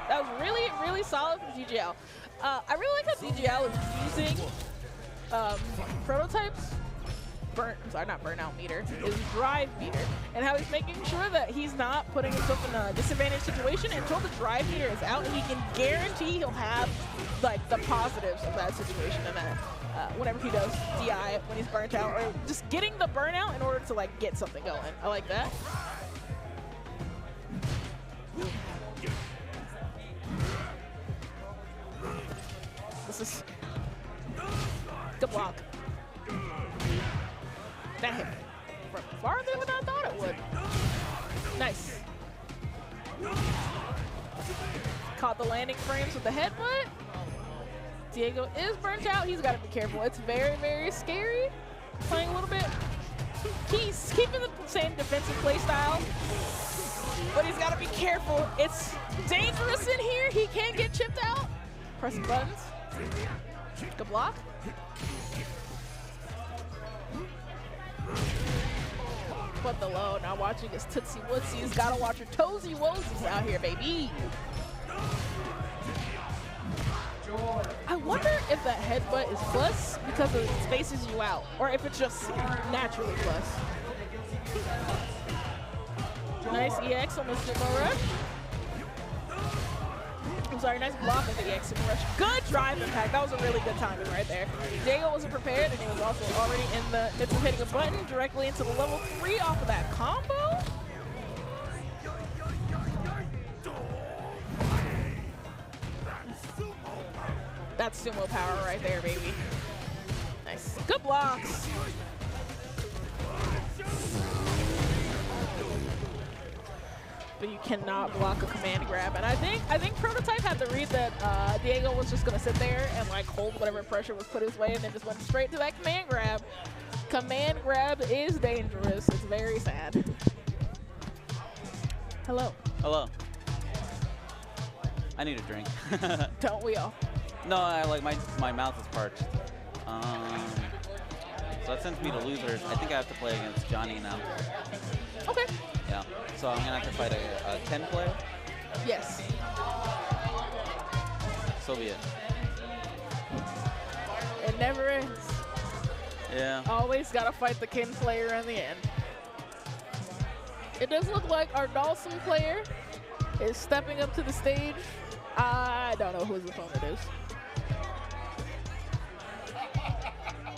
S6: That was really, really solid from DGL. I really like how DGL is using prototypes not burnout meter, his drive meter, and how he's making sure that he's not putting himself in a disadvantaged situation until the drive meter is out, and he can guarantee he'll have like the positives of that situation, and that whenever he does DI when he's burnt out, or just getting the burnout in order to like get something going. I like that. This is good block. That hit farther than I thought it would. Nice. Caught the landing frames with the headbutt. Diego is burnt out. He's got to be careful. It's very, very scary. Playing a little bit. He's keeping the same defensive play style, but he's got to be careful. It's dangerous in here. He can't get chipped out. Pressing buttons. Good block. But the low, now watching his Tootsie Wootsies. Gotta watch your Toesy Woesies out here, baby. I wonder if that headbutt is plus because it spaces you out, or if it's just naturally plus. Nice EX on the Sumo Rush. I'm sorry, nice block of the EX Sumo Rush. Good drive impact. That was a really good timing right there. Diego wasn't prepared, and he was also already in the midst of hitting a button directly into the level 3 off of that combo. That's sumo power right there, baby. Nice. Good blocks. But you cannot block a command grab. And I think Prototype had to read that Diego was just gonna sit there and like hold whatever pressure was put his way, and then just went straight to that command grab. Command grab is dangerous. It's very sad. Hello.
S9: Hello. I need a drink.
S6: Don't we all?
S9: No, my mouth is parched. So that sends me to losers. I think I have to play against Johnny now.
S6: Okay.
S9: Yeah. So I'm gonna have to fight a 10 player.
S6: Yes.
S9: So be it.
S6: It never ends.
S9: Yeah.
S6: Always gotta fight the kin player in the end. It does look like our Dawson player is stepping up to the stage. I don't know who his opponent is.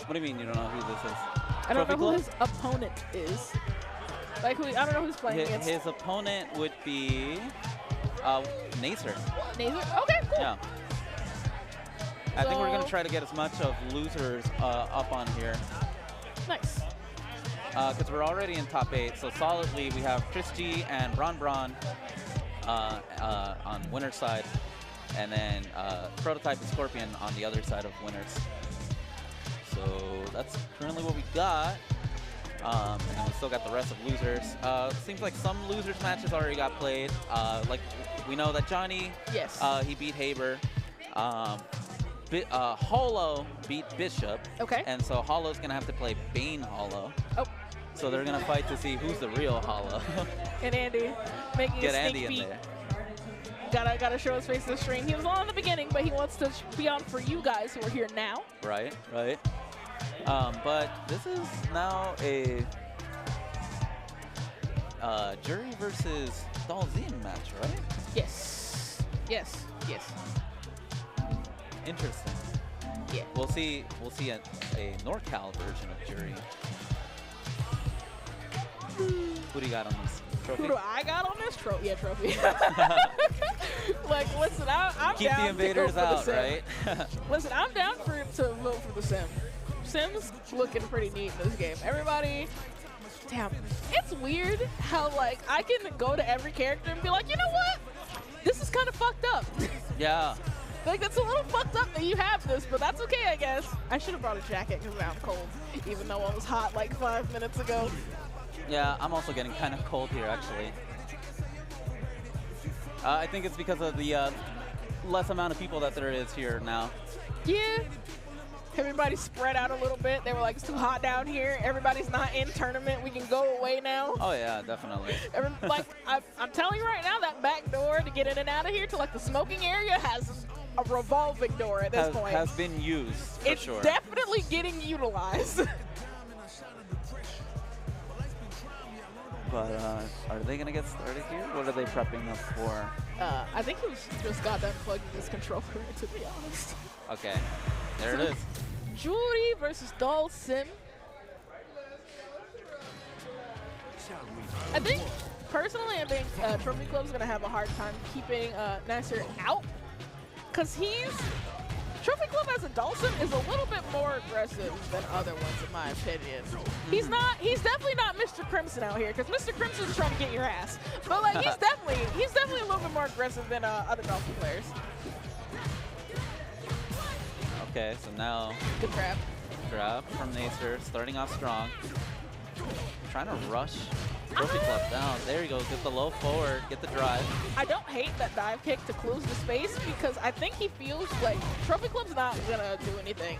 S9: What do you mean you don't know who this is?
S6: I don't know who his opponent is. Like I don't know who's playing against.
S9: His opponent would be Nacer.
S6: Nacer? Okay, cool.
S9: Yeah. I think we're gonna try to get as much of losers up on here.
S6: Nice.
S9: Because we're already in top 8, so solidly we have ChrisG and BronBron on winner's side, and then Prototype and Scorpion on the other side of winners. So that's currently what we got. And then we still got the rest of losers. Seems like some losers matches already got played. Like we know that Johnny,
S6: yes,
S9: he beat Haber. Hollow beat Bishop.
S6: Okay.
S9: And so Hollow's gonna have to play Bane Hollow.
S6: Oh.
S9: So they're gonna fight to see who's the real Hollow.
S6: And Andy making
S9: Get
S6: a sneak
S9: Andy
S6: peek.
S9: in there.
S6: Gotta show his face in the stream. He was on in the beginning, but he wants to be on for you guys who are here now.
S9: Right, right. But this is now a Jury versus Dalzine match, right?
S6: Yes. Yes. Yes.
S9: Interesting.
S6: Yeah.
S9: We'll see a NorCal version of Jury. Who do you got on this trophy?
S6: Who do I got on this trophy? Yeah, trophy. Like, listen, I'm
S9: Keep
S6: down
S9: the invaders
S6: to go for
S9: out,
S6: the sim.
S9: right?
S6: Listen, I'm down to vote for the sim. Sim's looking pretty neat in this game. Everybody, damn, it's weird how like I can go to every character and be like, you know what? This is kind of fucked up.
S9: Yeah.
S6: Like, that's a little fucked up that you have this, but that's okay, I guess. I should have brought a jacket because now I'm cold, even though I was hot like 5 minutes ago.
S9: Yeah, I'm also getting kind of cold here, actually. I think it's because of the less amount of people that there is here now.
S6: Yeah. Everybody spread out a little bit. They were like, it's too hot down here. Everybody's not in tournament. We can go away now.
S9: Oh, yeah, definitely.
S6: Like, I'm telling you right now, that back door to get in and out of here to like the smoking area has a revolving door at this point.
S9: Has been used, for sure.
S6: It's definitely getting utilized.
S9: But are they going to get started here? What are they prepping up for?
S6: I think he just got done plugging his controller in, to be honest.
S9: Okay, there it is.
S6: Judy versus Doll Sim. Personally, I think Trophy Club's going to have a hard time keeping Nasser out. Because Trophy Club as a Doll Sim is a little bit more aggressive than other ones, in my opinion. He's definitely not Mr. Crimson out here, because Mr. Crimson's trying to get your ass. But like, he's definitely a little bit more aggressive than other Dolphin players.
S9: Okay, so now
S6: good grab.
S9: Grab from Nasser, starting off strong. Trying to rush Trophy Club down. There you go, get the low forward, get the drive.
S6: I don't hate that dive kick to close the space because I think he feels like Trophy Club's not gonna do anything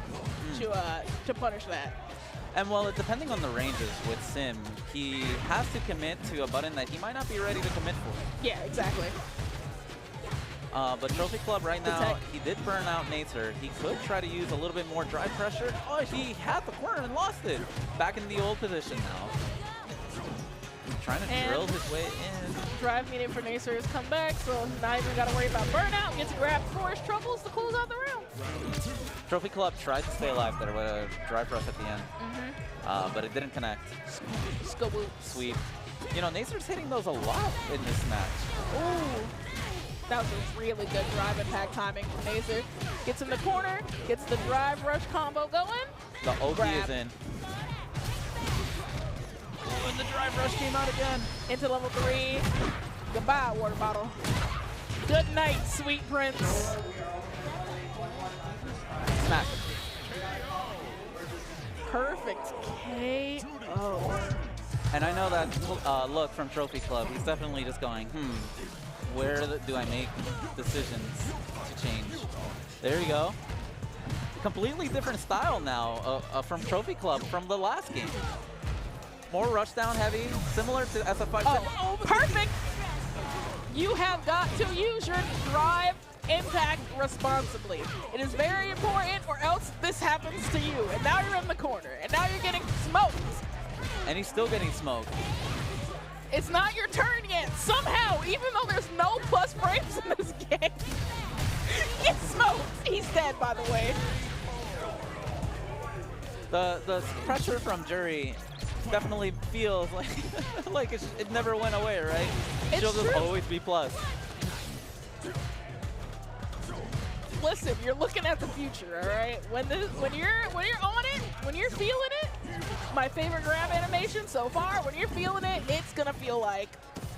S6: to punish that.
S9: And well, depending on the ranges with Sim, he has to commit to a button that he might not be ready to commit for.
S6: Yeah, exactly.
S9: But Trophy Club right now, he did burn out Nasser. He could try to use a little bit more drive pressure. Oh, he had the corner and lost it. Back in the old position now. Trying to drill his way in.
S6: Drive needed for Nasser has come back, so not even got to worry about burnout. Gets to grab Forest Troubles to close out the round.
S9: Trophy Club tried to stay alive there with a drive rush at the end, but it didn't connect. Sweep. You know, Nasser's hitting those a lot in this match.
S6: Ooh. That was a really good drive impact timing from Nasser. Gets in the corner, gets the drive rush combo going.
S9: The OP is in.
S6: Ooh, and the drive rush came out again. Into level 3. Goodbye, water bottle. Good night, sweet prince.
S9: Smash.
S6: Perfect KO.
S9: And I know that look from Trophy Club. He's definitely just going, where do I make decisions to change? There you go. Completely different style now from Trophy Club from the last game. More rushdown heavy, similar to SF5.
S6: Oh, perfect! You have got to use your drive impact responsibly. It is very important, or else this happens to you. And now you're in the corner, and now you're getting smoked.
S9: And he's still getting smoked.
S6: It's not your turn yet. Somehow, even though there's no plus frames in this game, get smoked. He's dead, by the way.
S9: The pressure from Jury definitely feels like like it never went away, right? She'll just always be plus.
S6: Listen, you're looking at the future, all right? When you're on it, when you're feeling it, my favorite grab animation so far, when you're feeling it, it's gonna feel like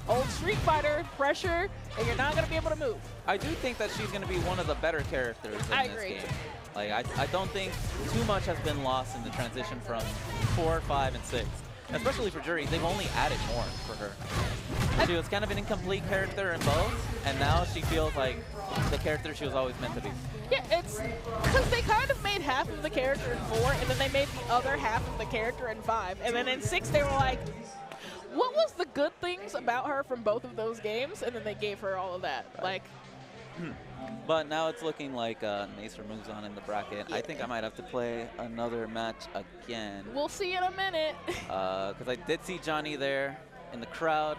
S6: old Street Fighter pressure, and you're not gonna be able to move.
S9: I do think that she's gonna be one of the better characters in this game. Like I don't think too much has been lost in the transition from 4, 5, and 6. Especially for Jury, they've only added more for her. She was kind of an incomplete character in both, and now she feels like the character she was always meant to be.
S6: Yeah, it's because they kind of made half of the character in 4, and then they made the other half of the character in 5. And then in 6, they were like, what was the good things about her from both of those games? And then they gave her all of that.
S9: Right.
S6: Like,
S9: But now it's looking like Nasser moves on in the bracket. Yeah. I think I might have to play another match again.
S6: We'll see in a minute.
S9: Because I did see Johnny there in the crowd.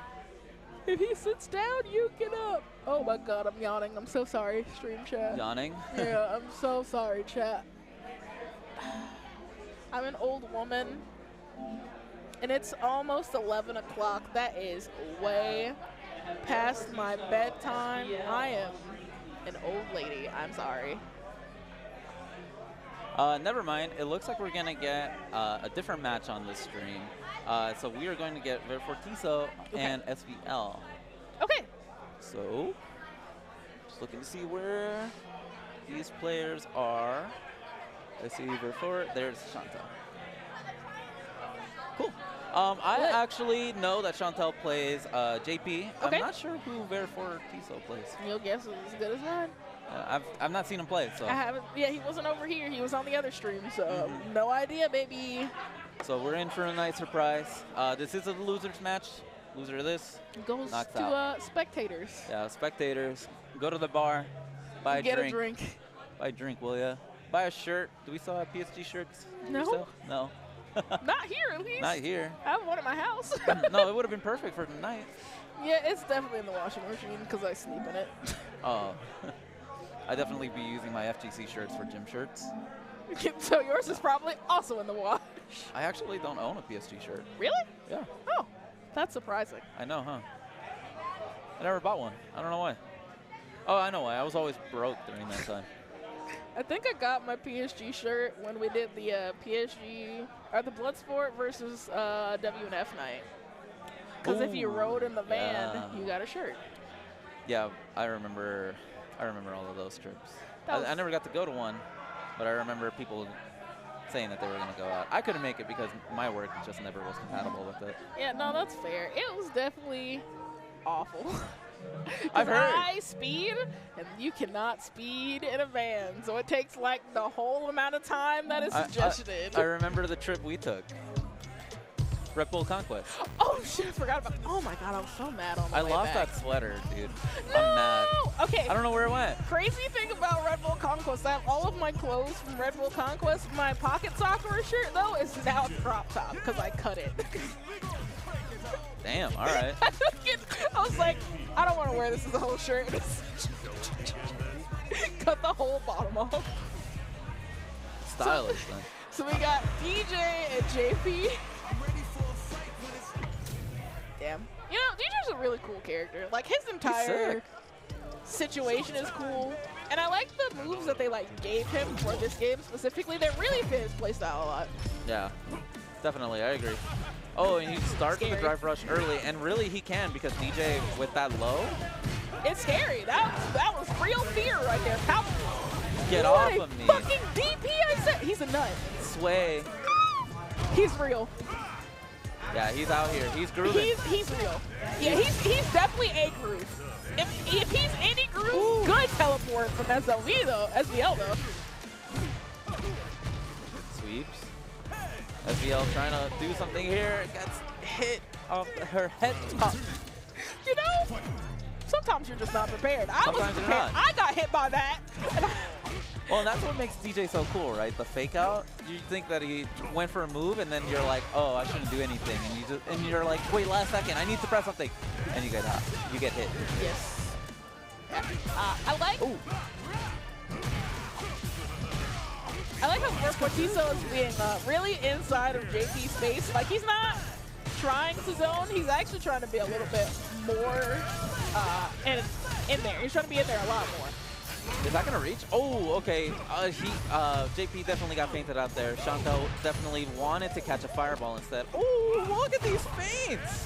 S6: If he sits down, you get up. Oh my God, I'm yawning. I'm so sorry, stream chat.
S9: Yawning?
S6: Yeah, I'm so sorry, chat. I'm an old woman, and it's almost 11 o'clock. That is way past my bedtime. I am an old lady. I'm sorry.
S9: Never mind. It looks like we're going to get a different match on this stream. So we are going to get Verfortiso and SVL.
S6: Okay.
S9: So, just looking to see where these players are. I see Verfort. There's Chantel. Cool. I actually know that Chantel plays JP.
S6: Okay.
S9: I'm not sure who Verfortiso plays.
S6: Your guess is as good as mine.
S9: I've not seen him play, so.
S6: I haven't. Yeah, he wasn't over here. He was on the other stream, so no idea, baby.
S9: So we're in for a nice surprise. This is a losers match. Loser of this
S6: goes
S9: knocks
S6: to
S9: out.
S6: Spectators.
S9: Yeah, spectators. Go to the bar, buy
S6: Get
S9: a drink. Buy a drink, will ya? Buy a shirt. Do we still have PSG shirts?
S6: No.
S9: No.
S6: Not here, at least.
S9: Not here.
S6: I have one at my house.
S9: No, it would have been perfect for tonight.
S6: Yeah, it's definitely in the washing machine because I sleep in it.
S9: Oh. I'd definitely be using my FGC shirts for gym shirts.
S6: So yours is probably also in the wash.
S9: I actually don't own a PSG shirt.
S6: Really?
S9: Yeah.
S6: Oh, that's surprising.
S9: I know, huh? I never bought one. I don't know why. Oh, I know why. I was always broke during that time.
S6: I think I got my PSG shirt when we did the PSG, or the Bloodsport versus WNF night. Because if you rode in the van, you got a shirt.
S9: Yeah, I remember all of those trips. I never got to go to one, but I remember people saying that they were going to go out. I couldn't make it because my work just never was compatible with it.
S6: Yeah, no, that's fair. It was definitely awful.
S9: I've heard.
S6: I speed, and you cannot speed in a van, so it takes like the whole amount of time that is suggested.
S9: I remember the trip we took. Red Bull Conquest.
S6: Oh shit, I forgot about. Oh my god, I'm so mad on the way
S9: I lost
S6: back.
S9: that sweater, dude.
S6: No!
S9: I'm mad.
S6: Okay.
S9: I don't know where it went.
S6: Crazy thing about Red Bull Conquest, I have all of my clothes from Red Bull Conquest. My pocket soccer shirt though is now crop top because I cut it.
S9: Damn. All right.
S6: I was like, I don't want to wear this as a whole shirt. Cut the whole bottom off.
S9: Stylish then.
S6: So we got DJ and JP. Damn. You know, DJ's a really cool character. Like, his entire situation is cool. And I like the moves that they, like, gave him for this game specifically. They really fit his playstyle a lot.
S9: Yeah, definitely. I agree. Oh, and he starts with the drive rush early, and really he can because DJ with that low.
S6: It's scary. That was real fear right there. How?
S9: Get off of me.
S6: Fucking DP, I said. He's a nut.
S9: Sway.
S6: He's real.
S9: Yeah, he's out here. He's grooving.
S6: He's real. Yeah, he's definitely a groove. If he's any groove, good teleport from SVL though.
S9: Sweeps. SVL trying to do something here. Gets hit off her head top.
S6: You know, sometimes you're just not prepared. I was
S9: Sometimes you're
S6: prepared.
S9: not.
S6: I got hit by that.
S9: Well, and that's what makes DJ so cool, right? The fake out. You think that he went for a move, and then you're like, oh, I shouldn't do anything, and you're like, wait, last second, I need to press something, and you get hit.
S6: Yes. I like.
S9: Ooh.
S6: I like how Fortizo is being really inside of JP's space. Like, he's not trying to zone. He's actually trying to be a little bit more in there. He's trying to be in there a lot more.
S9: Is that gonna reach? Oh, okay. JP definitely got fainted out there. Chantel definitely wanted to catch a fireball instead. Oh, look at these feints!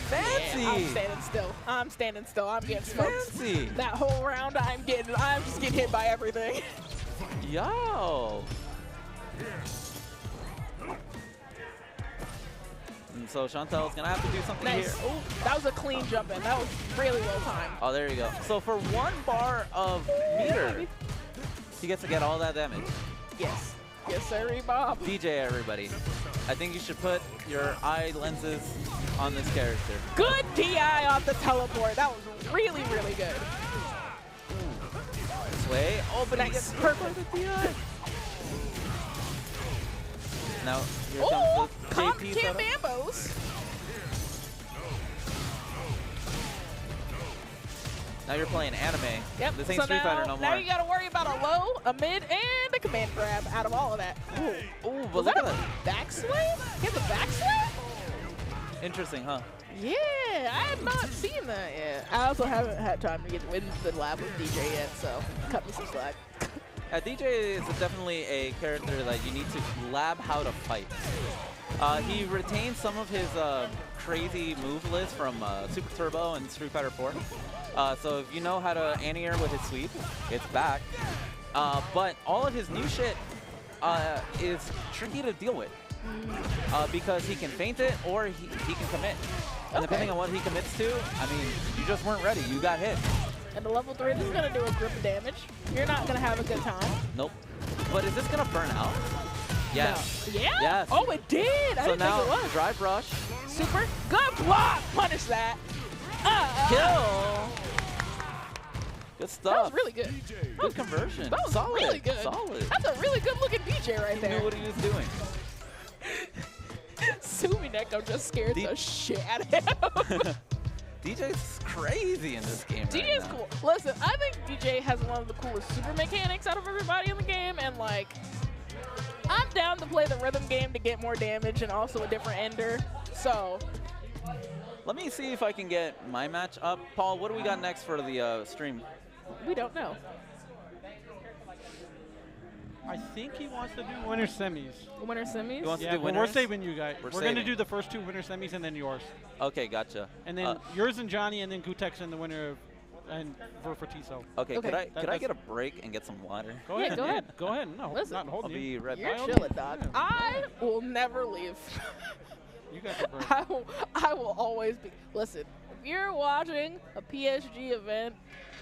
S9: Fancy!
S6: Yeah, I'm standing still. I'm standing still. I'm getting smoked.
S9: Fancy!
S6: That whole round, I'm just getting hit by everything.
S9: Yo! And so Chantel's gonna have to do something
S6: Nice.
S9: here.
S6: Ooh, that was a clean jump in. That was really well timed.
S9: Oh, there you go. So for 1 bar of meter, he gets to get all that damage.
S6: Yes. Yes, sir, Bob.
S9: DJ, everybody. I think you should put your eye lenses on this character.
S6: Good DI off the teleport. That was really, really good.
S9: Sway. Oh, but he gets perfect
S6: with the DI.
S9: Now, here
S6: Oh,
S9: comes the JP
S6: Cam
S9: setup.
S6: Mambos.
S9: Now you're playing anime.
S6: Yep.
S9: This ain't
S6: so
S9: Street Fighter no
S6: now
S9: more.
S6: you got to worry about a low, a mid, and a command grab out of all of that. Ooh.
S9: Ooh, but
S6: Was
S9: look
S6: that
S9: at
S6: a
S9: that.
S6: back sway? He has a back sway?
S9: Interesting, huh?
S6: Yeah, I have not seen that yet. I also haven't had time to get in the lab with DJ yet, so cut me some slack.
S9: DJ is definitely a character that you need to lab how to fight. He retains some of his crazy move list from Super Turbo and Street Fighter 4. So if you know how to anti-air with his sweep, it's back. But all of his new shit is tricky to deal with. Because he can feint it or he can commit. And depending on what he commits to, I mean, you just weren't ready. You got hit.
S6: And the level 3, this is going to do a grip of damage. You're not going to have a good time.
S9: Nope. But is this going to burn out? Yes.
S6: No. Yeah?
S9: Yes.
S6: Oh, it did. I
S9: So
S6: didn't
S9: now,
S6: think it was.
S9: drive rush.
S6: Super. Good block. Punish that.
S9: Kill. Good stuff.
S6: That was really good.
S9: Good conversion.
S6: That was
S9: Solid.
S6: really good.
S9: Solid.
S6: That's a really good looking DJ right
S9: He
S6: there.
S9: knew what he was doing.
S6: Echo just scared the shit out of him.
S9: DJ's crazy in this game.
S6: DJ's
S9: right now.
S6: cool. Listen, I think DJ has one of the coolest super mechanics out of everybody in the game, and like, I'm down to play the rhythm game to get more damage and also a different ender. So,
S9: let me see if I can get my match up. Paul, what do we got next for the stream?
S6: We don't know.
S12: I think he wants to do winner semis.
S6: Winner semis?
S9: He wants
S12: Yeah,
S9: to do
S12: but
S9: winners?
S12: we're saving you guys.
S9: We're
S12: We're going to
S9: saving.
S12: do the first 2 winner semis and then yours.
S9: Okay, gotcha.
S12: And then yours and Johnny, and then Gootecks and the winner of and Verfatiso.
S9: Okay, could I
S12: That's-
S9: get a break and get some water?
S12: Go
S6: Yeah,
S12: ahead.
S6: go ahead.
S12: Go ahead. No,
S6: Listen,
S12: not holding
S9: I'll be
S12: you.
S9: right
S6: You're
S9: back.
S6: chilling, dog. I will never leave.
S12: You got the break.
S6: I will always be. Listen, if you're watching a PSG event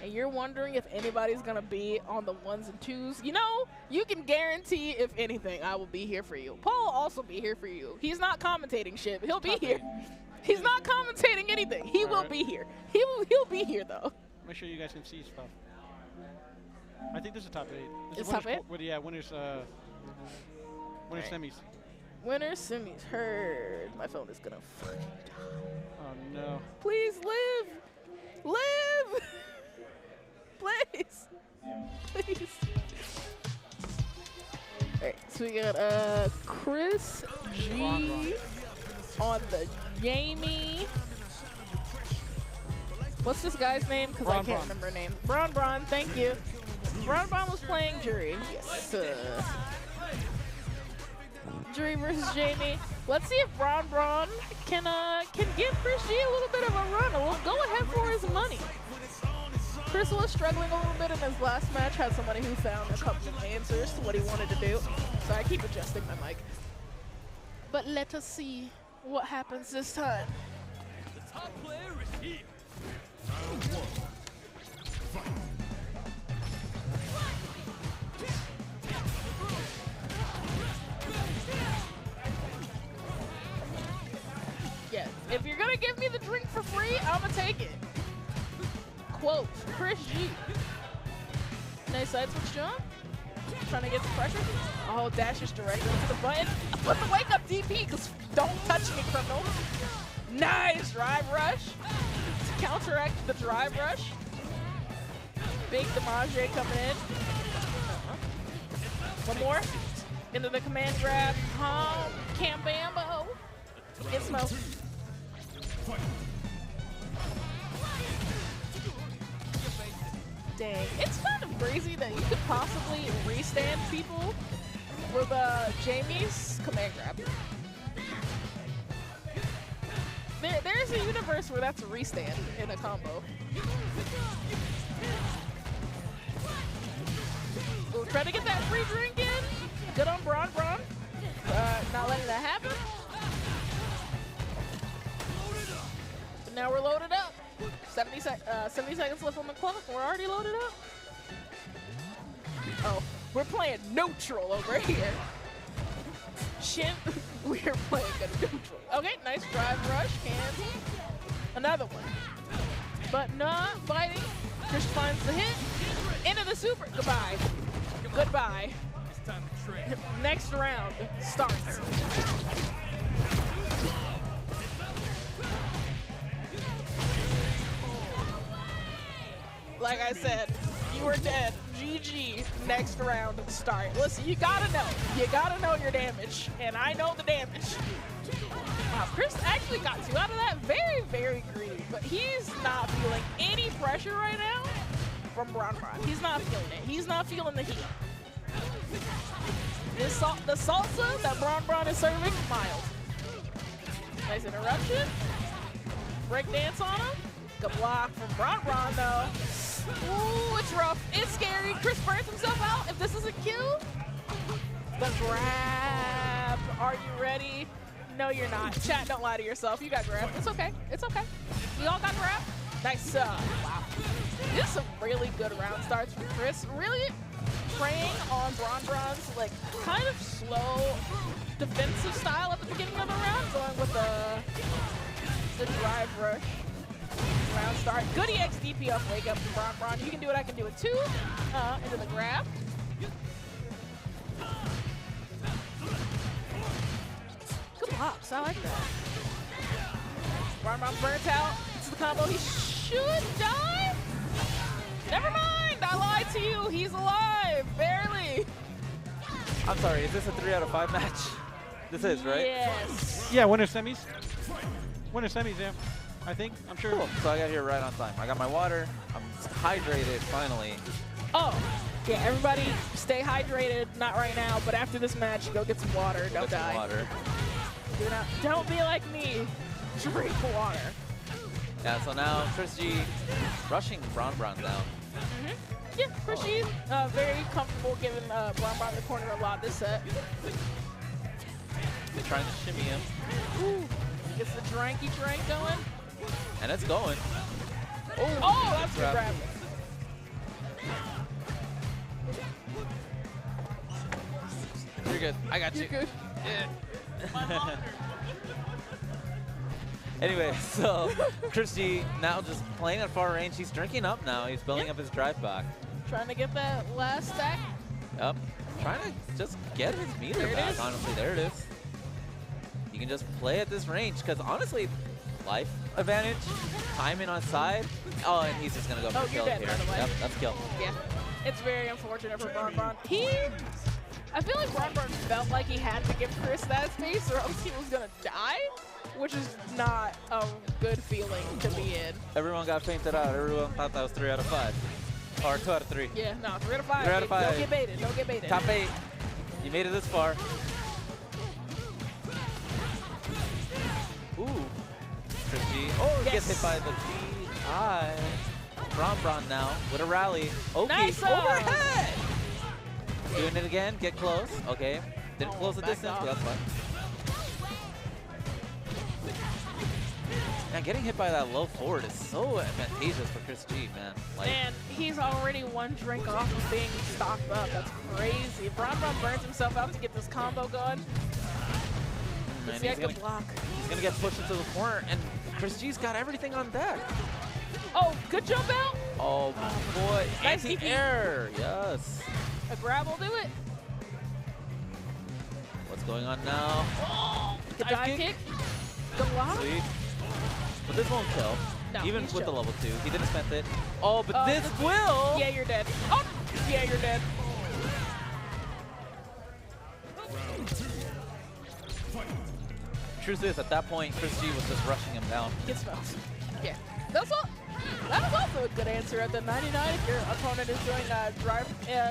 S6: and you're wondering if anybody's going to be on the 1s and 2s, you know, you can guarantee, if anything, I will be here for you. Paul will also be here for you. He's not commentating shit, but he'll be here. He's not commentating anything. He will be here. He'll be here, though.
S12: Make sure you guys can see stuff. I think this is top 8. This
S6: It's
S12: is
S6: top
S12: winners
S6: 8?
S12: Yeah, winners semis.
S6: Winner semis heard. My phone is going to fucking die.
S12: Oh, no.
S6: Please live. Live. Please. Please. Alright, so we got ChrisG on the Jamie. What's this guy's name? Because I can't remember her name. BronBron, thank you. BronBron was playing Jury. Yes. Jury versus Jamie. Let's see if BronBron can give ChrisG a little bit of a run. A little go ahead for his money. Chris was struggling a little bit in his last match, had somebody who found a couple of answers to what he wanted to do. So I keep adjusting my mic. But let us see what happens this time.
S1: The top player is here. Round 1. Fight.
S6: Yeah, if you're gonna give me the drink for free, I'ma take it. Quote, ChrisG. Nice side switch jump. Trying to get the pressure. Oh, dashes directly to the button. Put the wake up DP, because don't touch me, criminal. Nice drive rush. To counteract the drive rush. Big damage coming in. One more. Into the command grab. Cam Bambo. Get smoked. Dang. It's kind of crazy that you could possibly restand people with Jamie's command grab. There's a universe where that's a restand in a combo. Ooh, try to get that free drink in. Good on BronBron. Not letting that happen. But now we're loaded up. 70 seconds left on the clock. We're already loaded up. Oh, we're playing neutral over here. Shit, we're playing good neutral. Okay, nice drive rush. Cancel. Another one. But not fighting. Chris finds the hit. Into the super. Goodbye. Goodbye. Next round starts. Like I said, you were dead. GG. Next round start. Listen, you gotta know. You gotta know your damage. And I know the damage. Wow, Chris actually got 2 out of that. Very, very greedy. But he's not feeling any pressure right now from BronBron. He's not feeling it. He's not feeling the heat. The salsa that BronBron is serving, mild. Nice interruption. Break dance on him. Good block from BronBron though. Ooh, it's rough. It's scary. Chris burns himself out. If this is a kill, the grab. Are you ready? No, you're not. Chat, don't lie to yourself. You got grab. It's okay. It's okay. We all got grab. Nice. Wow. This is some really good round starts from Chris. Really preying on BronBron's like kind of slow defensive style at the beginning of the round, going with the drive rush. Round start. Good EX DP off wake up from BronBron. You can do it, I can do it too. Into the grab. Good blocks, I like that. BronBron burnt out. It's the combo. He should die. Never mind. I lied to you. He's alive. Barely.
S9: I'm sorry, is this a 3 out of 5 match? This is, right?
S6: Yes.
S12: Yeah, winner semis. Winner semis, yeah. I think. I'm sure.
S9: Cool. So I got here right on time. I got my water. I'm hydrated finally.
S6: Oh, yeah, everybody stay hydrated. Not right now, but after this match, go get some water. Don't die.
S9: Some water.
S6: Don't be like me. Drink water.
S9: Yeah, so now ChrisG rushing BronBron down.
S6: Yeah, ChrisG, very comfortable giving BronBron the corner a lot this set.
S9: They're trying to shimmy him.
S6: Ooh, gets the dranky drink going.
S9: And it's going.
S6: Oh, that's a good grab.
S9: You're good. I got you.
S6: You're good.
S9: Yeah. Anyway, so ChrisG now just playing at far range. He's drinking up now. He's building up his drive back.
S6: Trying to get that last stack.
S9: Yep. Trying to just get his meter back, honestly. There it is. You can just play at this range, because honestly, life advantage, timing on side. Oh, and he's just going to go for kill
S6: dead,
S9: here.
S6: by the way.
S9: Yep, that's kill.
S6: Yeah, it's very unfortunate for BronBron. I feel like BronBron felt like he had to give Chris that space or else he was going to die, which is not a good feeling to be in.
S9: Everyone got fainted out. Everyone thought that was 3 out of 5. Or 2 out of 3.
S6: Yeah, no, 3 out of 5.
S9: 3 out of 5.
S6: Don't get baited. Don't get baited.
S9: Top 8. You made it this far. Ooh. ChrisG. Oh,
S6: yes.
S9: Gets hit by the DI. BronBron now with a rally. Okay,
S6: nice
S9: overhead. Doing it again. Get close. Okay. Didn't close the distance, but that's fine. Man, getting hit by that low forward is so advantageous for ChrisG, man. Like,
S6: and he's already one drink off of being stocked up. That's crazy. BronBron burns himself out to get this combo going.
S9: man,
S6: he's gonna block.
S9: He's gonna get pushed into the corner, and ChrisG's got everything on deck.
S6: Oh, good jump out.
S9: Oh boy,
S6: Nice
S9: anti-air, yes.
S6: A grab will do it.
S9: What's going on now?
S6: Oh, the dive kick. The lock.
S9: Sweet. But this won't kill.
S6: No,
S9: even
S6: he's
S9: with the
S6: chill.
S9: level 2. He didn't spend it. Oh, but this will.
S6: Yeah, you're dead. Oh, yeah, you're dead.
S9: Truth is, at that point, ChrisG was just rushing him down.
S6: Get smoked. Yeah. That was also a good answer at the 99. If your opponent is doing a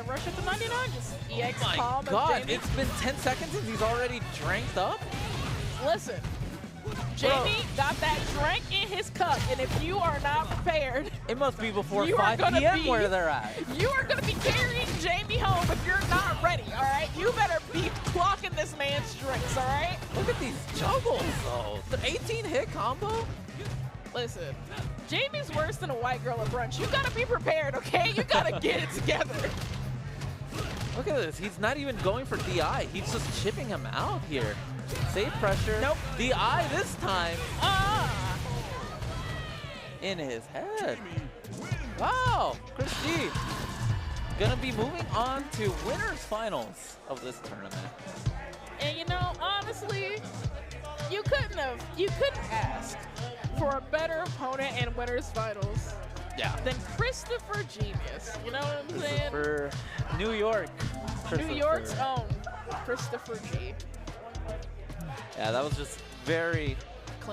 S6: rush at the 99, just EX calm.
S9: My God, it's been 10 seconds and he's already dranked up?
S6: Listen, Jamie got that drink in his cup, and if you are not prepared,
S9: it must be before
S6: you
S9: 5 p.m. where they're at.
S6: You are going to be carrying Jamie home if you're not ready, all right? You better be clocking this man's drinks, all right?
S9: Look at these juggles, though. The 18-hit combo?
S6: Listen, Jamie's worse than a white girl at brunch. You got to be prepared, okay? You got to get it together.
S9: Look at this. He's not even going for DI. He's just chipping him out here. Save pressure.
S6: Nope.
S9: DI this time.
S6: Ah!
S9: In his head. Wow. ChrisG gonna be moving on to winners finals of this tournament.
S6: And you know, honestly, you couldn't ask for a better opponent in winners finals.
S9: Yeah.
S6: Than Christopher Genius. You know what I'm saying?
S9: For New York.
S6: New York's own Christopher G.
S9: Yeah, that was just very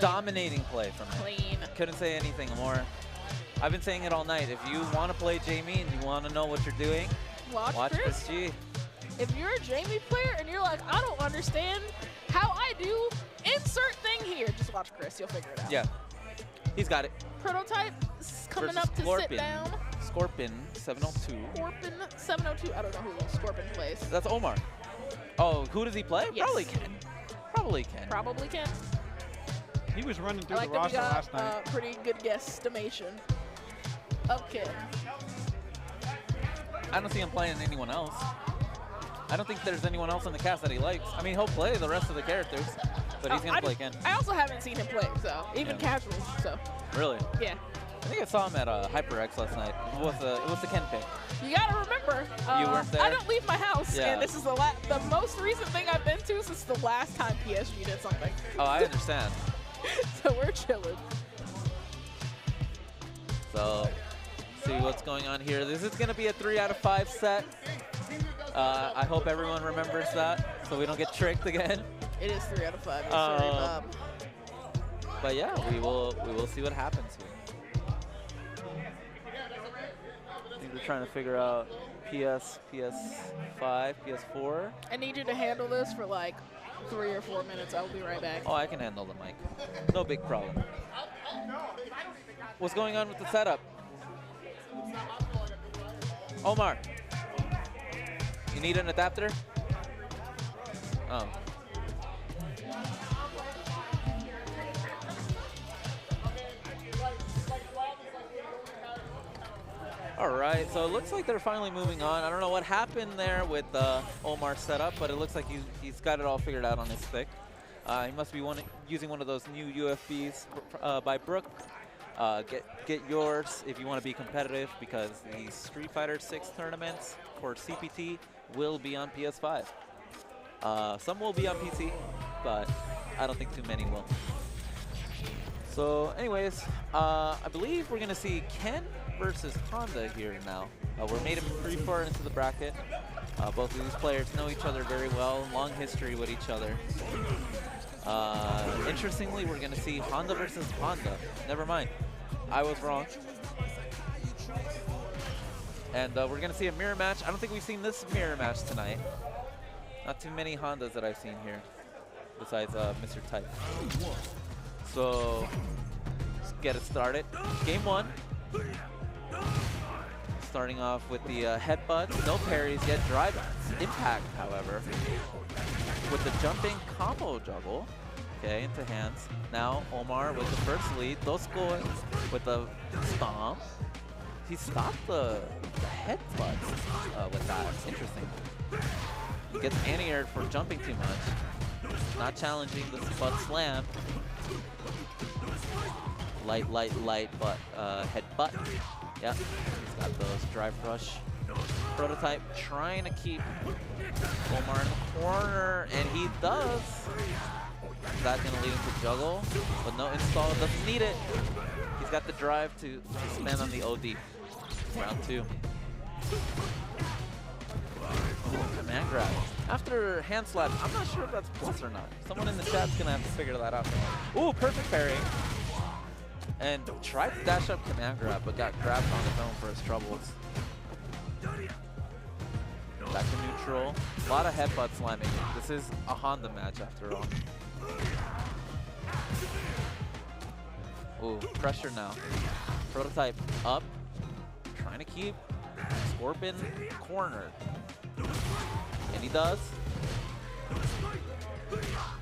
S9: dominating play from him.
S6: Clean.
S9: Couldn't say anything more. I've been saying it all night. If you want to play Jamie and you want to know what you're doing, watch
S6: Chris.
S9: ChrisG.
S6: If you're a Jamie player and you're like, I don't understand how I do insert thing here, just watch Chris. You'll figure it out.
S9: Yeah. He's got it.
S6: Prototype is coming
S9: Versus
S6: up to
S9: Scorpion.
S6: sit down.
S9: Scorpion 702.
S6: Scorpion 702. I don't know who Scorpion plays.
S9: That's Omar. Oh, who does he play?
S6: Yes.
S9: Probably Ken. Probably Ken.
S6: Probably Ken.
S12: He was running through
S6: I like
S12: the
S6: that we
S12: roster
S6: got
S12: last night.
S6: pretty good guesstimation of Ken.
S9: I don't see him playing anyone else. I don't think there's anyone else in the cast that he likes. I mean, he'll play the rest of the characters, but he's going to play Ken.
S6: I also haven't seen him play, so even casuals. So
S9: Really?
S6: yeah.
S9: I think I saw him at HyperX last night. It was the Ken pick.
S6: You gotta remember,
S9: You weren't there?
S6: I don't leave my house,
S9: Yeah.
S6: and this is the most recent thing I've been to since the last time PSG did something.
S9: Oh, I understand.
S6: So we're chilling.
S9: So, see what's going on here. This is going to be a 3 out of 5 set. I hope everyone remembers that so we don't get tricked again.
S6: It is 3 out of 5. Yes, sorry, Bob.
S9: But yeah, we will see what happens here. I think we're trying to figure out PS, PS5, PS4.
S6: I need you to handle this for like 3 or 4 minutes. I'll be right back.
S9: Oh, I can handle the mic. No big problem. What's going on with the setup? Omar, you need an adapter? Oh. All right, so it looks like they're finally moving on. I don't know what happened there with Omar's setup, but it looks like he's got it all figured out on his stick. He must be using one of those new UFBs by Brook. Get yours if you want to be competitive, because the Street Fighter 6 tournaments for CPT will be on PS5. Some will be on PC, but I don't think too many will. So anyways, I believe we're going to see Ken versus Honda here now. We're made it pretty far into the bracket. Both of these players know each other very well, long history with each other. Interestingly, we're going to see Honda versus Honda. Never mind, I was wrong. And we're going to see a mirror match. I don't think we've seen this mirror match tonight. Not too many Hondas that I've seen here, besides Mr. Type. So let's get it started. Game 1. Starting off with the headbutts, no parries yet, drive impact, however, with the jumping combo juggle, okay, into hands. Now Omar with the first lead, Dosko with the stomp. He stopped the headbutts with that. Interesting. He gets anti-aired for jumping too much. Not challenging the butt slam. Light, but headbutt. Yep, he's got those drive rush. Prototype trying to keep Omar in the corner, and he does. Is that going to lead him to juggle? But no install, doesn't need it. He's got the drive to spend on the OD. Round 2. Ooh, command grab. After hand slap, I'm not sure if that's plus or not. Someone in the chat's going to have to figure that out. Ooh, perfect parry. And tried to dash up command grab, but got grabbed on his own for his troubles. Back to neutral. A lot of headbutt slamming. This is a Honda match after all. Ooh, pressure now. Prototype up. Trying to keep Scorpion cornered. And he does.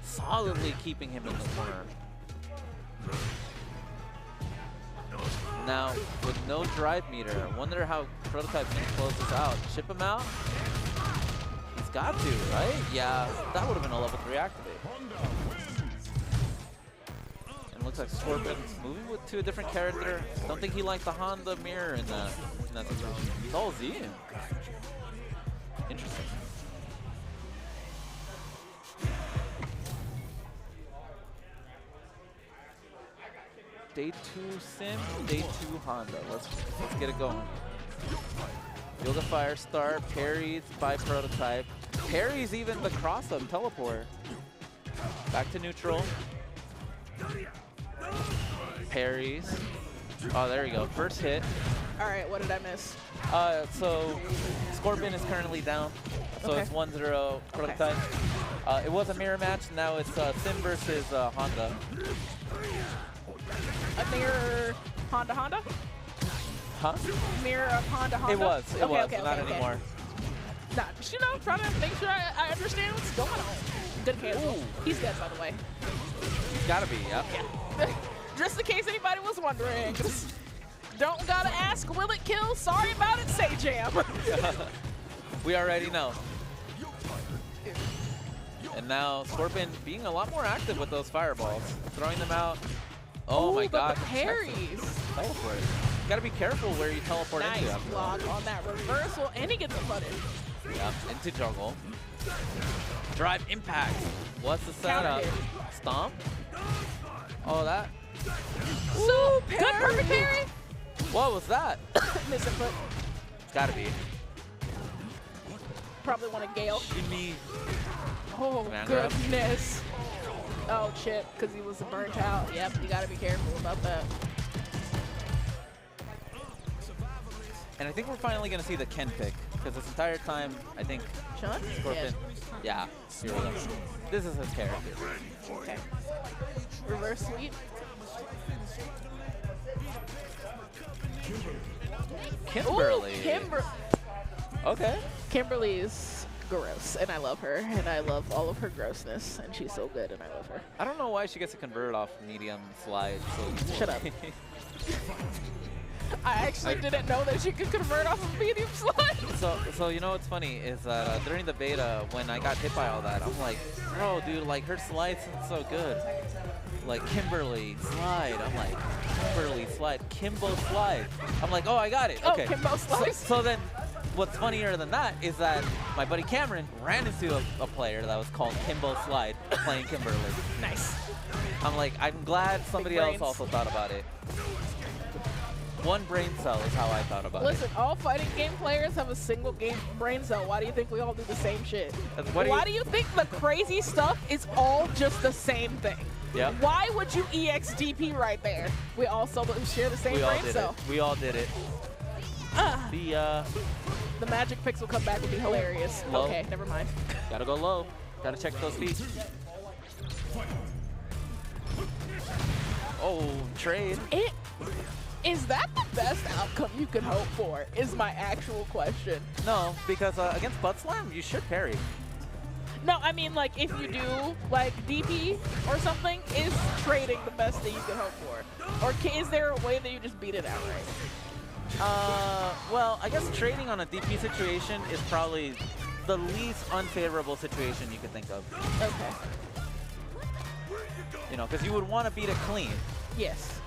S9: Solidly keeping him in the corner. Now, with no drive meter, I wonder how Prototype's going to close this out. Ship him out? He's got to, right? Yeah, that would have been a level 3 activate. And it looks like Scorpion's moving to a different character. Don't think he liked the Honda mirror in that situation. He's all Z. Interesting. Day 2 Sim, Day 2 Honda. Let's get it going. Field of Fire start, parries by Prototype. Parries even the cross-up teleport. Back to neutral. Parries. Oh, there we go. First hit.
S6: All right, what did I miss?
S9: So Scorpion is currently down. So
S6: Okay.
S9: it's 1-0 Prototype. It was a mirror match. Now it's Sim versus Honda.
S6: A mirror Honda?
S9: Huh?
S6: Mirror of Honda?
S9: It was, not anymore.
S6: Nah, just, trying to make sure I understand what's going on. Good cancel. He's dead, by the way.
S9: He's gotta be, yep.
S6: Yeah. Just in case anybody was wondering. Don't gotta ask, will it kill? Sorry about it, say jam.
S9: We already know. And now Scorpion being a lot more active with those fireballs. Throwing them out. Oh my god.
S6: The parries.
S9: Teleport. You gotta be careful where you teleport into.
S6: Nice block on that reversal, and he gets a punish.
S9: Yeah, into juggle. Drive impact. What's the
S6: Counter
S9: setup?
S6: hit.
S9: Stomp? Oh, that.
S6: So good perfect parry.
S9: What was that?
S6: Misinput.
S9: Gotta be.
S6: Probably one of Gale.
S9: Shimmy.
S6: Oh,
S9: Man grab.
S6: goodness. Oh, Chip, because he was burnt out. Yep, you got to be careful about that.
S9: And I think we're finally going to see the Ken pick, because this entire time, I think
S6: Sean?
S9: Scorpion. Yeah. Here we go. This is his character.
S6: Okay. Reverse sweep.
S9: Kimberly.
S6: Ooh,
S9: Okay.
S6: Kimberly is gross, and I love her, and I love all of her grossness, and she's so good, and I love her.
S9: I don't know why she gets to convert off medium slide. So
S6: Shut up. I actually didn't know that she could convert off of medium slide.
S9: So you know what's funny is that during the beta, when I got hit by all that, I'm like, bro, dude, like her slides are so good. Like Kimberly slide. I'm like, Kimberly slide, Kimbo slide. I'm like, oh, I got it. Okay.
S6: Oh, Kimbo slide.
S9: So then, what's funnier than that is that my buddy Cameron ran into a player that was called Kimbo Slide playing Kimberly.
S6: Nice.
S9: I'm like, I'm glad somebody else
S6: brains.
S9: also thought about it. One brain cell is how I thought about
S6: Listen, all fighting game players have a single game brain cell. Why do you think we all do the same shit? Why do you think the crazy stuff is all just the same thing?
S9: Yep.
S6: Why would you EXDP right there? We all share the same brain cell.
S9: We all did it.
S6: The magic pixel comeback would be hilarious.
S9: Low.
S6: Okay, never mind.
S9: Gotta go low. Gotta check those feet. Oh, trade.
S6: Is that the best outcome you could hope for? Is my actual question.
S9: No, because against butt slam, you should parry.
S6: No, I mean, like, if you do, like, DP or something, is trading the best that you could hope for? Or is there a way that you just beat it outright?
S9: Well, I guess trading on a DP situation is probably the least unfavorable situation you could think of.
S6: Okay.
S9: You know, because you would want to beat it clean.
S6: Yes.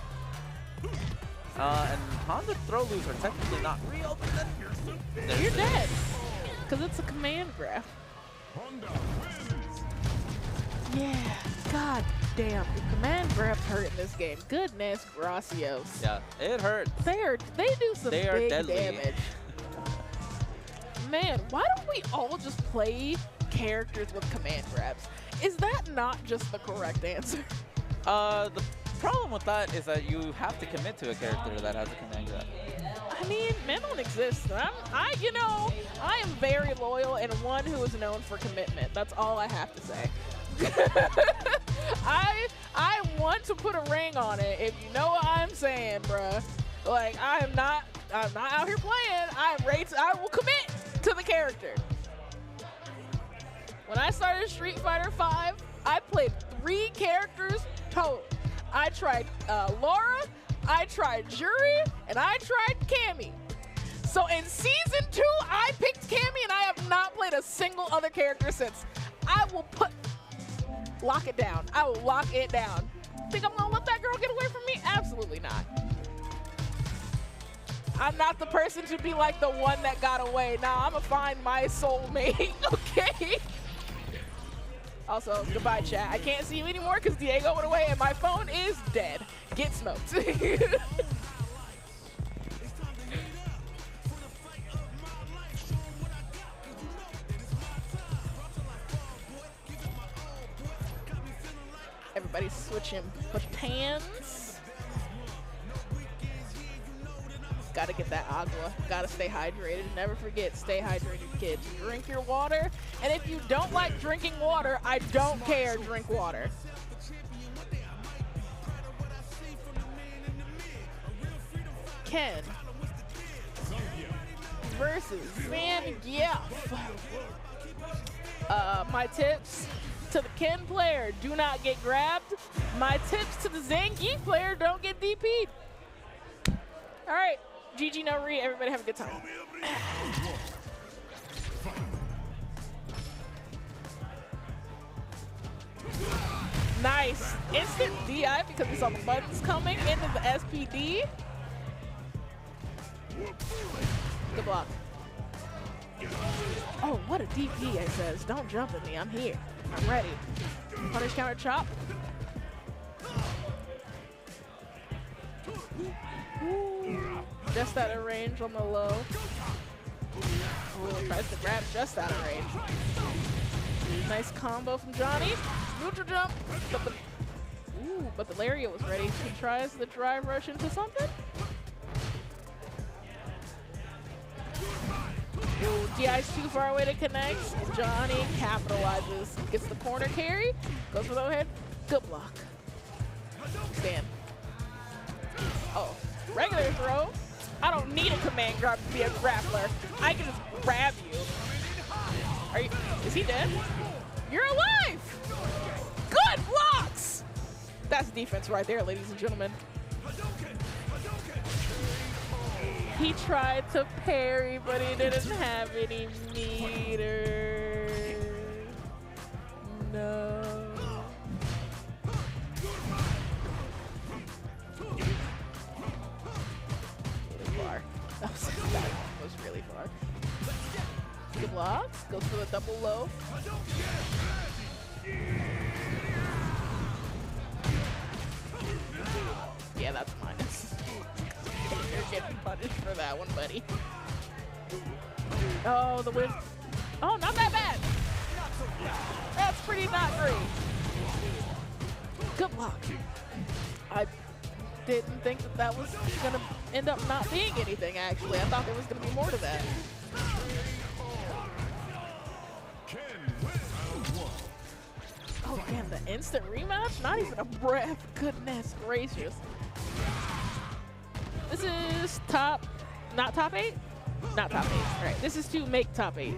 S9: And Honda throw loops are technically not real, but then
S6: You're dead. Because it's a command grab. Yeah. God damn. The command grabs hurt in this game. Goodness gracios.
S9: Yeah, it hurts.
S6: They do some
S9: They are
S6: big
S9: deadly.
S6: damage. Man, why don't we all just play characters with command grabs? Is that not just the correct answer?
S9: The problem with that is that you have to commit to a character that has a command grab.
S6: I mean, men don't exist. I am very loyal and one who is known for commitment. That's all I have to say. I want to put a ring on it, if you know what I'm saying, bruh. Like, I'm not out here playing. I will commit to the character. When I started Street Fighter V, I played 3 characters total. I tried Laura, I tried Juri, and I tried Cammy. So in Season 2, I picked Cammy, and I have not played a single other character since. I will lock it down. I will lock it down. Think I'm gonna let that girl get away from me? Absolutely not. I'm not the person to be like the one that got away. Nah, I'm gonna find my soulmate, okay? Also, goodbye, chat. I can't see you anymore because Diego went away and my phone is dead. Get smoked. Everybody switching pans. Gotta get that agua. Gotta stay hydrated. Never forget, stay hydrated, kids. Drink your water. And if you don't like drinking water, I don't care. Drink water. Ken versus Zangief. My tips to the Ken player, do not get grabbed. My tips to the Zangief player, don't get DP'd. All right. GG, no re. Everybody have a good time. Nice. Instant DI because we saw the buttons coming into the SPD. Good block. Oh, what a DP, it says. Don't jump at me. I'm here. I'm ready. Punish counter chop. Ooh, just out of range on the low. Ooh, tries to grab just out of range. Nice combo from Johnny. Neutral jump. But the Lariat was ready. He tries the drive rush into something. Ooh, DI's too far away to connect. Johnny capitalizes. Gets the corner carry. Goes for the overhead. Good block. Stand. Oh, regular throw. I don't need a command grab to be a grappler. I can just grab you. Are you? Is he dead? You're alive! Good blocks! That's defense right there, ladies and gentlemen. He tried to parry, but he didn't have any meter. No. Really far. That was really far. Good blocks. Goes for the double low. Yeah, that's minus. You're getting punished for that one, buddy. Oh, the whip. Oh, not that bad. That's pretty not great. Good block. I didn't think that that was going to end up not being anything, actually. I thought there was going to be more to that. Oh, damn, the instant rematch? Not even a breath. Goodness gracious. This is top, not top 8? Not top 8. All right, this is to make top 8.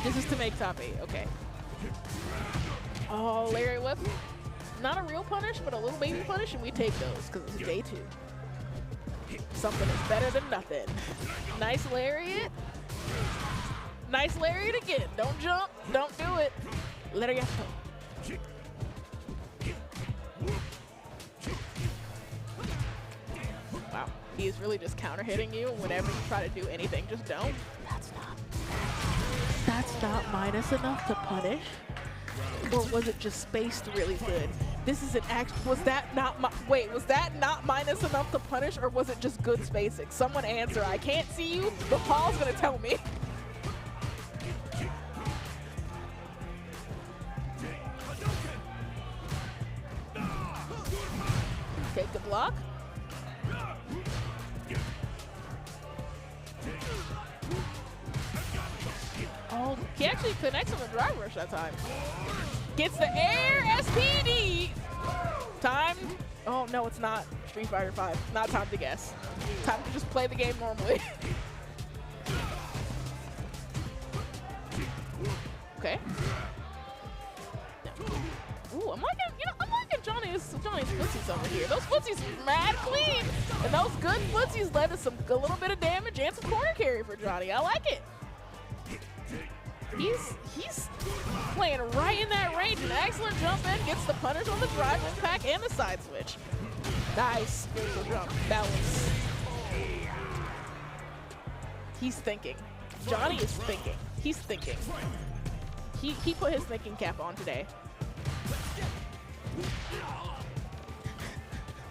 S6: This is to make top 8, okay. Oh, Larry Whip. Not a real punish, but a little baby punish, and we take those because it's day 2. Something is better than nothing. Nice lariat. Nice lariat again. Don't jump. Don't do it. Lariat. Wow. He is really just counter hitting you whenever you try to do anything. Just don't. That's not minus enough to punish. Or was it just spaced really good? This is an act. Was that not was that not minus enough to punish, or was it just good spacing? Someone answer. I can't see you, but Paul's gonna tell me. Okay, good block. Oh, he actually connects him with drive rush that time. Gets the air SPD. Time. Oh, no, it's not. Street Fighter 5. Not time to guess. Time to just play the game normally. Okay. Ooh, I'm liking Johnny's footsies over here. Those footsies mad clean. And those good footsies led to a little bit of damage and some corner carry for Johnny. I like it. He's playing right in that range. An excellent jump in, gets the punish on the drive impact and the side switch. Nice spiritual jump. That was. He's thinking. Johnny is thinking. He's thinking. He put his thinking cap on today.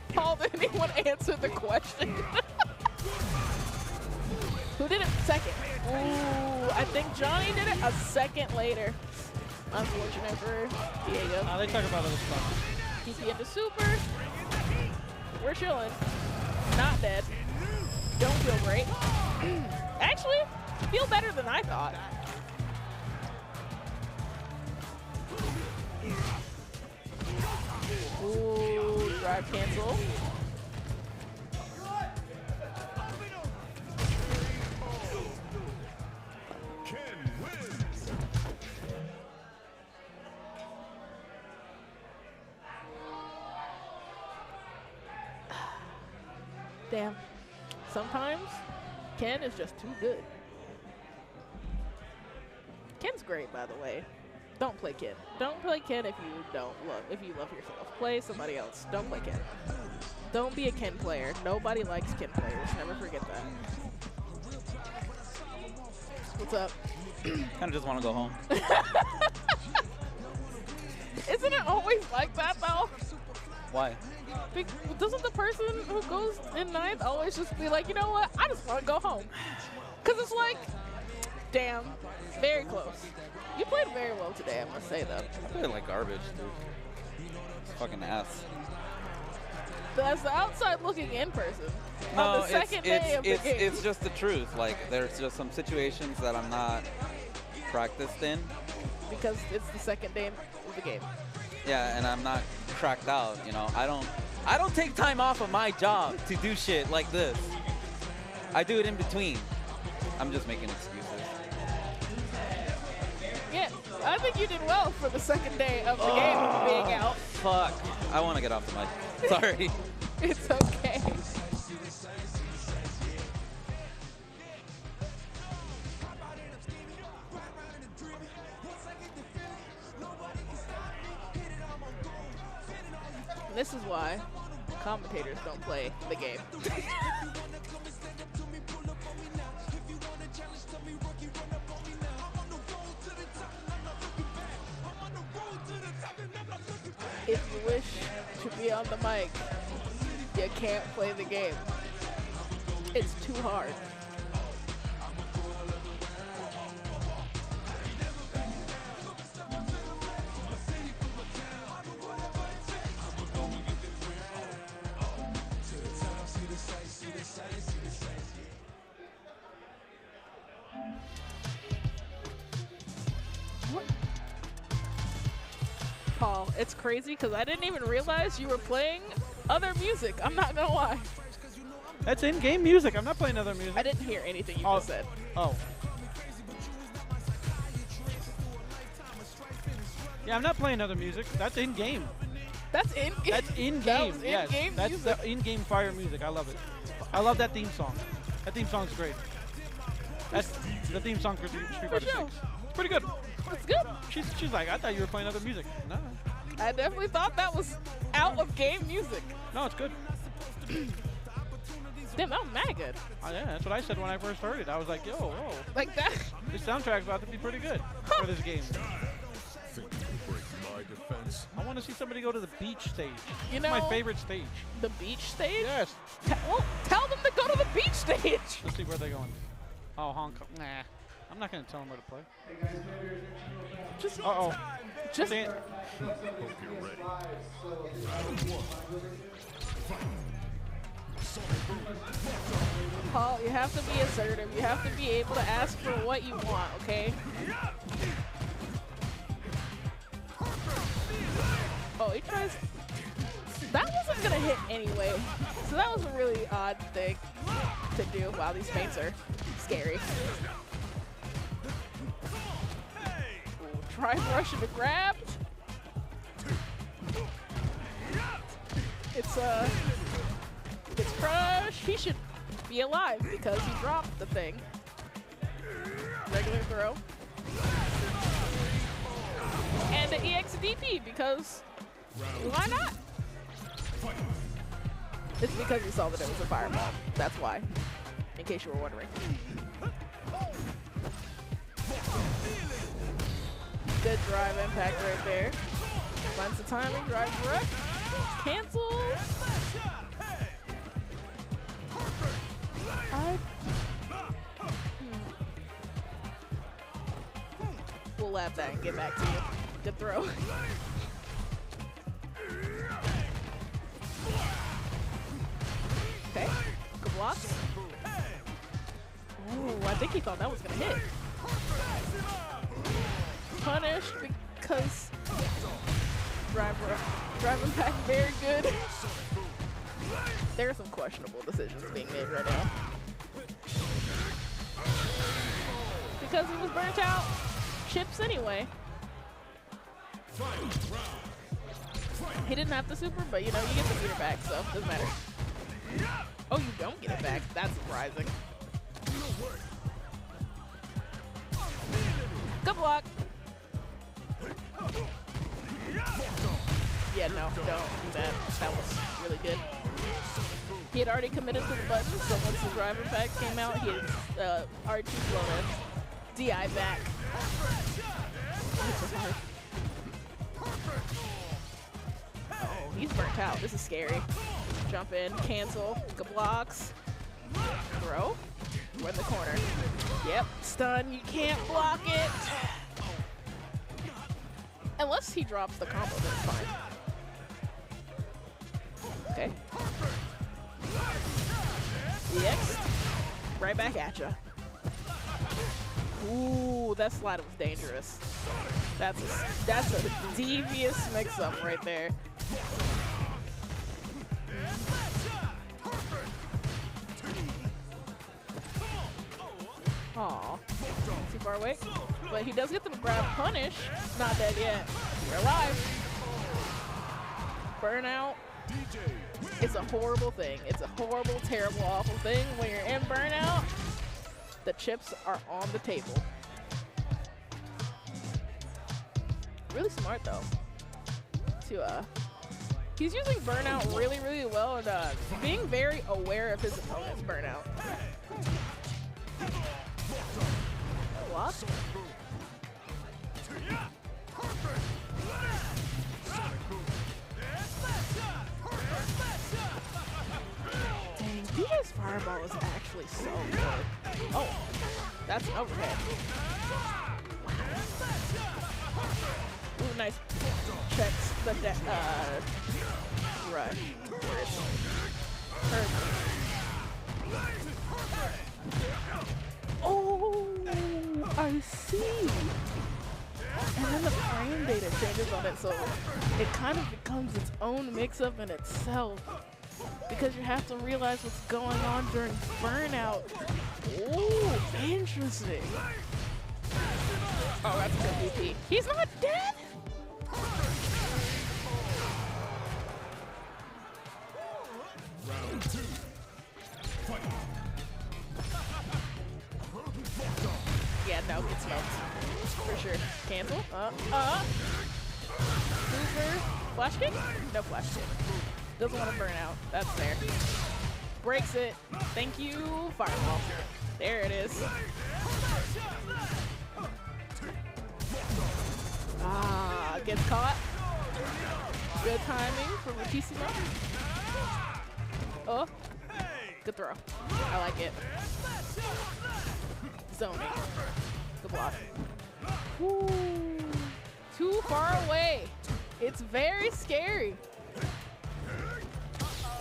S6: Paul, did anyone answer the question? Who did it second? Ooh, I think Johnny did it a second later. Unfortunate for Diego.
S12: They talk about other stuff.
S6: DP into super. We're chilling. Not dead. Don't feel great. Actually, feel better than I thought. Ooh, drive cancel. Damn. Sometimes Ken is just too good. Ken's great, by the way. Don't play Ken. Don't play Ken if you love yourself. Play somebody else. Don't play Ken. Don't be a Ken player. Nobody likes Ken players. Never forget that. What's up?
S9: Kind of just want to go home.
S6: Isn't it always like that, though?
S9: Why?
S6: Doesn't the person who goes in 9th always just be like, you know what? I just want to go home. Because it's like, damn, very close. You played very well today, I must say, though.
S9: I played like garbage, dude. It's fucking ass.
S6: That's the outside looking in person.
S9: No,
S6: on the second day of the game.
S9: It's just the truth. Like, there's just some situations that I'm not practiced in.
S6: Because it's the second day of the game.
S9: Yeah, and I'm not cracked out, you know. I don't take time off of my job to do shit like this. I do it in between. I'm just making excuses.
S6: Yeah, I think you did well for the second day of the game being out.
S9: Fuck. I want to get off the mic. Sorry.
S6: It's okay. This is why commentators don't play the game. If you wish to be on the mic, you can't play the game. It's too hard. What? Paul, it's crazy because I didn't even realize you were playing other music. I'm not gonna lie.
S12: That's in-game music. I'm not playing other music.
S6: I didn't hear anything you just said.
S12: Oh. Yeah, I'm not playing other music. That's in-game.
S6: That's in-game?
S12: That's in-game,
S6: That was
S12: yes.
S6: in-game
S12: That's
S6: music?
S12: the in-game fire music. I love it. I love that theme song. That theme song's great. That's the theme song for Street Fighter 6. It's pretty good.
S6: It's good.
S12: She's like, I thought you were playing other music. No.
S6: I definitely thought that was out of game music.
S12: No, it's good.
S6: Damn, that was mad good.
S12: Oh, yeah, that's what I said when I first heard it. I was like, yo, whoa.
S6: Like that?
S12: This soundtrack's about to be pretty good for this game. I want to see somebody go to the beach stage.
S6: You
S12: It's
S6: know,
S12: my favorite stage.
S6: The beach stage?
S12: Yes.
S6: Well, tell them to go to the beach stage.
S12: Let's see where they're going. Oh, Hong Kong. Nah. I'm not going to tell them where to play.
S6: Just,
S12: Uh-oh.
S6: Just.
S12: Damn.
S6: Paul, you have to be assertive. You have to be able to ask for what you want, okay? Oh, he tries. That wasn't gonna hit anyway. So that was a really odd thing to do. Wow, these feints are scary. Ooh, try rushing to grab. It's Crush. He should be alive because he dropped the thing. Regular throw. And an EXDP because why not? It's because we saw that it was a fireball. That's why, in case you were wondering. Good drive impact right there. Finds the timing, drive direct, cancels. We'll lab that and get back to you. Good throw. Okay, good blocks. Ooh, I think he thought that was gonna hit. Punished because drive impact very good. There are some questionable decisions being made right now. Because he was burnt out, chips anyway. He didn't have the super, but you know, you get the meter back, so it doesn't matter. Oh, you don't get it back? That's surprising. Good block. Yeah, no, don't do that. That was really good. He had already committed to the button, so once the drive impact came out, he had R2 blown in. DI back. Oh, he's burnt out. This is scary. Jump in, cancel, good blocks. Throw. We're in the corner. Yep, stun. You can't block it. Unless he drops the combo, then it's fine. Okay. Next. Right back at ya. Ooh, that slide was dangerous. That's a devious mix-up right there. Aw, too far away. But he does get the grab punish. Not dead yet. You're alive. Burnout. It's a horrible thing. It's a horrible, terrible, awful thing. When you're in burnout, the chips are on the table. Really smart though. He's using burnout really, really well and being very aware of his opponent's burnout. Block. Dang, DJ's fireball is actually so good. Oh, that's an overhead. Ooh, nice. Checks the rush. Oh, I see. And then the frame data changes on it, so it kind of becomes its own mix-up in itself. Because you have to realize what's going on during burnout. Ooh, interesting. Oh, that's a good VP. He's not dead?
S1: Round 2. Fight.
S6: Yeah, no, get smoked. For sure. Cancel. Super. Flash kick? No flash kick. Doesn't want to burn out. That's fair. Breaks it. Thank you. Fireball. There it is. Ah, gets caught. Good timing from Riquísimo. Oh, good throw. I like it. Zoning. Good block. Woo. Too far away. It's very scary.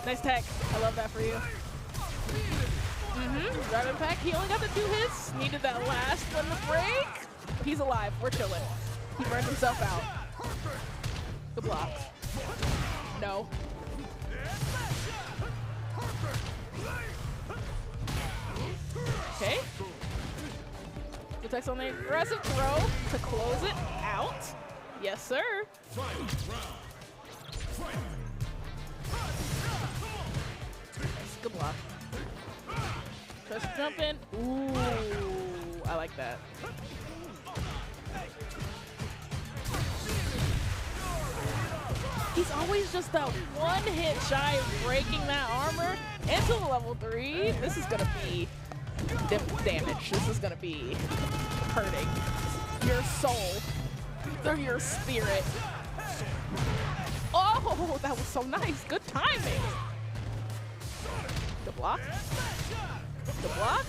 S6: Nice tech. I love that for you. Drive impact. He only got the 2 hits. Needed that last one to break. He's alive. We're chilling. He burned himself out. Good block. No. Okay. Gootecks on the aggressive throw to close it out. Yes, sir. Nice. Good block. Just jump in. Ooh, I like that. He's always just that one hit shy of breaking that armor into the level 3. This is gonna be damage. This is gonna be hurting your soul through your spirit. Oh, that was so nice. Good timing. The block. The block.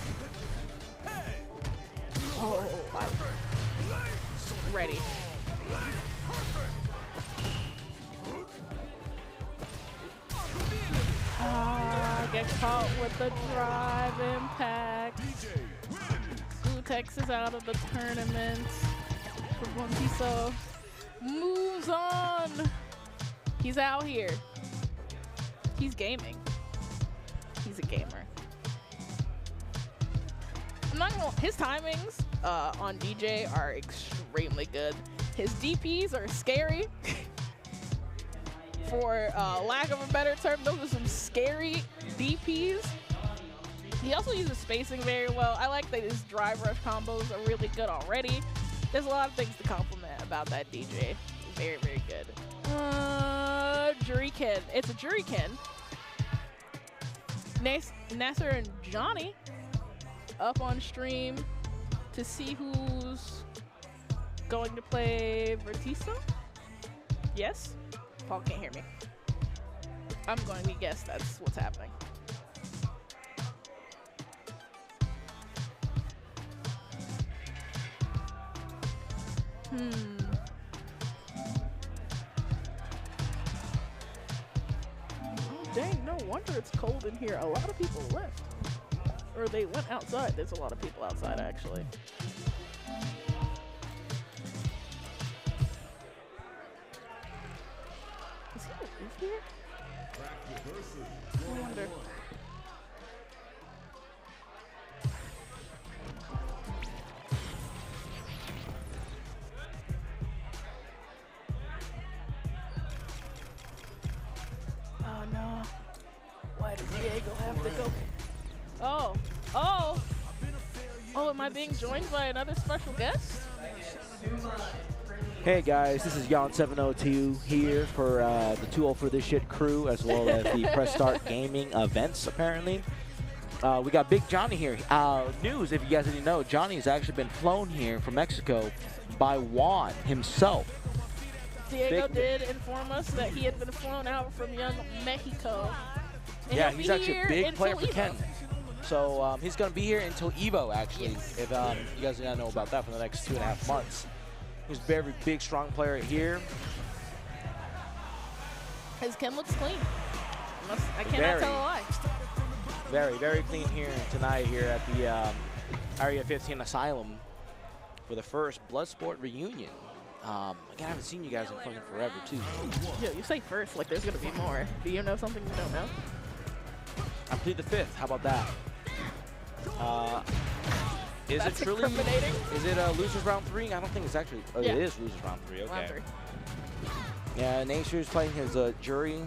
S6: Oh, I'm ready. Get caught with the drive impact. Gootecks is out of the tournament. For Bontiso moves on. He's out here. He's gaming. He's a gamer. I'm not gonna, his timings on DJ are extremely good. His DPs are scary. For lack of a better term, those are some scary DPs. He also uses spacing very well. I like that his drive rush combos are really good already. There's a lot of things to compliment about that DJ. Very, very good. Juriken. It's a Juriken. Nasser and Johnny up on stream. to see who's going to play Vertiso. Yes? Paul can't hear me. I'm going to guess that's what's happening. Oh, dang, no wonder it's cold in here. A lot of people left. Or they went outside. There's a lot of people outside, actually. Is he live here? I wonder. Oh no. Why did Diego have to go? Oh. Oh. Oh, am I being joined by another special guest?
S14: Hey guys, this is Yon702 here for the 204 This Shit crew, as well as the Press Start Gaming events, apparently. We got Big Johnny here. News, if you guys didn't know, Johnny has actually been flown here from Mexico by Juan himself.
S6: Diego did inform us that he had been flown out from young Mexico. And
S14: yeah, he's actually a big player for Ken. So he's going to be here until EVO, actually, if you guys didn't know about that, for the next 2.5 months. He's a very big, strong player here.
S6: His Ken looks clean. I cannot tell a lie.
S14: Very, very clean here tonight here at the Area 15 Asylum for the first Bloodsport reunion. Again, I haven't seen you guys in fucking forever, too.
S6: Yeah, you say first like there's going to be more. Do you know something you don't know?
S14: I plead the fifth. How about that? Is
S6: That's
S14: it truly? Is it losers round 3? I don't think it's actually. Oh,
S6: yeah.
S14: It is losers round 3. Okay.
S6: Round 3.
S14: Yeah, Nacer's playing his jury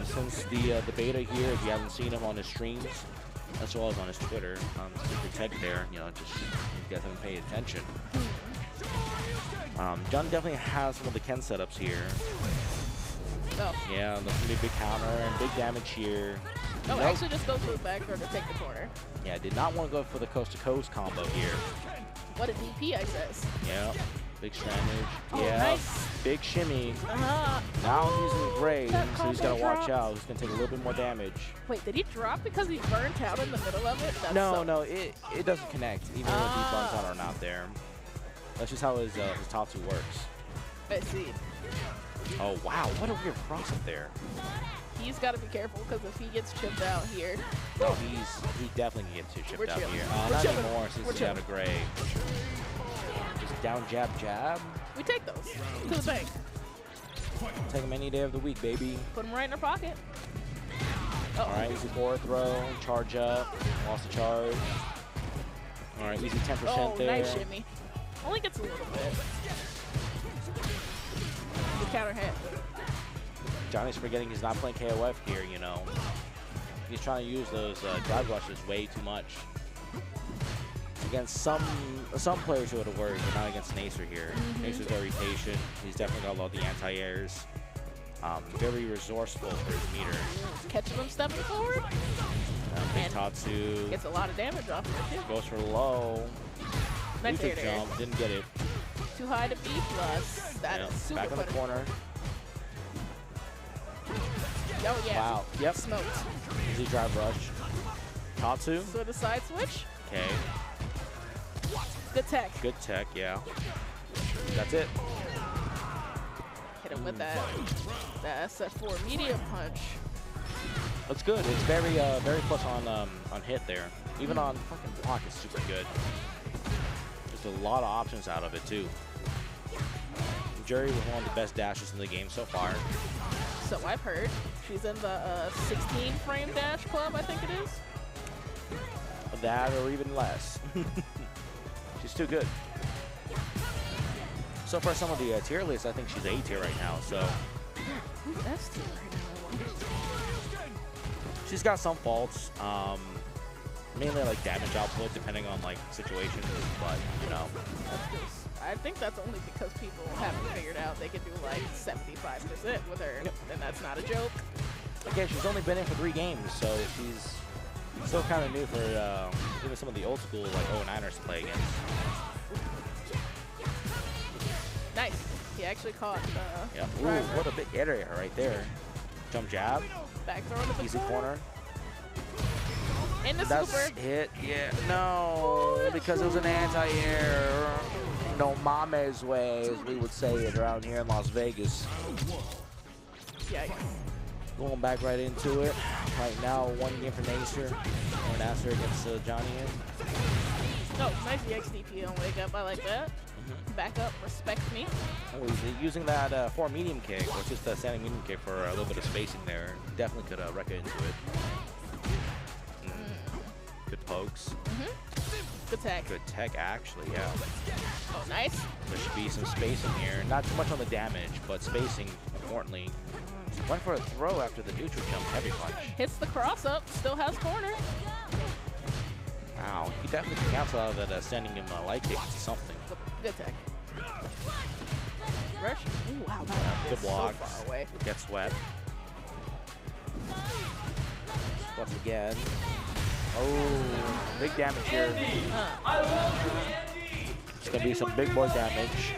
S14: since the beta here. If you haven't seen him on his streams, as well as on his Twitter, super tech there. You know, just you guys haven't paid attention. John definitely has some of the Ken setups here.
S6: Oh.
S14: Yeah, there's gonna be a big counter and big damage here.
S6: Oh, actually just go for the back door to take the corner.
S14: Yeah, did not want to go for the coast-to-coast combo here.
S6: What a DP, I says.
S14: Yeah, big shrimmage.
S6: Oh,
S14: yeah,
S6: nice.
S14: Big shimmy.
S6: Now
S14: he's in gray, so he's got to watch
S6: dropped.
S14: out. He's going to take a little bit more damage.
S6: Wait, did he drop because he burnt out in the middle of it? That's
S14: No, it doesn't connect, even if he burns out or not there. That's just how his top 2 works.
S6: I see.
S14: Oh, wow, what a weird cross up there.
S6: He's got to be careful because if he gets chipped out here.
S14: No, he definitely can get chipped out
S6: chilling.
S14: here.
S6: We're
S14: Not
S6: chilling.
S14: anymore since he's out of gray. Just down, jab, jab.
S6: We take those to the bank.
S14: Take them any day of the week, baby.
S6: Put them right in our pocket.
S14: All right, easy forward throw, charge up, lost the charge. All right, easy 10% there.
S6: Nice shimmy. Only gets a little bit. The counter hit.
S14: Johnny's forgetting he's not playing KOF here, you know. He's trying to use those drive rushes way too much. Against some players it would work, but not against Nacer here. Nacer's very patient. He's definitely got a lot of the anti-airs. Very resourceful for his meters.
S6: Catching him stepping forward.
S14: Big Tatsu.
S6: Gets a lot of damage off of it, too.
S14: Goes for low.
S6: Nice
S14: Luther jump, didn't get it.
S6: Too high to be plus. That is super
S14: back in the corner.
S6: Oh, yeah.
S14: Wow. Yep.
S6: Smoked.
S14: Easy drive rush. Tatsu.
S6: So the side switch.
S14: Okay.
S6: Good tech.
S14: Good tech, yeah. That's it.
S6: Hit him with that SF4 medium punch.
S14: That's good. It's very plus on hit there. Even on fucking block, it's super good. Just a lot of options out of it too. Jerry was one of the best dashes in the game so far.
S6: So I've heard. She's in the 16 frame dash club, I think it is.
S14: That or even less. She's too good. So far, some of the tier lists, I think she's A tier right now. So
S6: who's S tier right now?
S14: she's got some faults. Mainly like damage output, depending on like situations. But you know,
S6: I think that's only because people haven't figured out they can do like 75% with her, and that's not a joke.
S14: again, she's only been in for 3 games, so she's Still kind of new for even some of the old school like 09ers to play against.
S6: Nice. He actually caught.
S14: Yeah. Ooh, what a big area right there. Jump jab.
S6: Back throw to the
S14: Easy corner.
S6: In the
S14: That's
S6: super.
S14: hit. Yeah. No, because it was an anti-air. No mames way, as we would say it around here in Las Vegas.
S6: Yikes.
S14: Going back right into it. Right now, one game for Nasir. Or Nasir against Johnny.
S6: No, nice XDP on wake up. I like that. Back up, respect me.
S14: Oh, he's using that 4 medium kick, or just a standing medium kick for a little bit of spacing there. Definitely could wreck it into it. Good pokes.
S6: Good tech.
S14: Good tech, actually, yeah.
S6: Oh, nice.
S14: There should be some spacing here. Not too much on the damage, but spacing, importantly. Went for a throw after the neutral jump, heavy punch.
S6: Hits the cross up, still has corner.
S14: Wow, he definitely can cancel out of that sending him a light kick to something.
S6: Good tech. Rush. Ooh, wow,
S14: Good block.
S6: So far away.
S14: Get swept. Swept again. Oh, big damage here. It's going to be some big boy damage.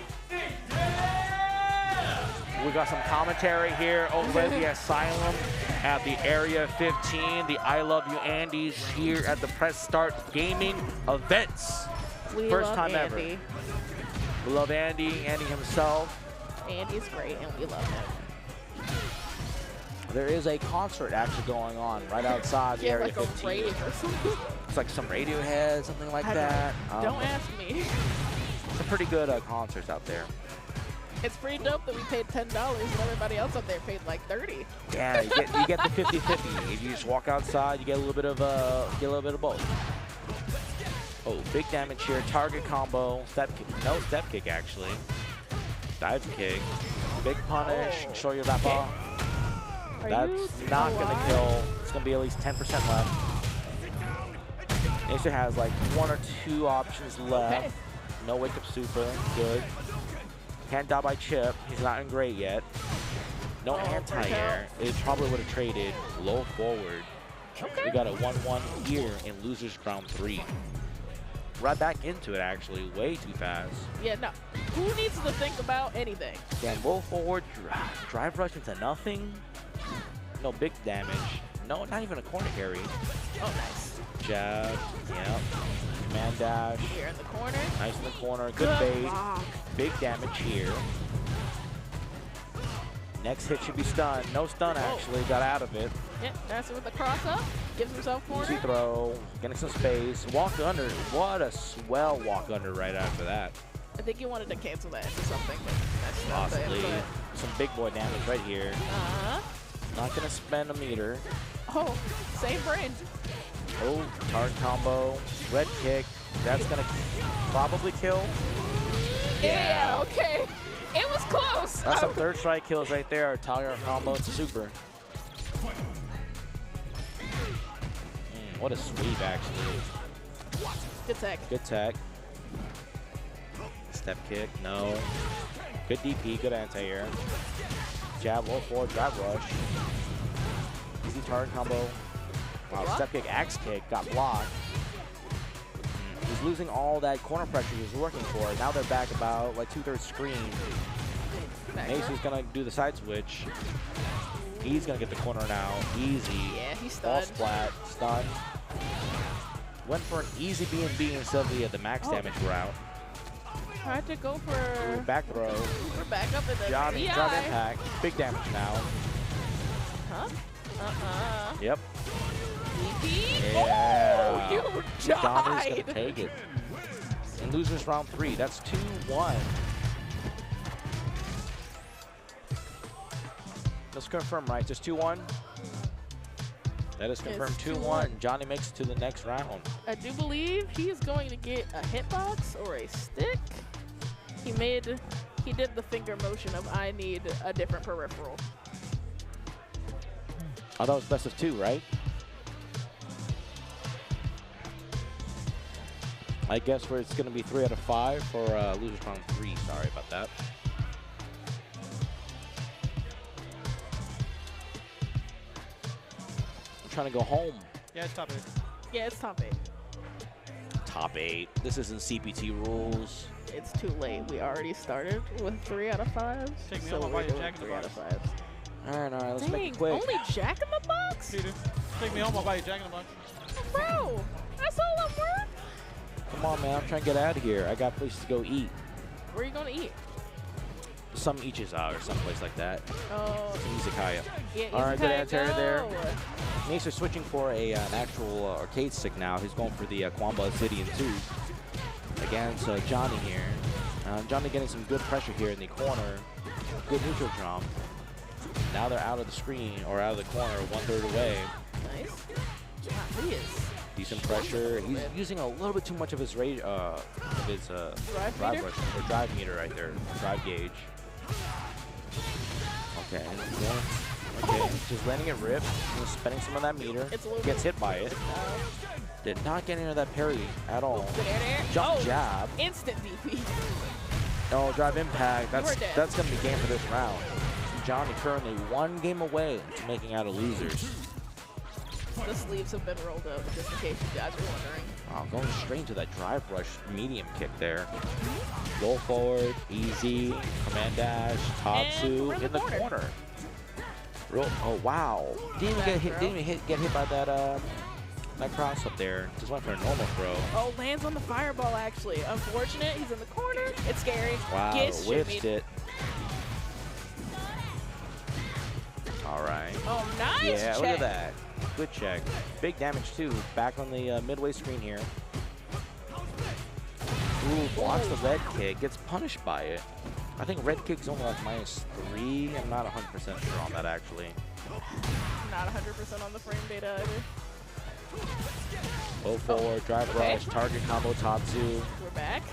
S14: We got some commentary here over at the Asylum at the Area 15, the I Love You Andys here at the Press Start Gaming events.
S6: We
S14: First
S6: love
S14: time
S6: Andy.
S14: ever. We love Andy himself.
S6: Andy's great, and we love him.
S14: There is a concert actually going on right outside the Area
S6: like
S14: 15.
S6: a rave or something.
S14: It's like some Radiohead, something like that.
S6: Don't ask me.
S14: Some pretty good concerts out there.
S6: It's pretty dope that we paid $10 and everybody else up there paid like 30.
S14: Yeah, you get the 50-50. If you just walk outside, you get a little bit of both. Oh, big damage here. Target combo. Step kick. No step kick actually. Dive kick. Big punish. Show your that ball. That's not gonna kill. It's gonna be at least 10% left. Nasir has like 1 or 2 options left. No wake up super. Good. Can't die by chip. He's not in great yet. No anti-air. It probably would have traded low forward. We got a 1-1 here in losers round 3. Right back into it actually, way too fast.
S6: Yeah, no. Who needs to think about anything?
S14: Again, low forward, drive rush into nothing. No big damage. No, not even a corner carry.
S6: Oh, nice.
S14: Jab, yeah. Command dash.
S6: Here in the corner.
S14: Nice in the corner, good bait.
S6: Block.
S14: Big damage here. Next hit should be stun. No stun actually, got out of it.
S6: Yeah, that's it with the cross up. Gives himself corner.
S14: Easy throw, getting some space. Walk under. What a swell walk under right after that.
S6: I think he wanted to cancel that into something, but that's not
S14: Possibly.
S6: it.
S14: Some big boy damage right here. Not gonna spend a meter.
S6: Oh, same brain.
S14: Oh, target combo, red kick. That's gonna probably kill.
S6: Yeah, okay. It was close.
S14: That's some third strike kills right there. Target combo to super. What a sweep actually.
S6: Good tech.
S14: Good tech. Step kick, no. Good DP, good anti-air. Jab, low forward, drive rush. Easy target combo. Wow, step kick, axe kick, got blocked. He's losing all that corner pressure he was working for. Now they're back about like 2/3 screen. Nasir's gonna do the side switch. He's gonna get the corner now. Easy.
S6: Yeah, he's
S14: Ball
S6: stunned.
S14: splat, stun. Went for an easy B&B instead of the max damage route.
S6: Tried to go for
S14: Back throw.
S6: We're back up in the
S14: Johnny,
S6: DI.
S14: drop impact. Big damage now.
S6: Huh?
S14: Yep.
S6: DP?
S14: Yeah.
S6: Oh, you
S14: Johnny's
S6: died.
S14: gonna take it. And losers round 3. That's 2-1. Let's confirm, right? Just 2-1. That is confirmed.
S6: It's
S14: 2-1. Johnny makes it to the next round.
S6: I do believe he's going to get a hitbox or a stick. He did the finger motion of I need a different peripheral.
S14: Oh, that was best of 2, right? I guess where it's going to be 3 out of 5 for losers round 3. Sorry about that. I'm trying to go home
S12: Yeah, it's top 8.
S6: Yeah, it's top 8.
S14: Top 8. This isn't CPT rules.
S6: It's too late. We already started with 3 out of 5.
S12: Take me
S6: so
S12: home, I'll buy
S6: we're
S12: you
S6: doing
S12: Jack in the
S6: 3 out
S12: Box.
S6: of 5.
S14: All right, let's
S6: Dang,
S14: make it quick.
S6: only Jack in the Box?
S12: Peter, take me home, I'll buy you Jack in the Box.
S6: Bro, that's all I'm worth.
S14: Come on, man. I'm trying to get out of here. I got places to go eat.
S6: Where are you going to eat?
S14: Some Ichiza or someplace like that.
S6: Oh.
S14: Izakaya.
S6: Yeah,
S14: All right, good
S6: Izakaya,
S14: answer there.
S6: go.
S14: Nace are switching for an actual arcade stick now. He's going for the Kwamba Obsidian 2 against Johnny here. Johnny getting some good pressure here in the corner. Good neutral jump. Now they're out of the screen or out of the corner, 1/3 away.
S6: Nice. Wow, he is.
S14: Decent pressure. He's using a little bit too much of his drive
S6: meter?
S14: rush or drive meter right there, drive gauge. Okay, just letting it rip, just spending some of that meter. Gets hit by it. Did not get into that parry at all. Jump jab.
S6: Instant DP.
S14: Oh, drive impact.
S6: dead.
S14: That's gonna be game for this round. Johnny currently 1 game away to making out of losers.
S6: The sleeves have been rolled up, just in case you guys are wondering.
S14: Oh, going straight into that drive rush medium kick there. Roll forward, easy, command dash, Tatsu in the corner. Oh wow! Didn't even get hit by that cross up there. Just went for a normal throw.
S6: Oh, lands on the fireball actually. Unfortunate, he's in the corner. It's scary.
S14: Wow,
S6: Gets
S14: whiffed
S6: shimmied.
S14: it. All right.
S6: Oh, nice
S14: Yeah,
S6: check.
S14: look at that. Good check. Big damage too. Back on the midway screen here. Ooh, blocks the red kick. Gets punished by it. I think red kick's only like -3. I'm not 100% sure on that actually.
S6: Not 100% on the frame data either.
S14: Go forward, drive rush, target combo Tatsu.
S6: We're back.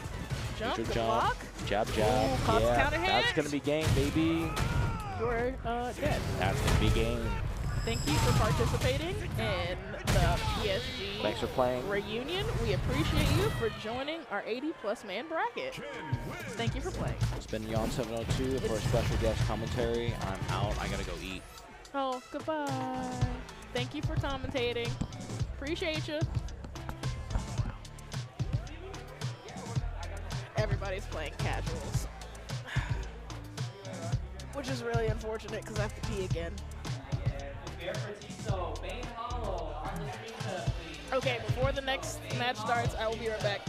S6: Jump,
S14: Neutral
S6: good
S14: jump,
S6: block.
S14: jab.
S6: Ooh, caught the counter
S14: That's
S6: hit.
S14: gonna be game, baby.
S6: You're dead.
S14: That's gonna be game.
S6: Thank you for participating in the PSG
S14: Thanks for playing.
S6: reunion. We appreciate you for joining our 80+ man bracket. Thank you for playing.
S14: It's been Yon702 for a special guest commentary. I'm out. I gotta go eat.
S6: Oh, goodbye. Thank you for commentating. Appreciate you. Everybody's playing casuals, which is really unfortunate because I have to pee again. Okay, before the next match starts, I will be right back.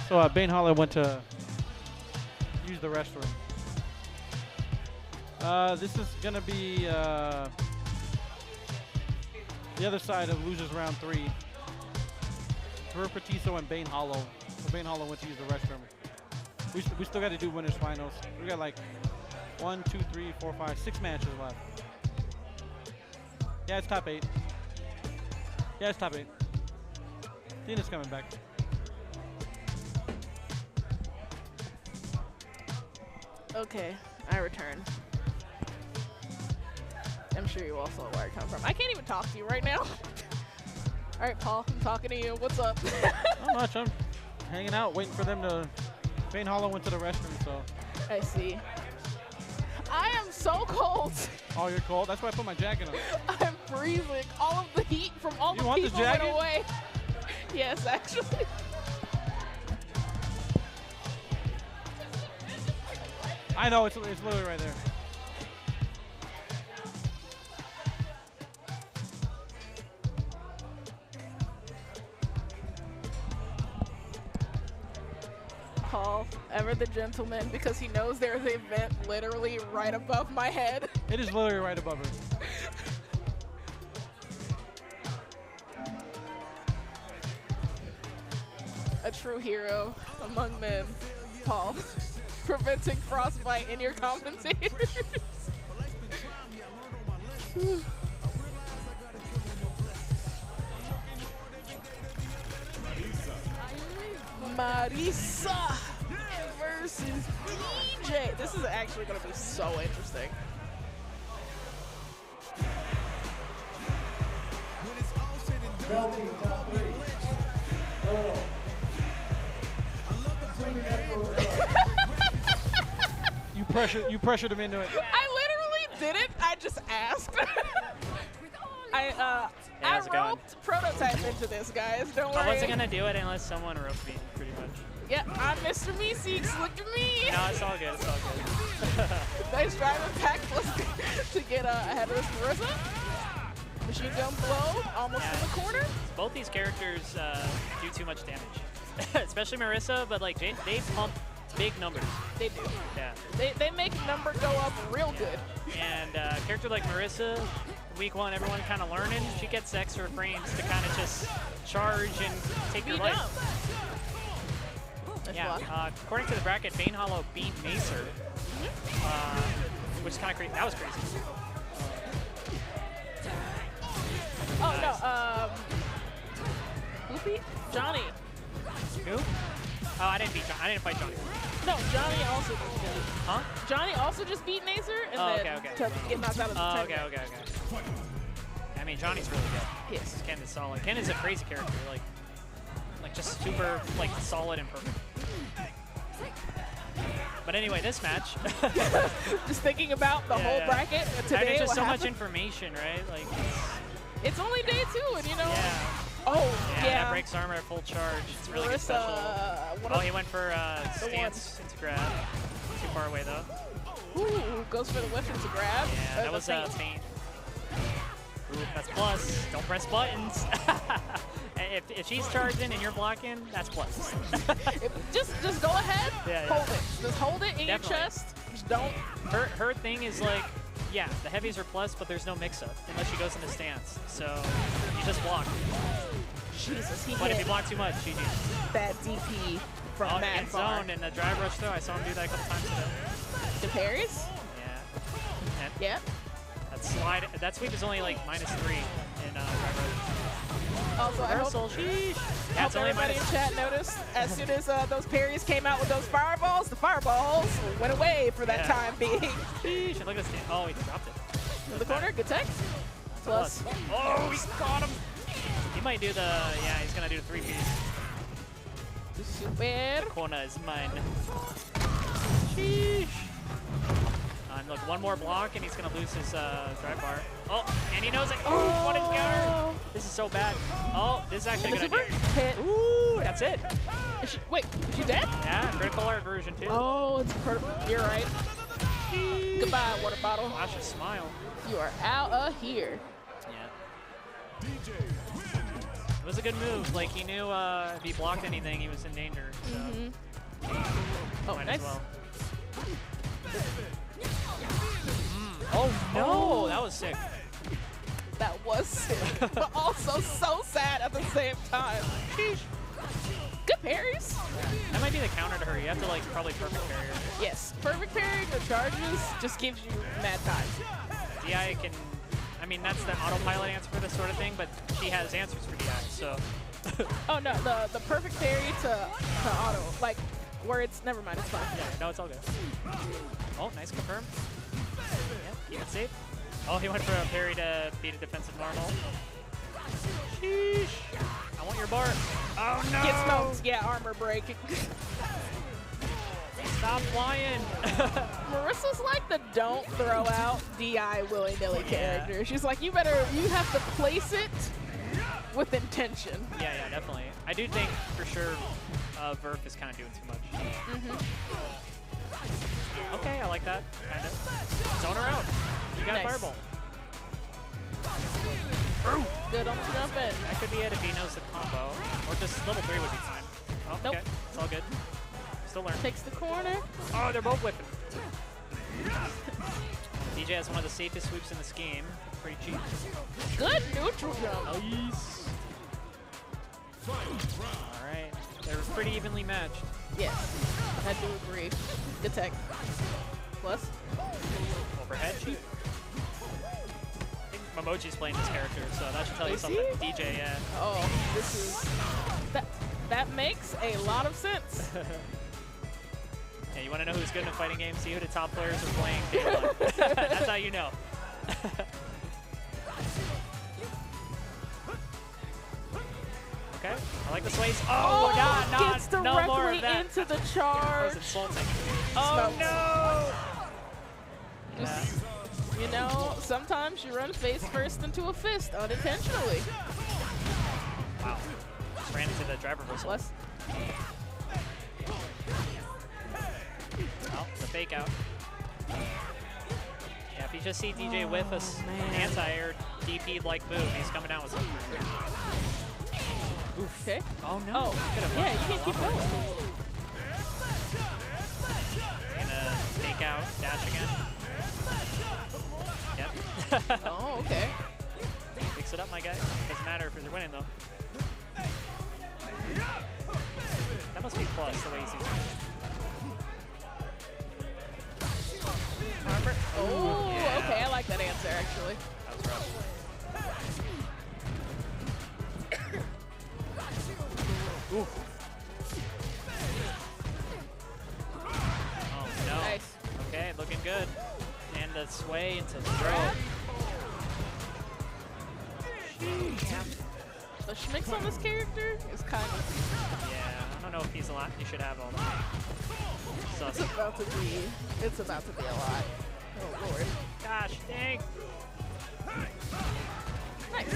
S12: So Bane Holler went to use the restroom. This is going to be the other side of losers round 3. Verpetiso and Bane Hollow. So Bane Hollow went to use the restroom. We still got to do winners finals. We got like 1, 2, 3, 4, 5, 6 matches left. Yeah, it's top 8. Yeah, it's top 8. Tina's coming back.
S6: Okay, I return. I'm sure you all saw where I come from. I can't even talk to you right now. All right, Paul, I'm talking to you. What's up?
S12: Not much. I'm hanging out, waiting for them to. Bane Hollow went to the restroom, so.
S6: I see. I am so cold.
S12: Oh, you're cold? That's why I put my jacket on.
S6: I'm freezing. All of the heat from all the people went away. Yes, actually.
S12: I know, it's literally right there.
S6: Paul, ever the gentleman, because he knows there's an event literally right above my head.
S12: It is literally right above her.
S6: A true hero among men, Paul. Preventing frostbite in your commentators. Marisa versus DJ. This is actually going to be so interesting.
S12: You pressured him into it.
S6: I literally didn't. I just asked. I roped Prototype into this, guys. Don't worry.
S15: I wasn't gonna do it unless someone roped me, pretty much.
S6: Yeah, I'm Mr. Meeseeks. Look at me.
S15: No, it's all good. It's all good.
S6: Nice drive attack to get ahead of this Marissa. Machine gun blow, almost in the corner.
S15: Both these characters do too much damage, especially Marissa. But like they pump big numbers.
S6: They do.
S15: Yeah.
S6: They make number go up real good.
S15: And a character like Marissa, week one, everyone kind of learning. She gets extra frames to kind of just charge and take your life. Yeah. According to the bracket, Bane Hollow beat Macer, which is kind of crazy. That was crazy.
S6: Oh no. Who beat Johnny?
S15: Who? Oh, I didn't beat Johnny. I didn't fight Johnny.
S6: No, Johnny also just beat.
S15: Huh?
S6: Johnny also just beat Macer and then to get knocked out of the tournament.
S15: Okay. I mean, Johnny's really good.
S6: Yes.
S15: Ken is solid. Ken is a crazy character. Like just super solid and perfect. But anyway, this match.
S6: Just thinking about the whole bracket today.
S15: And it's just so much information, right? Like
S6: it's only day 2, and you know.
S15: Yeah.
S6: Oh, yeah.
S15: That breaks armor at full charge. It's really good special. Oh, he went for stance into grab. Too far away though.
S6: Ooh, goes for the weapon to grab.
S15: Yeah, that was pain. Ooh, that's plus. Don't press buttons. If she's charging and you're blocking, that's plus.
S6: just go ahead. Hold it. Just hold it in your chest. Just don't.
S15: Her thing is like, yeah, the heavies are plus, but there's no mix-up unless she goes into stance. So you just block.
S6: Jesus,
S15: but if you block too much, GG.
S6: That DP from Mad Far.
S15: Zone and the drive rush though. I saw him do that a couple times today.
S6: The parries?
S15: Yeah. And
S6: yeah.
S15: That slide. That sweep is only like -3 in drive rush.
S6: Also, I hope everybody in chat noticed as soon as those parries came out with those fireballs, the fireballs went away for that time being.
S15: Sheesh, look at this. Oh, he dropped it.
S6: In the corner, good tech. Plus.
S15: Oh, he got him. He might do the, yeah, he's going to do the 3-piece.
S6: Super.
S15: Corner is mine. Sheesh. And look, one more block and he's going to lose his drive bar. Oh, and he knows it. Oh, what a counter. This is so bad. Oh, this is actually a good idea. Ooh, that's it.
S6: Wait, is she dead?
S15: Yeah, critical art version too.
S6: Oh, it's perfect. You're right. Goodbye, water bottle.
S15: Flash a smile.
S6: You are out of here.
S15: Yeah. It was a good move. Like, he knew if he blocked anything, he was in danger. So.
S6: Oh,
S15: might
S6: nice.
S15: as well. Oh, no. That was sick.
S6: That was sick. But also so sad at the same time. Good parries.
S15: That might be the counter to her. You have to, like, probably perfect parry her.
S6: Yes. Perfect parry, no charges, just gives you mad time.
S15: DI can... I mean, that's the autopilot answer for this sort of thing, but she has answers for DI, so...
S6: Oh, no. The perfect parry to auto. Like, words. Never mind, it's fine.
S15: Yeah, no, it's all good. Oh, nice confirm. Yep, keep it safe. Oh, he went for a parry to beat a defensive normal. Sheesh. I want your bar. Oh, no.
S6: Get smoked. Yeah, armor break.
S15: Stop flying.
S6: Marissa's like the don't throw out DI willy-nilly character. She's like, you have to place it with intention.
S15: Yeah, definitely. I do think for sure Verf is kind of doing too much. Okay, I like that. Kind of. Zone her out. You got a fireball.
S6: Good on the jump in.
S15: That could be it if he knows the combo. Or just level 3 would be fine. Oh,
S6: nope.
S15: Okay, it's all good. Still learning.
S6: Takes the corner.
S15: Oh, they're both whipping. DJ has one of the safest sweeps in this game. Pretty cheap.
S6: Good neutral jump.
S15: Nice. Alright. They were pretty evenly matched.
S6: Yes, I do agree. Good tech. Plus.
S15: Overhead cheap. I think Momochi's playing this character, so that should tell you something. DJ, yeah.
S6: Oh, this is... That makes a lot of sense.
S15: Yeah, you want to know who's good in fighting games? See who the top players are playing day one. That's how you know. Okay, I like the sways. Oh,
S6: gets
S15: no more
S6: directly
S15: of that.
S6: into the
S15: That
S6: charge.
S15: was insulting.
S6: Oh,
S15: no!
S6: Just, you know, sometimes you run face first into a fist unintentionally.
S15: Wow. Just ran into the driver whistle.
S6: Plus.
S15: Oh, the fake out. Yeah, if you just see DJ with an anti-air DP-like move, he's coming down with something.
S6: Okay.
S15: Oh, no.
S6: Oh, yeah, you can keep going.
S15: Gonna fake out, dash again. Yep.
S6: Oh, okay.
S15: Fix it up, my guy. Doesn't matter if you're winning, though. That must be plus, the way he sees it.
S6: Oh,
S15: yeah.
S6: okay, I like that answer, actually.
S15: That was rough. Ooh. Oh, no.
S6: Nice.
S15: Okay, looking good. And the sway into the throw.
S6: The schmicks on this character is kind of...
S15: Yeah, I don't know if he's a lot. He should have all that.
S6: It's about to be a lot. Oh, Lord.
S15: Gosh, dang.
S6: Nice.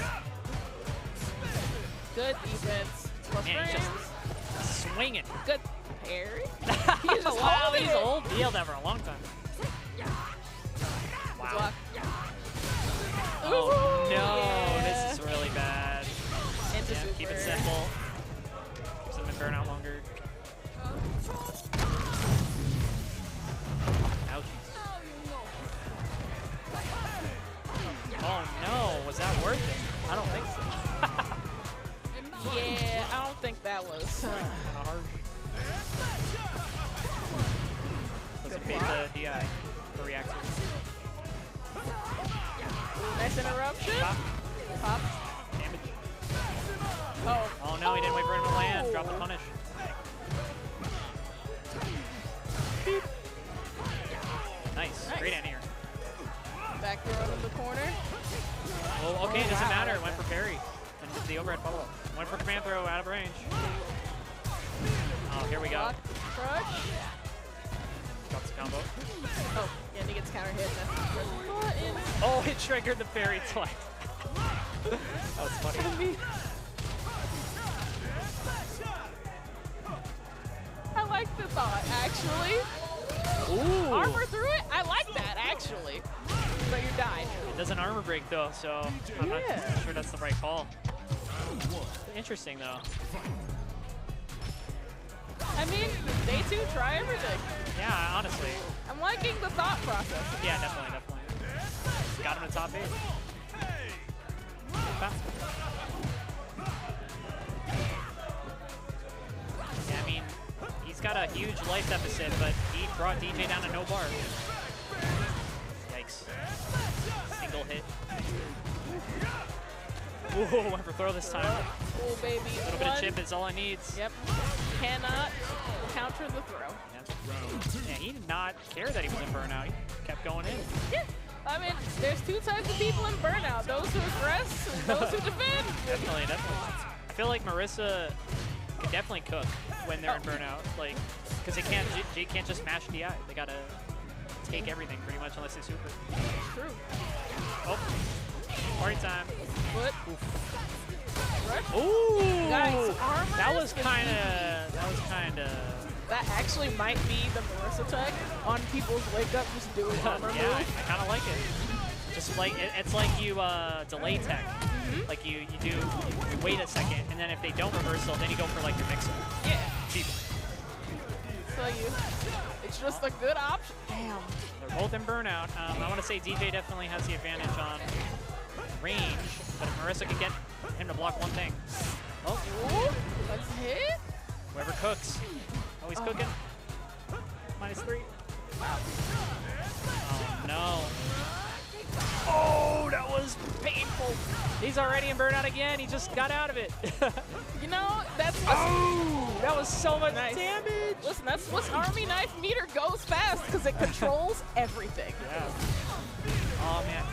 S6: Good defense. Plus
S15: Man, he's
S6: frames.
S15: just swinging.
S6: Good parry.
S15: He's just wow, he's old. He held that for a long time. Wow. Oh, no.
S6: Yeah.
S15: This is really bad.
S6: Into
S15: Yeah, keep it
S6: super.
S15: simple. Keeps him in burnout longer. Oh no, was that worth it? I don't think so.
S6: Yeah, I don't think that was.
S15: Kind of hard. Does it beat the DI for reactor?
S6: Nice interruption. Pop.
S15: Damage.
S6: Oh.
S15: Oh no, he didn't wait for him to land. Drop the punish. Beep. Nice. Great anti-air.
S6: Back throw in the corner.
S15: Well, okay, it doesn't matter. Went for parry. And the overhead follow-up. Went for command throw out of range. Oh, here we go.
S6: Crush.
S15: Drops the combo.
S6: Oh, yeah, and he gets counter hit.
S15: Oh, it triggered the parry twice. That was funny.
S6: I like the thought, actually.
S15: Ooh.
S6: Armor through it? I like that, actually. But you died.
S15: It doesn't armor break, though, so I'm not sure that's the right call. Interesting, though.
S6: I mean, day 2, try everything.
S15: Yeah, honestly.
S6: I'm liking the thought process.
S15: Yeah, definitely, definitely. Got him to top 8. Yeah, I mean, he's got a huge life deficit, but he brought DJ down to no bar. Yikes. Single hit. Ooh, went for throw this time.
S6: Oh, baby.
S15: A little bit of chip is all it needs.
S6: Yep. Cannot counter the throw.
S15: Yeah, he did not care that he was in burnout. He kept going in.
S6: Yeah. I mean, there's two types of people in burnout. Those who aggress and those who defend.
S15: Definitely. I feel like Marissa can definitely cook when they're in burnout. Like, because they can't just mash DI. They gotta take everything pretty much unless they super.
S6: True.
S15: Oh. Party time.
S6: What?
S15: Ooh!
S6: Guys, armor.
S15: That was kind of.
S6: That actually might be the Marissa tech on people's wake up, just doing armor
S15: Yeah, I
S6: move.
S15: kind of like it. Just like it's like you delay tech. Like you wait a second, and then if they don't reversal, then you go for like your mix-up.
S6: Yeah.
S15: Cheap.
S6: Tell you, it's just a good option. Damn.
S15: They're both in burnout. I want to say DJ definitely has the advantage on range, but if Marissa can get him to block one thing. Oh,
S6: let's hit.
S15: Whoever cooks. Oh, he's cooking. -3. Oh, no. Oh, that was painful. He's already in burnout again. He just got out of it.
S6: You know, that's
S15: what's that was so much damage.
S6: Listen, that's what's Army Knife meter goes fast because it controls everything.
S15: Yeah. Oh, man.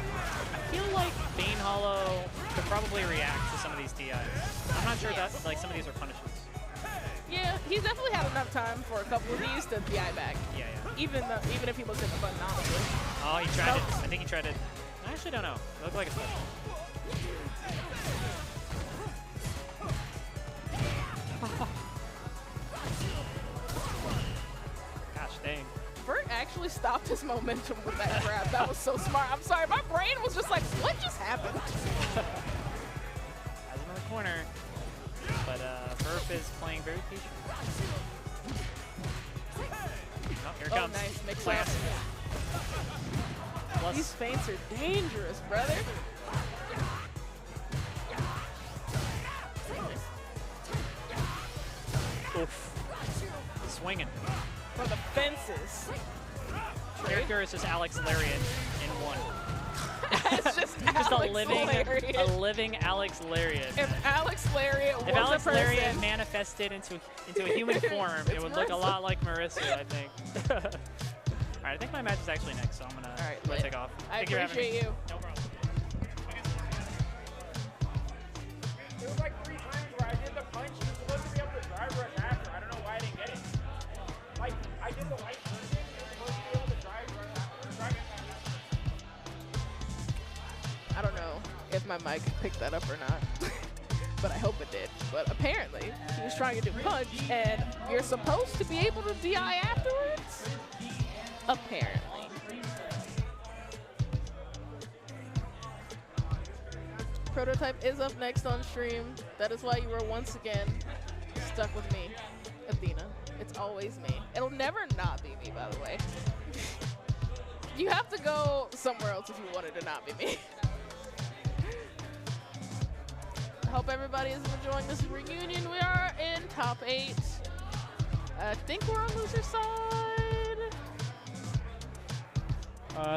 S15: I feel like Bane Hollow could probably react to some of these DIs. I'm not sure that like some of these are punishments.
S6: Yeah, he's definitely had enough time for a couple of these to DI back.
S15: Yeah.
S6: Even if he looks at the button, honestly.
S15: Oh, he tried it. I think he tried it. I actually don't know. It looked like a special. Gosh dang.
S6: Bert actually stopped his momentum with that grab. That was so smart. I'm sorry, my brain was just like, what just happened?
S15: Has him in the corner. But Burf is playing very patient. Oh, here it comes.
S6: Nice. Mix
S15: Class.
S6: Plus. These feints are dangerous, brother.
S15: Oof. Swinging.
S6: For the fences.
S15: Character is just Alex Lariat in one.
S6: It's just
S15: a living Alex Lariat.
S6: If Alex Lariat was
S15: if Alex
S6: a person,
S15: Lariat manifested into a human form, it would look a lot like Marissa, I think. All right, I think my match is actually next, so I'm gonna take off.
S6: I
S15: Thank you for having
S6: appreciate
S15: me.
S6: you.
S15: No problem.
S16: There was like 3 times where I did the punch. You're supposed to be able to drive rush after. I don't know why I didn't get it. Like, I did the white person. You're supposed to be able to drive rush after.
S6: I don't know if my mic picked that up or not, but I hope it did. But apparently, he was trying to do punch, and you're supposed to be able to DI afterwards? Apparently. Prototype is up next on stream. That is why you were once again stuck with me, Athena. It's always me. It'll never not be me, by the way. You have to go somewhere else if you want it to not be me. I hope everybody is enjoying this reunion. We are in top 8. I think we're on loser side.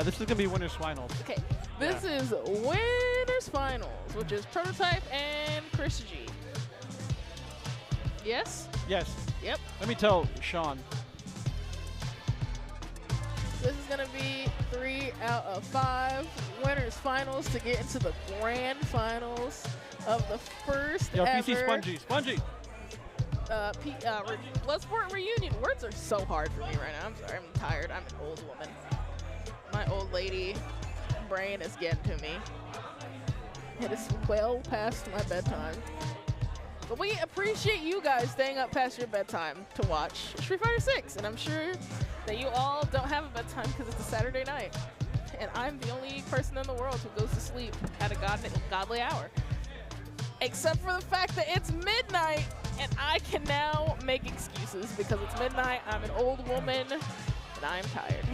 S12: This is going to be winners finals.
S6: Okay, this is winners finals, which is Prototype and ChrisG. Yes?
S12: Yes.
S6: Yep.
S12: Let me tell Sean.
S6: This is going to be 3 out of 5 winners finals to get into the grand finals of the first
S12: Yo,
S6: ever
S12: PC Spongy.
S6: Bloodsport reunion. Words are so hard for me right now. I'm sorry, I'm tired. I'm an old woman. My old lady brain is getting to me. It is well past my bedtime. But we appreciate you guys staying up past your bedtime to watch Street Fighter 6. And I'm sure that you all don't have a bedtime because it's a Saturday night. And I'm the only person in the world who goes to sleep at a godly hour. Except for the fact that it's midnight and I can now make excuses because it's midnight, I'm an old woman, and I'm tired.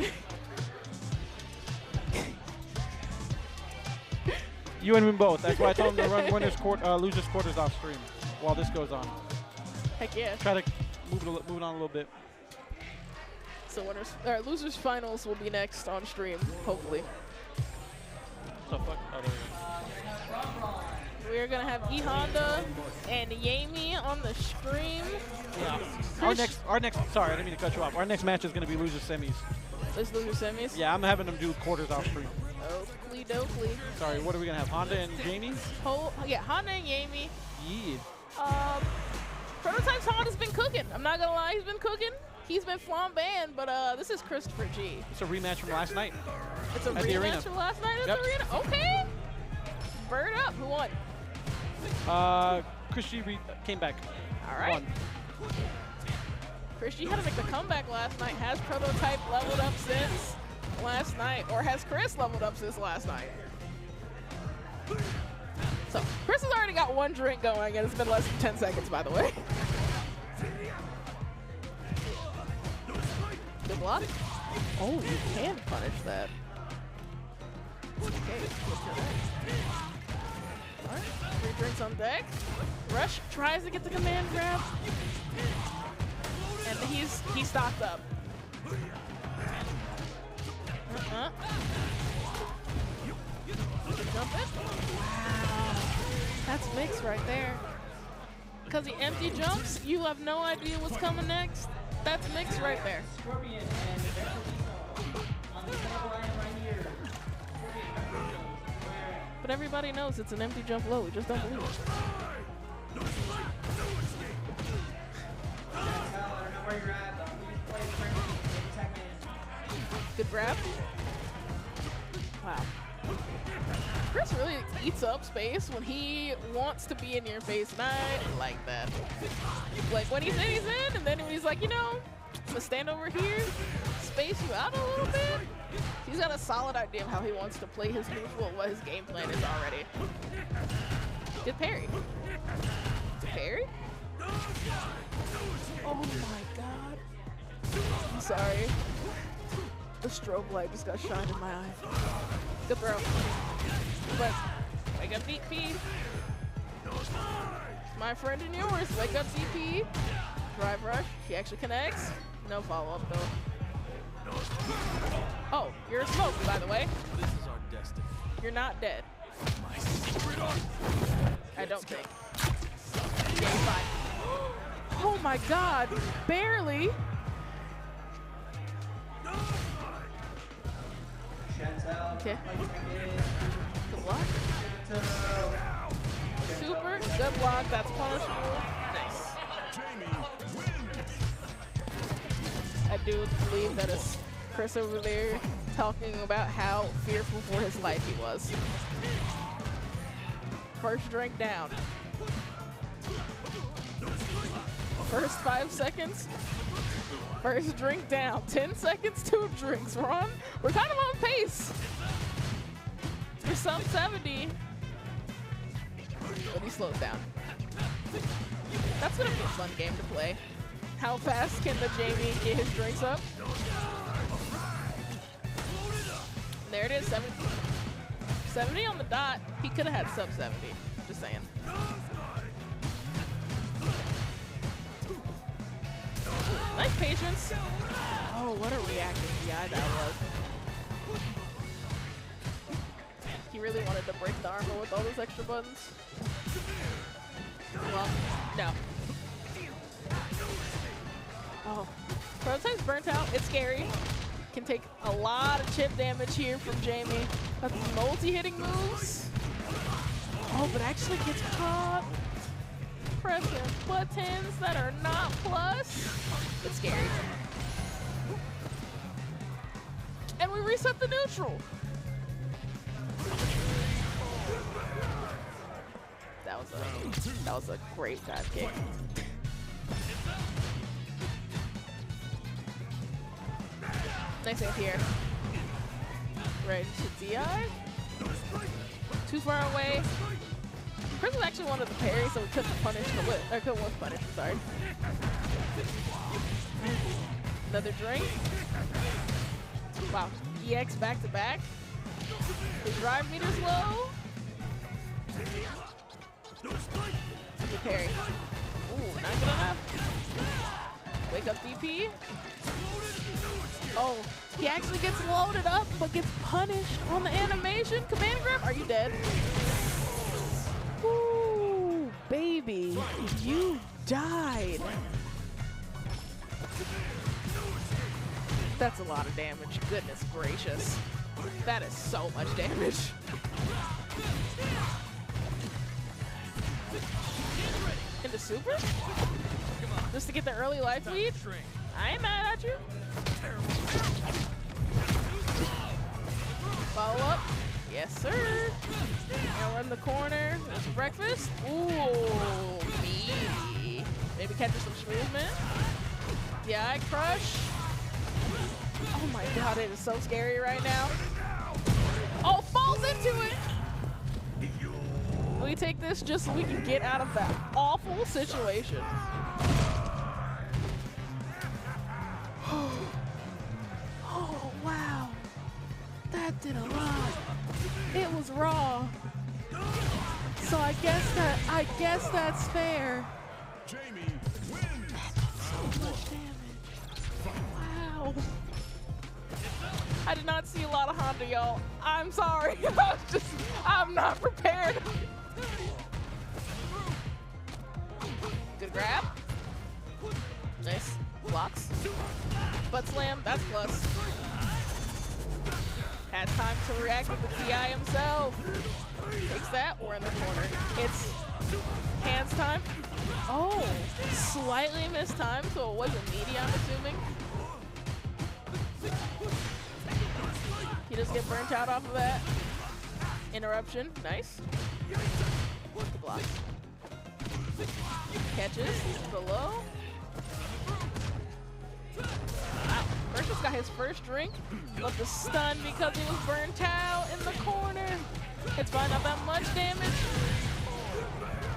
S12: You and me both. That's why I told him to run losers quarters off stream while this goes on.
S6: Heck yeah.
S12: Try to move it on a little bit.
S6: So losers finals will be next on stream, hopefully.
S12: So fuck. Oh, there we go.
S6: We're gonna have E Honda and Yami on the stream.
S12: Yeah. Our next, sorry, I didn't mean to cut you off. Our next match is going to be losers semis.
S6: Let's lose semis?
S12: Yeah, I'm having them do quarters off screen.
S6: Oakley dokley.
S12: Sorry, what are we going to have? Honda and Jamie?
S6: Yeah, Honda and Jamie.
S12: Yeah.
S6: Prototype's Honda's been cooking. I'm not going to lie, he's been cooking. He's been flambéing, but this is ChrisG.
S12: It's a rematch from last night.
S6: It's a rematch from last night at the arena? Okay. Bird up. Who won?
S12: ChrisG came back.
S6: All right.
S12: Won.
S6: ChrisG had to make the comeback last night. Has Prototype leveled up since last night? Or has Chris leveled up since last night? So, Chris has already got one drink going, and it's been less than 10 seconds, by the way. Good block. Oh, you can punish that. Okay. All right. 3 drinks on deck. Rush tries to get the command grab. And he's stocked up. Jump it. Wow. That's mix right there. Because he empty jumps, you have no idea what's coming next. That's mix right there. But everybody knows it's an empty jump low. We just don't believe it. Good grab. Wow. Chris really eats up space when he wants to be in your face, and I like that. Like when he's in, and then when he's like, you know, I'm gonna stand over here, space you out a little bit. He's got a solid idea of how he wants to play his neutral, what his game plan is already. Good parry. Parry? Oh my god. I'm sorry. The strobe light just got shined in my eye. Good throw. But wake up DP. My friend and yours. Wake up DP. Drive rush. He actually connects. No follow up though. Oh, you're a smoke, by the way.
S1: This is our destiny.
S6: You're not dead.
S1: My secret art.
S6: I don't think. Yeah, you're fine. Oh my god. Barely. Okay. Good block. Super. Good block. That's punishable. Nice. I do believe that it's Chris over there talking about how fearful for his life he was. First drink down. First 5 seconds. First drink down. 10 seconds, 2 drinks. Ron, we're kind of on pace. For some 70. But he slows down. That's going to be a fun game to play. How fast can the Jamie get his drinks up? There it is, 70. 70 on the dot. He could have had sub 70. Just saying. Nice patience. Oh, what a reactive DI that was. He really wanted to break the armor with all those extra buttons. Well, no. Oh, Prototype's burnt out. It's scary. Can take a lot of chip damage here from Jamie. That's multi-hitting moves. Oh, but actually gets caught. Pressing buttons that are not plus. It's scary. And we reset the neutral. That was a great dive kick. Nice anti-air. Right to DI. Too far away. Chris actually wanted the parry, so we couldn't punish the whip. Or couldn't whip punish, sorry. Another drink. Wow. EX back to back. His drive meter's low. Good parry. Ooh, not good enough. Wake up DP. Oh, he actually gets loaded up, but gets punished on the animation. Command grab, are you dead? Ooh, baby, you died. That's a lot of damage. Goodness gracious. That is so much damage. Into super? Just to get the early life lead? I ain't mad at you. Follow up. Yes, sir. And we're in the corner. There's breakfast. Ooh, meaty. Maybe catching some movement. Yeah, I crush. Oh my god, it is so scary right now. Oh, falls into it. We take this just so we can get out of that awful situation. Oh, wow. That did a lot. It was raw. So I guess that's fair. So much damage. Wow. I did not see a lot of Honda, y'all. I'm sorry. I'm not prepared. Good grab. Nice. Blocks. Butt slam. That's plus. Had time to react with the DI himself. Takes that. We're in the corner. It's hands time. Oh, slightly missed time, so it wasn't meaty, I'm assuming. He does get burnt out off of that. Interruption. Nice. The block. Catches. Below. Wow. Merchant's got his first drink, but the stun because he was burnt out in the corner. It's fine, not that much damage.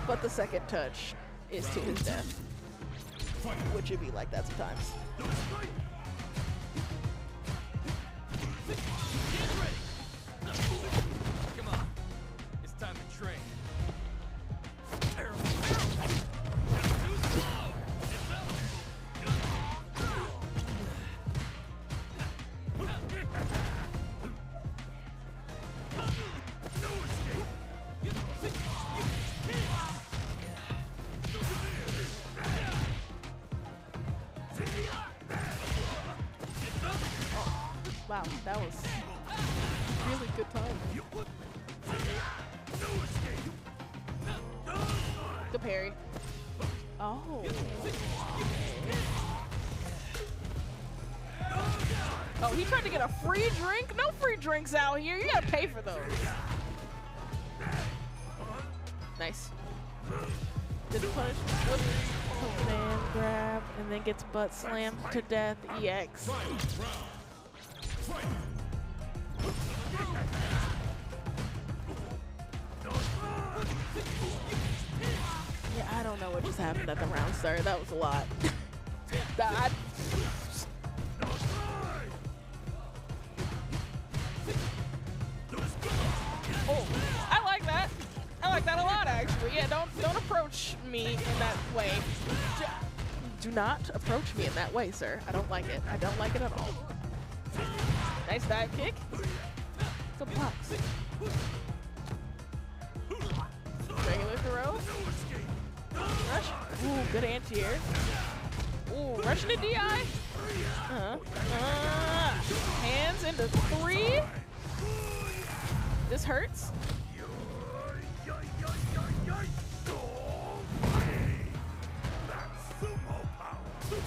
S6: But the second touch is to his death. Which would be like that sometimes.
S1: Come on. It's time to train.
S6: Wow, that was really good time. Good parry. Oh. Oh, he tried to get a free drink? No free drinks out here. You gotta pay for those. Nice. Did the punish with man grab and then gets butt slammed to death. EX. Yeah, I don't know what just happened at the round start. That was a lot. Oh, I like that. I like that a lot, actually. Yeah, don't approach me in that way. Do not approach me in that way, sir. I don't like it. I don't like it at all. Nice dive kick. Good blocks. Regular throw. Rush. Ooh, good anti-air. Ooh, rushing to DI. Hands into 3. This hurts.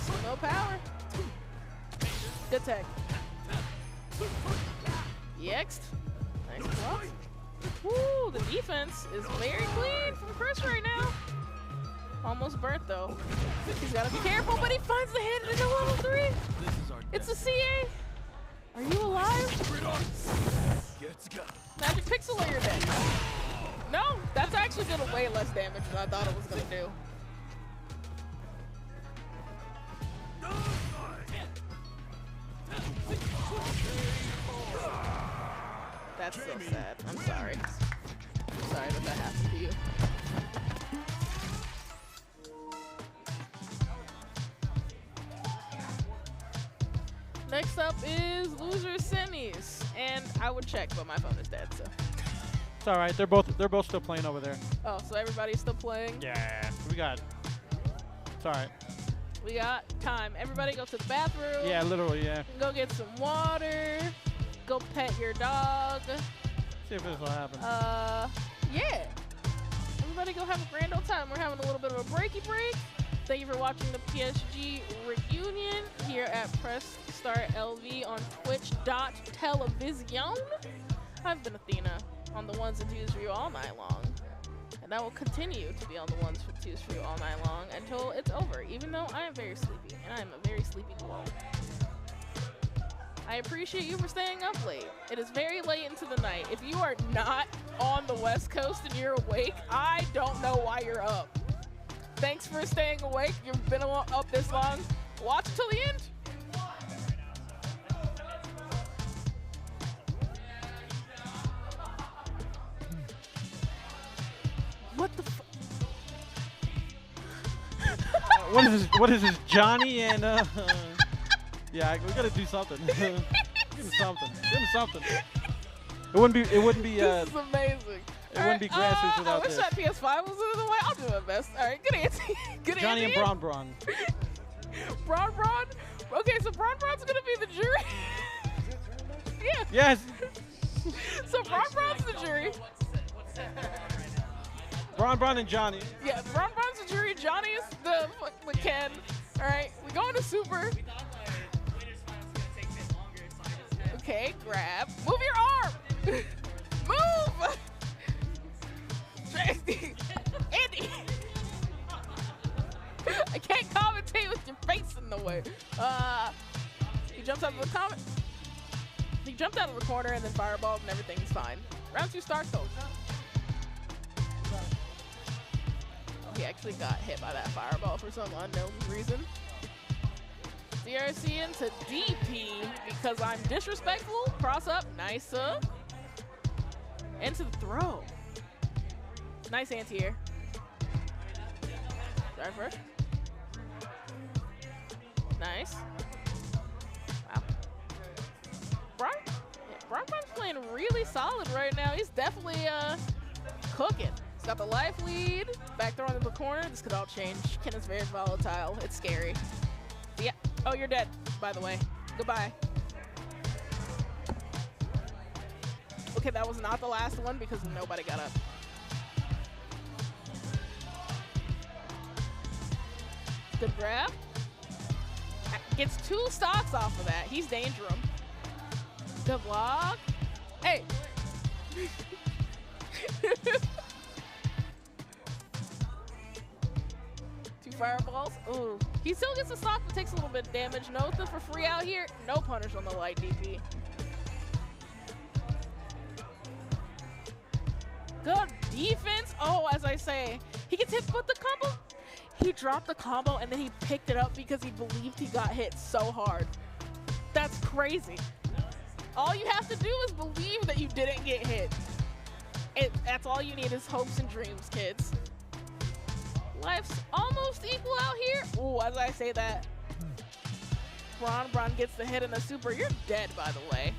S6: Sumo power. Good tech. Next. Nice block. Woo, the defense is very clean from Chris right now. Almost burnt though. He's gotta be careful, but he finds the hit into level 3. It's a CA. Are you alive? Magic Pixel or you're dead. No, that's actually doing way less damage than I thought it was gonna do. That's so sad. I'm sorry. I'm sorry that happened to you. Next up is loser semis, and I would check, but my phone is dead, so.
S12: It's all right. They're both still playing over there.
S6: Oh, so everybody's still playing?
S12: Yeah, we got. It's all right.
S6: We got time. Everybody go to the bathroom.
S12: Yeah, literally, yeah.
S6: Go get some water. Go pet your dog.
S12: See if this will happen.
S6: Yeah. Everybody go have a grand old time. We're having a little bit of a breaky break. Thank you for watching the PSG reunion here at Press Start LV on twitch.television. I've been Athena on the ones and twos for you all night long. And I will continue to be on the ones and twos for you all night long until it's over, even though I am very sleepy, and I am a very sleepy dwarf. I appreciate you for staying up late. It is very late into the night. If you are not on the West Coast and you're awake, I don't know why you're up. Thanks for staying awake. You've been up this long. Watch until the end. What the fuck?
S12: What is this, Johnny and yeah, we gotta do something. Give him something. Give him something. It wouldn't be
S6: this is amazing.
S12: It wouldn't be grassroots without this.
S6: I wish that PS5 was in the way. I'll do my best. All right, good answer. Good
S12: Johnny
S6: answer.
S12: and BronBron.
S6: BronBron? Okay, so BronBron's gonna be the jury. Yeah.
S12: Yes.
S6: So BronBron's the jury.
S12: BronBron and Johnny.
S6: Yeah, BronBron's the jury. Johnny is the Ken. All right, we go into Super. Okay, grab. Move your arm. Move. Andy. I can't commentate with your face in the way. He jumps out of the comment. He jumped out of the corner and then fireballed and everything's fine. Round 2 starts though. He actually got hit by that fireball for some unknown reason. DRC into DP because I'm disrespectful. Cross up, nice up. Into the throw. Nice anti-air. Sorry first. Nice. Wow. BronBron's playing really solid right now. He's definitely cooking. He's got the life lead. Back throw into the corner. This could all change. Ken is very volatile. It's scary. Yeah. Oh, you're dead, by the way. Goodbye. Okay, that was not the last one because nobody got up. Good grab. Gets 2 stocks off of that. He's dangerous. Good block. Hey. 2 fireballs. Ooh. He still gets a stock, but takes a little bit of damage. Nothing for free out here. No punish on the light DP. Good defense. Oh, as I say, he gets hit with the combo. He dropped the combo and then he picked it up because he believed he got hit so hard. That's crazy. All you have to do is believe that you didn't get hit. That's all you need is hopes and dreams, kids. Life's almost equal out here. Ooh, as I say that, BronBron gets the hit in the super. You're dead, by the way.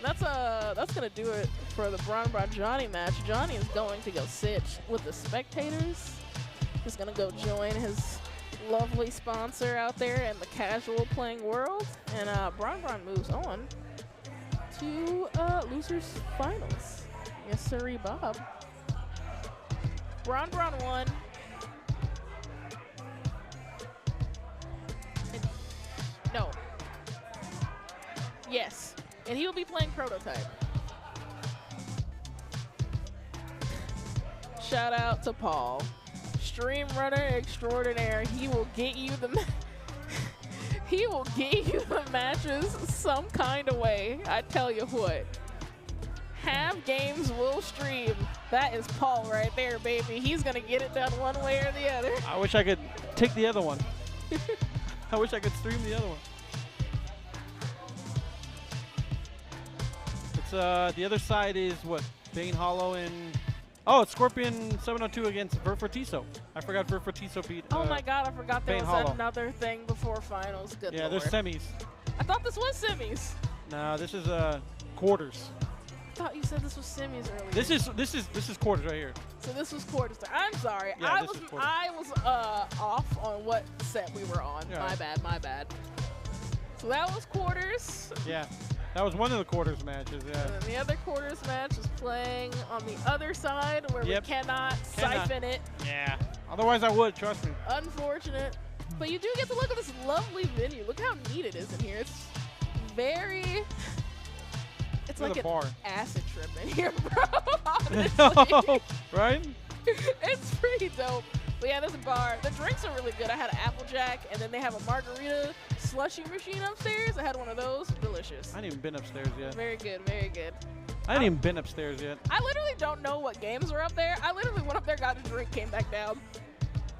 S6: That's gonna do it for the BronBron Johnny match. Johnny is going to go sit with the spectators. He's gonna go join his lovely sponsor out there in the casual playing world, and BronBron moves on to losers finals. Yes, sirree, Bob. BronBron won. No. Yes. And he'll be playing Prototype. Shout out to Paul. Stream runner extraordinaire. He will get you the he will get you the matches some kind of way. I tell you what. Half games will stream. That is Paul right there, baby. He's gonna get it done one way or the other.
S12: I wish I could take the other one. I wish I could stream the other one. It's the other side is what? Bane Hollow and oh, it's Scorpion 702 against Verfortiso. I forgot Verfortiso beat.
S6: Oh my God, I forgot there
S12: Bane
S6: was
S12: Hollow.
S6: another thing before finals. Good
S12: Yeah,
S6: Lord.
S12: there's semis.
S6: I thought this was semis.
S12: No, this is quarters.
S6: thought you said this was semis earlier.
S12: This is quarters right here.
S6: So this was quarters. I'm sorry.
S12: Yeah,
S6: I
S12: this
S6: was
S12: is quarters.
S6: off on what set we were on.
S12: Yeah.
S6: My bad. My bad. So that was quarters.
S12: Yeah, that was one of the quarters matches. Yeah.
S6: And then the other quarters match is playing on the other side where
S12: Yep.
S6: we cannot siphon it.
S12: Yeah. Otherwise, I would. Trust me.
S6: Unfortunate. But you do get to look at this lovely venue. Look how neat it is in here. It's very. It's
S12: Look
S6: like
S12: at
S6: an
S12: the bar.
S6: acid trip in here, bro. Honestly.
S12: Right?
S6: It's pretty dope. But yeah, there's a bar. The drinks are really good. I had an Applejack, and then they have a margarita slushy machine upstairs. I had one of those. Delicious.
S12: I ain't even been upstairs yet.
S6: Very good, very good.
S12: I ain't even been upstairs yet.
S6: I literally don't know what games are up there. I literally went up there, got a drink, came back down.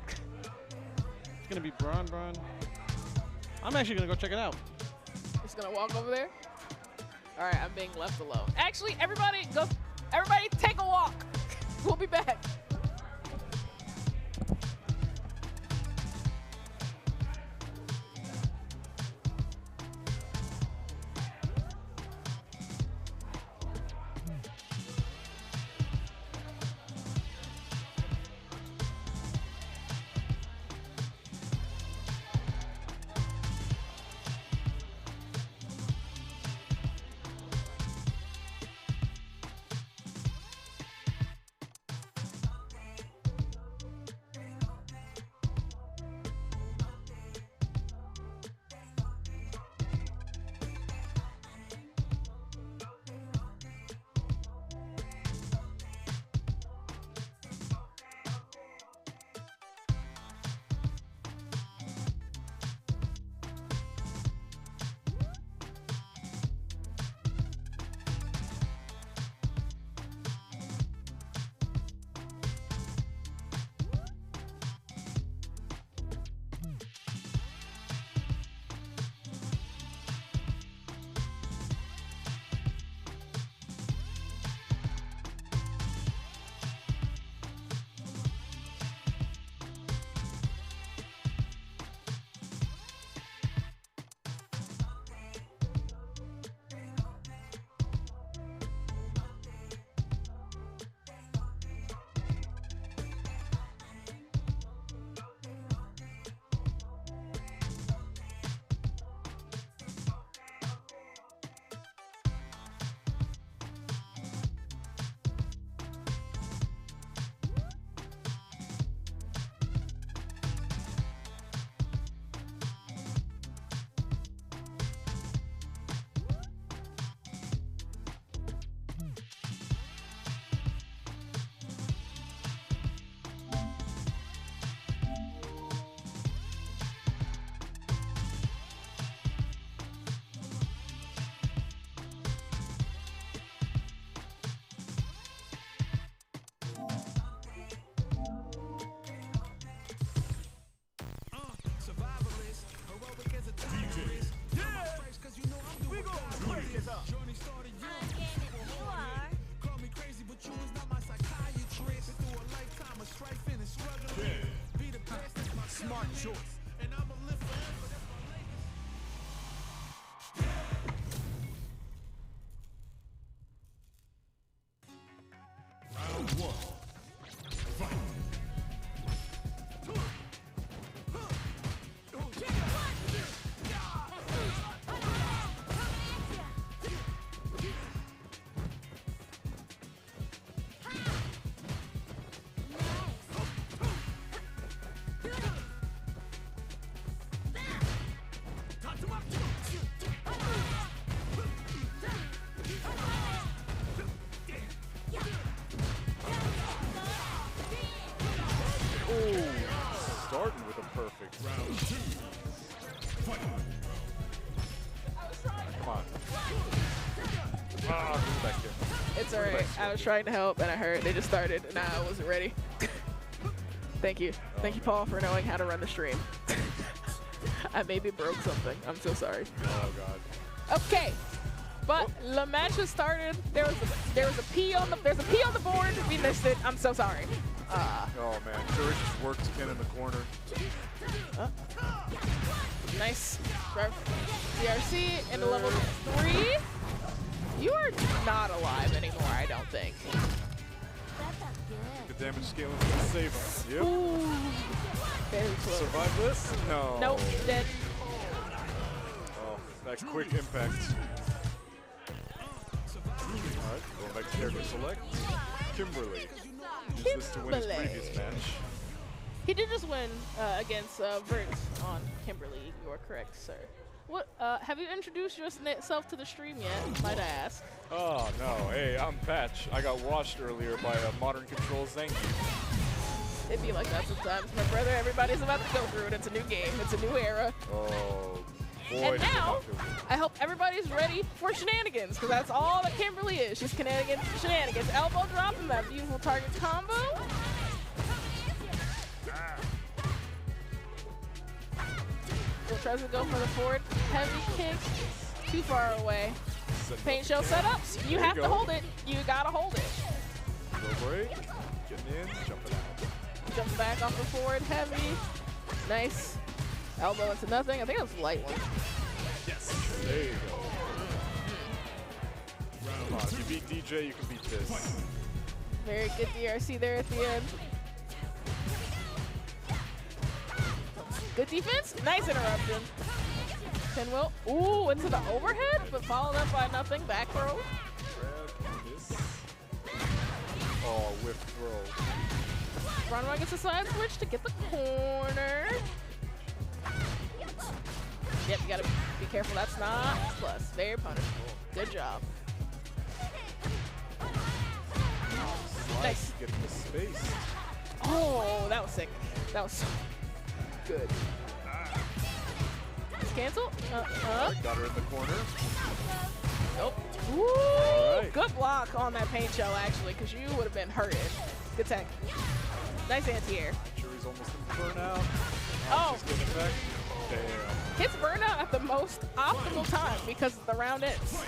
S12: It's gonna be BronBron. I'm actually gonna go check it out.
S6: Just gonna walk over there. All right, I'm being left alone. Actually, everybody take a walk. We'll be back.
S1: Smart choice. And I'm a live forever. Round one. Fight.
S10: Starting with a perfect.
S1: Round two. Fight.
S10: Come on. Ah, back here.
S6: It's all right. I was trying to help, and I heard they just started, and I wasn't ready. Thank you. Thank you, Paul, for knowing how to run the stream. I maybe broke something. I'm so sorry.
S10: Oh, God.
S6: Okay. But the match has started. There's a P on the board. We missed it. I'm so sorry.
S10: Oh, man. Sure, just worked again in the corner.
S6: Nice. DRC into level 3. You are not alive anymore, I don't think.
S17: The damage scaling is going to save him. Yep.
S6: Ooh, very close.
S17: Survive this? No.
S6: Nope, dead.
S17: Oh, that quick impact. Alright, going back to character select. Kimberly. Use this to win his previous match.
S6: He did just win against Vert on Kimberly. You are correct, sir. What? Have you introduced yourself to the stream yet, might I ask?
S17: Oh, no. Hey, I'm Patch. I got washed earlier by a modern control Zangy.
S6: It'd be like that sometimes, my brother. Everybody's about to go through it. It's a new game. It's a new era.
S17: Oh, boy.
S6: And now, I hope everybody's ready for shenanigans, because that's all that Kimberly is. She's shenanigans. Elbow drop and that beautiful target combo. Still tries to go for the forward heavy kick. Too far away. Paint shell setups. You have to hold it. You gotta hold it.
S17: Go break. Getting in. Jumping out.
S6: Jump back off the forward heavy. Nice. Elbow into nothing. I think that was a light one.
S17: Yes. There you go. Come on. If you beat DJ, you can beat this.
S6: Very good DRC there at the end. Good defense. Nice interruption. Pinwheel. Ooh, into the overhead, but followed up by nothing. Back throw.
S17: Grab this. Oh, whiff throw.
S6: BronBron gets a side switch to get the corner. Yep, you gotta be careful. That's not plus. Very punishable. Good job. Nice.
S17: Getting the space.
S6: Oh, that was sick. That was so good. Cancel.
S17: Got her in the corner.
S6: Nope. Ooh, good block on that paint shell, actually, because you would have been hurted. Good tech. Nice anti-air.
S17: Jury's almost in burnout.
S6: Oh.
S17: She's getting back. Damn.
S6: Hits burnout at the most optimal time because the round ends.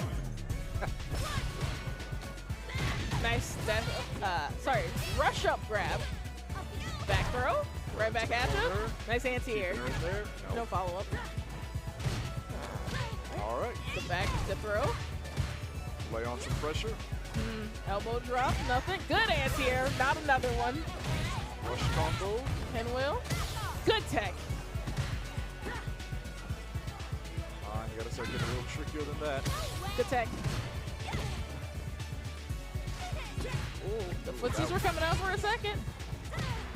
S6: Nice. Sorry. Rush up grab. Back throw. Right back at you. Nice anti-air. No follow-up.
S17: All right.
S6: The back, the throw.
S17: Lay on some pressure.
S6: Elbow drop, nothing. Good anti-air, not another one.
S17: Rush combo.
S6: Pinwheel. Good tech.
S17: You gotta start getting a little trickier than that.
S6: Good tech. Ooh, the footsies were coming out for a second.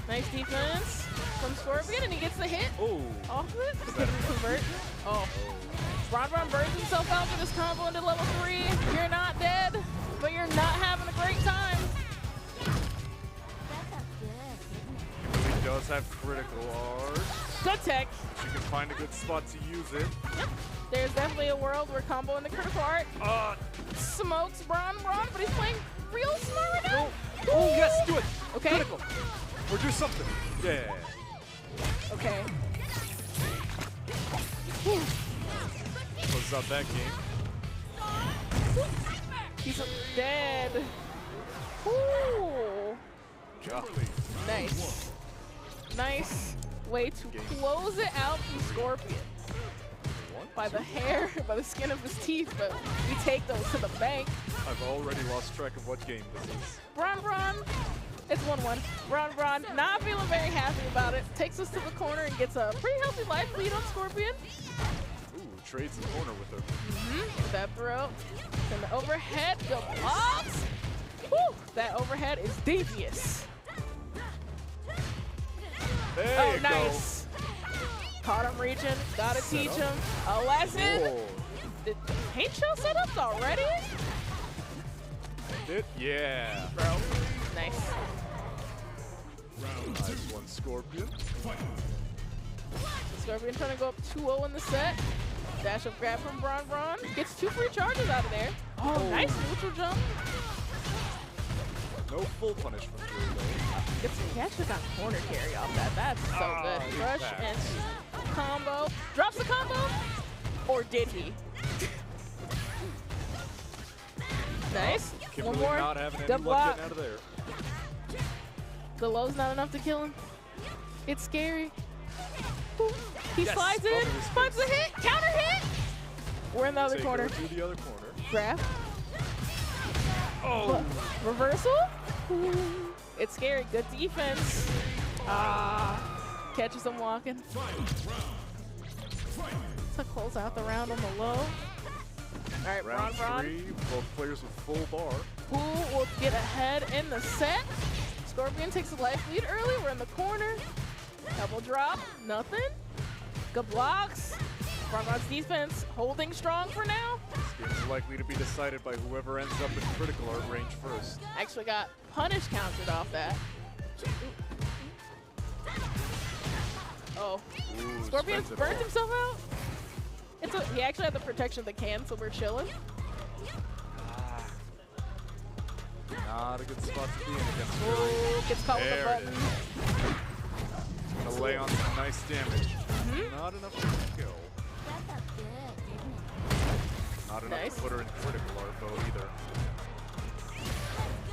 S6: Nice defense from Scorpion, and he gets the hit off of it. Convert. Oh. BronBron burns himself out for this combo into level 3. You're not dead, but you're not having a great time.
S17: He does have critical art.
S6: Good tech.
S17: She can find a good spot to use it.
S6: Yep. There's definitely a world where combo in the critical art smokes BronBron, but he's playing real smart right now.
S17: Oh, yes, do it.
S6: Okay.
S17: Critical. Or do something. Yeah.
S6: Okay.
S17: Closes out that game.
S6: He's dead. Ooh. Nice. Nice way to close it out from Scorpion. By the hair, by the skin of his teeth, but we take those to the bank.
S17: I've already lost track of what game this is.
S6: BronBron, it's 1-1. BronBron, not feeling very happy about it. Takes us to the corner and gets a pretty healthy life lead on Scorpion.
S17: Ooh, trades the corner with her.
S6: That throw. And the overhead, the blocks. Woo, that overhead is devious.
S17: There you
S6: nice. Caught him reaching, gotta teach him a lesson.
S17: Whoa.
S6: The paint shell setups already?
S17: Yeah.
S6: Bro, nice.
S17: Nice one, Scorpion.
S6: Scorpion trying to go up 2-0 in the set. Dash up grab from BronBron. Gets 2 free charges out of there. Oh, nice neutral jump.
S17: No full punish from Drew, though.
S6: He actually got corner carry off that. That's so good. Rush and combo. Drops the combo? Or did he? Nice.
S17: Kimberly
S6: One more.
S17: not having any
S6: Good
S17: luck
S6: block.
S17: getting out of there.
S6: The low's not enough to kill him. It's scary. Ooh. He slides in, finds the hit, counter hit. We're in the other corner.
S17: To the other corner.
S6: Grab. Oh. Reversal? Ooh. It's scary. Good defense. Catches him walking. To close out the round on the low. All right,
S17: Round
S6: BronBron.
S17: 3, both players with full bar.
S6: Who will get ahead in the set? Scorpion takes a life lead early. We're in the corner. Double drop. Nothing. Good blocks. BronBron's defense holding strong for now.
S17: This game is likely to be decided by whoever ends up in critical art range first.
S6: Actually got punish countered off that. Oh.
S17: Ooh,
S6: Scorpion
S17: spends it
S6: burnt
S17: all.
S6: himself out. He actually had the protection of the can, so we're chilling.
S17: Not a good spot to be in against
S6: Ooh,
S17: Philly.
S6: gets caught with the
S17: There
S6: button.
S17: it is. Gonna lay on some nice damage. Not enough to kill. Not enough
S6: Nice.
S17: to put her in critical art mode either.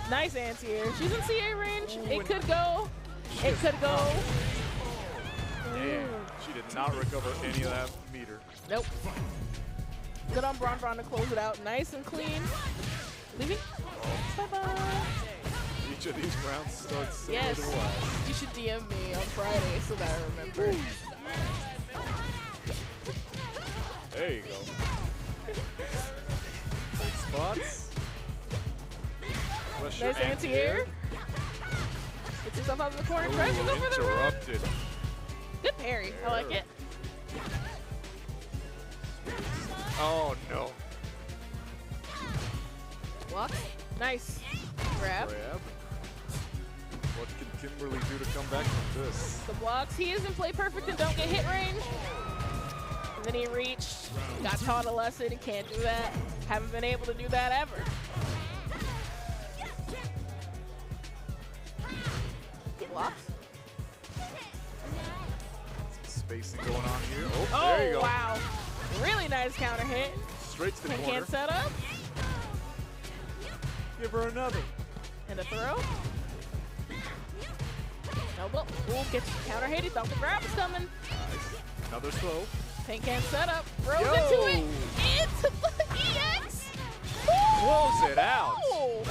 S6: Nice anti-air. She's in CA range.
S17: Ooh,
S6: It could go. It could go.
S17: Damn, she did not recover any of that meter.
S6: Nope. Good on BronBron to close it out. Nice and clean. Leaving. Bye-bye.
S17: Each of these rounds starts similar
S6: Yes.
S17: to the last.
S6: You should DM me on Friday so that I remember.
S17: There you go. Take spots. Flush your
S6: Nice anti-air. Gets himself out of the corner. Crashes over the run.
S17: Interrupted.
S6: Good parry. I like it.
S17: Oh no.
S6: Block. Nice. Grab.
S17: Grab. What can Kimberly do to come back from this?
S6: The blocks. He is in play perfect and don't get hit range. And then he reached. Got taught a lesson. He can't do that. Haven't been able to do that ever. Good blocks.
S17: Spacing going on here. Oh,
S6: Oh,
S17: there you go.
S6: wow. Really nice counter hit.
S17: Straight to the corner.
S6: Can't set up.
S17: Give her another.
S6: And a throw. Elbow. Ooh, gets counter hit. He thought the grab was coming.
S17: Nice. Another throw.
S6: Pink can set up. Throws
S17: Yo.
S6: into it. Into the EX.
S17: Close it out.
S6: Ooh.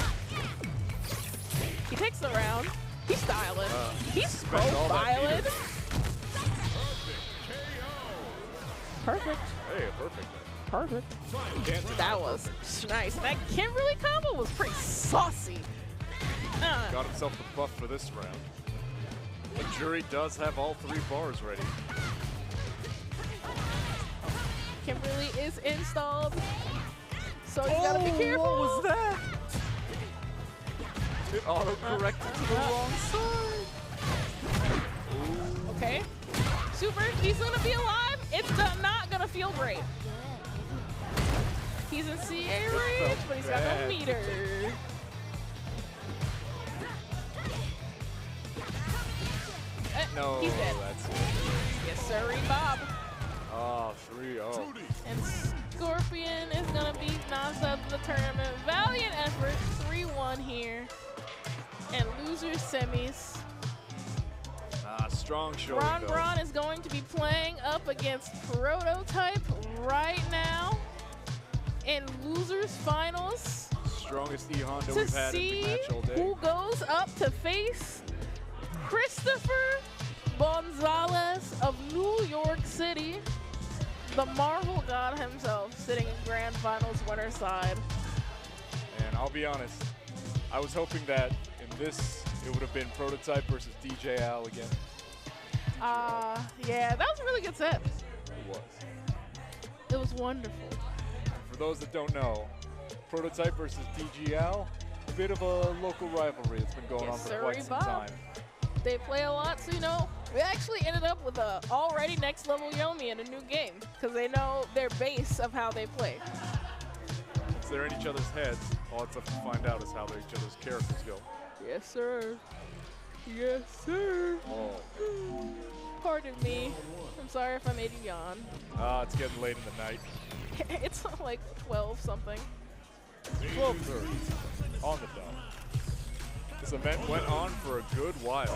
S6: He takes the round. He's styling. He's
S17: spent all that
S6: profiling.
S17: meter.
S6: Perfect.
S17: Hey, perfect.
S6: Perfect.
S17: Can't deny
S6: That was nice. That Kimberly combo was pretty saucy.
S17: Got himself the buff for this round. The jury does have all 3 bars ready.
S6: Kimberly is installed. So you gotta be careful.
S17: What was that? It auto-corrected to the wrong side.
S6: Okay. Super, he's gonna be alive. It's not gonna feel great. He's in CA range, but he's got no
S17: bad.
S6: meter.
S17: No,
S6: He's dead.
S17: that's it.
S6: Yes, sir, Bob.
S17: Oh, 3-0.
S6: And Scorpion is gonna be knocked out of the tournament. Valiant effort, 3-1 here. And loser semis.
S17: Strong showing, though.
S6: BronBron is going to be playing up against Prototype right now in losers finals
S17: Strongest E-Honda
S6: to
S17: we've had in the
S6: see
S17: match all day.
S6: who goes up to face Christopher Gonzalez of New York City, the Marvel God himself, sitting in grand finals winner side.
S17: And I'll be honest, I was hoping that in this, it would have been Prototype versus DJ Al again.
S6: Yeah, that was a really good set.
S17: It was.
S6: It was wonderful.
S17: For those that don't know, Prototype versus DJ Al, a bit of a local rivalry that's been going on for quite some time.
S6: They play a lot, so you know, we actually ended up with a already next level Yomi in a new game because they know their base of how they play.
S17: Since they're in each other's heads, all that's left to find out is how each other's characters go.
S6: Yes, sir. Yes, sir.
S17: Oh.
S6: Pardon me. I'm sorry if I made you yawn.
S17: It's getting late in the night.
S6: It's like 12 something.
S17: 12:30 on the dot. This event went on for a good while.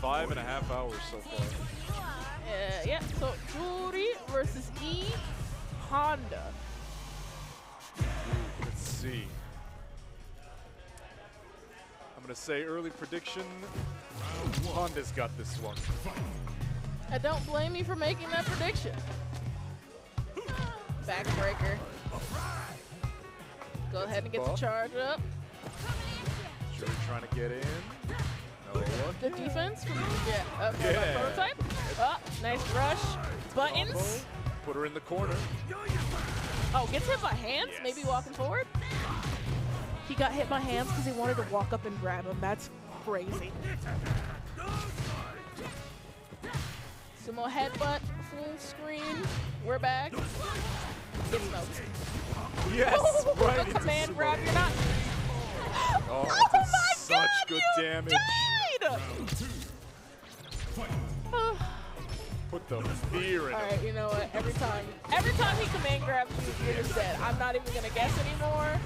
S17: 5.5 hours so far.
S6: Yeah, so Juri versus E Honda.
S17: Let's see. going to say early prediction, Honda's got this one.
S6: I don't blame you for making that prediction. Backbreaker. Go ahead and get the charge up.
S17: Jury trying to get in. No luck.
S6: Good defense. Okay,
S17: Yeah.
S6: prototype. Oh, nice rush. Buttons.
S17: Put her in the corner.
S6: Oh, gets hit by hands, maybe walking forward. He got hit by hands because he wanted to walk up and grab him. That's crazy. Sumo headbutt, full screen. We're back. Get smoked.
S17: Yes,
S6: oh,
S17: right
S6: a
S17: into
S6: command
S17: Sumo.
S6: grab, you're not.
S17: Oh,
S6: Oh
S17: that does
S6: my
S17: such
S6: God,
S17: good
S6: you
S17: damage.
S6: died!
S17: Put the fear in
S6: All
S17: him.
S6: right, you know what? Every time he command grabs you, you're just dead. I'm not even gonna guess anymore.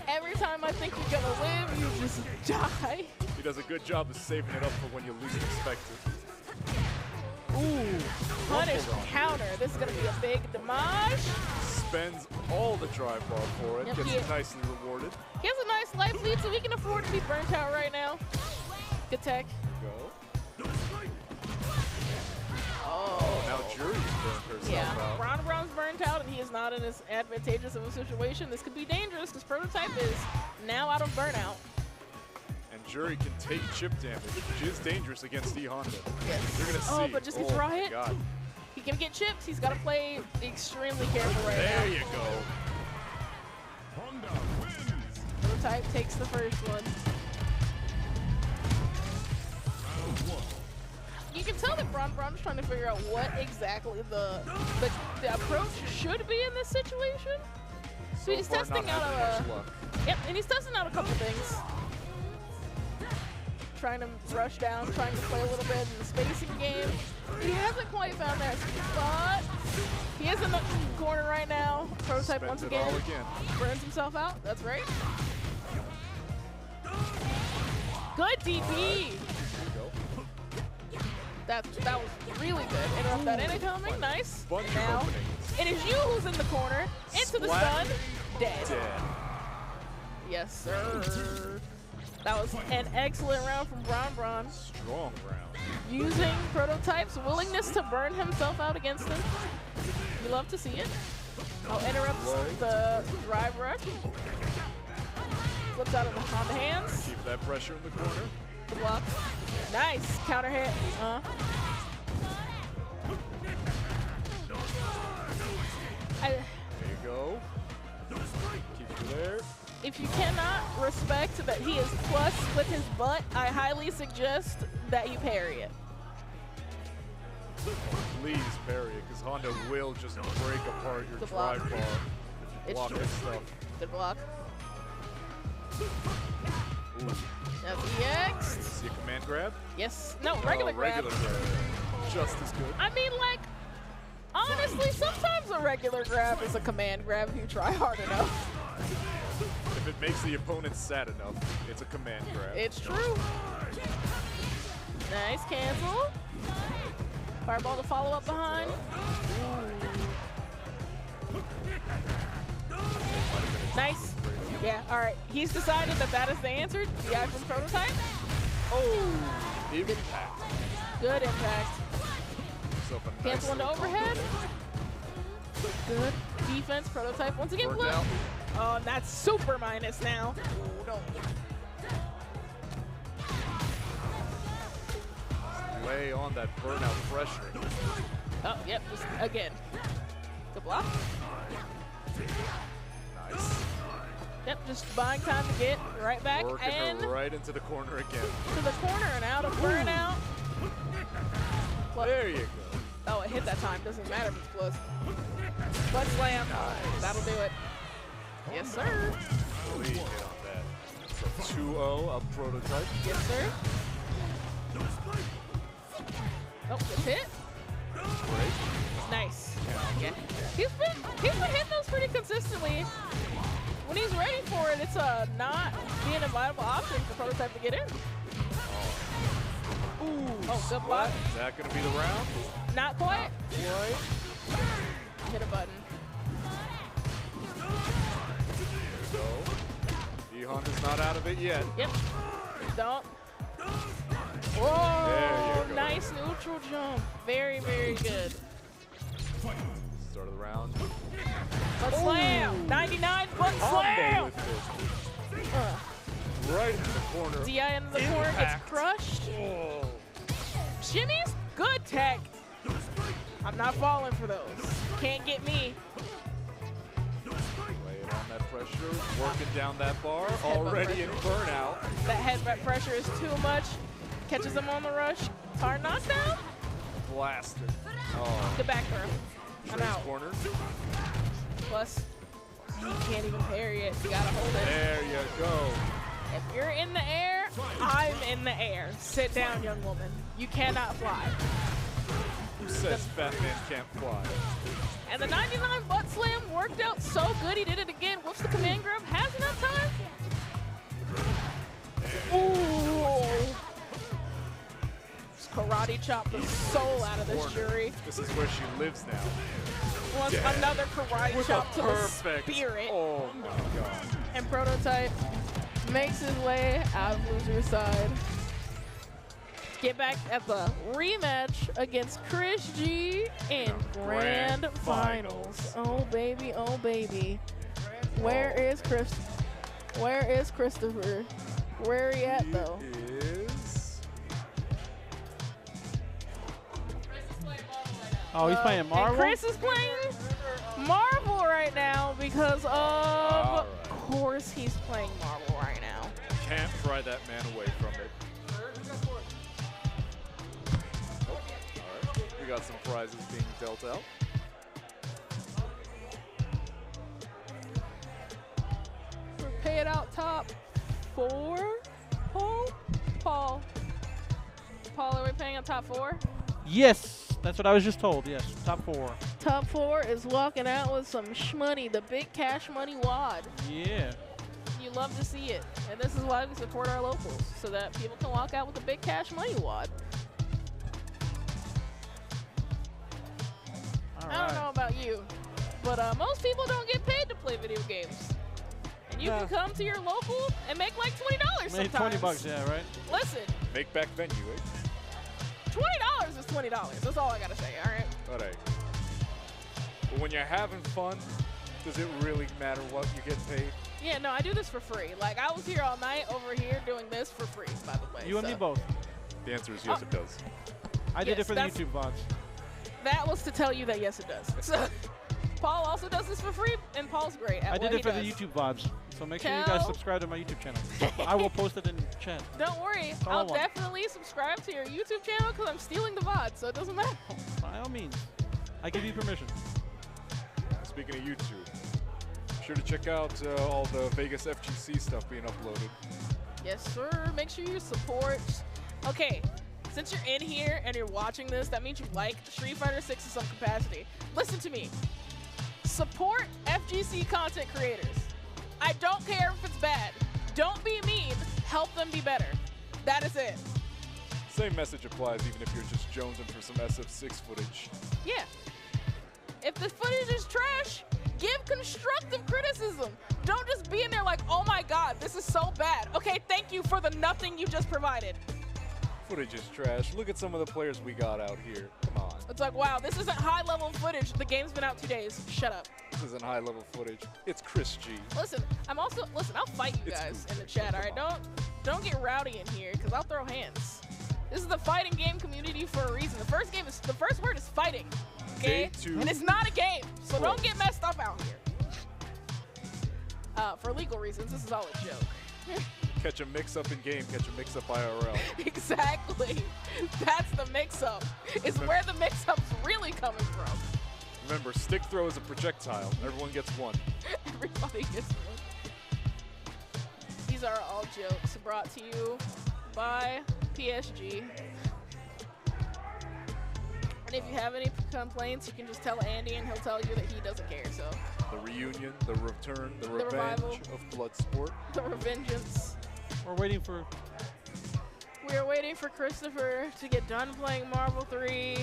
S6: Every time I think you're gonna live, you just die.
S17: He does a good job of saving it up for when you least expect it.
S6: Ooh, punish counter. This is gonna be a big damage.
S17: Spends all the drive bar for it.
S6: Yep,
S17: Gets
S6: he-
S17: nicely rewarded.
S6: He has a nice life lead, so he can afford to be burnt out right now. Good tech.
S17: Go.
S6: Oh,
S17: now Jury's burned herself
S6: yeah.
S17: out.
S6: BronBron's burnt out, and he is not in as advantageous of a situation. This could be dangerous because Prototype is now out of burnout.
S17: And Jury can take chip damage, which is dangerous against E-Honda.
S6: Yes.
S17: You're going to see.
S6: Oh, but just gets raw
S17: my
S6: hit.
S17: God.
S6: He can get chips. He's got to play extremely careful right now.
S17: There you go.
S6: Prototype takes the first one. You can tell that BronBron is trying to figure out what exactly the approach should be in this situation. So he's
S17: far,
S6: testing
S17: not
S6: out
S17: having much luck.
S6: Yep, and he's testing out a couple things. Trying to rush down, trying to play a little bit in the spacing game. He hasn't quite found that spot. He is in the corner right now. Prototype
S17: Spends
S6: once
S17: it
S6: again
S17: all again.
S6: burns himself out. That's right. Good DP. That was really good. Interrupt that incoming. Nice.
S17: Bunch of
S6: Now
S17: openings.
S6: it is you who's in the corner. Into the
S17: Splat.
S6: stun. Dead.
S17: Dead.
S6: Yes, sir. That was an excellent round from BronBron.
S17: Strong round.
S6: Using Prototype's willingness to burn himself out against him. You love to see it. Oh, interrupts the drive rush. Flips out of the Honda hands.
S17: Keep that pressure in the corner.
S6: The block. Nice. Counter hit.
S17: There you go. Keep you there.
S6: If you cannot respect that he is plus with his butt, I highly suggest that you parry it.
S17: Please parry it, because Honda will just break apart your
S6: Good block.
S17: drive bar.
S6: It's
S17: Block
S6: true.
S17: this stuff.
S6: Good block.
S17: Ooh.
S6: That's EX.
S17: See a command grab?
S6: Yes. No, regular grab.
S17: Regular grab. Just as good.
S6: I mean, like, honestly, sometimes a regular grab is a command grab if you try hard enough.
S17: If it makes the opponent sad enough, it's a command grab.
S6: It's true. Nice cancel. Fireball to follow up behind. Nice. Yeah, all right. He's decided that that is the answer. The guy from Prototype.
S17: Oh, impact.
S6: Good impact.
S17: So a nice
S6: Cancel into
S17: little
S6: overhead.
S17: combo.
S6: Good defense. Prototype once again.
S17: Worked
S6: Flip.
S17: out.
S6: Oh, that's super minus now.
S17: Lay on that burnout pressure.
S6: Oh, yep, just again. Good block.
S17: Nice.
S6: Yep, just buying time to get right back
S17: Working
S6: and
S17: her right into the corner again.
S6: to the corner and out of burnout.
S17: There you go.
S6: Oh, it hit that time. Doesn't matter if it's close. Butt slam.
S17: Nice.
S6: That'll do it. Yes, sir.
S17: Really hit on that. So 2-0 up Prototype.
S6: Yes, sir. Oh, good hit.
S17: Great.
S6: Nice. Yeah. He's been hitting those pretty consistently. When he's ready for it, it's not being a viable option for Prototype to get in. Ooh. Oh, good block.
S17: Is that going to be the round?
S6: Not quite.
S17: Right.
S6: Hit a button.
S17: There you go. E-Honda's not out of it yet.
S6: Yep. Don't. Whoa, nice neutral jump. Very, very good.
S17: Start of the round.
S6: Butt slam. 99 butt slam.
S17: Right into the corner.
S6: DI into the corner gets crushed.
S17: Oh.
S6: Shimmies, good tech. I'm not falling for those. Can't get me.
S17: Laying on that pressure, working down that bar, already in burnout.
S6: That headbutt pressure is too much. Catches him on the rush. Hard knockdown.
S17: Blasted. Oh.
S6: The back throw. I'm out.
S17: Corner.
S6: Plus, you can't even parry it. You gotta hold it.
S17: There you go.
S6: If you're in the air, I'm in the air. Sit down, young woman. You cannot fly.
S17: Who says fat man can't fly?
S6: And the 99 butt slam worked out so good. He did it again. Whoops the command grab. Has enough time. Ooh. Just karate chop the soul out of this jury.
S17: This is where she lives now.
S6: Wants another karate chop to the spirit.
S17: Oh my god.
S6: And Prototype makes his way out of loser side. Get back at the rematch against ChrisG in Grand Finals. Oh baby, oh baby. Where is Christopher? Where he at though?
S12: Oh, he's playing Marvel?
S6: And Chris is playing Marvel right now because of course he's playing Marvel right now.
S17: Can't pry that man away from it. We got some prizes being dealt out.
S6: We're paying out top 4. Paul, are we paying out top 4?
S12: Yes, that's what I was just told. Yes, top 4.
S6: Top 4 is walking out with some shmoney, the big cash money wad.
S12: Yeah.
S6: You love to see it. And this is why we support our locals, so that people can walk out with a big cash money wad. I don't know about you, but most people don't get paid to play video games. And you can come to your local and make like $20 sometimes.
S12: Make $20, yeah, right?
S6: Listen.
S17: Make back venue, eh?
S6: $20 is $20. That's all I gotta say, all right?
S17: All right. But when you're having fun, does it really matter what you get paid?
S6: Yeah, no, I do this for free. Like, I was here all night over here doing this for free, by the way.
S12: You and me both.
S17: The answer is yes, it does.
S12: I did it for the YouTube VODs.
S6: That was to tell you that yes, it does. So, Paul also does this for free, and Paul's great at
S12: I did
S6: what
S12: it for
S6: he
S12: the
S6: does.
S12: YouTube VODs. So make sure you guys subscribe to my YouTube channel. I will post it in chat.
S6: Don't worry, I'll definitely subscribe to your YouTube channel because I'm stealing the VOD, so it doesn't matter.
S12: By all means. I give you permission.
S17: Speaking of YouTube, be sure to check out all the Vegas FGC stuff being uploaded.
S6: Yes, sir. Make sure you support. Okay, since you're in here and you're watching this, that means you like Street Fighter 6 in some capacity. Listen to me. Support FGC content creators. I don't care if it's bad. Don't be mean. Help them be better. That is it.
S17: Same message applies even if you're just jonesing for some SF6 footage.
S6: Yeah. If the footage is trash, give constructive criticism. Don't just be in there like, oh my god, this is so bad. Okay, thank you for the nothing you just provided.
S17: Footage is trash. Look at some of the players we got out here. Come on.
S6: It's like, wow, this isn't high-level footage. The game's been out 2 days. Shut up.
S17: This isn't high-level footage. It's ChrisG.
S6: Listen, I'll fight you guys in the chat, all right? Don't get rowdy in here, because I'll throw hands. This is the fighting game community for a reason. The first word is fighting, okay? And it's not a game, so don't get messed up out here. For legal reasons, this is all a joke.
S17: Catch a mix-up in game, catch a mix-up IRL.
S6: Exactly. That's the mix-up. It's where the mix-up's really coming from.
S17: Remember, stick throw is a projectile. Everyone gets one.
S6: Everybody gets one. These are all jokes brought to you by PSG. And if you have any complaints, you can just tell Andy and he'll tell you that he doesn't care, so.
S17: The reunion, the return, the revenge
S6: revival.
S17: of Bloodsport.
S6: The revengeance.
S12: We're waiting for...
S6: We are waiting for Christopher to get done playing Marvel 3.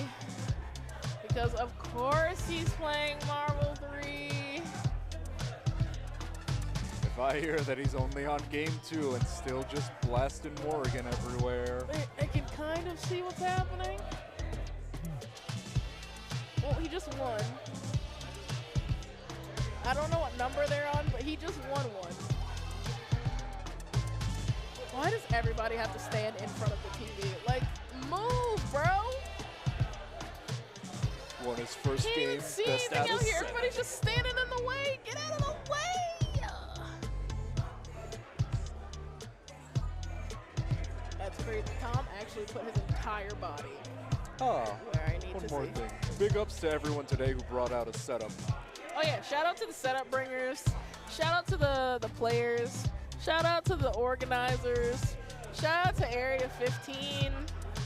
S6: Because of course he's playing Marvel 3.
S17: If If I hear that he's only on game 2 and still just blasting Morrigan everywhere.
S6: I can kind of see what's happening. Well, he just won. I don't know what number they're on, but he just won one. Why does everybody have to stand in front of the TV? Like, move, bro.
S17: Won his first
S6: Can't
S17: game,
S6: even see
S17: best
S6: anything
S17: out
S6: out
S17: of
S6: here.
S17: 7.
S6: Everybody's just standing in the way. Get out of the way. That's crazy. Tom actually put his entire body
S17: Oh,
S6: where I need
S17: one
S6: to
S17: more
S6: see.
S17: thing. Big ups to everyone today who brought out a setup.
S6: Oh yeah, shout out to the setup bringers. Shout out to the players. Shout out to the organizers. Shout out to Area 15.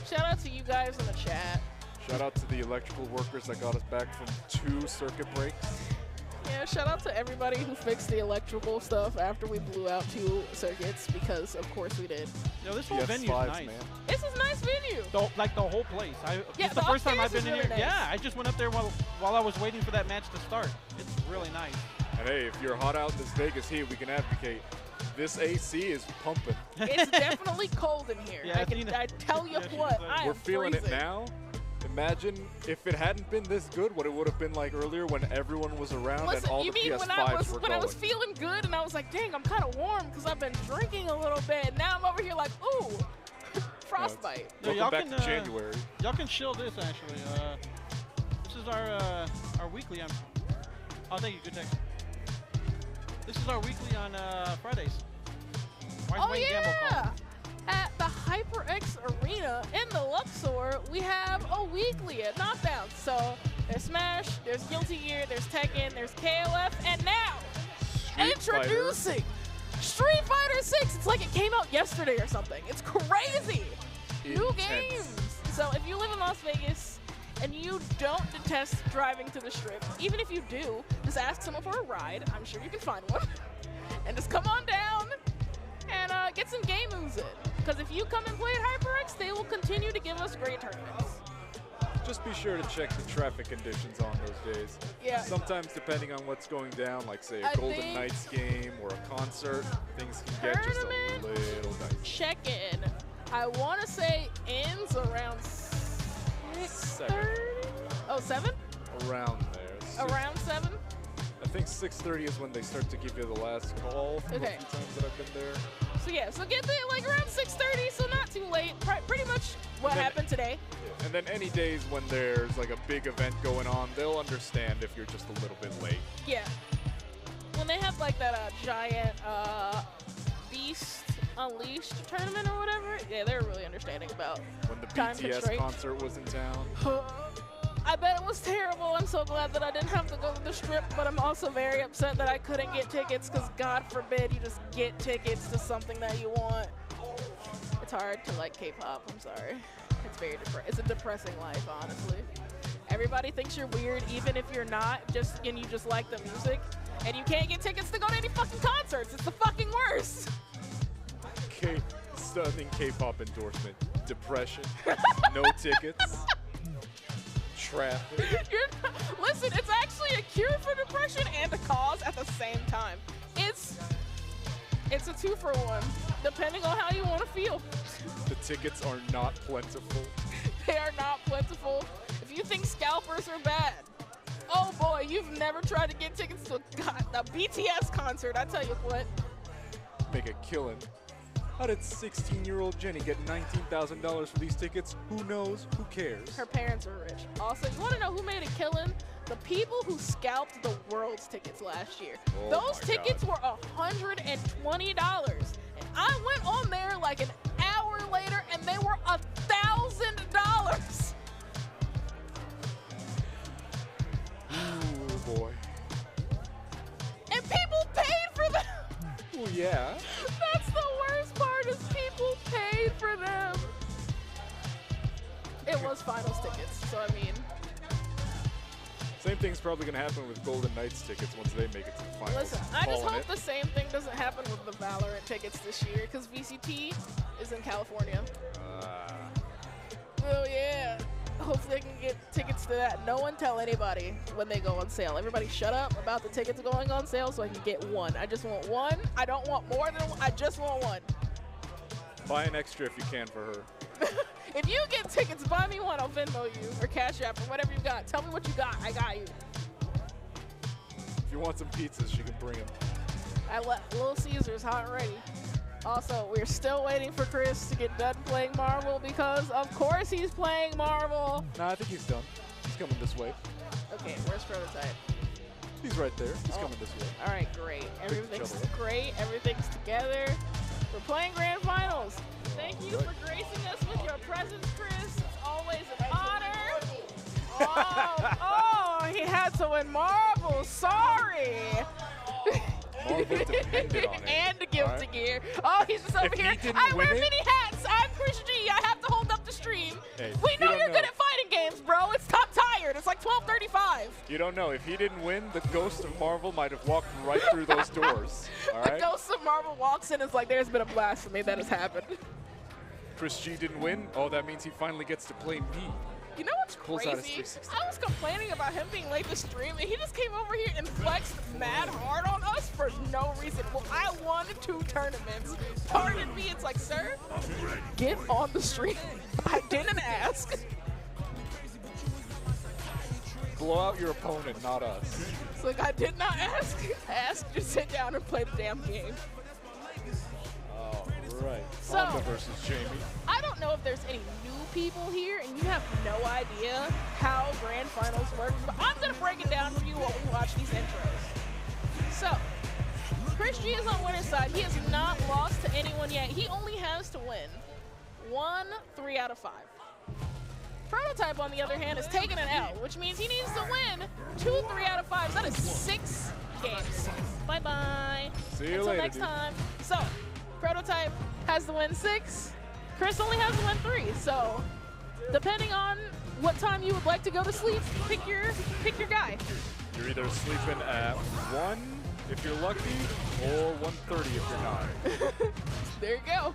S6: Shout out to you guys in the chat.
S17: Shout out to the electrical workers that got us back from 2 circuit breaks.
S6: Yeah, shout out to everybody who fixed the electrical stuff after we blew out 2 circuits, because of course we did.
S12: Yo, this whole venue's nice.
S17: Man.
S6: This is a nice venue.
S12: Like the whole place.
S6: Yeah,
S12: it's the first time I've been in
S6: really
S12: here.
S6: nice.
S12: Yeah, I just went up there while I was waiting for that match to start. It's really nice.
S17: And hey, if you're hot out in this Vegas heat, we can advocate. This AC is pumping.
S6: It's definitely cold in here.
S12: Yeah,
S6: I tell you what, I
S17: We're
S6: am
S17: feeling
S6: freezing.
S17: it now. Imagine if it hadn't been this good, what it would have been like earlier when everyone was around and
S6: Listen,
S17: all
S6: you
S17: the
S6: mean
S17: PS5s were
S6: when I
S17: going.
S6: was feeling good and I was like, dang, I'm kind of warm because I've been drinking a little bit. Now I'm over here like, ooh, frostbite.
S12: Yo,
S17: Welcome back to January.
S12: Y'all can shill this actually. This is our weekly. Oh, thank you, Gootecks. This is our weekly on Fridays. Why is Wayne Gamble calling?
S6: At the HyperX Arena in the Luxor, we have a weekly at Knockdown. So there's Smash, there's Guilty Gear, there's Tekken, there's KOF, and now introducing Street Fighter 6. It's like it came out yesterday or something. It's crazy. New games. So if you live in Las Vegas and you don't detest driving to the Strip, even if you do, just ask someone for a ride. I'm sure you can find one. And just come on down and get some game moves in. Because if you come and play at HyperX, they will continue to give us great tournaments.
S17: Just be sure to check the traffic conditions on those days.
S6: Yeah.
S17: Sometimes depending on what's going down, like say
S6: I
S17: a Golden
S6: think
S17: Knights game or a concert, things can get just a little dicey.
S6: Check-in, I want to say ends around 6:30? Oh, 7?
S17: Around there.
S6: Around 7?
S17: I think 6:30 is when they start to give you the last call from
S6: Okay.
S17: a few times that I've been there.
S6: So yeah, so get there like around 6:30, so not too late. Pretty much what happened today.
S17: And then any days when there's like a big event going on, they'll understand if you're just a little bit late.
S6: Yeah. When they have like that giant Beast Unleashed tournament or whatever, yeah, they're really understanding about
S17: When the
S6: time
S17: BTS
S6: constraint.
S17: concert was in town.
S6: I bet it was terrible. I'm so glad that I didn't have to go to the Strip, but I'm also very upset that I couldn't get tickets because God forbid you just get tickets to something that you want. It's hard to like K-pop, I'm sorry. It's a depressing life, honestly. Everybody thinks you're weird even if you're not, and you just like the music, and you can't get tickets to go to any fucking concerts. It's the fucking worst.
S17: Stunning K-pop endorsement. Depression. No tickets. Traffic.
S6: Listen, it's actually a cure for depression and a cause at the same time. It's a 2-for-1, depending on how you want to feel.
S17: The tickets are not plentiful.
S6: They are not plentiful. If you think scalpers are bad, oh boy, you've never tried to get tickets to a BTS concert. I tell you what.
S17: Make a killing. How did 16-year-old Jenny get $19,000 for these tickets? Who knows? Who cares?
S6: Her parents are rich. Also, you want to know who made a killing? The people who scalped the World's tickets last year.
S17: Oh
S6: Those
S17: my
S6: tickets were $120. And I went on there like an hour later and they were $1,000.
S17: Ooh, boy.
S6: And people paid for them.
S17: Oh, yeah.
S6: That's the worst part is people paid for them. It was finals tickets, so I mean.
S17: Same thing's probably going to happen with Golden Knights tickets once they make it to the finals.
S6: Listen, I just
S17: Calling
S6: hope
S17: it.
S6: the same thing doesn't happen with the Valorant tickets this year, because VCT is in California. Oh yeah. Hopefully they can get tickets after that, no one tell anybody when they go on sale. Everybody shut up about the tickets going on sale so I can get one. I just want one. I don't want more than one. I just want one.
S17: Buy an extra if you can for her.
S6: If you get tickets, buy me one. I'll Venmo you or Cash App or whatever you got. Tell me what you got. I got you.
S17: If you want some pizzas, she can bring them.
S6: I let Little Caesars hot and ready. Also, we're still waiting for Chris to get done playing Marvel because, of course, he's playing Marvel.
S17: Nah, I think he's done. He's coming this way.
S6: Okay, where's Prototype?
S17: He's right there. He's coming this way.
S6: All right, great. Everything's
S17: other up.
S6: great. Everything's together. We're playing Grand Finals. Thank you for gracing us with your presence, Chris. It's always an honor. Oh, he had to win Marvel. Sorry.
S17: Marvel depended on it.
S6: And the Guilty Gear. Oh, he's just over here. I wear mini hats. I'm ChrisG. I have to hold up the stream.
S17: Hey,
S6: we know you're good at fighting games, bro. It's top tired. It's like 12:35.
S17: You don't know. If he didn't win, the ghost of Marvel might have walked right through those doors. All right?
S6: The ghost of Marvel walks in. It's like there's been a blasphemy that has happened.
S17: ChrisG didn't win. Oh, that means he finally gets to play me.
S6: You know what's
S17: Pulls out his
S6: crazy?
S17: 360.
S6: I was complaining about him being late to stream, and he just came over here and flexed mad hard on us for no reason. Well, I won 2 tournaments. Pardon me, it's like, sir, get on the stream. I didn't ask.
S17: Blow out your opponent, not us.
S6: It's like, I did not ask. I asked you to sit down and play the damn game.
S17: All right.
S6: So,
S17: Honda versus Jamie.
S6: I don't know if there's any new people here and you have no idea how Grand Finals work, but I'm going to break it down for you while we watch these intros. So, ChrisG is on winner's side. He has not lost to anyone yet. He only has to win 1 3 out of 5. Prototype, on the other hand, is taking an L, which means he needs to win 2 3 out of 5. That is 6 games. Bye-bye.
S17: See you
S6: Until
S17: later,
S6: next
S17: dude.
S6: time. So, Prototype has to win 6. Chris only has to win 3. So, depending on what time you would like to go to sleep, pick your guy.
S17: You're either sleeping at 1 if you're lucky, or 1:30 if you're not.
S6: There you go.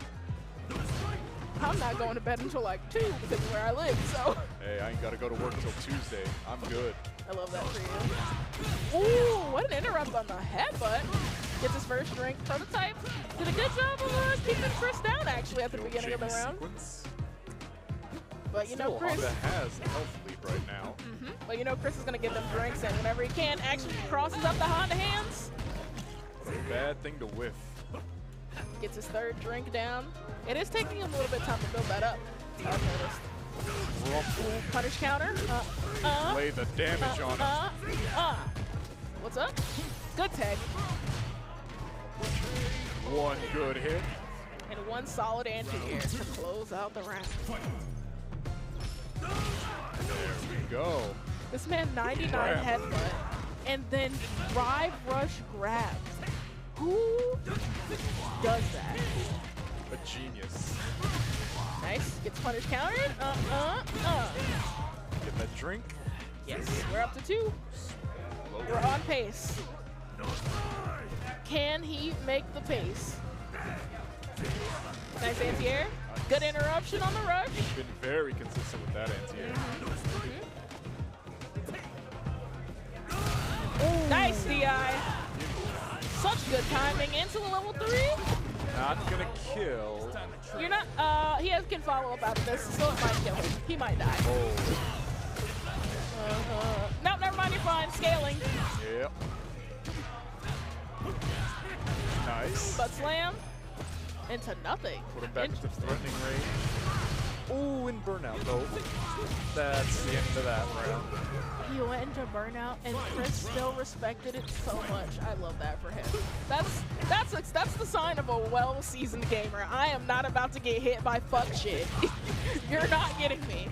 S6: I'm not going to bed until like 2 because of where I live, so.
S17: Hey, I ain't got to go to work until Tuesday. I'm good.
S6: I love that for you. Ooh, what an interrupt on the headbutt. Gets his first drink. Prototype did a good job of keeping Chris down, actually, at the beginning of the round.
S17: Sequence.
S6: But you know,
S17: Still,
S6: Chris.
S17: Honda has the health lead right now.
S6: But you know, Chris is going to get them drinks, and whenever he can, actually crosses up the Honda hands.
S17: It's a bad thing to whiff.
S6: Gets his 3rd drink down. It is taking him a little bit of time to build that up. I've noticed.
S17: Rumble.
S6: Punish counter.
S17: Lay the damage on him.
S6: What's up? Good tag.
S17: 1 good hit.
S6: And 1 solid anti-air to close out the round.
S17: There we go.
S6: This man 99
S17: Grab.
S6: headbutt and then drive rush grab. Who does that?
S17: A genius.
S6: Nice. Gets punish countered.
S17: Get that drink.
S6: Yes, we're up to 2. We're on pace. Can he make the pace? Nice anti-air. Good interruption on the rush.
S17: Been very consistent with that anti-air.
S6: Nice DI. Such good timing into the level 3.
S17: Not gonna kill.
S6: You're not, he can follow up out of this, so it might kill him. He might die. No, never mind, you're fine. Scaling.
S17: Yep. Nice.
S6: But slam into nothing.
S17: Put him back into threatening range. Ooh, in burnout though. That's the end of that round.
S6: He went into burnout, and Chris still respected it so much. I love that for him. That's the sign of a well-seasoned gamer. I am not about to get hit by fuck shit. You're not getting me.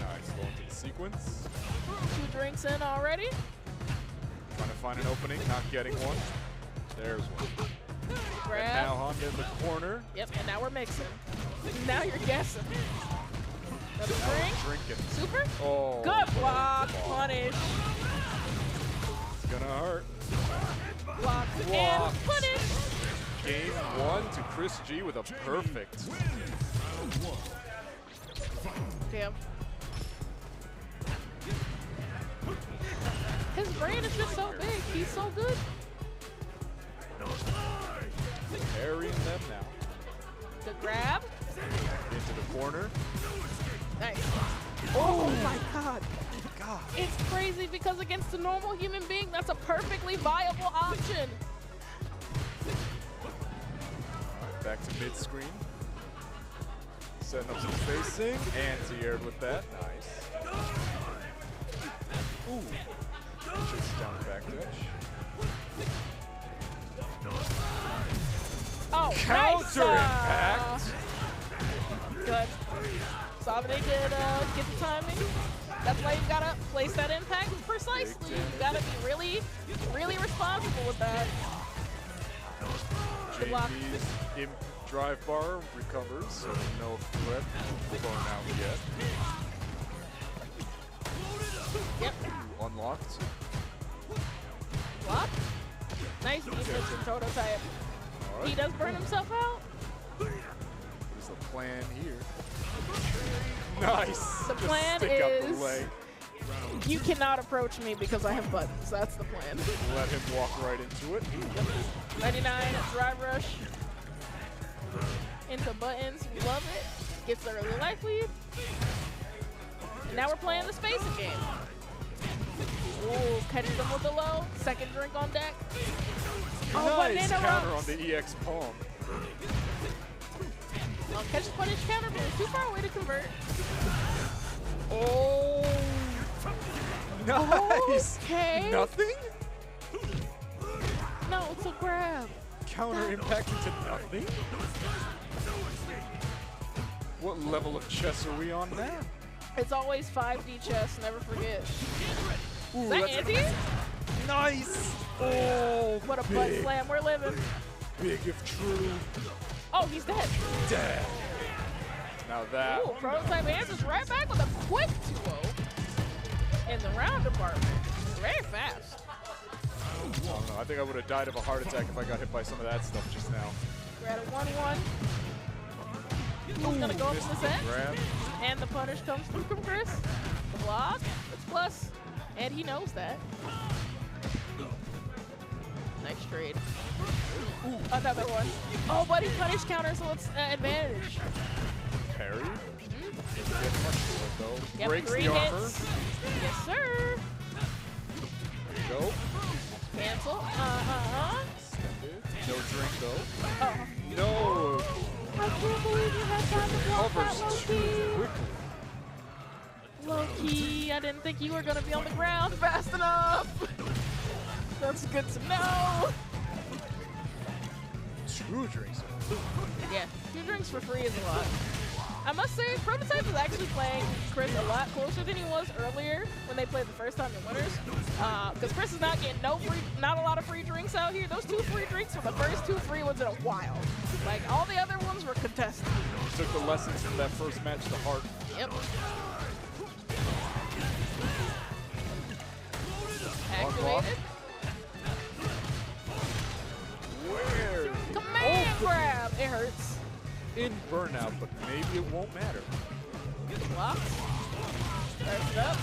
S17: Nice, going to the sequence.
S6: 2 drinks in already.
S17: Trying to find an opening, not getting one. There's one.
S6: Grab.
S17: And now Honda in the corner.
S6: Yep, and now we're mixing. Now you're guessing. Another drink.
S17: Drinking.
S6: Super.
S17: Oh.
S6: Good block. Punish.
S17: It's gonna hurt.
S6: Block. And punish.
S17: Game 1 to ChrisG with a perfect.
S6: Okay, Damn. His brain is just so big. He's so good.
S17: Carrying them now.
S6: The grab.
S17: Into the corner.
S6: Nice. Oh my God. It's crazy because against a normal human being, that's a perfectly viable option.
S17: Alright, back to mid-screen. Setting up some spacing. Anti-aired with that. Nice. Ooh. Just down the back dash.
S6: Oh,
S17: Counter impact.
S6: Good. Saw they did get the timing. That's why you gotta place that impact precisely. You gotta be really, really responsible with that. Good block.
S17: JP's imp drive bar recovers, so no threat for burnout yet.
S6: Yep.
S17: Unlocked.
S6: Block. Nice defense from Prototype.
S17: Right.
S6: He does burn himself out.
S17: What's the plan here? Nice.
S6: The
S17: Just
S6: plan
S17: stick out the
S6: is
S17: leg.
S6: you cannot approach me because I have buttons. That's the plan.
S17: Let him walk right into it.
S6: 99 drive rush into buttons. We love it. Gets the early life lead. And now we're playing the spacing game. Ooh, catches them with the low. Second drink on deck. Oh,
S17: Nice
S6: banana
S17: counter
S6: rocks.
S17: on the EX palm.
S6: Catch the punish counter, but it's too far away to convert. Oh.
S17: Nice.
S6: Okay.
S17: Nothing?
S6: No, it's a grab.
S17: Counter impact into nothing? What level of chess are we on now?
S6: It's always 5D chess, never forget.
S17: Ooh,
S6: Is that
S17: that's
S6: anti?
S17: Nice. Oh,
S6: what a butt
S17: big.
S6: slam. We're living.
S17: Big if true.
S6: Oh, he's dead.
S17: Dead. Now that.
S6: Ooh, Prototype answers right back with a quick 2-0 in the round department. Very fast.
S17: I don't know. I think I would have died of a heart attack if I got hit by some of that stuff just now.
S6: We're at a 1-1. Who's gonna go
S17: missed
S6: for the
S17: the
S6: set?
S17: grab.
S6: And the punish comes through from Chris. The block, it's plus, and he knows that. Nice trade. Ooh, another one. Oh, but he punish counter, so it's advantage.
S17: Parry. Doesn't get much to it though.
S6: Yep,
S17: Breaks
S6: 3
S17: the armor.
S6: hits. Yes, sir.
S17: Go.
S6: Cancel.
S17: No drink though.
S6: Oh.
S17: No.
S6: I can't believe you had time to block that,
S17: Covers too quickly.
S6: Low-key, I didn't think you were going to be on the ground fast enough. That's good to know.
S17: 2 drinks.
S6: Yeah, 2 drinks for free is a lot. I must say, Prototype is actually playing Chris a lot closer than he was earlier when they played the first time in winners. Because Chris is not getting not a lot of free drinks out here. Those 2 free drinks were the first 2 free ones in a while. Like, all the other ones were contested.
S17: Took the lessons from that first match to heart.
S6: Yep. Activated.
S17: Where?
S6: Command grab. It hurts.
S17: In burnout, but maybe it won't matter.
S6: Block. Starts it up.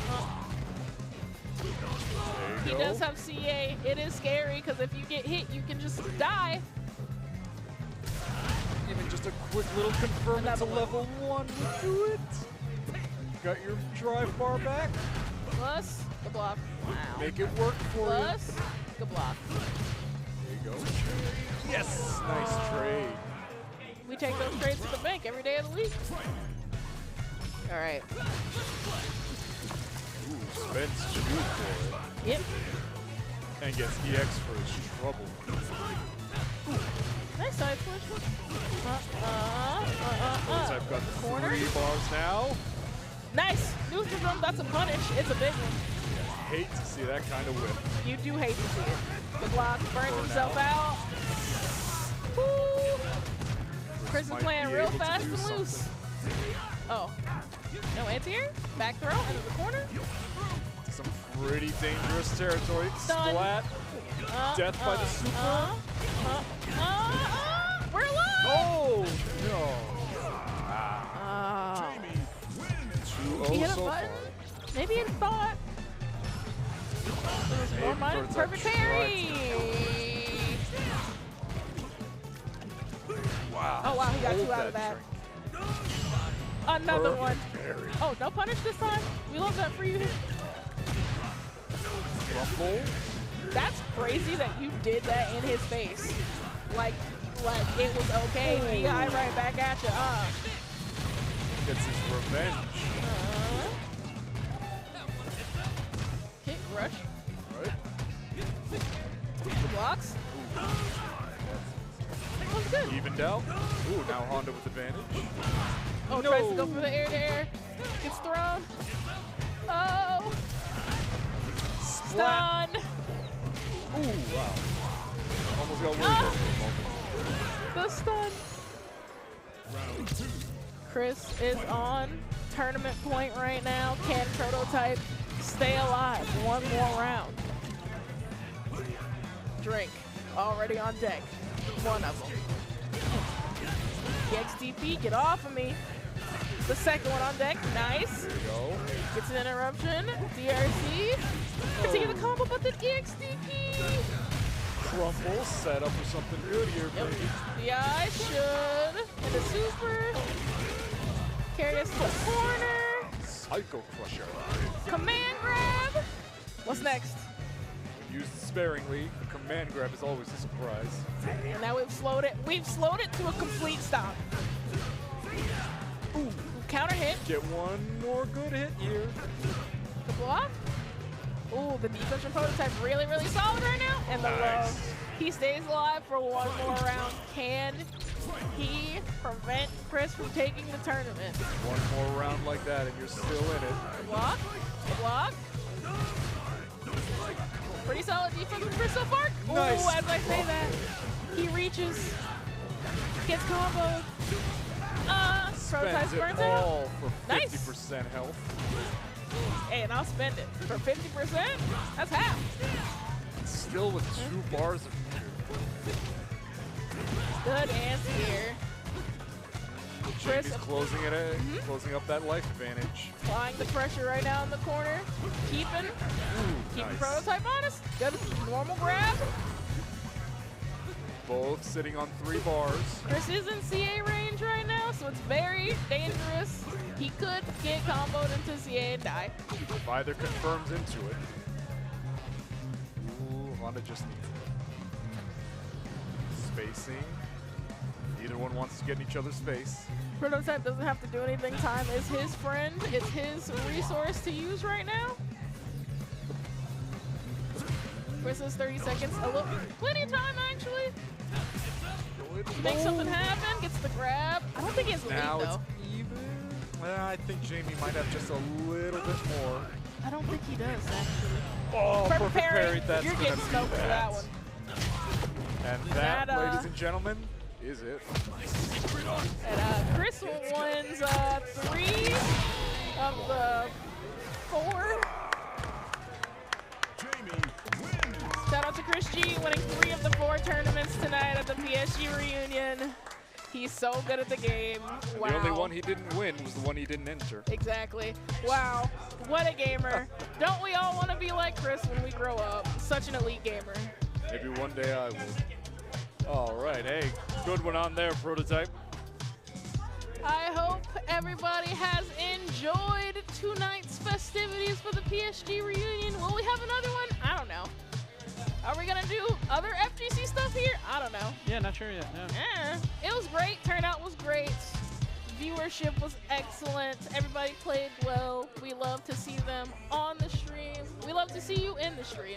S6: He does have CA. It is scary because if you get hit, you can just die.
S17: Even just a quick little confirm to level 1 would do it. Got your drive bar back.
S6: Plus the block. Wow.
S17: Make it work for
S6: Plus the block.
S17: There you go. Yes! Nice trade.
S6: We take those trades to the bank every day of the week. All right.
S17: Ooh, Spence should do it for it.
S6: Yep.
S17: And gets EX for his trouble.
S6: Nice side push.
S17: I've got
S6: Corner.
S17: 3 bars now.
S6: Nice. Neutral drum, that's a punish. It's a big one.
S17: Hate to see that kind of whip.
S6: You do hate to see it. The block burns himself out. Woo. Chris is playing real fast and loose. Oh. No anti-air. Back throw into the corner.
S17: Some pretty dangerous territory.
S6: Done.
S17: Splat. Death by the super.
S6: We're alive!
S17: Oh, no. Oh,
S6: He hit a
S17: so
S6: button.
S17: far.
S6: Maybe he thought. It was more money. Perfect parry.
S17: Wow.
S6: Oh, wow, he got
S17: Hold
S6: two out of that.
S17: drink.
S6: Another
S17: Perfect
S6: one.
S17: parry.
S6: Oh, no punish this time? We love that for you.
S17: Rumble.
S6: That's crazy that you did that in his face. Like it was okay. VI right back at you.
S17: Gets his revenge.
S6: Kick rush.
S17: Right.
S6: Blocks. That was good.
S17: Evened out. Ooh, now Honda with advantage.
S6: Oh,
S17: no.
S6: tries to go for the air to air. Gets thrown. Oh. Stun.
S17: Ooh, wow. Almost got worried for a moment.
S6: The stun. Chris is on tournament point right now. Can Prototype stay alive? One more round. Drake already on deck. One of them. The XTP, get off of me. The second one on deck, nice.
S17: There you go.
S6: Gets an interruption. DRC. Continue the combo, but the EXTP.
S17: Crumble set up for something good here, baby.
S6: Yeah, I should. And the super. Carry us to the corner.
S17: Psycho Crusher.
S6: Command grab. What's next?
S17: When used sparingly, a command grab is always a surprise.
S6: And now we've slowed it. We've slowed it to a complete stop. Ooh, counter hit.
S17: Get one more good hit here.
S6: The block. Ooh, the defense from Prototype really, really solid right now. And the low. He stays alive for one more round. Can he prevent Chris from taking the tournament?
S17: One more round like that and you're still in it.
S6: The block. The block. Pretty solid defense from Chris so far.
S17: Nice.
S6: Ooh, as I say that, he reaches. Gets combo. Prototype
S17: Spends
S6: burns
S17: it
S6: out.
S17: all for 50%
S6: Nice.
S17: health.
S6: Hey, and I'll spend it. For 50%, that's half.
S17: Still with 2 bars of
S6: Good answer here. Chris
S17: Jamie's closing it, closing up that life advantage.
S6: applying the pressure right now in the corner. Keeping
S17: Nice.
S6: Prototype honest. Good normal grab.
S17: Both sitting on 3 bars.
S6: Chris is in CA range right now, so it's very dangerous. He could get comboed into CA and die.
S17: If either confirms into it. Ooh, Honda just needs it. Spacing. Neither one wants to get in each other's face.
S6: Prototype doesn't have to do anything. Time is his friend. It's his resource to use right now. Chris has 30 seconds. Plenty of time, actually. To make something happen. Gets the grab. I don't think he has the lead,
S17: Now it's
S6: though.
S17: even. Well, I think Jamie might have just a little bit more.
S6: I don't think he does, actually.
S17: Oh, perfect parry. That's
S6: You're
S17: gonna
S6: getting
S17: be
S6: smoked for that
S17: bad.
S6: one.
S17: And that, ladies and gentlemen, is it.
S6: And Chris wins 3 of the 4. Shout out to Chris G winning 3 of the 4 tournaments tonight at the PSG reunion. He's so good at the game. Wow.
S17: The only one he didn't win was the one he didn't enter.
S6: Exactly. Wow. What a gamer. Don't we all want to be like Chris when we grow up? Such an elite gamer.
S17: Maybe one day I will. All right, hey, good one on there, Prototype.
S6: I hope everybody has enjoyed tonight's festivities for the PSG reunion. Will we have another one? I don't know. Are we gonna do other FGC stuff here? I don't know.
S12: Yeah, not sure yet. Yeah.
S6: It was great. Turnout was great. Viewership was excellent. Everybody played well. We love to see them on the stream. We love to see you in the stream.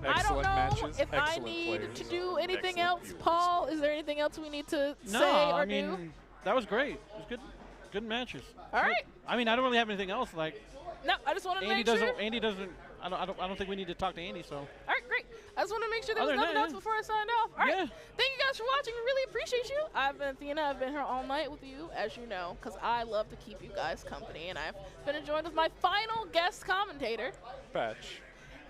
S6: I don't know
S17: matches,
S6: if I need to do anything else. Paul, is there anything else we need to say or do?
S12: That was great. It was good. Good matches.
S6: All right.
S12: I mean, I don't really have anything else. Like,
S6: no, I just want to
S12: Andy
S6: make
S12: doesn't.
S6: sure.
S12: Andy doesn't. I don't think we need to talk to Andy. So.
S6: All right, great. I just want to make sure there was
S12: Other than
S6: nothing
S12: that,
S6: else before I signed off. All right. Thank you guys for watching. We really appreciate you. I've been Athena. I've been here all night with you, as you know, because I love to keep you guys company. And I've been joined with my final guest commentator.
S17: Patch.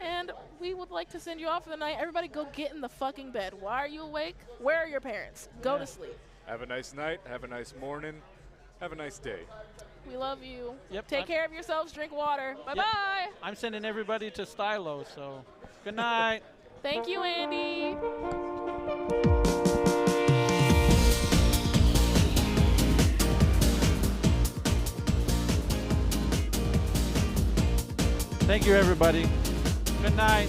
S6: And we would like to send you off for the night. Everybody go get in the fucking bed. Why are you awake? Where are your parents? Go to sleep.
S17: Have a nice night. Have a nice morning. Have a nice day.
S6: We love you.
S12: Yep,
S6: Take care of yourselves. Drink water. Bye-bye.
S12: Yep. I'm sending everybody to Stylo, so good night.
S6: Thank you, Andy.
S12: Thank you, everybody. Good night.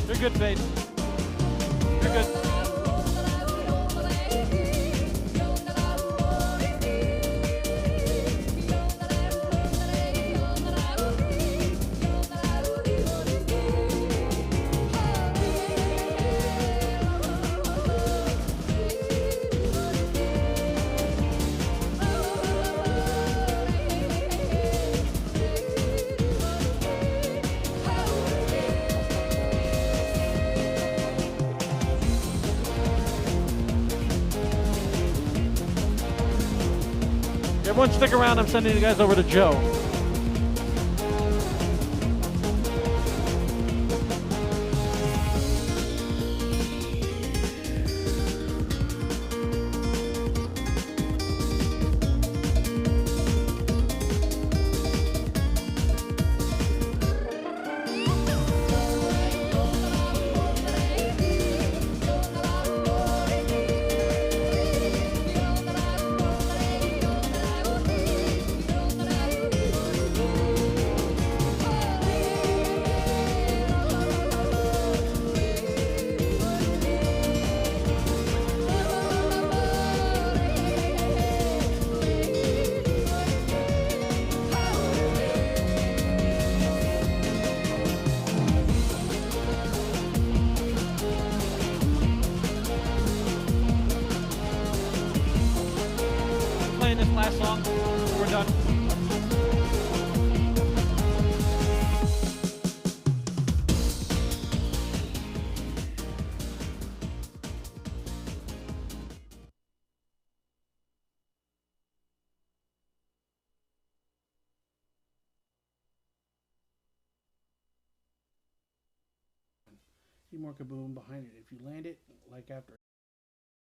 S12: You're good, Faith. You're good. Everyone stick around. I'm sending you guys over to Joe. Playing this last song, we're done.
S18: See more kaboom behind it. If you land it, like after